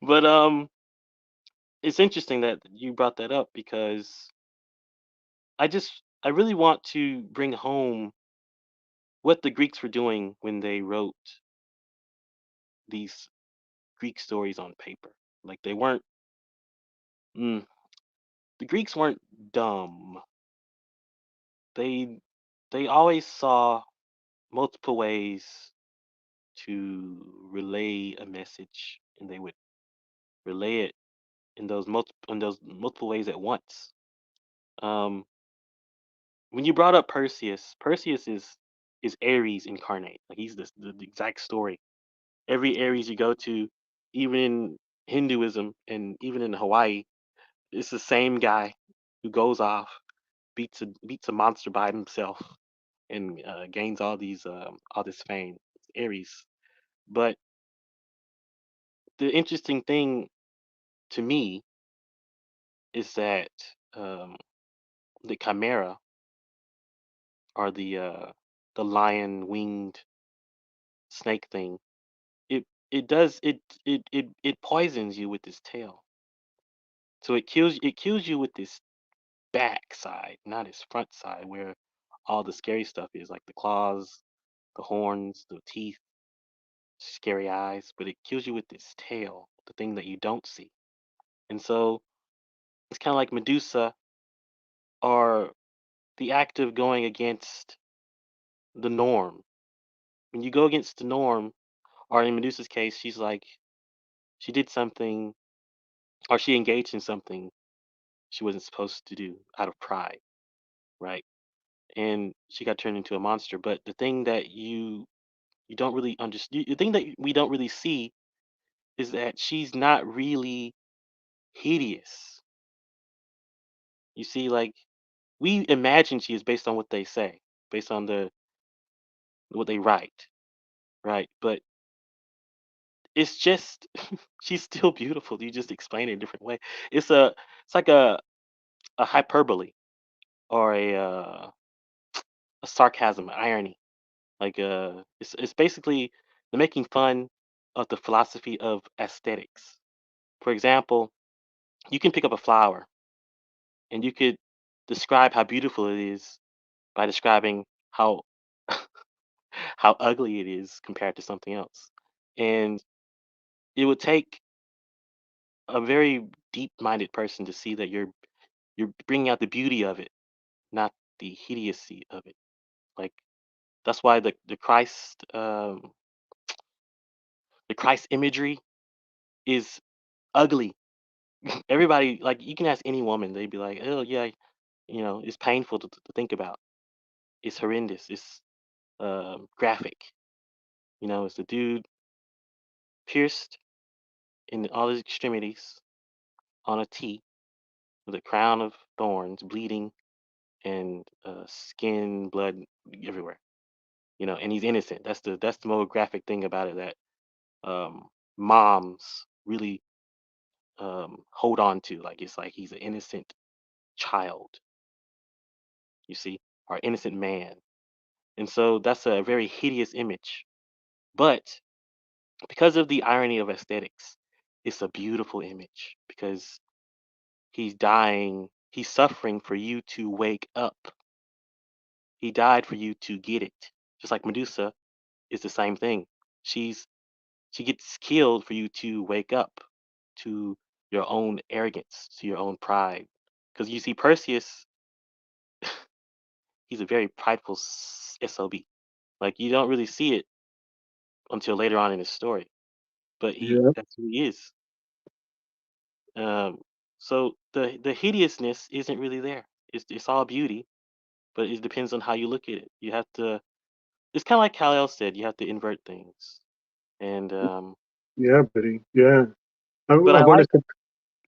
but it's interesting that you brought that up because I really want to bring home what the Greeks were doing when they wrote these Greek stories on paper. Like they weren't mm, the Greeks weren't dumb. They they always saw multiple ways to relay a message, and they would relay it in those multiple ways at once. Um, when you brought up Perseus, Perseus is Ares incarnate. Like he's the exact story. Every Ares you go to, even in Hinduism and even in Hawaii, it's the same guy who goes off, beats a monster by himself, and gains all this fame. Ares. But the interesting thing to me is that um, the chimera or the lion winged snake thing, it does it poisons you with its tail. So it kills you with this back side, not its front side where all the scary stuff is, like the claws, the horns, the teeth, scary eyes, but it kills you with this tail, the thing that you don't see. And so it's kind of like Medusa or the act of going against the norm. When you go against the norm, or in Medusa's case, she did something or she engaged in something she wasn't supposed to do out of pride, right? And she got turned into a monster. But the thing that you don't really understand, the thing that we don't really see is that she's not really hideous. You see, like we imagine she is based on what they say, based on what they write, right? But it's just she's still beautiful. You just explain it a different way. It's like a hyperbole or a sarcasm, irony. Like it's basically they're making fun of the philosophy of aesthetics. For example, you can pick up a flower and you could describe how beautiful it is by describing how how ugly it is compared to something else. And it would take a very deep-minded person to see that you're bringing out the beauty of it, not the idiocy of it. Like that's why the Christ imagery is ugly. Everybody, like you can ask any woman, they'd be like, "Oh yeah, it's painful to think about. It's horrendous. It's graphic. It's the dude pierced in all his extremities on a T with a crown of thorns, bleeding and skin, blood everywhere. And he's innocent. That's the more graphic thing about it that moms really hold on to. Like it's like he's an innocent child, you see, or innocent man. And so that's a very hideous image. But because of the irony of aesthetics, it's a beautiful image because he's dying, he's suffering for you to wake up. He died for you to get it. Just like Medusa is the same thing. She gets killed for you to wake up to your own arrogance, to your own pride. Because you see, Perseus, he's a very prideful SOB. Like you don't really see it until later on in his story, but Yeah. that's who he is. Um, so the hideousness isn't really there. It's all beauty, but it depends on how you look at it. You have to. It's kind of like Kal-El said. You have to invert things, and Yeah, buddy. Yeah. I, but I I want like. to.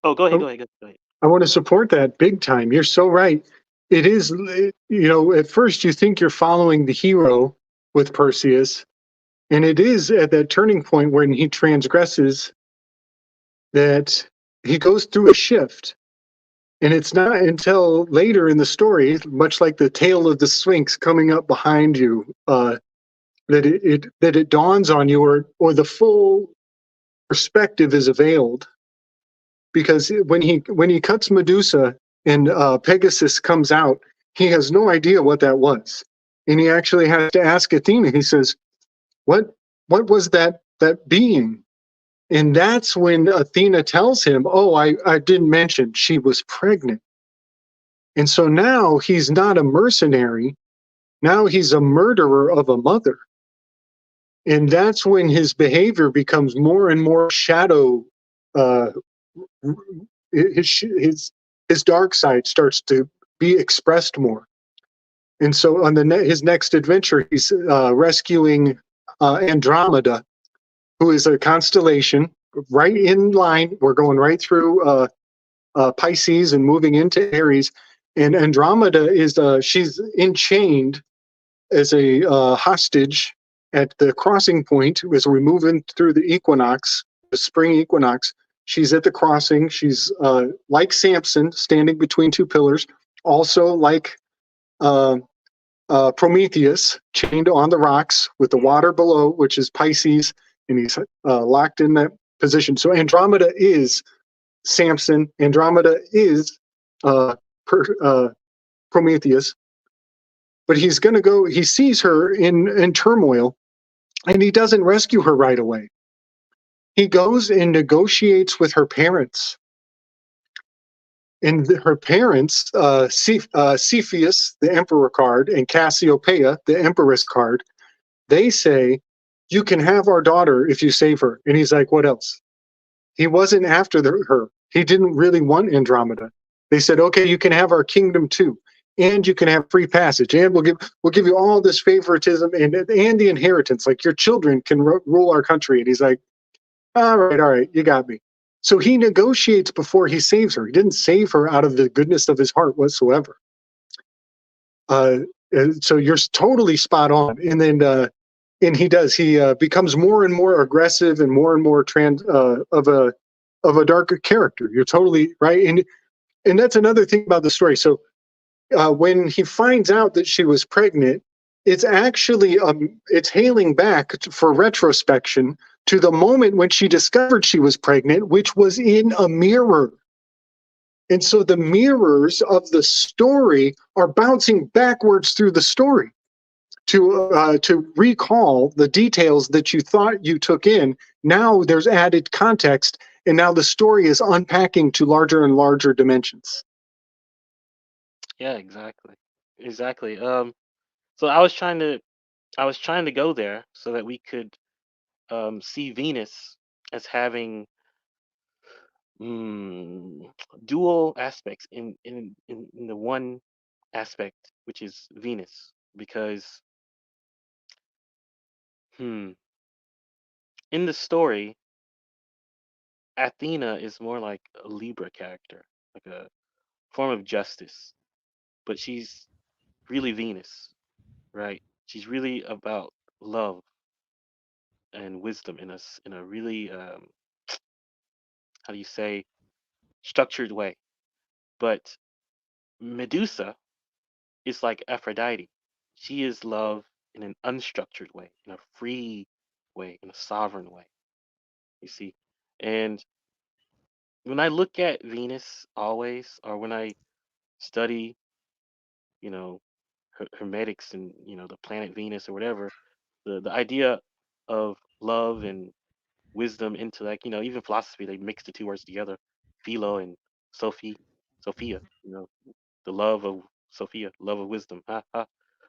Oh, go ahead. I, Go ahead. Go ahead. I want to support that big time. You're so right. It is. At first you think you're following the hero with Perseus, and it is at that turning point when he transgresses that he goes through a shift. And it's not until later in the story, much like the tail of the Sphinx coming up behind you, that it dawns on you, or the full perspective is availed. because when he cuts Medusa and Pegasus comes out, he has no idea what that was, and he actually has to ask Athena. He says, "What was that being?" And that's when Athena tells him, "Oh, I didn't mention she was pregnant." And so now he's not a mercenary. Now he's a murderer of a mother. And that's when his behavior becomes more and more shadow. Uh, his dark side starts to be expressed more. And so on his next adventure, he's rescuing Andromeda, who is a constellation right in line. We're going right through Pisces and moving into Aries. And Andromeda is she's enchained as a hostage at the crossing point as we're moving through the equinox, the spring equinox. She's at the crossing. She's like Samson, standing between two pillars. Also like Prometheus, chained on the rocks with the water below, which is Pisces, and he's locked in that position. So Andromeda is Samson. Andromeda is Prometheus. But he's going to go, he sees her in turmoil, and he doesn't rescue her right away. He goes and negotiates with her parents. And her parents, Cepheus, the emperor card, and Cassiopeia, the empress card, they say, "You can have our daughter if you save her." And he's like, "What else?" He wasn't after her. He didn't really want Andromeda. They said, "Okay, you can have our kingdom too, and you can have free passage, and we'll give you all this favoritism and the inheritance. Like your children can rule our country." And he's like, all right, you got me." So he negotiates before he saves her. He didn't save her out of the goodness of his heart whatsoever. So you're totally spot on. And then and he does. He becomes more and more aggressive and more of a darker character. You're totally right. And that's another thing about the story. So when he finds out that she was pregnant, it's actually it's hailing back for retrospection to the moment when she discovered she was pregnant, which was in a mirror. And so the mirrors of the story are bouncing backwards through the story to recall the details that you thought you took in. Now there's added context, and now the story is unpacking to larger and larger dimensions. Yeah, exactly. So I was trying to go there so that we could see Venus as having dual aspects in the one aspect, which is Venus, because in the story, Athena is more like a Libra character, like a form of justice, but she's really Venus, right? She's really about love and wisdom in a really how do you say, structured way. But Medusa is like Aphrodite. She is love in an unstructured way, in a free way, in a sovereign way. You see, and when I look at Venus always, or when I study, you know, hermetics and the planet Venus or whatever, the idea of love and wisdom, intellect, even philosophy, they mix the two words together, philo and Sophia, the love of Sophia, love of wisdom. Ha ha.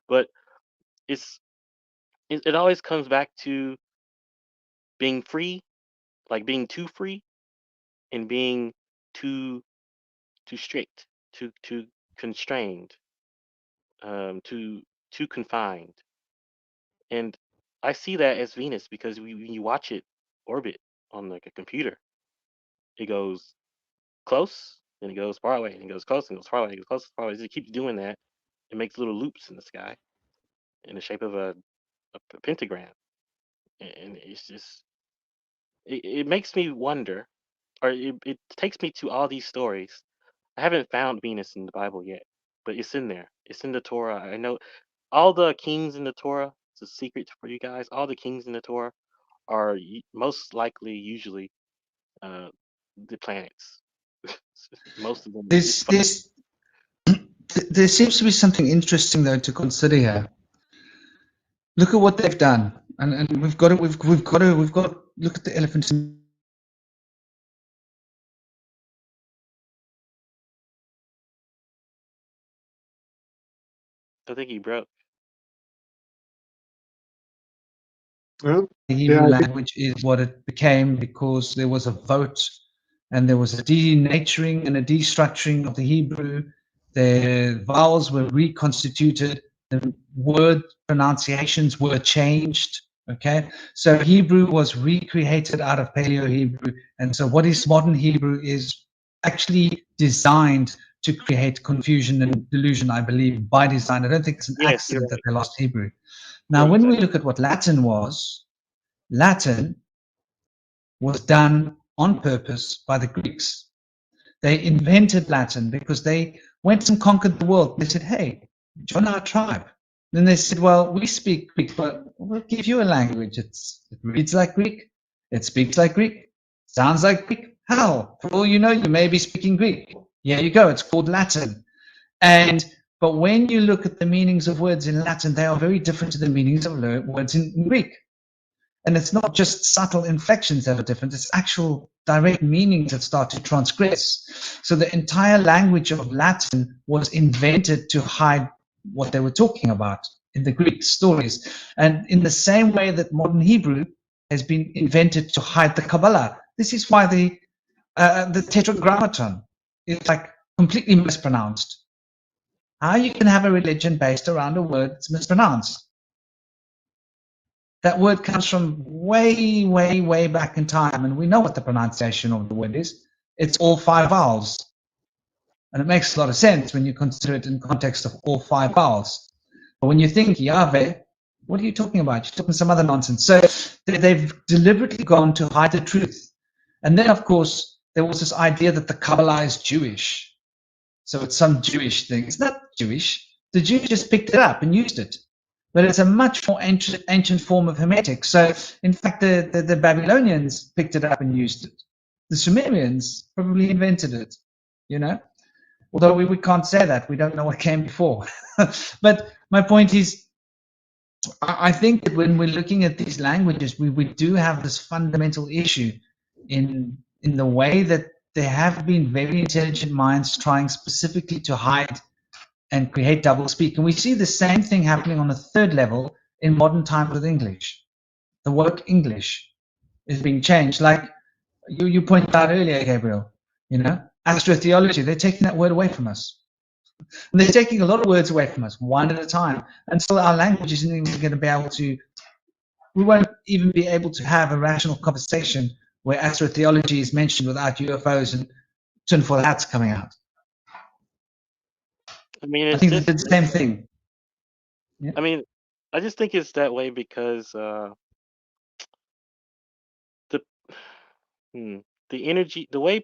But it's it always comes back to being free, like being too free, and being too too strict, too constrained, too confined. And I see that as Venus because when you watch it orbit on like a computer, it goes close, then it goes far away, and it goes close, and goes far away, it goes close, far away. It keeps doing that. It makes little loops in the sky in the shape of a pentagram, and it's just it makes me wonder, or it takes me to all these stories. I haven't found Venus in the Bible yet, but it's in there. It's in the Torah. I know all the kings in the Torah. It's a secret for you guys. All the kings in the Torah are most likely, usually, uh, the planets. Most of them. There seems to be something interesting though to consider here. Look at what they've done, and we've got to look at the elephant in. I think he broke. Well, The Hebrew yeah, language is what it became because there was a vote and there was a denaturing and a destructuring of the Hebrew. The vowels were reconstituted, the word pronunciations were changed. Okay, so Hebrew was recreated out of Paleo Hebrew, and so what is modern Hebrew is actually designed to create confusion and delusion, I believe, by design. I don't think it's an Yes, accident that right. they lost Hebrew. You're Now, when exactly. we look at what Latin was done on purpose by the Greeks. They invented Latin because they went and conquered the world. They said, hey, join our tribe. Then they said, well, we speak Greek, but we'll give you a language. It reads like Greek. It speaks like Greek. Sounds like Greek. Hell, for all you know, you may be speaking Greek. Here you go. It's called Latin. But when you look at the meanings of words in Latin, they are very different to the meanings of words in Greek. And it's not just subtle inflections that are different, it's actual direct meanings that start to transgress. So the entire language of Latin was invented to hide what they were talking about in the Greek stories. And in the same way that modern Hebrew has been invented to hide the Kabbalah, this is why the Tetragrammaton is like completely mispronounced. How you can have a religion based around a word that's mispronounced? That word comes from way, way, way back in time, and we know what the pronunciation of the word is. It's all 5 vowels. And it makes a lot of sense when you consider it in context of all 5 vowels. But when you think Yahweh, what are you talking about? You're talking some other nonsense. So they've deliberately gone to hide the truth. And then, of course, there was this idea that the Kabbalah is Jewish. So it's some Jewish thing. It's not Jewish. The Jews just picked it up and used it. But it's a much more ancient form of Hermetic. So, in fact, the Babylonians picked it up and used it. The Sumerians probably invented it, you know? Although we can't say that. We don't know what came before. But my point is, I think that when we're looking at these languages, we do have this fundamental issue in the way that there have been very intelligent minds trying specifically to hide and create doublespeak. And we see the same thing happening on a third level in modern times with English. The woke English is being changed. Like you pointed out earlier, Gabriel, astrotheology, they're taking that word away from us. And they're taking a lot of words away from us, one at a time. And so our language isn't even going to be able to, we won't even be able to have a rational conversation where astrotheology is mentioned without UFOs and tinfoil hats coming out. I mean, I think they did the same thing. Yeah. I mean, I just think it's that way because the energy, well,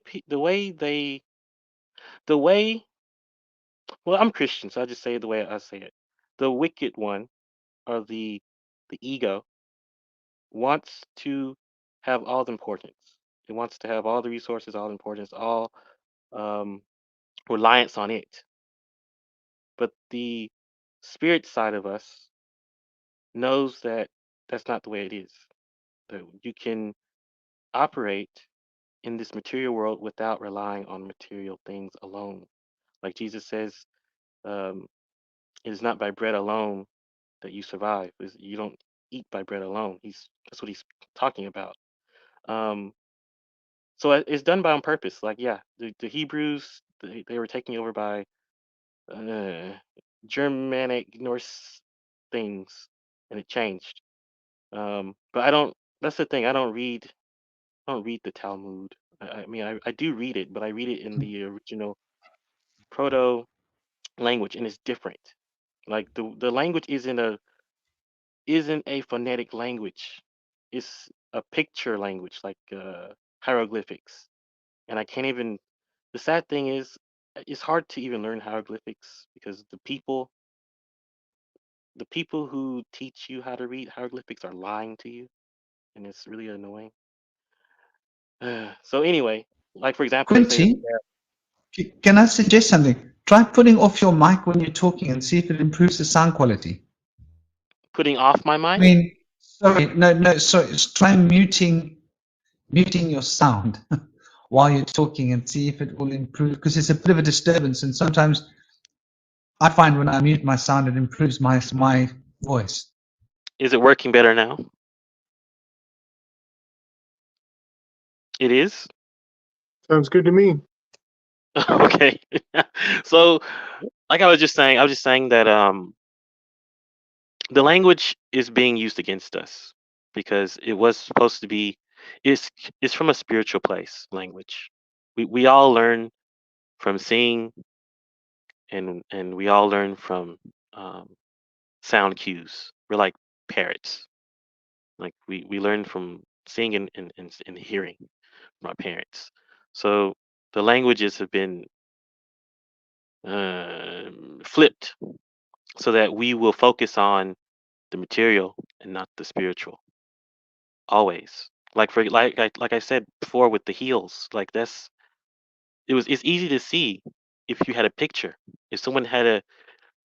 I'm Christian, so I just say it the way I say it. The wicked one, or the ego, wants to have all the importance. It wants to have all the resources, all the importance, all reliance on it. But the spirit side of us knows that that's not the way it is. That you can operate in this material world without relying on material things alone. Like Jesus says, it is not by bread alone that you survive. You don't eat by bread alone. That's what he's talking about. So it's done by on purpose. Like, yeah, the Hebrews, they were taken over by Germanic Norse things, and it changed. But I don't. That's the thing. I don't read the Talmud. I mean, I do read it, but I read it in the original proto language, and it's different. Like the language isn't a phonetic language. It's a picture language, like hieroglyphics. And I can't even. The sad thing is, it's hard to even learn hieroglyphics because the people who teach you how to read hieroglyphics are lying to you, and it's really annoying. So anyway, like for example, they say Quincy, Can I suggest something? Try putting off your mic when you're talking and see if it improves the sound quality. Putting off my I mic? mean, sorry, no, sorry. Try muting your sound while you're talking and see if it will improve, because it's a bit of a disturbance, and sometimes I find when I mute my sound, it improves my voice. Is it working better now? It is? Sounds good to me. Okay. So, like I was just saying that the language is being used against us because it was supposed to be it's from a spiritual place, language. We all learn from seeing, and we all learn from um, sound cues. We're like parrots. Like we learn from seeing and hearing from our parents. So the languages have been flipped so that we will focus on the material and not the spiritual. Always. Like like I said before with the heels, like it's easy to see if you had a picture. If someone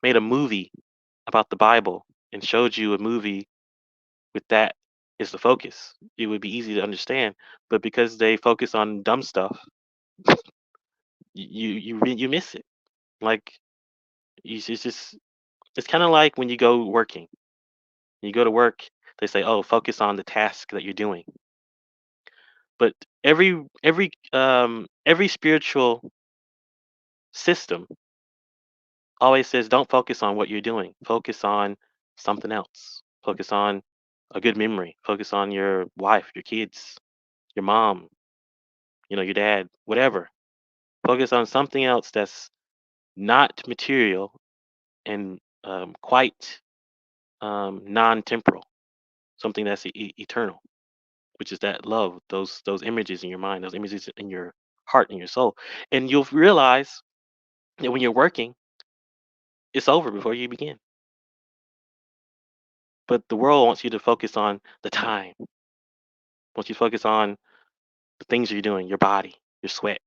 made a movie about the Bible and showed you a movie with that is the focus, it would be easy to understand. But because they focus on dumb stuff, you miss it. Like it's just it's kind of like when you go working. You go to work, they say, "Oh, focus on the task that you're doing." But every spiritual system always says, "Don't focus on what you're doing. Focus on something else. Focus on a good memory. Focus on your wife, your kids, your mom, your dad, whatever. Focus on something else that's not material and quite non-temporal. Something that's eternal, which is that love, those images in your mind, those images in your heart and your soul. And you'll realize that when you're working, it's over before you begin. But the world wants you to focus on the time, wants you to focus on the things you're doing, your body, your sweat,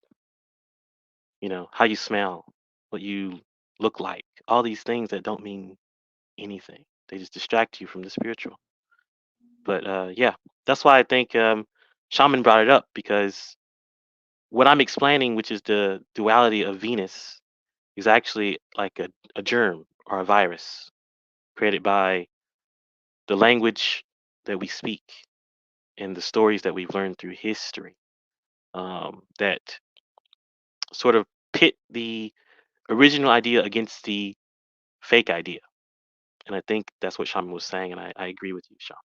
how you smell, what you look like, all these things that don't mean anything. They just distract you from the spiritual. But yeah, that's why I think Shaman brought it up, because what I'm explaining, which is the duality of Venus, is actually like a germ or a virus created by the language that we speak and the stories that we've learned through history, that sort of pit the original idea against the fake idea. And I think that's what Shaman was saying, and I agree with you, Shaman.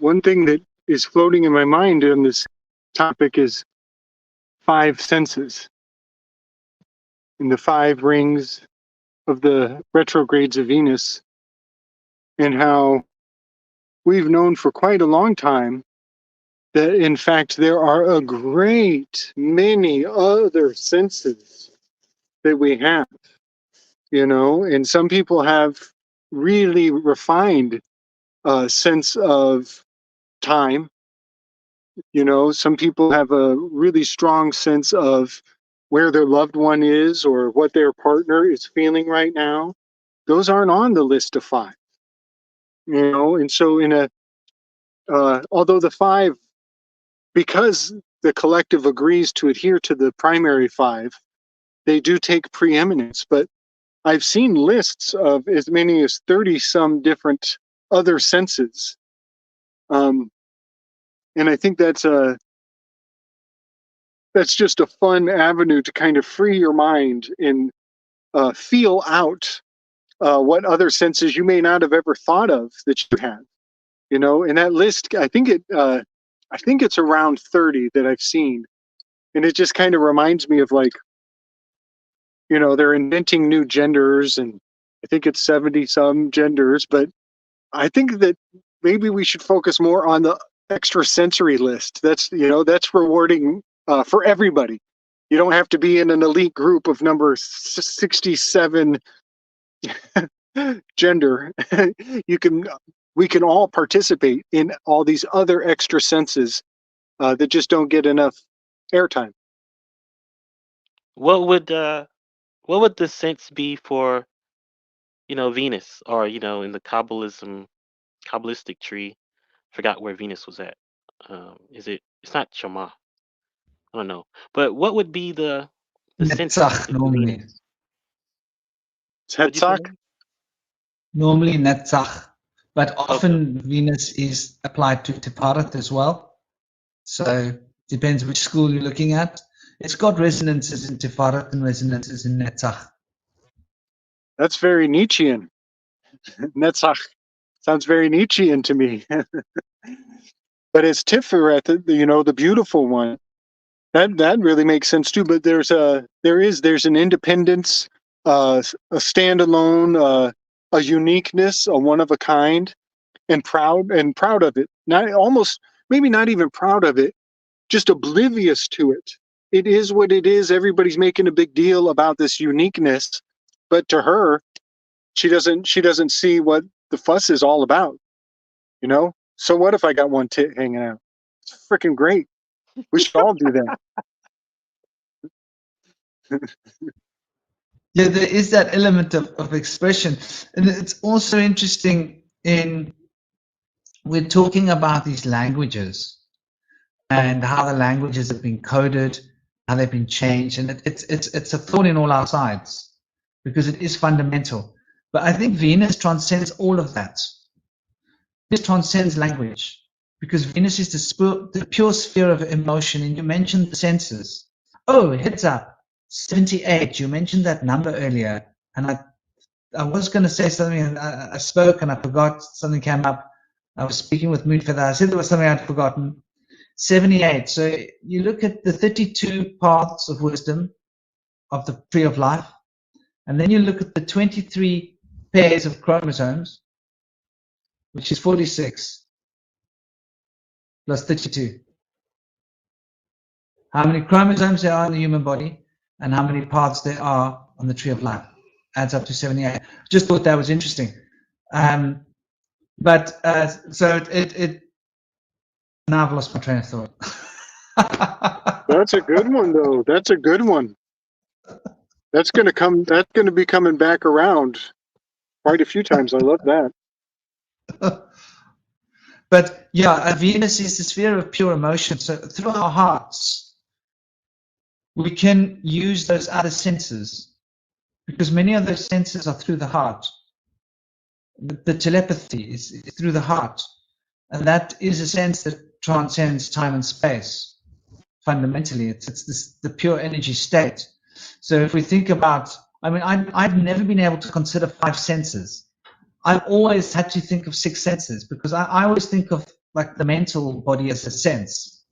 One thing that is floating in my mind on this topic is 5 senses and the 5 rings of the retrogrades of Venus, and how we've known for quite a long time that in fact there are a great many other senses that we have, and some people have really refined sense of time. Some people have a really strong sense of where their loved one is or what their partner is feeling right now. Those aren't on the list of 5, and so although the 5, because the collective agrees to adhere to the primary 5, they do take preeminence. But I've seen lists of as many as 30 some different other senses. And I think that's just a fun avenue to kind of free your mind and feel out what other senses you may not have ever thought of that you have. In that list, I think it's around 30 that I've seen. And it just kind of reminds me of, like, they're inventing new genders, and I think it's 70 some genders, but I think that maybe we should focus more on the extrasensory list. That's rewarding for everybody. You don't have to be in an elite group of number 67 gender. You can we can all participate in all these other extra senses that just don't get enough airtime. What would the sense be for, Venus, or in the Kabbalistic tree? Forgot where Venus was at. It's not Shema. I don't know. But what would be the sense Netzach for normally. Venus? What'd you say? Hetzach? Normally Netzach, but often Venus is applied to Tiparat as well. So depends which school you're looking at. It's got resonances in Tiparat and resonances in Netzach. That's very Nietzschean. Netzach sounds very Nietzschean to me. But it's Tiferet, the beautiful one. That really makes sense too. But there's an independence, a standalone, a uniqueness, a one of a kind, and proud of it. Maybe not even proud of it, just oblivious to it. It is what it is. Everybody's making a big deal about this uniqueness, but to her, she doesn't see what the fuss is all about. So what if I got one tit hanging out? It's freaking great. We should all do that. Yeah, there is that element of expression. And it's also interesting we're talking about these languages and how the languages have been coded, how they've been changed. And it's a thorn in all our sides because it is fundamental. But I think Venus transcends all of that. This transcends language because Venus is the pure sphere of emotion. And you mentioned the senses. Oh, heads up, 78. You mentioned that number earlier. And I was going to say something and I spoke and I forgot. Something came up. I was speaking with MoonFeather. I said there was something I'd forgotten. 78. So you look at the 32 paths of wisdom of the tree of life. And then you look at the 23 pairs of chromosomes, which is 46 plus 32. How many chromosomes there are in the human body and how many paths there are on the tree of life adds up to 78. Just thought that was interesting. So it now I've lost my train of thought. That's a good one, though. That's a good one. That's going to be coming back around quite a few times. I love that. But yeah, Venus is the sphere of pure emotion. So through our hearts, we can use those other senses because many of those senses are through the heart. The telepathy is through the heart. And that is a sense that transcends time and space. Fundamentally, it's the pure energy state. So if we think about, I've never been able to consider 5 senses. I've always had to think of 6 senses because I always think of like the mental body as a sense.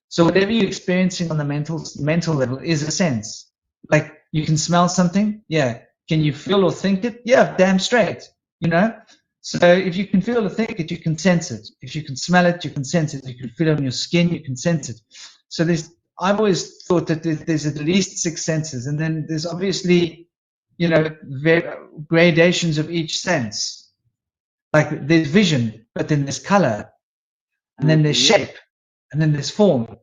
So whatever you're experiencing on the mental level is a sense. Like you can smell something, yeah. Can you feel or think it? Yeah, damn straight, So if you can feel or think it, you can sense it. If you can smell it, you can sense it. You can feel it on your skin, you can sense it. So I've always thought that there's at least 6 senses, and then there's obviously, gradations of each sense. Like there's vision, but then there's color, and then there's shape, and then there's form.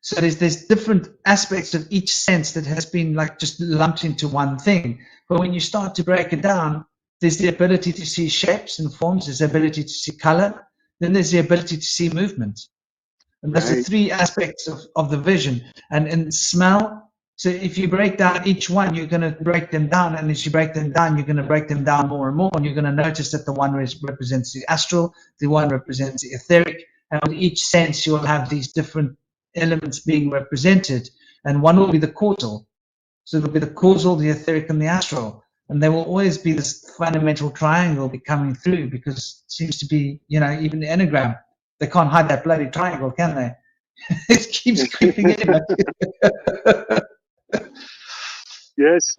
So there's different aspects of each sense that has been like just lumped into one thing. But when you start to break it down, there's the ability to see shapes and forms. There's the ability to see color. Then there's the ability to see movement. And those are 3 aspects of the vision. And smell. So if you break down each one, you're going to break them down. And as you break them down, you're going to break them down more and more. And you're going to notice that the one represents the astral, the one represents the etheric. And with each sense, you'll have these different elements being represented. And one will be the causal. So it'll be the causal, the etheric, and the astral. And there will always be this fundamental triangle be coming through because it seems to be, even the enneagram, they can't hide that bloody triangle, can they? It keeps creeping in. Yes,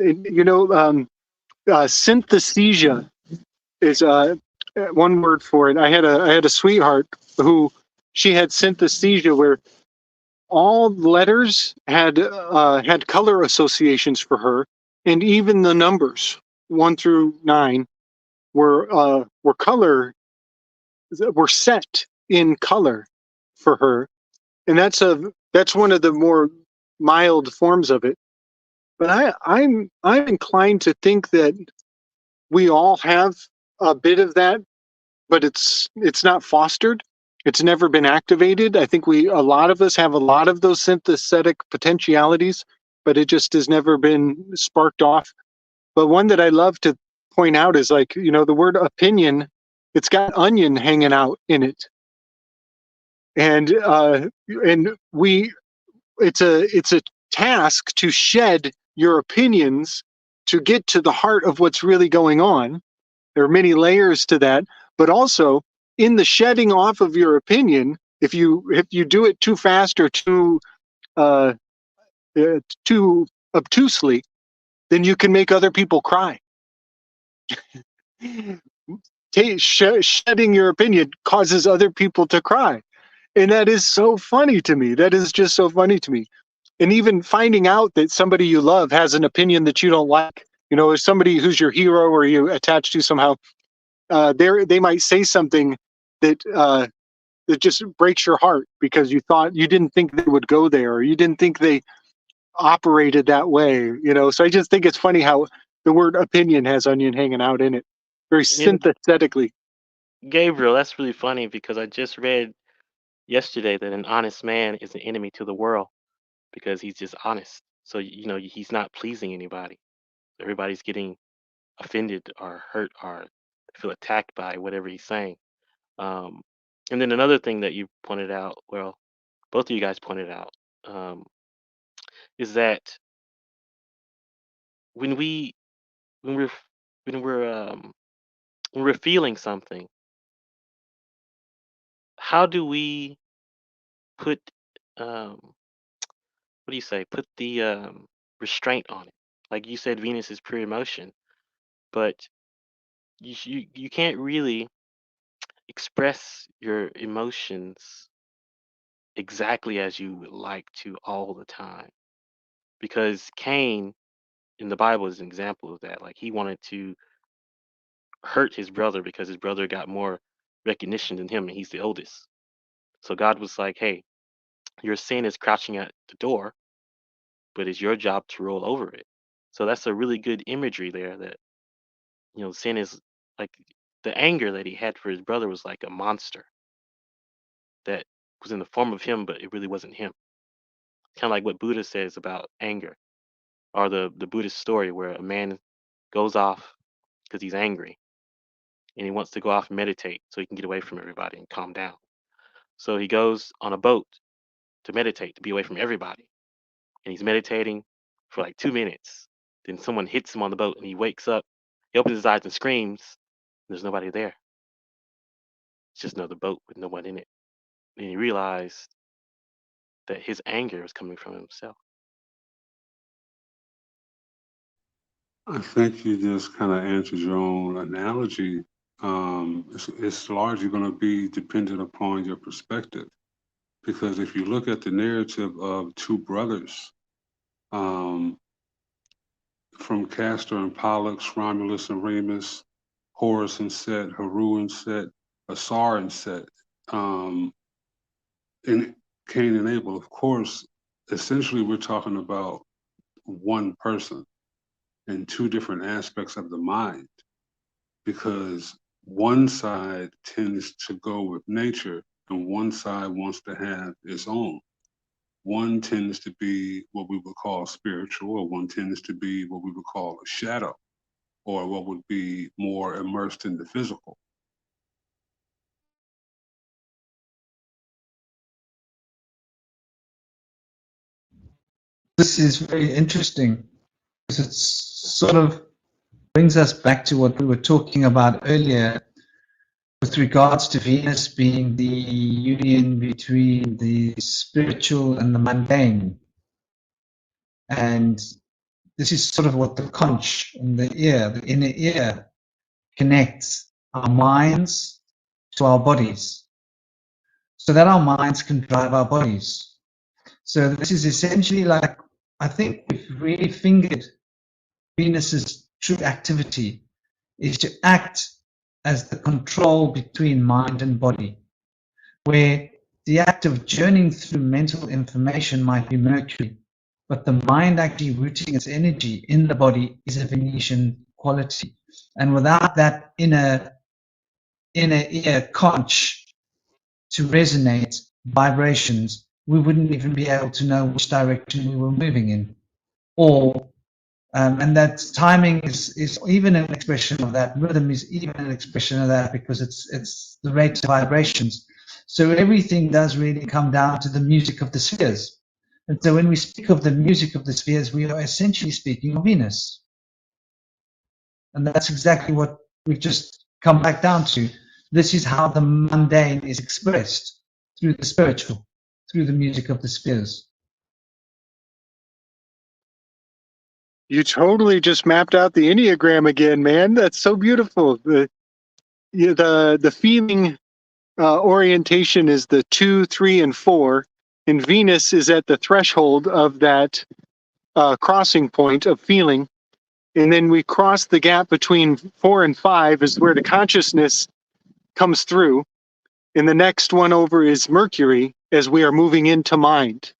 synthesthesia is one word for it. I had a sweetheart who she had synthesthesia where all letters had color associations for her, and even the numbers 1 through 9 were color were set in color for her, and that's one of the more mild forms of it. But I'm inclined to think that we all have a bit of that, but it's not fostered. It's never been activated. I think a lot of us have a lot of those synthetic potentialities, but it just has never been sparked off. But one that I love to point out is, like, the word opinion, it's got onion hanging out in it. And it's a task to shed your opinions to get to the heart of what's really going on. There are many layers to that, but also in the shedding off of your opinion, if you do it too fast or too obtusely, then you can make other people cry. Shedding your opinion causes other people to cry. And that is so funny to me. That is just so funny to me. And even finding out that somebody you love has an opinion that you don't like, if somebody who's your hero or you attach to somehow, they might say something that just breaks your heart because you didn't think they would go there, or you didn't think they operated that way. So I just think it's funny how the word opinion has onion hanging out in it, very synthetically. Gabriel, that's really funny because I just read yesterday that an honest man is an enemy to the world because he's just honest. So he's not pleasing anybody. Everybody's getting offended or hurt or feel attacked by whatever he's saying. And then another thing that you pointed out, well, both of you guys pointed out, is that when we're feeling something, how do we put what do you say? Put the restraint on it. Like you said, Venus is pure emotion, but you can't really express your emotions exactly as you would like to all the time, because Cain in the Bible is an example of that. Like he wanted to hurt his brother because his brother got more recognition than him, and he's the oldest. So God was like, "Hey, your sin is crouching at the door, but it's your job to roll over it." So that's a really good imagery there that, sin is like the anger that he had for his brother was like a monster that was in the form of him, but it really wasn't him. Kind of like what Buddha says about anger, or the Buddhist story where a man goes off because he's angry and he wants to go off and meditate so he can get away from everybody and calm down. So he goes on a boat to meditate, to be away from everybody. And he's meditating for like 2 minutes. Then someone hits him on the boat and he wakes up. He opens his eyes and screams. There's nobody there. It's just another boat with no one in it. And he realized that his anger was coming from himself. I think you just kind of answered your own analogy. It's largely going to be dependent upon your perspective. Because if you look at the narrative of two brothers, from Castor and Pollux, Romulus and Remus, Horus and Set, Heru and Set, Asar and Set, and Cain and Abel, of course, essentially we're talking about one person and two different aspects of the mind, because one side tends to go with nature and one side wants to have its own. One tends to be what we would call spiritual, or one tends to be what we would call a shadow, or what would be more immersed in the physical. This is very interesting because it sort of brings us back to what we were talking about earlier with regards to Venus being the union between the spiritual and the mundane. And this is sort of what the conch in the ear, the inner ear, connects our minds to our bodies so that our minds can drive our bodies. So this is essentially like, I think we've really fingered Venus's true activity is to act as the control between mind and body, where the act of journeying through mental information might be Mercury, but the mind actually rooting its energy in the body is a Venetian quality. And without that inner ear conch to resonate vibrations, we wouldn't even be able to know which direction we were moving in. Or and that timing is even an expression of that. Rhythm is even an expression of that, because it's the rate of vibrations. So everything does really come down to the music of the spheres. And so when we speak of the music of the spheres, we are essentially speaking of Venus. And that's exactly what we've just come back down to. This is how the mundane is expressed, through the spiritual, through the music of the spheres. You totally just mapped out the Enneagram again, man. That's so beautiful. The feeling orientation is the 2, 3, and 4, and Venus is at the threshold of that crossing point of feeling. And then we cross the gap between 4 and 5 is where the consciousness comes through. And the next one over is Mercury, as we are moving into mind.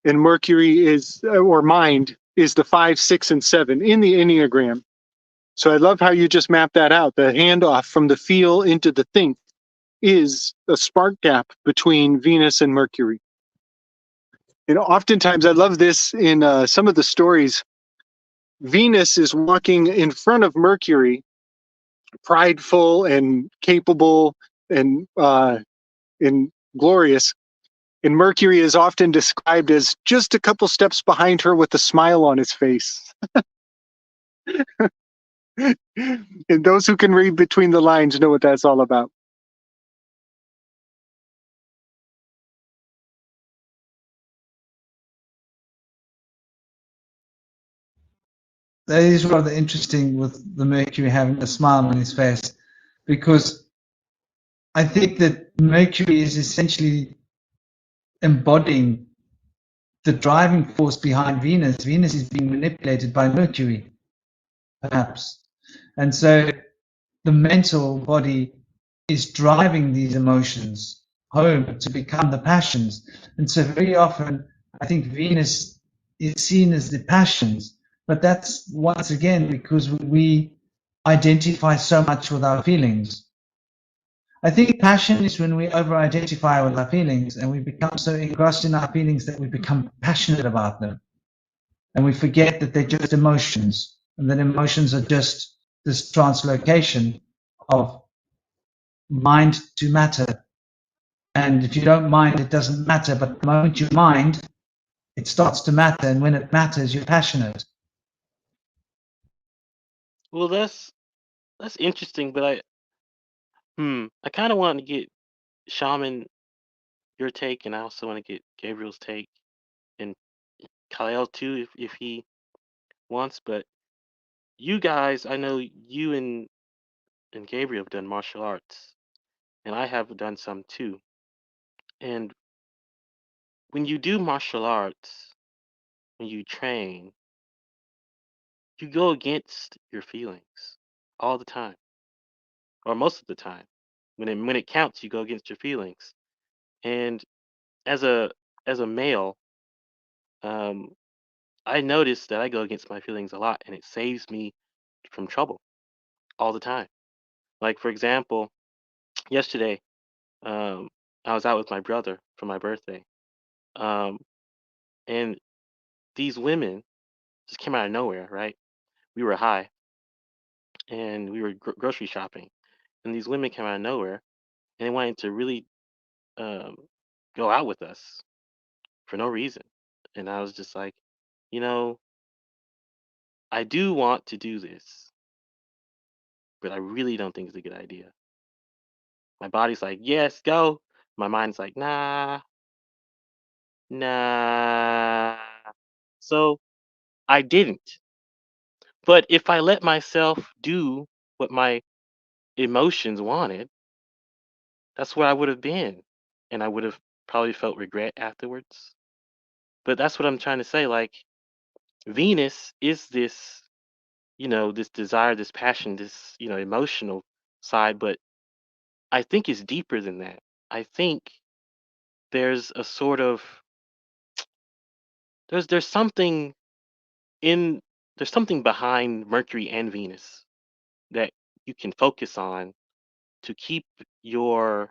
And Mercury is, or mind, is the 5, 6, and 7 in the Enneagram. So I love how you just mapped that out. The handoff from the feel into the think is a spark gap between Venus and Mercury. And oftentimes, I love this in some of the stories. Venus is walking in front of Mercury, prideful and capable and glorious. And Mercury is often described as just a couple steps behind her with a smile on his face. And those who can read between the lines know what that's all about. That is rather interesting, with the Mercury having a smile on his face, because I think that Mercury is essentially embodying the driving force behind Venus. Venus is being manipulated by Mercury, perhaps. And so the mental body is driving these emotions home to become the passions. And so very often, I think Venus is seen as the passions, but that's once again because we identify so much with our feelings. I think passion is when we over-identify with our feelings and we become so engrossed in our feelings that we become passionate about them. And we forget that they're just emotions, and that emotions are just this translocation of mind to matter. And if you don't mind, it doesn't matter. But the moment you mind, it starts to matter. And when it matters, you're passionate. Well, that's interesting, but I kind of want to get Shaman your take, and I also want to get Gabriel's take, and Kilelle too, if he wants. But you guys, I know you and Gabriel have done martial arts, and I have done some too. And when you do martial arts, when you train, you go against your feelings all the time, or most of the time. When it counts, you go against your feelings. And as a male, I notice that I go against my feelings a lot, and it saves me from trouble all the time. Like for example, yesterday, I was out with my brother for my birthday, um, and these women just came out of nowhere. Right, we were high, and we were grocery shopping, and these women came out of nowhere, and they wanted to really um, go out with us for no reason. And I was just like, you know, I do want to do this, but I really don't think it's a good idea. My body's like, yes, go. My mind's like, nah, nah. So I didn't. But if I let myself do what my emotions wanted, that's where I would have been. And I would have probably felt regret afterwards. But that's what I'm trying to say. Like, Venus is this, this desire, this passion, this, emotional side, but I think it's deeper than that. I think there's a sort of there's something in there's something behind Mercury and Venus that you can focus on to keep your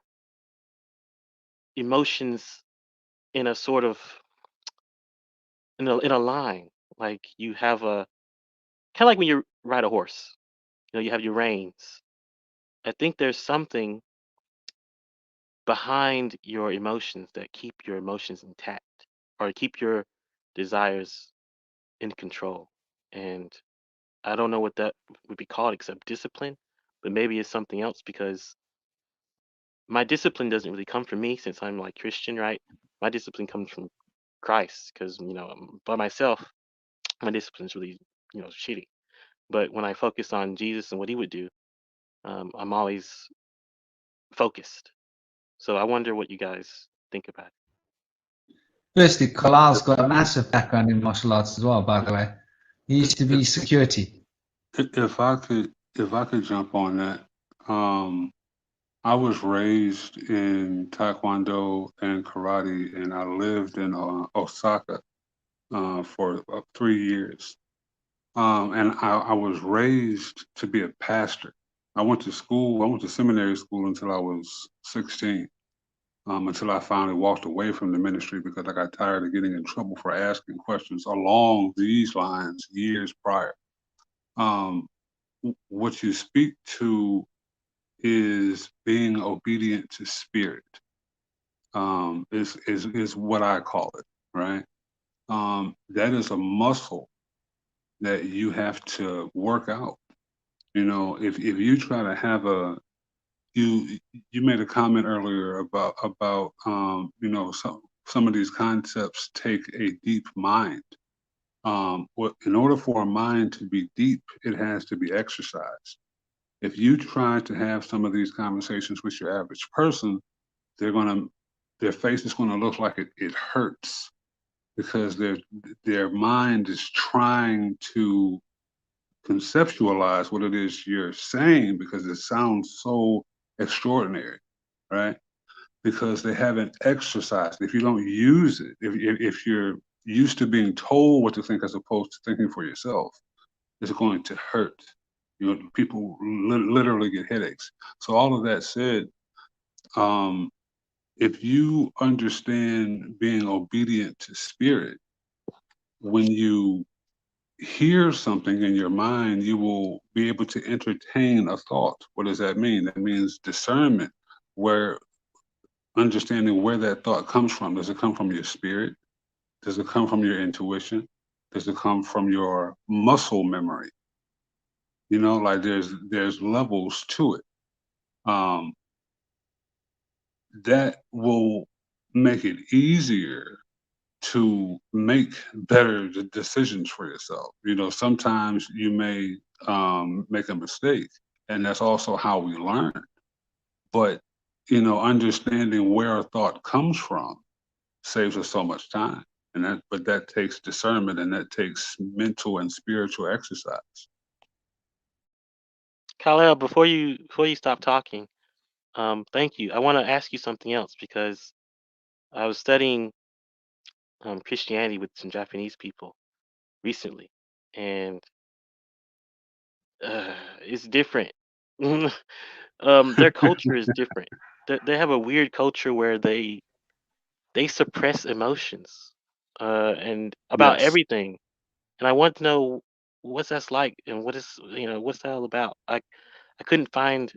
emotions in a sort of in a line. Like you have a kind of like when you ride a horse, you have your reins. I think there's something behind your emotions that keep your emotions intact or keep your desires in control. And I don't know what that would be called except discipline, but maybe it's something else because my discipline doesn't really come from me since I'm like Christian, right? My discipline comes from Christ because, by myself, my discipline is really, shitty. But when I focus on Jesus and what he would do, I'm always focused. So I wonder what you guys think about it. Firstly, Kila's got a massive background in martial arts as well, by the way. He used to be security. If I could jump on that, I was raised in Taekwondo and karate, and I lived in Osaka for 3 years. And I was raised to be a pastor. I went to seminary school until I was 16, until I finally walked away from the ministry because I got tired of getting in trouble for asking questions along these lines years prior. What you speak to is being obedient to spirit, is what I call it, right? That is a muscle that you have to work out. If you try to have you made a comment earlier about some of these concepts take a deep mind. In order for a mind to be deep, it has to be exercised. If you try to have some of these conversations with your average person, their face is gonna look like it hurts because their mind is trying to conceptualize what it is you're saying because it sounds so extraordinary, right? Because they haven't exercised. If you don't use it, if you're used to being told what to think as opposed to thinking for yourself, it's going to hurt. People literally get headaches. So all of that said, if you understand being obedient to spirit, when you hear something in your mind, you will be able to entertain a thought. What does that mean? That means discernment, understanding where that thought comes from. Does it come from your spirit? Does it come from your intuition? Does it come from your muscle memory? Like there's levels to it. That will make it easier to make better decisions for yourself. Sometimes you may make a mistake, and that's also how we learn. But understanding where a thought comes from saves us so much time, but that takes discernment, and that takes mental and spiritual exercise. Kilelle, before you stop talking, thank you. I want to ask you something else because I was studying Christianity with some Japanese people recently, and it's different. Their culture is different. They have a weird culture where they suppress emotions, and about Yes. everything. And I want to know what's that's like, and what's that all about. I couldn't find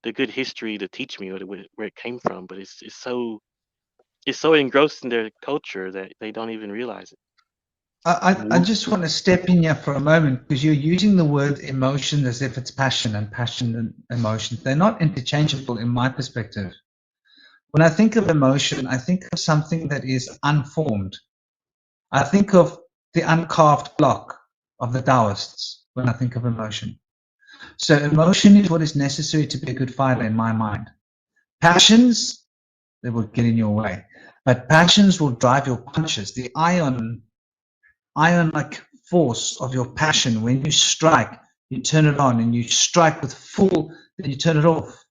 the good history to teach me where it came from, but it's so engrossed in their culture that they don't even realize it. I just want to step in here for a moment because you're using the word emotion as if it's passion and emotion. They're not interchangeable in my perspective. When I think of emotion, I think of something that is unformed. I think of the uncarved block of the Taoists when I think of emotion. So emotion is what is necessary to be a good fighter in my mind. Passions, they will get in your way. But passions will drive your punches. The ion-like force of your passion, when you strike, You turn it on and you strike with full, then you turn it off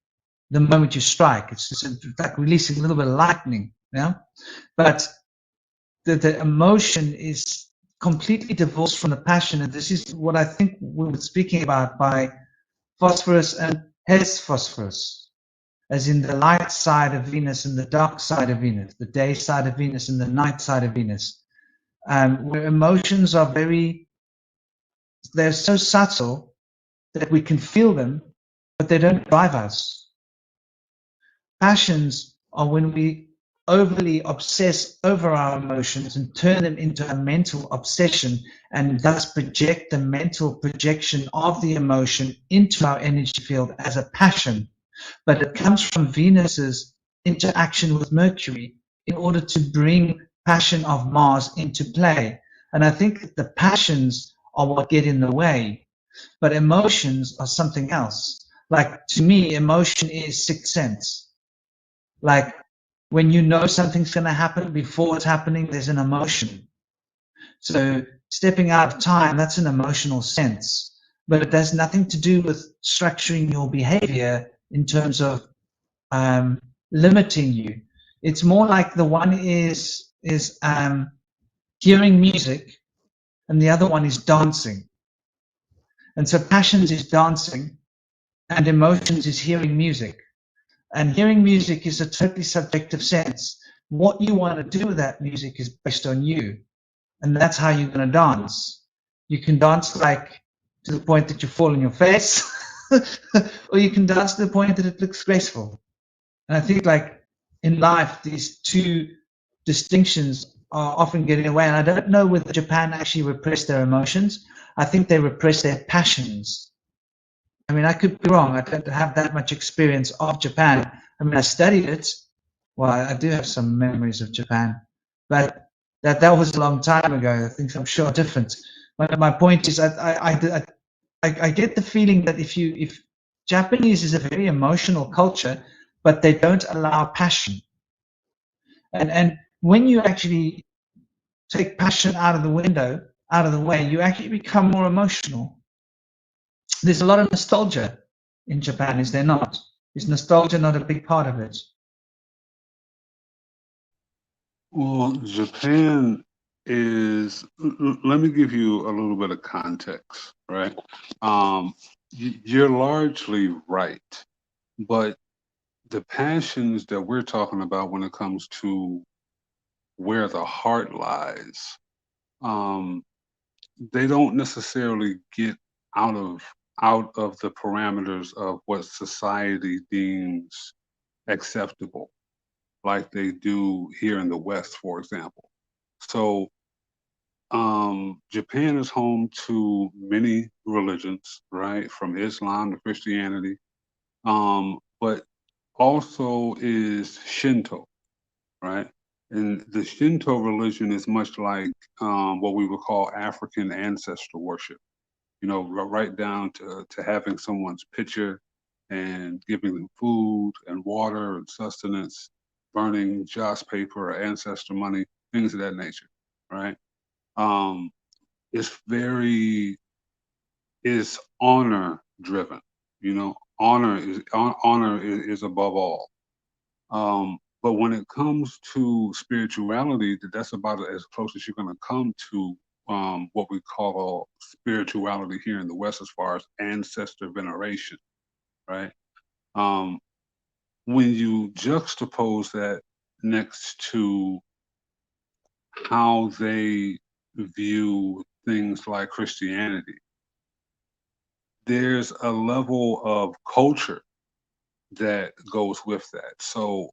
the moment you strike. It's just like releasing a little bit of lightning, yeah? But the emotion is completely divorced from the passion. And this is what I think we were speaking about by phosphorus and hes phosphorus, as in the light side of Venus and the dark side of Venus, the day side of Venus and the night side of Venus, where emotions are they're so subtle that we can feel them, but they don't drive us. Passions are when we overly obsess over our emotions and turn them into a mental obsession, and thus project the mental projection of the emotion into our energy field as a passion. But it comes from Venus's interaction with Mercury in order to bring passion of Mars into play. And I think the passions are what get in the way, but emotions are something else. Like, to me, emotion is sixth sense. Like, when you know something's going to happen before it's happening, there's an emotion. So stepping out of time, that's an emotional sense, but it has nothing to do with structuring your behavior in terms of limiting you. It's more like the one is hearing music and the other one is dancing. And so passions is dancing and emotions is hearing music. And hearing music is a totally subjective sense. What you want to do with that music is based on you. And that's how you're going to dance. You can dance like to the point that you fall on your face, or you can dance to the point that it looks graceful. And I think, like, in life, these two distinctions are often getting away. And I don't know whether Japan actually repressed their emotions. I think they repressed their passions. I mean, I could be wrong. I don't have that much experience of Japan. I mean, I studied it. Well, I do have some memories of Japan, but that was a long time ago. Things, I'm sure, are different. But my point is, I get the feeling that if Japanese is a very emotional culture, but they don't allow passion. And when you actually take passion out of the way, you actually become more emotional. There's a lot of nostalgia in Japan, is there not? Is nostalgia not a big part of it? Well, Japan is, let me give you a little bit of context, right? You're largely right, but the passions that we're talking about when it comes to where the heart lies, they don't necessarily get out of the parameters of what society deems acceptable, like they do here in the West, for example. So Japan is home to many religions, right? From Islam to Christianity, but also is Shinto, right? And the Shinto religion is much like what we would call African ancestor worship, you know, right down to having someone's picture and giving them food and water and sustenance, burning joss paper or ancestor money, things of that nature, right? It's honor driven, you know. Honor is above all. But when it comes to spirituality, that's about as close as you're going to come to what we call spirituality here in the West, as far as ancestor veneration, right? When you juxtapose that next to how they view things like Christianity, there's a level of culture that goes with that. So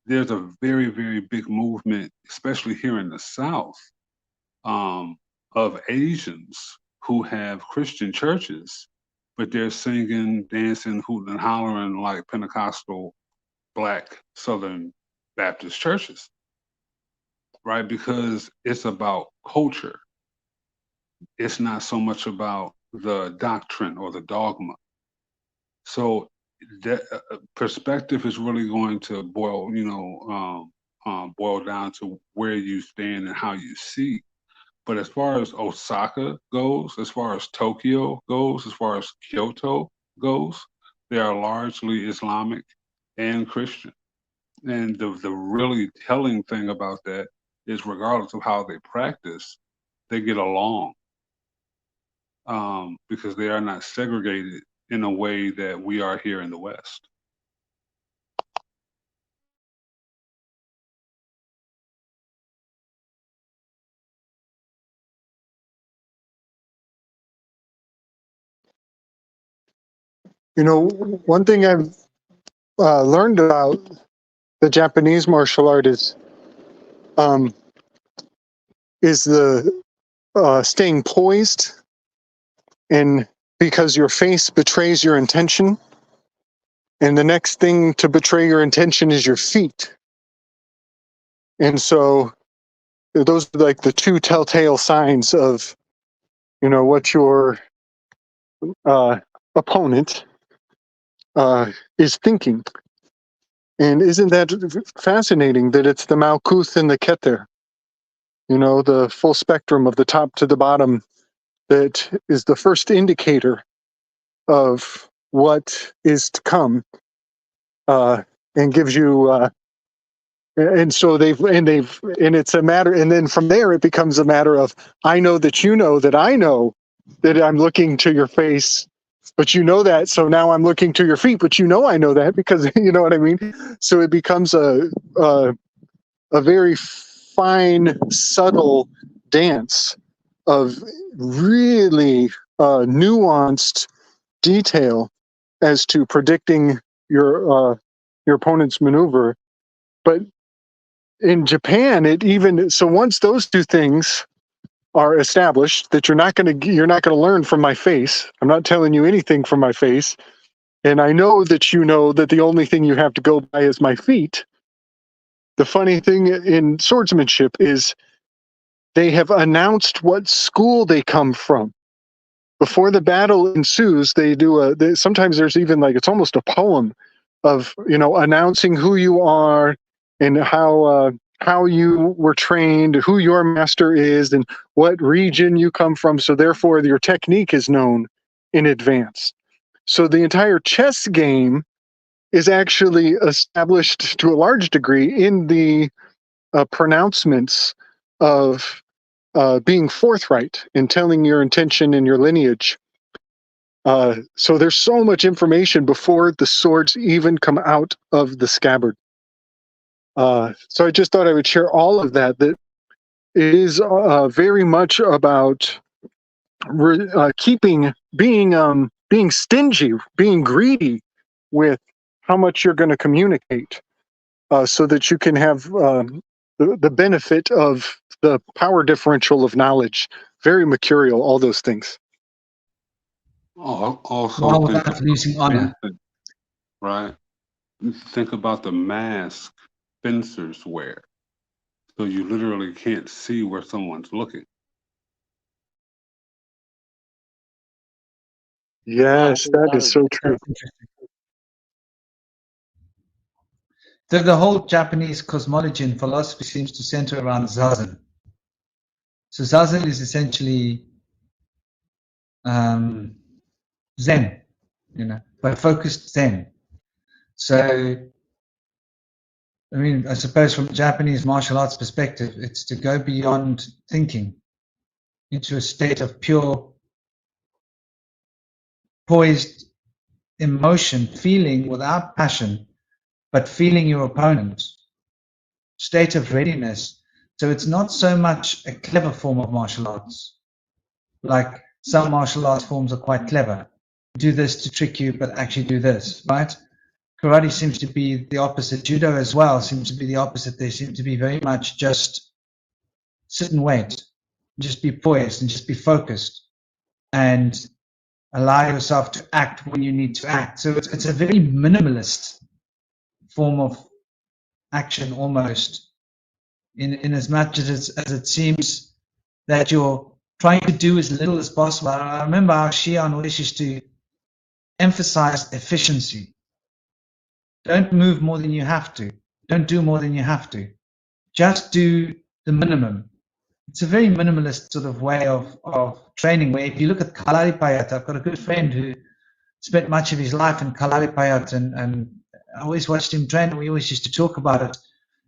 there's a very, very big movement, especially here in the South, of Asians who have Christian churches, but they're singing, dancing, hooting, and hollering like Pentecostal Black Southern Baptist churches, right? Because it's about culture. It's not so much about the doctrine or the dogma. So that perspective is really going to boil down to where you stand and how you see. But as far as Osaka goes, as far as Tokyo goes, as far as Kyoto goes, they are largely Islamic and Christian. And the really telling thing about that is regardless of how they practice, they get along because they are not segregated in a way that we are here in the West. You know, one thing I've learned about the Japanese martial art is the staying poised, and because your face betrays your intention, and the next thing to betray your intention is your feet. And so those are like the two telltale signs of, you know, what your opponent is thinking. And isn't that fascinating that it's the Malkuth and the Keter, you know, the full spectrum of the top to the bottom, that is the first indicator of what is to come, and gives you, and so and it's a matter, and then from there it becomes a matter of, I know that you know that I know that I'm looking to your face, but you know that, so now I'm looking to your feet, but you know I know that, because you know what I mean? So it becomes a very fine, subtle dance of really nuanced detail as to predicting your opponent's maneuver. But in Japan, it even so once those two things are established, that you're not going to learn from my face. I'm not telling you anything from my face, and I know that you know that the only thing you have to go by is my feet. The funny thing in swordsmanship is they have announced what school they come from. Before the battle ensues, they do sometimes there's even like, it's almost a poem of, you know, announcing who you are and how you were trained, who your master is, and what region you come from. So therefore your technique is known in advance. So the entire chess game is actually established to a large degree in the pronouncements of being forthright in telling your intention and your lineage. So there's so much information before the swords even come out of the scabbard. So I just thought I would share all of that it is very much about being stingy, being greedy with how much you're going to communicate, so that you can have the benefit of the power differential of knowledge. Very mercurial, all those things. Also, While without losing honor. Right? Think about the mask fencers wear. So you literally can't see where someone's looking. Yes, that is so true. The whole Japanese cosmology and philosophy seems to center around Zazen. So Zazen is essentially Zen, you know, but focused Zen. So, I mean, I suppose from a Japanese martial arts perspective, it's to go beyond thinking into a state of pure, poised emotion, feeling without passion, but feeling your opponent, state of readiness. So it's not so much a clever form of martial arts. Like some martial arts forms are quite clever. Do this to trick you, but actually do this, right? Karate seems to be the opposite. Judo as well seems to be the opposite. They seem to be very much just sit and wait, just be poised and just be focused and allow yourself to act when you need to act. So it's a very minimalist form of action almost, in as much as it seems that you're trying to do as little as possible. I remember how Shion always used to emphasize efficiency. Don't move more than you have to. Don't do more than you have to. Just do the minimum. it's a very minimalist sort of way of training, where if you look at Kalaripayat, I've got a good friend who spent much of his life in Kalaripayat, and I always watched him train, and we always used to talk about it.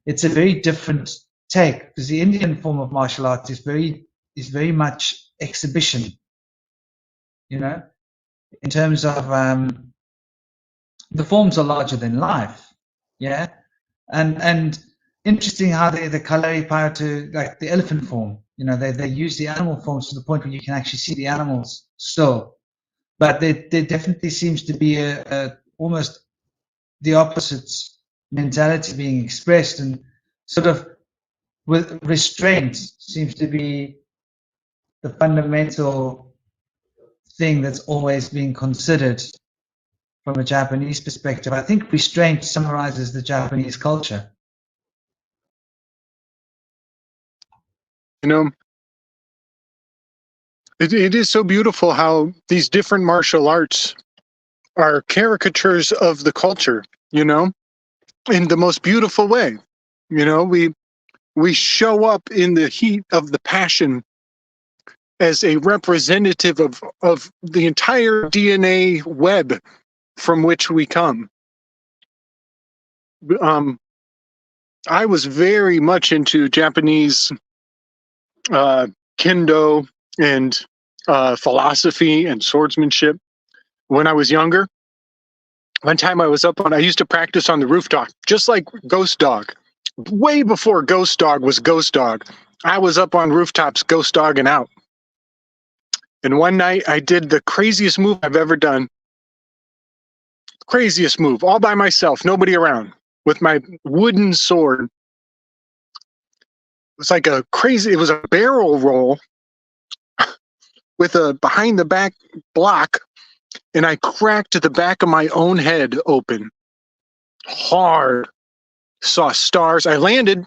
It's a very different take, because the Indian form of martial arts is very much exhibition, you know, in terms of the forms are larger than life, yeah, and interesting how the Kalaripayat, like the elephant form, you know, they use the animal forms to the point where you can actually see the animals still, but there definitely seems to be a almost the opposite mentality being expressed, and sort of with restraint seems to be the fundamental thing that's always being considered from a Japanese perspective. I think restraint summarizes the Japanese culture. You know, it is so beautiful how these different martial arts are caricatures of the culture, you know, in the most beautiful way. You know, we show up in the heat of the passion as a representative of the entire DNA web from which we come. I was very much into Japanese kendo and philosophy and swordsmanship when I was younger. One time I used to practice on the rooftop, just like Ghost Dog. Way before Ghost Dog was Ghost Dog, I was up on rooftops ghost dogging out. And one night I did the craziest move I've ever done. Craziest move, all by myself, nobody around, with my wooden sword. It was like it was a barrel roll with a behind the back block, and I cracked the back of my own head open. Hard. Saw stars. I landed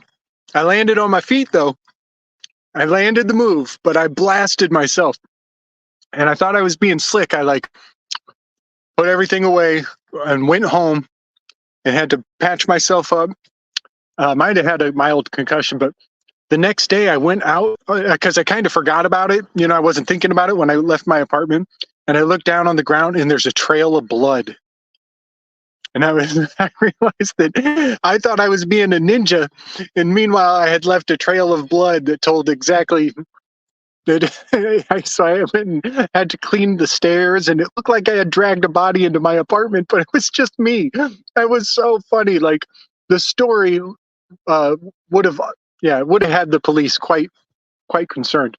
on my feet though. I landed the move, but I blasted myself. And I thought I was being slick. I like put everything away and went home and had to patch myself up. Might have had a mild concussion, but the next day I went out because I kind of forgot about it. You know, I wasn't thinking about it when I left my apartment, and I looked down on the ground and there's a trail of blood. And I realized that I thought I was being a ninja, and meanwhile I had left a trail of blood that told exactly that. So I went and had to clean the stairs, and it looked like I had dragged a body into my apartment, but it was just me. That was so funny. Like the story would have had the police quite concerned.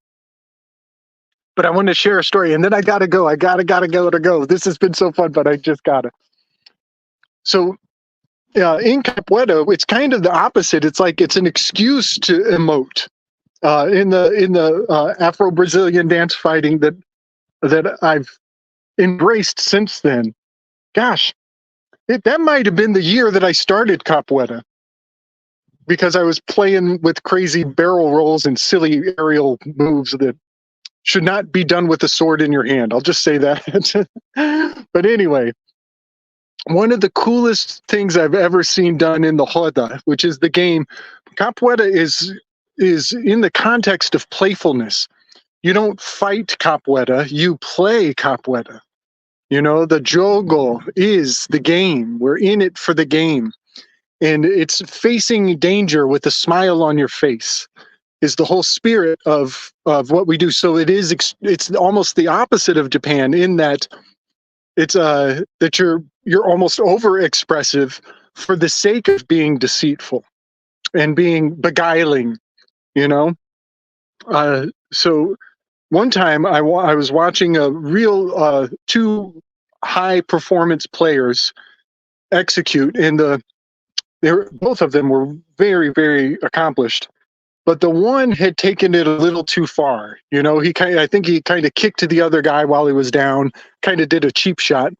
But I wanted to share a story, and then I gotta go. I gotta go. This has been so fun, but I just gotta. So in Capoeira, it's kind of the opposite. It's like it's an excuse to emote. In the Afro-Brazilian dance fighting that I've embraced since then. Gosh, that might have been the year that I started Capoeira, because I was playing with crazy barrel rolls and silly aerial moves that should not be done with a sword in your hand. I'll just say that. But anyway, one of the coolest things I've ever seen done in the Roda, which is the game, Capoeira is in the context of playfulness. You don't fight Capoeira, you play Capoeira. You know, the jogo is the game. We're in it for the game. And it's facing danger with a smile on your face is the whole spirit of what we do. So it's almost the opposite of Japan in that it's that you're almost over expressive for the sake of being deceitful and being beguiling, you know. So one time I was watching a real two high performance players execute, and both of them were very, very accomplished. But the one had taken it a little too far. You know, I think he kind of kicked the other guy while he was down, kind of did a cheap shot.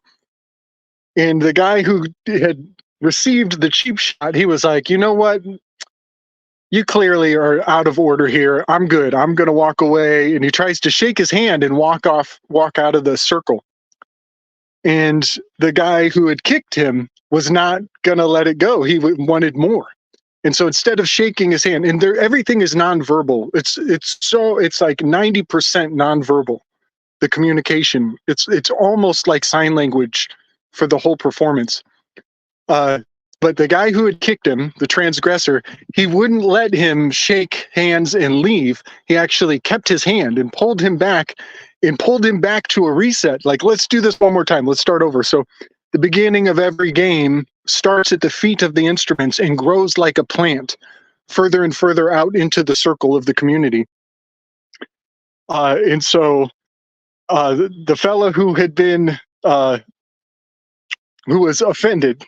And the guy who had received the cheap shot, he was like, you know what? You clearly are out of order here. I'm good. I'm going to walk away. And he tries to shake his hand and walk out of the circle. And the guy who had kicked him was not going to let it go. He wanted more. And so instead of shaking his hand, and there, everything is nonverbal. It's like 90% nonverbal. The communication. It's almost like sign language for the whole performance. But the guy who had kicked him, the transgressor, he wouldn't let him shake hands and leave. He actually kept his hand and pulled him back to a reset. Like, let's do this one more time. Let's start over. So the beginning of every game starts at the feet of the instruments and grows like a plant further and further out into the circle of the community. And so the fellow who had been, who was offended,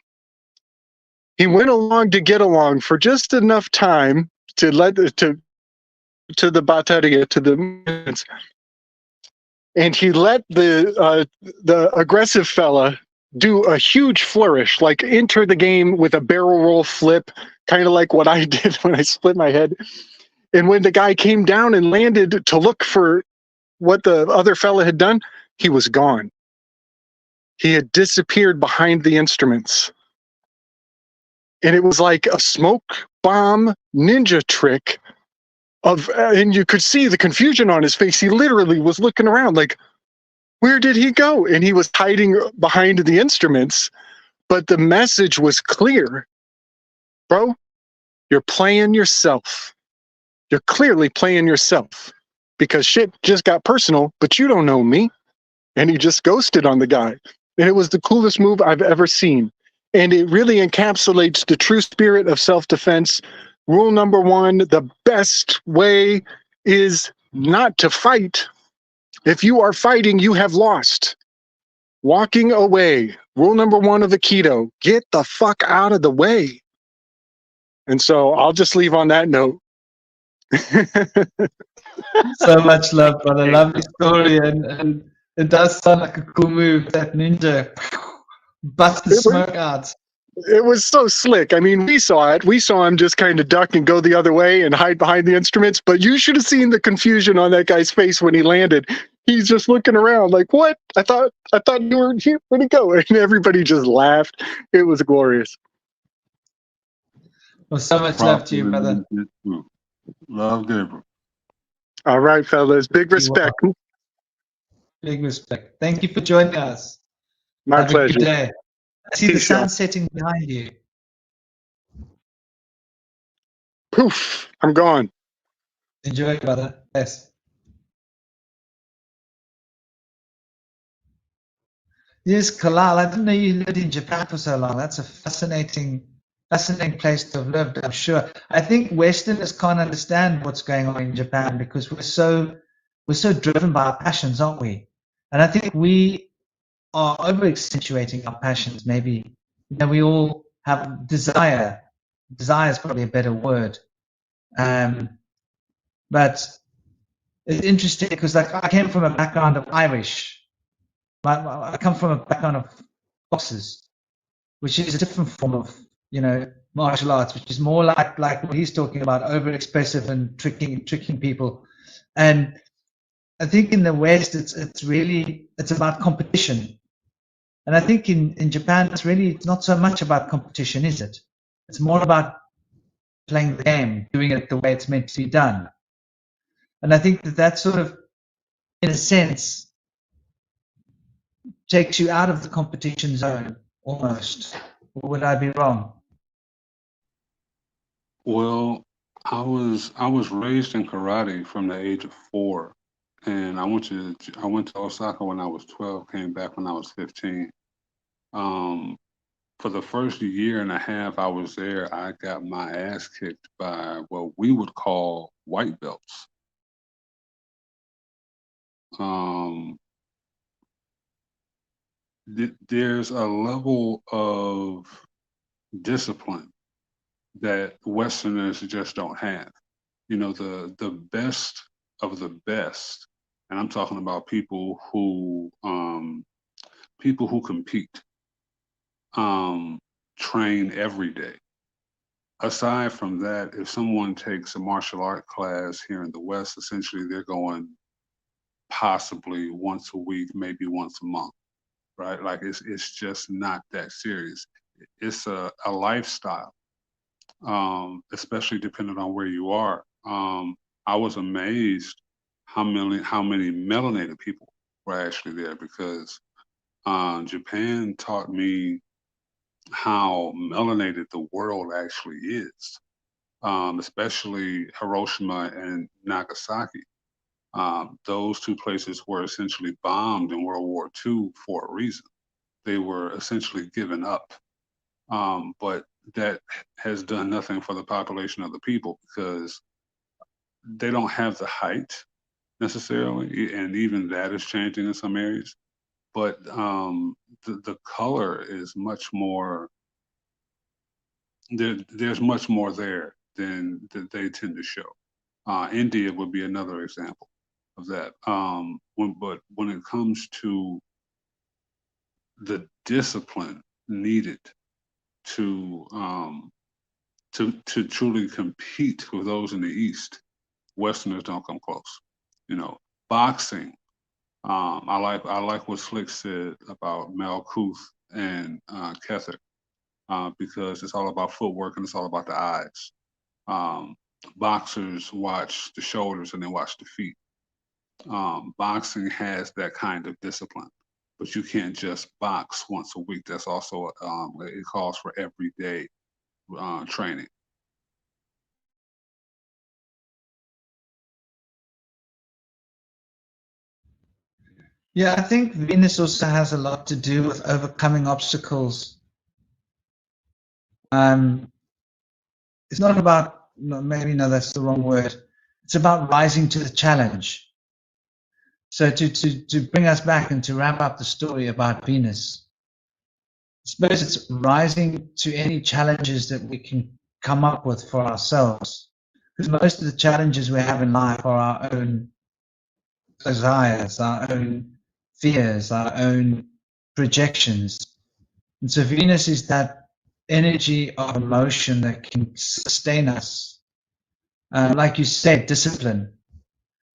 he went along to get along for just enough time to let to the bateria, to the movements, and he let the aggressive fella do a huge flourish, like enter the game with a barrel roll flip, kind of like what I did when I split my head. And when the guy came down and landed to look for what the other fella had done, he was gone. He had disappeared behind the instruments. And it was like a smoke bomb ninja trick and you could see the confusion on his face. He literally was looking around like, where did he go? And he was hiding behind the instruments, but the message was clear. Bro, you're playing yourself. You're clearly playing yourself because shit just got personal, but you don't know me. And he just ghosted on the guy. And it was the coolest move I've ever seen. And it really encapsulates the true spirit of self-defense. Rule number one, the best way is not to fight. If you are fighting, you have lost. Walking away. Rule number one of Aikido, get the fuck out of the way. And so I'll just leave on that note. So much love, brother. Lovely story. And it does sound like a cool move, that ninja. Bust the smoke out. It was so slick. I mean, we saw it. We saw him just kind of duck and go the other way and hide behind the instruments. But you should have seen the confusion on that guy's face when he landed. He's just looking around like, what? I thought you were here. Where'd he go? And everybody just laughed. It was glorious. Well, so much love to you, brother. Love, Gabriel. All right, fellas. Big respect. Big respect. Thank you for joining us. My Have pleasure. A good day. I see the sun setting behind you. Poof. I'm gone. Enjoy, brother. Yes. Yes, Kilelle. I didn't know you lived in Japan for so long. That's a fascinating place to have lived, I'm sure. I think Westerners can't understand what's going on in Japan because we're so driven by our passions, aren't we? And I think we are over accentuating our passions. Maybe, we all have desire. Desire is probably a better word. But it's interesting because, like, I came from a background of Irish. I come from a background of boxers, which is a different form of, martial arts, which is more like what he's talking about, overexpressive and tricking people. And I think in the West, it's about competition. And I think in Japan, it's not so much about competition, is it? It's more about playing the game, doing it the way it's meant to be done. And I think that sort of, in a sense, takes you out of the competition zone almost. Or would I be wrong? Well, I was raised in karate from the age of 4, and I went to Osaka when I was 12, came back when I was 15. For the first year and a half I was there, I got my ass kicked by what we would call white belts. There's a level of discipline that Westerners just don't have. The best of the best, and I'm talking about people who compete, train every day. Aside from that, if someone takes a martial art class here in the West, essentially they're going possibly once a week, maybe once a month, right? Like it's just not that serious. It's a lifestyle. especially depending on where you are. I was amazed how many melanated people were actually there, because Japan taught me how melanated the world actually is, especially Hiroshima and Nagasaki. Those two places were essentially bombed in World War II for a reason. They were essentially given up. But that has done nothing for the population of the people, because they don't have the height necessarily, and even that is changing in some areas. But the color is much more. There's much more there than they tend to show. India would be another example of that. But when it comes to the discipline needed to truly compete with those in the East, Westerners don't come close. You know, boxing. I like what Slick said about Malkuth and Kether, because it's all about footwork and it's all about the eyes. Boxers watch the shoulders and they watch the feet. Boxing has that kind of discipline, but you can't just box once a week. That's also it calls for everyday training. Yeah, I think Venus also has a lot to do with overcoming obstacles. It's not about, maybe no, that's the wrong word. It's about rising to the challenge. So to bring us back and to wrap up the story about Venus, I suppose it's rising to any challenges that we can come up with for ourselves. Because most of the challenges we have in life are our own desires, our own fears, our own projections. And so Venus is that energy of emotion that can sustain us. Like you said, discipline.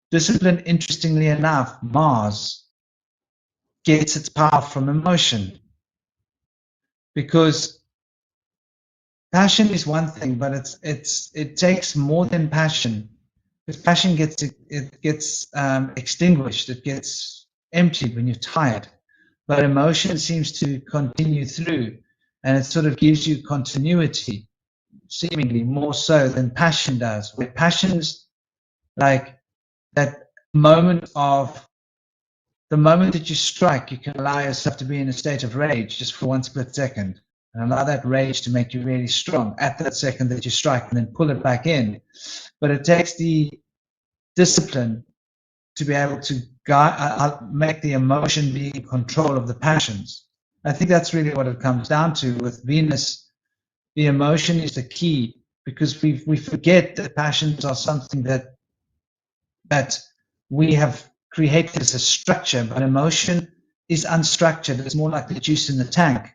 Discipline, interestingly enough, Mars gets its power from emotion. Because passion is one thing, but it takes more than passion. Because passion gets extinguished, it gets emptied when you're tired. But emotion seems to continue through, and it sort of gives you continuity, seemingly more so than passion does. Where passion's like that moment of, the moment that you strike, you can allow yourself to be in a state of rage just for one split second, and allow that rage to make you really strong at that second that you strike, and then pull it back in. But it takes the discipline to be able to make the emotion be in control of the passions. I think that's really what it comes down to with Venus. The emotion is the key, because we forget that passions are something that we have created as a structure, but emotion is unstructured. It's more like the juice in the tank.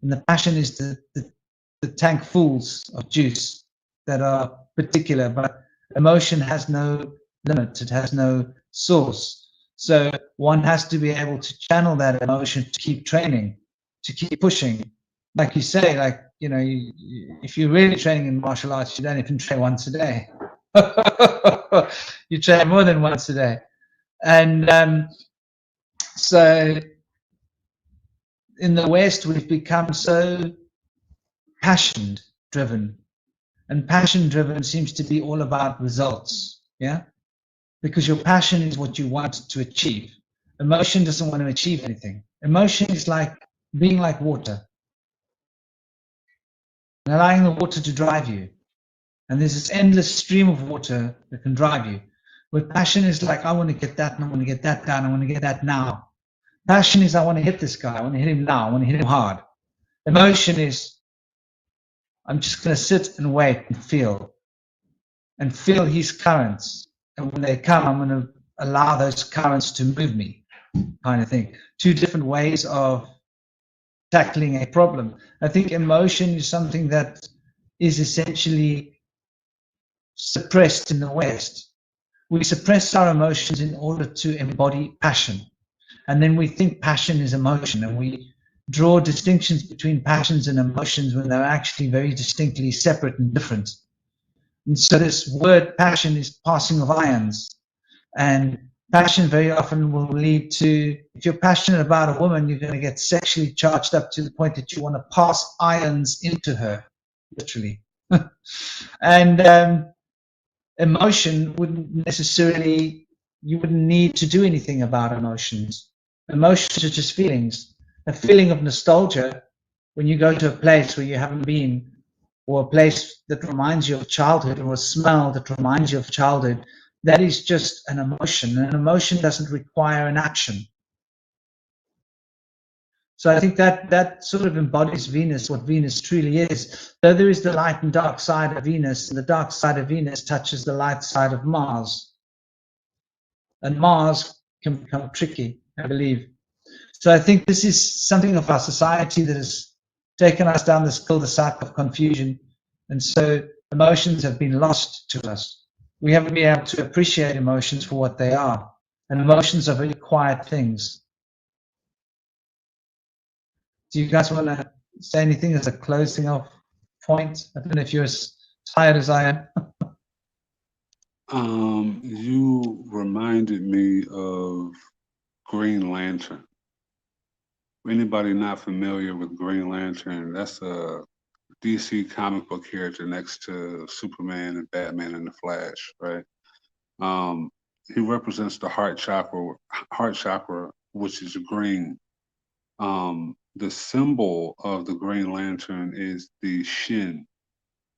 And the passion is the tank fulls of juice that are particular, but emotion has no limit. It has no source. So one has to be able to channel that emotion to keep training, to keep pushing. Like you say, like, you know, if you're really training in martial arts, you don't even train once a day. You train more than once a day. And so in the West, we've become so passion driven, and passion driven seems to be all about results. Yeah, because your passion is what you want to achieve. Emotion doesn't want to achieve anything. Emotion is like being like water and allowing the water to drive you. And there's this endless stream of water that can drive you. Where passion is like, I want to get that, and I want to get that done, I want to get that now. Passion is, I want to hit this guy, I want to hit him now, I want to hit him hard. Emotion is, I'm just going to sit and wait and feel his currents. And when they come, I'm going to allow those currents to move me, kind of thing. Two different ways of tackling a problem. I think emotion is something that is essentially suppressed in the West. We suppress our emotions in order to embody passion. And then we think passion is emotion, and we draw distinctions between passions and emotions when they're actually very distinctly separate and different. And so this word passion is passing of ions. And passion very often will lead to, if you're passionate about a woman, you're going to get sexually charged up to the point that you want to pass ions into her, literally. And emotion wouldn't necessarily, you wouldn't need to do anything about emotions. Emotions are just feelings. A feeling of nostalgia when you go to a place where you haven't been, or a place that reminds you of childhood, or a smell that reminds you of childhood, that is just an emotion. And an emotion doesn't require an action. So I think that sort of embodies Venus, what Venus truly is. Though there is the light and dark side of Venus, and the dark side of Venus touches the light side of Mars. And Mars can become tricky, I believe. So I think this is something of our society that has taken us down this cul-de-sac of confusion. And so emotions have been lost to us. We haven't been able to appreciate emotions for what they are. And emotions are very quiet things. Do you guys want to say anything as a closing off point? I don't know if you're as tired as I am. You reminded me of Green Lantern. Anybody not familiar with Green Lantern, that's a DC comic book character next to Superman and Batman and the Flash, right? He represents the heart chakra, which is green. The symbol of the Green Lantern is the Shin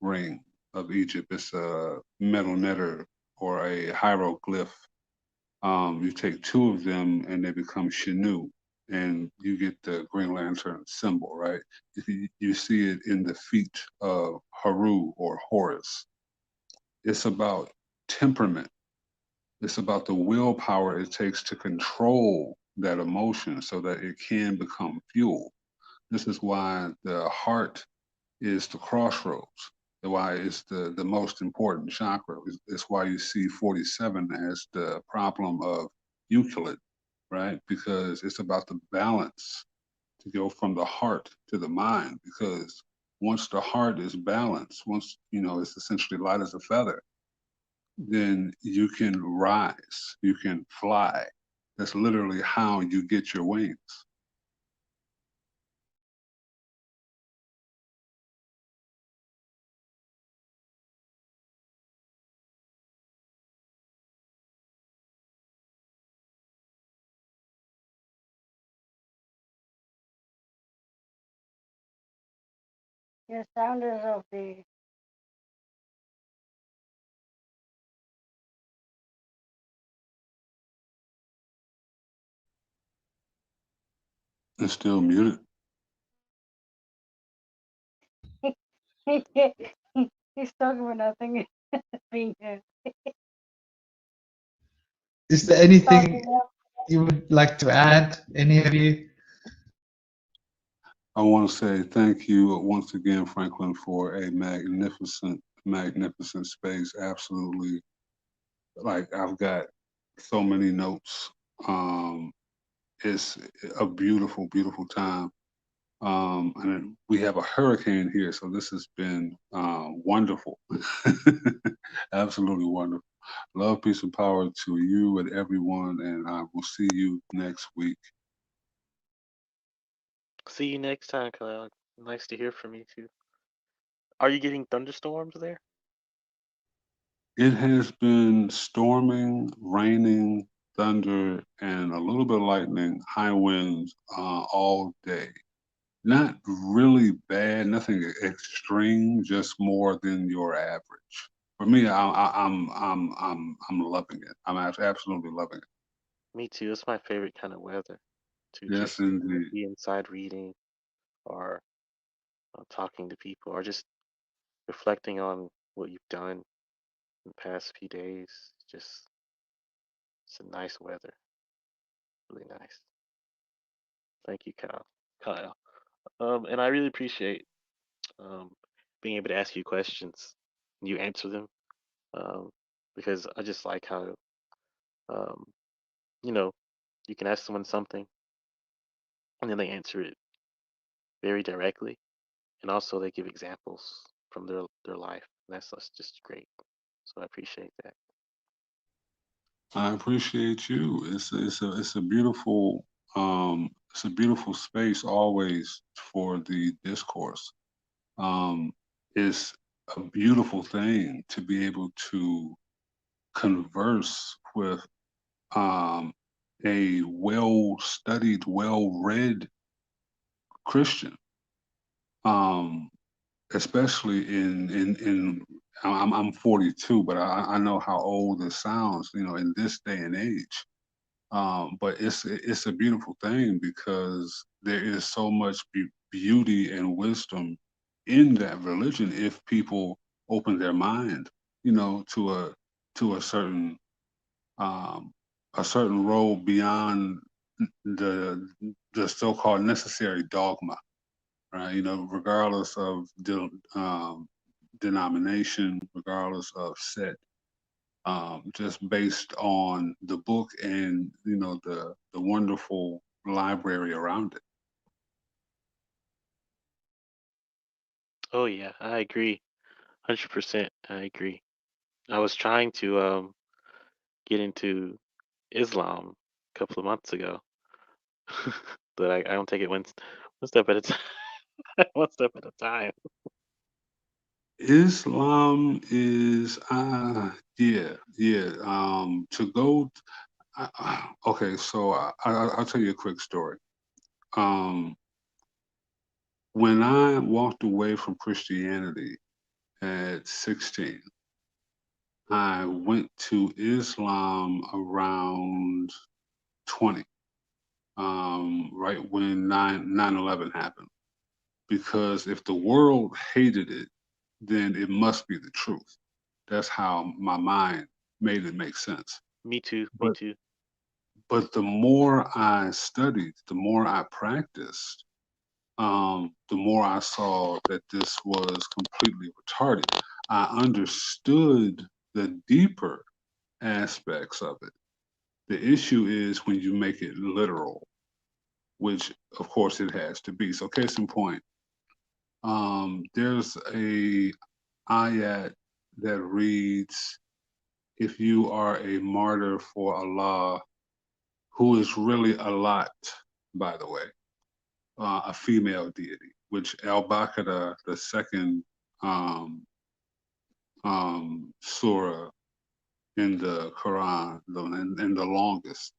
ring of Egypt. It's a metal letter or a hieroglyph. You take two of them and they become Shinu, and you get the Green Lantern symbol, right? You see it in the feet of Haru or Horus. It's about temperament. It's about the willpower it takes to control that emotion so that it can become fuel. This is why the heart is the crossroads, why it's the most important chakra. It's why you see 47 as the problem of Euclid, right? Because it's about the balance to go from the heart to the mind. Because once the heart is balanced, once, it's essentially light as a feather, then you can rise, you can fly. That's literally how you get your wings. Your sound is okay. It's still muted. He's talking about nothing. Being here. Is there anything you would like to add, any of you? I want to say thank you once again, Franklin, for a magnificent, magnificent space. Absolutely. Like, I've got so many notes. It's a beautiful, beautiful time. And we have a hurricane here, so this has been wonderful. Absolutely wonderful. Love, peace, and power to you and everyone, and I will see you next week. See you next time, Kilelle. Nice to hear from you too. Are you getting thunderstorms there? It has been storming, raining, thunder, and a little bit of lightning, high winds all day. Not really bad, nothing extreme, just more than your average. For me, I'm loving it. I'm absolutely loving it. Me too. It's my favorite kind of weather to Yes, just indeed. be inside reading or talking to people or just reflecting on what you've done in the past few days. Just it's a nice weather. Really nice. Thank you, Kyle. And I really appreciate um, being able to ask you questions and you answer them. Because I just like how um, you know, you can ask someone something and then they answer it very directly, and also they give examples from their life. And that's just great. So I appreciate that. I appreciate you. It's a beautiful space always for the discourse. It's a beautiful thing to be able to converse with a well-studied, well-read Christian, especially in I'm 42, but I know how old this sounds, in this day and age. But it's a beautiful thing because there is so much beauty and wisdom in that religion if people open their mind, to a certain role beyond the so-called necessary dogma, right? Regardless of denomination, regardless of sect, just based on the book and the wonderful library around it. Oh yeah, I agree, 100%. I agree. I was trying to get into Islam a couple of months ago, but I don't take it one step at a time. One step at a time. Islam is yeah. To go. Okay, so I'll tell you a quick story. When I walked away from Christianity at 16, I went to Islam around 20, right when 9/11 happened. Because if the world hated it, then it must be the truth. That's how my mind made it make sense. Me too. Me But too. but the more I studied, the more I practiced, the more I saw that this was completely retarded. I understood the deeper aspects of it. The issue is when you make it literal, which of course it has to be. So case in point, there's a ayat that reads, if you are a martyr for Allah, who is really Allat, by the way, a female deity, which Al-Baqarah, the second surah in the Quran, and the longest,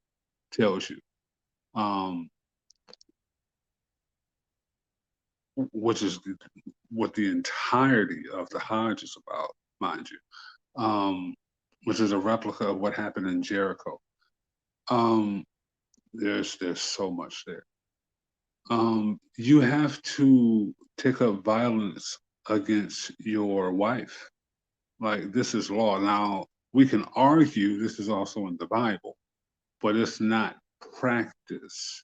tells you, which is what the entirety of the Hajj is about, mind you, which is a replica of what happened in Jericho. There's so much there. You have to take up violence against your wife. Like, this is law. Now, we can argue this is also in the Bible, but it's not practice.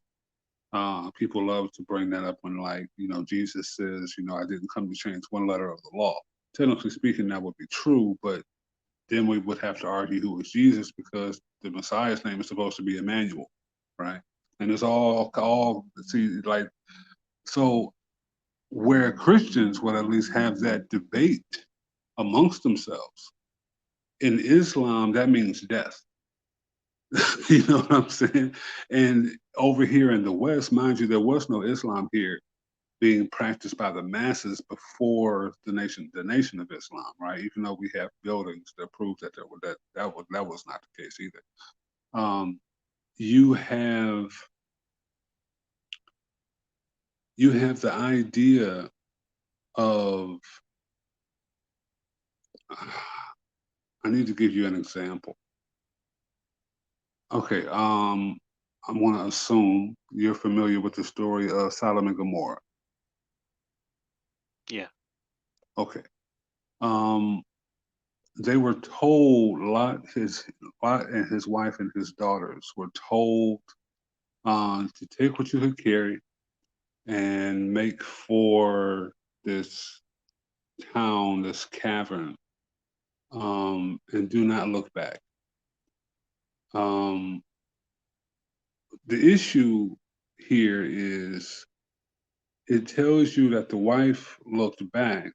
People love to bring that up when, like, Jesus says, I didn't come to change one letter of the law. Technically speaking, that would be true, but then we would have to argue who is Jesus, because the Messiah's name is supposed to be Emmanuel, right? And it's all see, like, so where Christians would at least have that debate amongst themselves. In Islam, that means death. You know what I'm saying? And over here in the West, mind you, there was no Islam here being practiced by the masses before the nation of Islam, right? Even though we have buildings that prove that that was not the case either. You have the idea of, I need to give you an example. Okay, I'm going to assume you're familiar with the story of Sodom and Gomorrah. Yeah. Okay. They were told, Lot and his wife and his daughters were told to take what you could carry and make for this town, this cavern, and do not look back. The issue here is it tells you that the wife looked back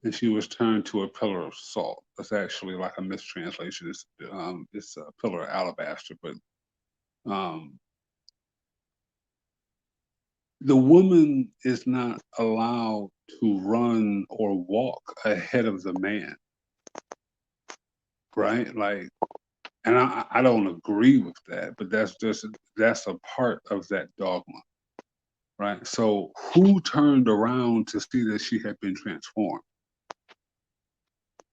and she was turned to a pillar of salt. That's actually like a mistranslation. It's a pillar of alabaster, but the woman is not allowed to run or walk ahead of the man, right? Like, and I don't agree with that, but that's a part of that dogma, right? So who turned around to see that she had been transformed?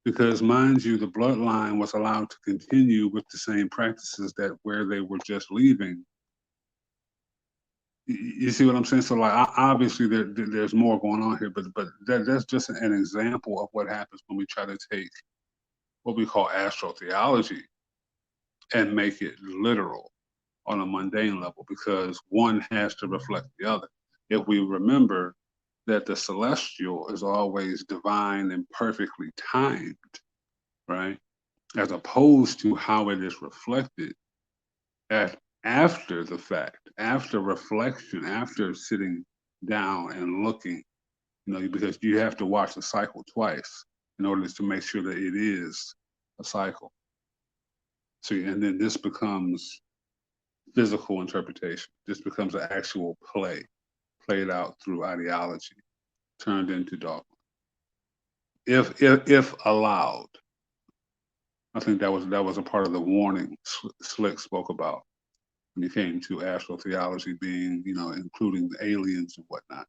Because mind you, the bloodline was allowed to continue with the same practices that where they were just leaving. You see what I'm saying? So like, obviously there's more going on here, but that's just an example of what happens when we try to take what we call astrotheology and make it literal on a mundane level, because one has to reflect the other. If we remember that the celestial is always divine and perfectly timed, right? As opposed to how it is reflected after the fact, after reflection, after sitting down and looking, because you have to watch the cycle twice in order to make sure that it is a cycle. See, and then this becomes physical interpretation. This becomes an actual play, played out through ideology, turned into dogma. If allowed. I think that was a part of the warning Slick spoke about when it came to astrotheology being, including the aliens and whatnot.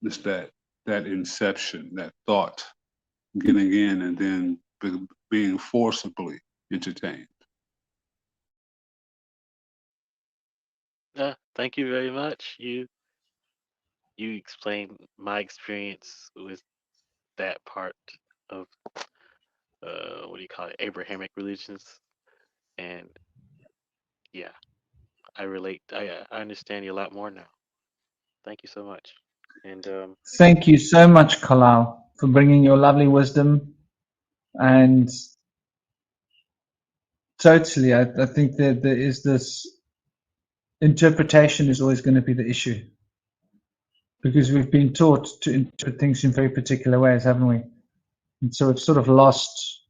It's that inception, that thought getting in and then being forcibly entertained. Thank you very much. You explained my experience with that part of what do you call it, Abrahamic religions, and yeah, I relate. I understand you a lot more now. Thank you so much. And Thank you so much, Kilelle, for bringing your lovely wisdom. And totally, I think that there is this interpretation is always going to be the issue, because we've been taught to interpret things in very particular ways, haven't we? And so we've sort of lost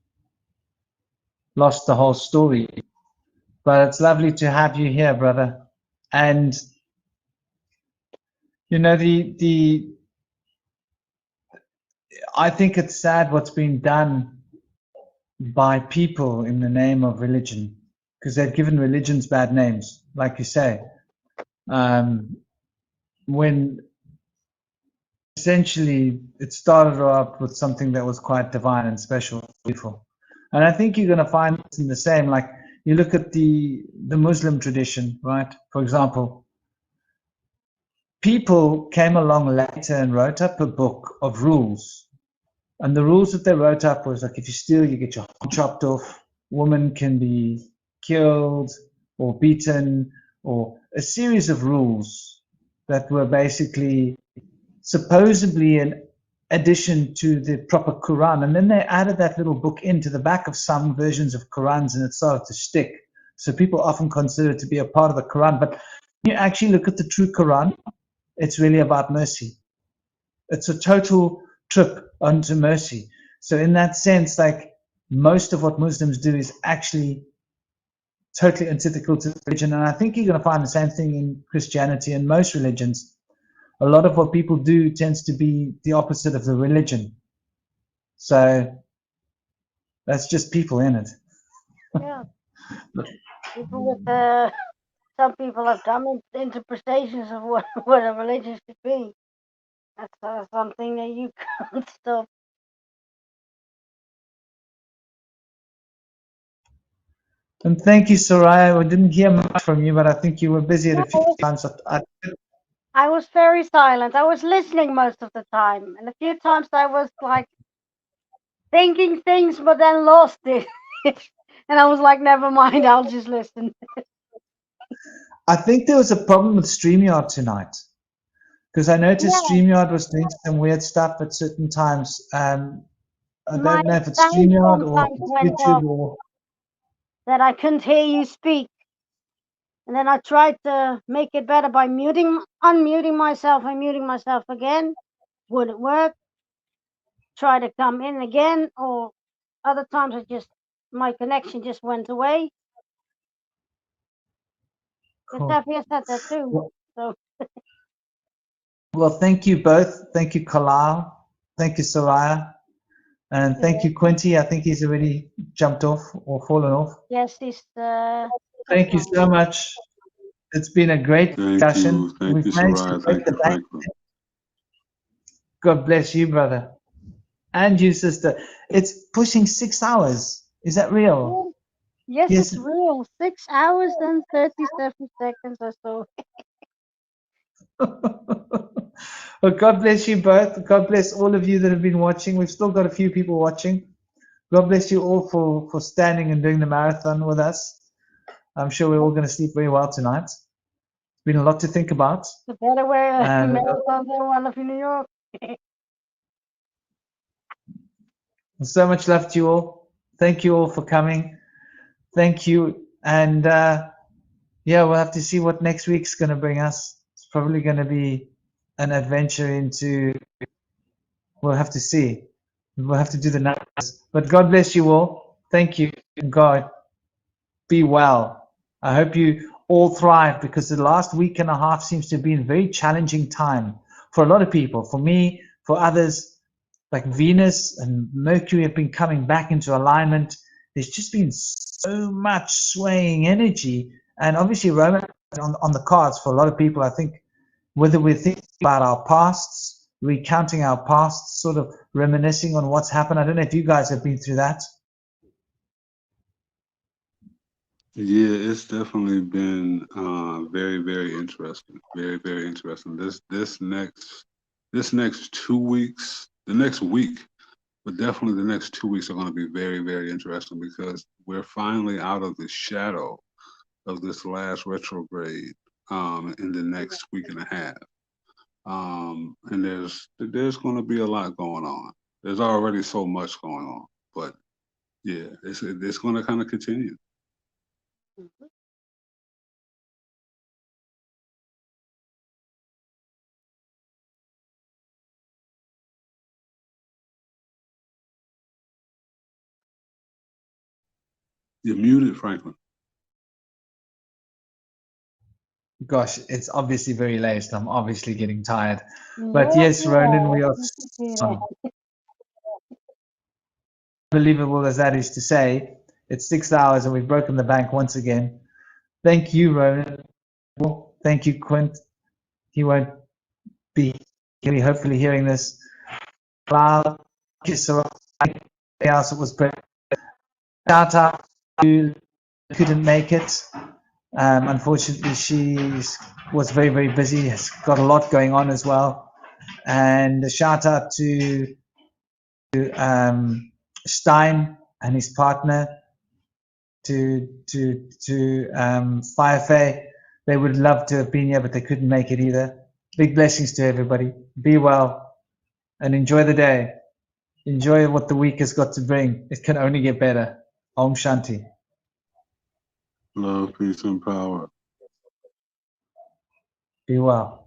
the whole story. But it's lovely to have you here, brother. And I think it's sad what's been done by people in the name of religion, because they've given religions bad names, like you say, when essentially it started off with something that was quite divine and special, beautiful. And I think you're going to find it's in the same, like you look at the Muslim tradition, right? For example, people came along later and wrote up a book of rules. And the rules that they wrote up was like, if you steal, you get your arm chopped off. Woman can be killed or beaten, or a series of rules that were basically supposedly an addition to the proper Quran. And then they added that little book into the back of some versions of Qurans, and it started to stick. So people often consider it to be a part of the Quran. But when you actually look at the true Quran, it's really about mercy. It's a total trip onto mercy. So in that sense, like most of what Muslims do is actually totally antithetical to religion. And I think you're going to find the same thing in Christianity and most religions. A lot of what people do tends to be the opposite of the religion. So that's just people in it. Yeah. People with some people have dumb interpretations of what a religion should be. That's something that you can't stop. And thank you, Soraya. We didn't hear much from you, but I think you were busy at a few times. I was very silent. I was listening most of the time, and a few times I was like thinking things, but then lost it. And I was like, never mind, I'll just listen. I think there was a problem with StreamYard tonight, because I noticed StreamYard was doing some weird stuff at certain times. I don't know if it's StreamYard or YouTube or... That I couldn't hear you speak. And then I tried to make it better by unmuting myself and muting myself again. Wouldn't work. Try to come in again, or other times my connection just went away. Cool. Edifice had that too. Well, So well, thank you both. Thank you, Kilelle. Thank you, Soraya. And thank you, Quinty. I think he's already jumped off or fallen off. yes, he's Thank you so much. It's been a great discussion. Thank you, Soraya. Thank you, Franklin. God bless you, brother. And you, sister. It's pushing 6 hours. Is that real? Yes, Yes. it's real. 6 hours and 37 seconds or so. Well, God bless you both. God bless all of you that have been watching. We've still got a few people watching. God bless you all for standing and doing the marathon with us. I'm sure we're all going to sleep very well tonight. It's been a lot to think about. The better way And, marathon than one of in New York. so much love to you all. Thank you all for coming. Thank you. And yeah, we'll have to see what next week's going to bring us. It's probably going to be an adventure into, we'll have to see. We'll have to do the numbers. But God bless you all. Thank you. God, be well. I hope you all thrive, because the last week and a half seems to have been a very challenging time for a lot of people. For me, for others, like Venus and Mercury have been coming back into alignment. There's just been so much swaying energy. And obviously, Roman on the cards for a lot of people, I think, whether we're thinking about our pasts, recounting our pasts, sort of reminiscing on what's happened. I don't know if you guys have been through that. Yeah, it's definitely been very, very interesting. Very, very interesting. This next 2 weeks, the next week, but definitely the next 2 weeks are going to be very, very interesting, because we're finally out of the shadow of this last retrograde in the next week and a half. And there's going to be a lot going on. There's already so much going on, but yeah, it's going to kind of continue. You're muted, Franklin. Gosh, it's obviously very late. I'm obviously getting tired. But yes, Ronan, we are unbelievable as that is to say. It's 6 hours and we've broken the bank once again. Thank you, Ronan. Thank you, Quint. He won't be hopefully hearing this. Shout out to couldn't make it. Unfortunately, she was very, very busy. Has got a lot going on as well. And a shout out to Stein and his partner, to Firefay. They would love to have been here, but they couldn't make it either. Big blessings to everybody. Be well and enjoy the day. Enjoy what the week has got to bring. It can only get better. Om Shanti. Love, peace, and power. Be well.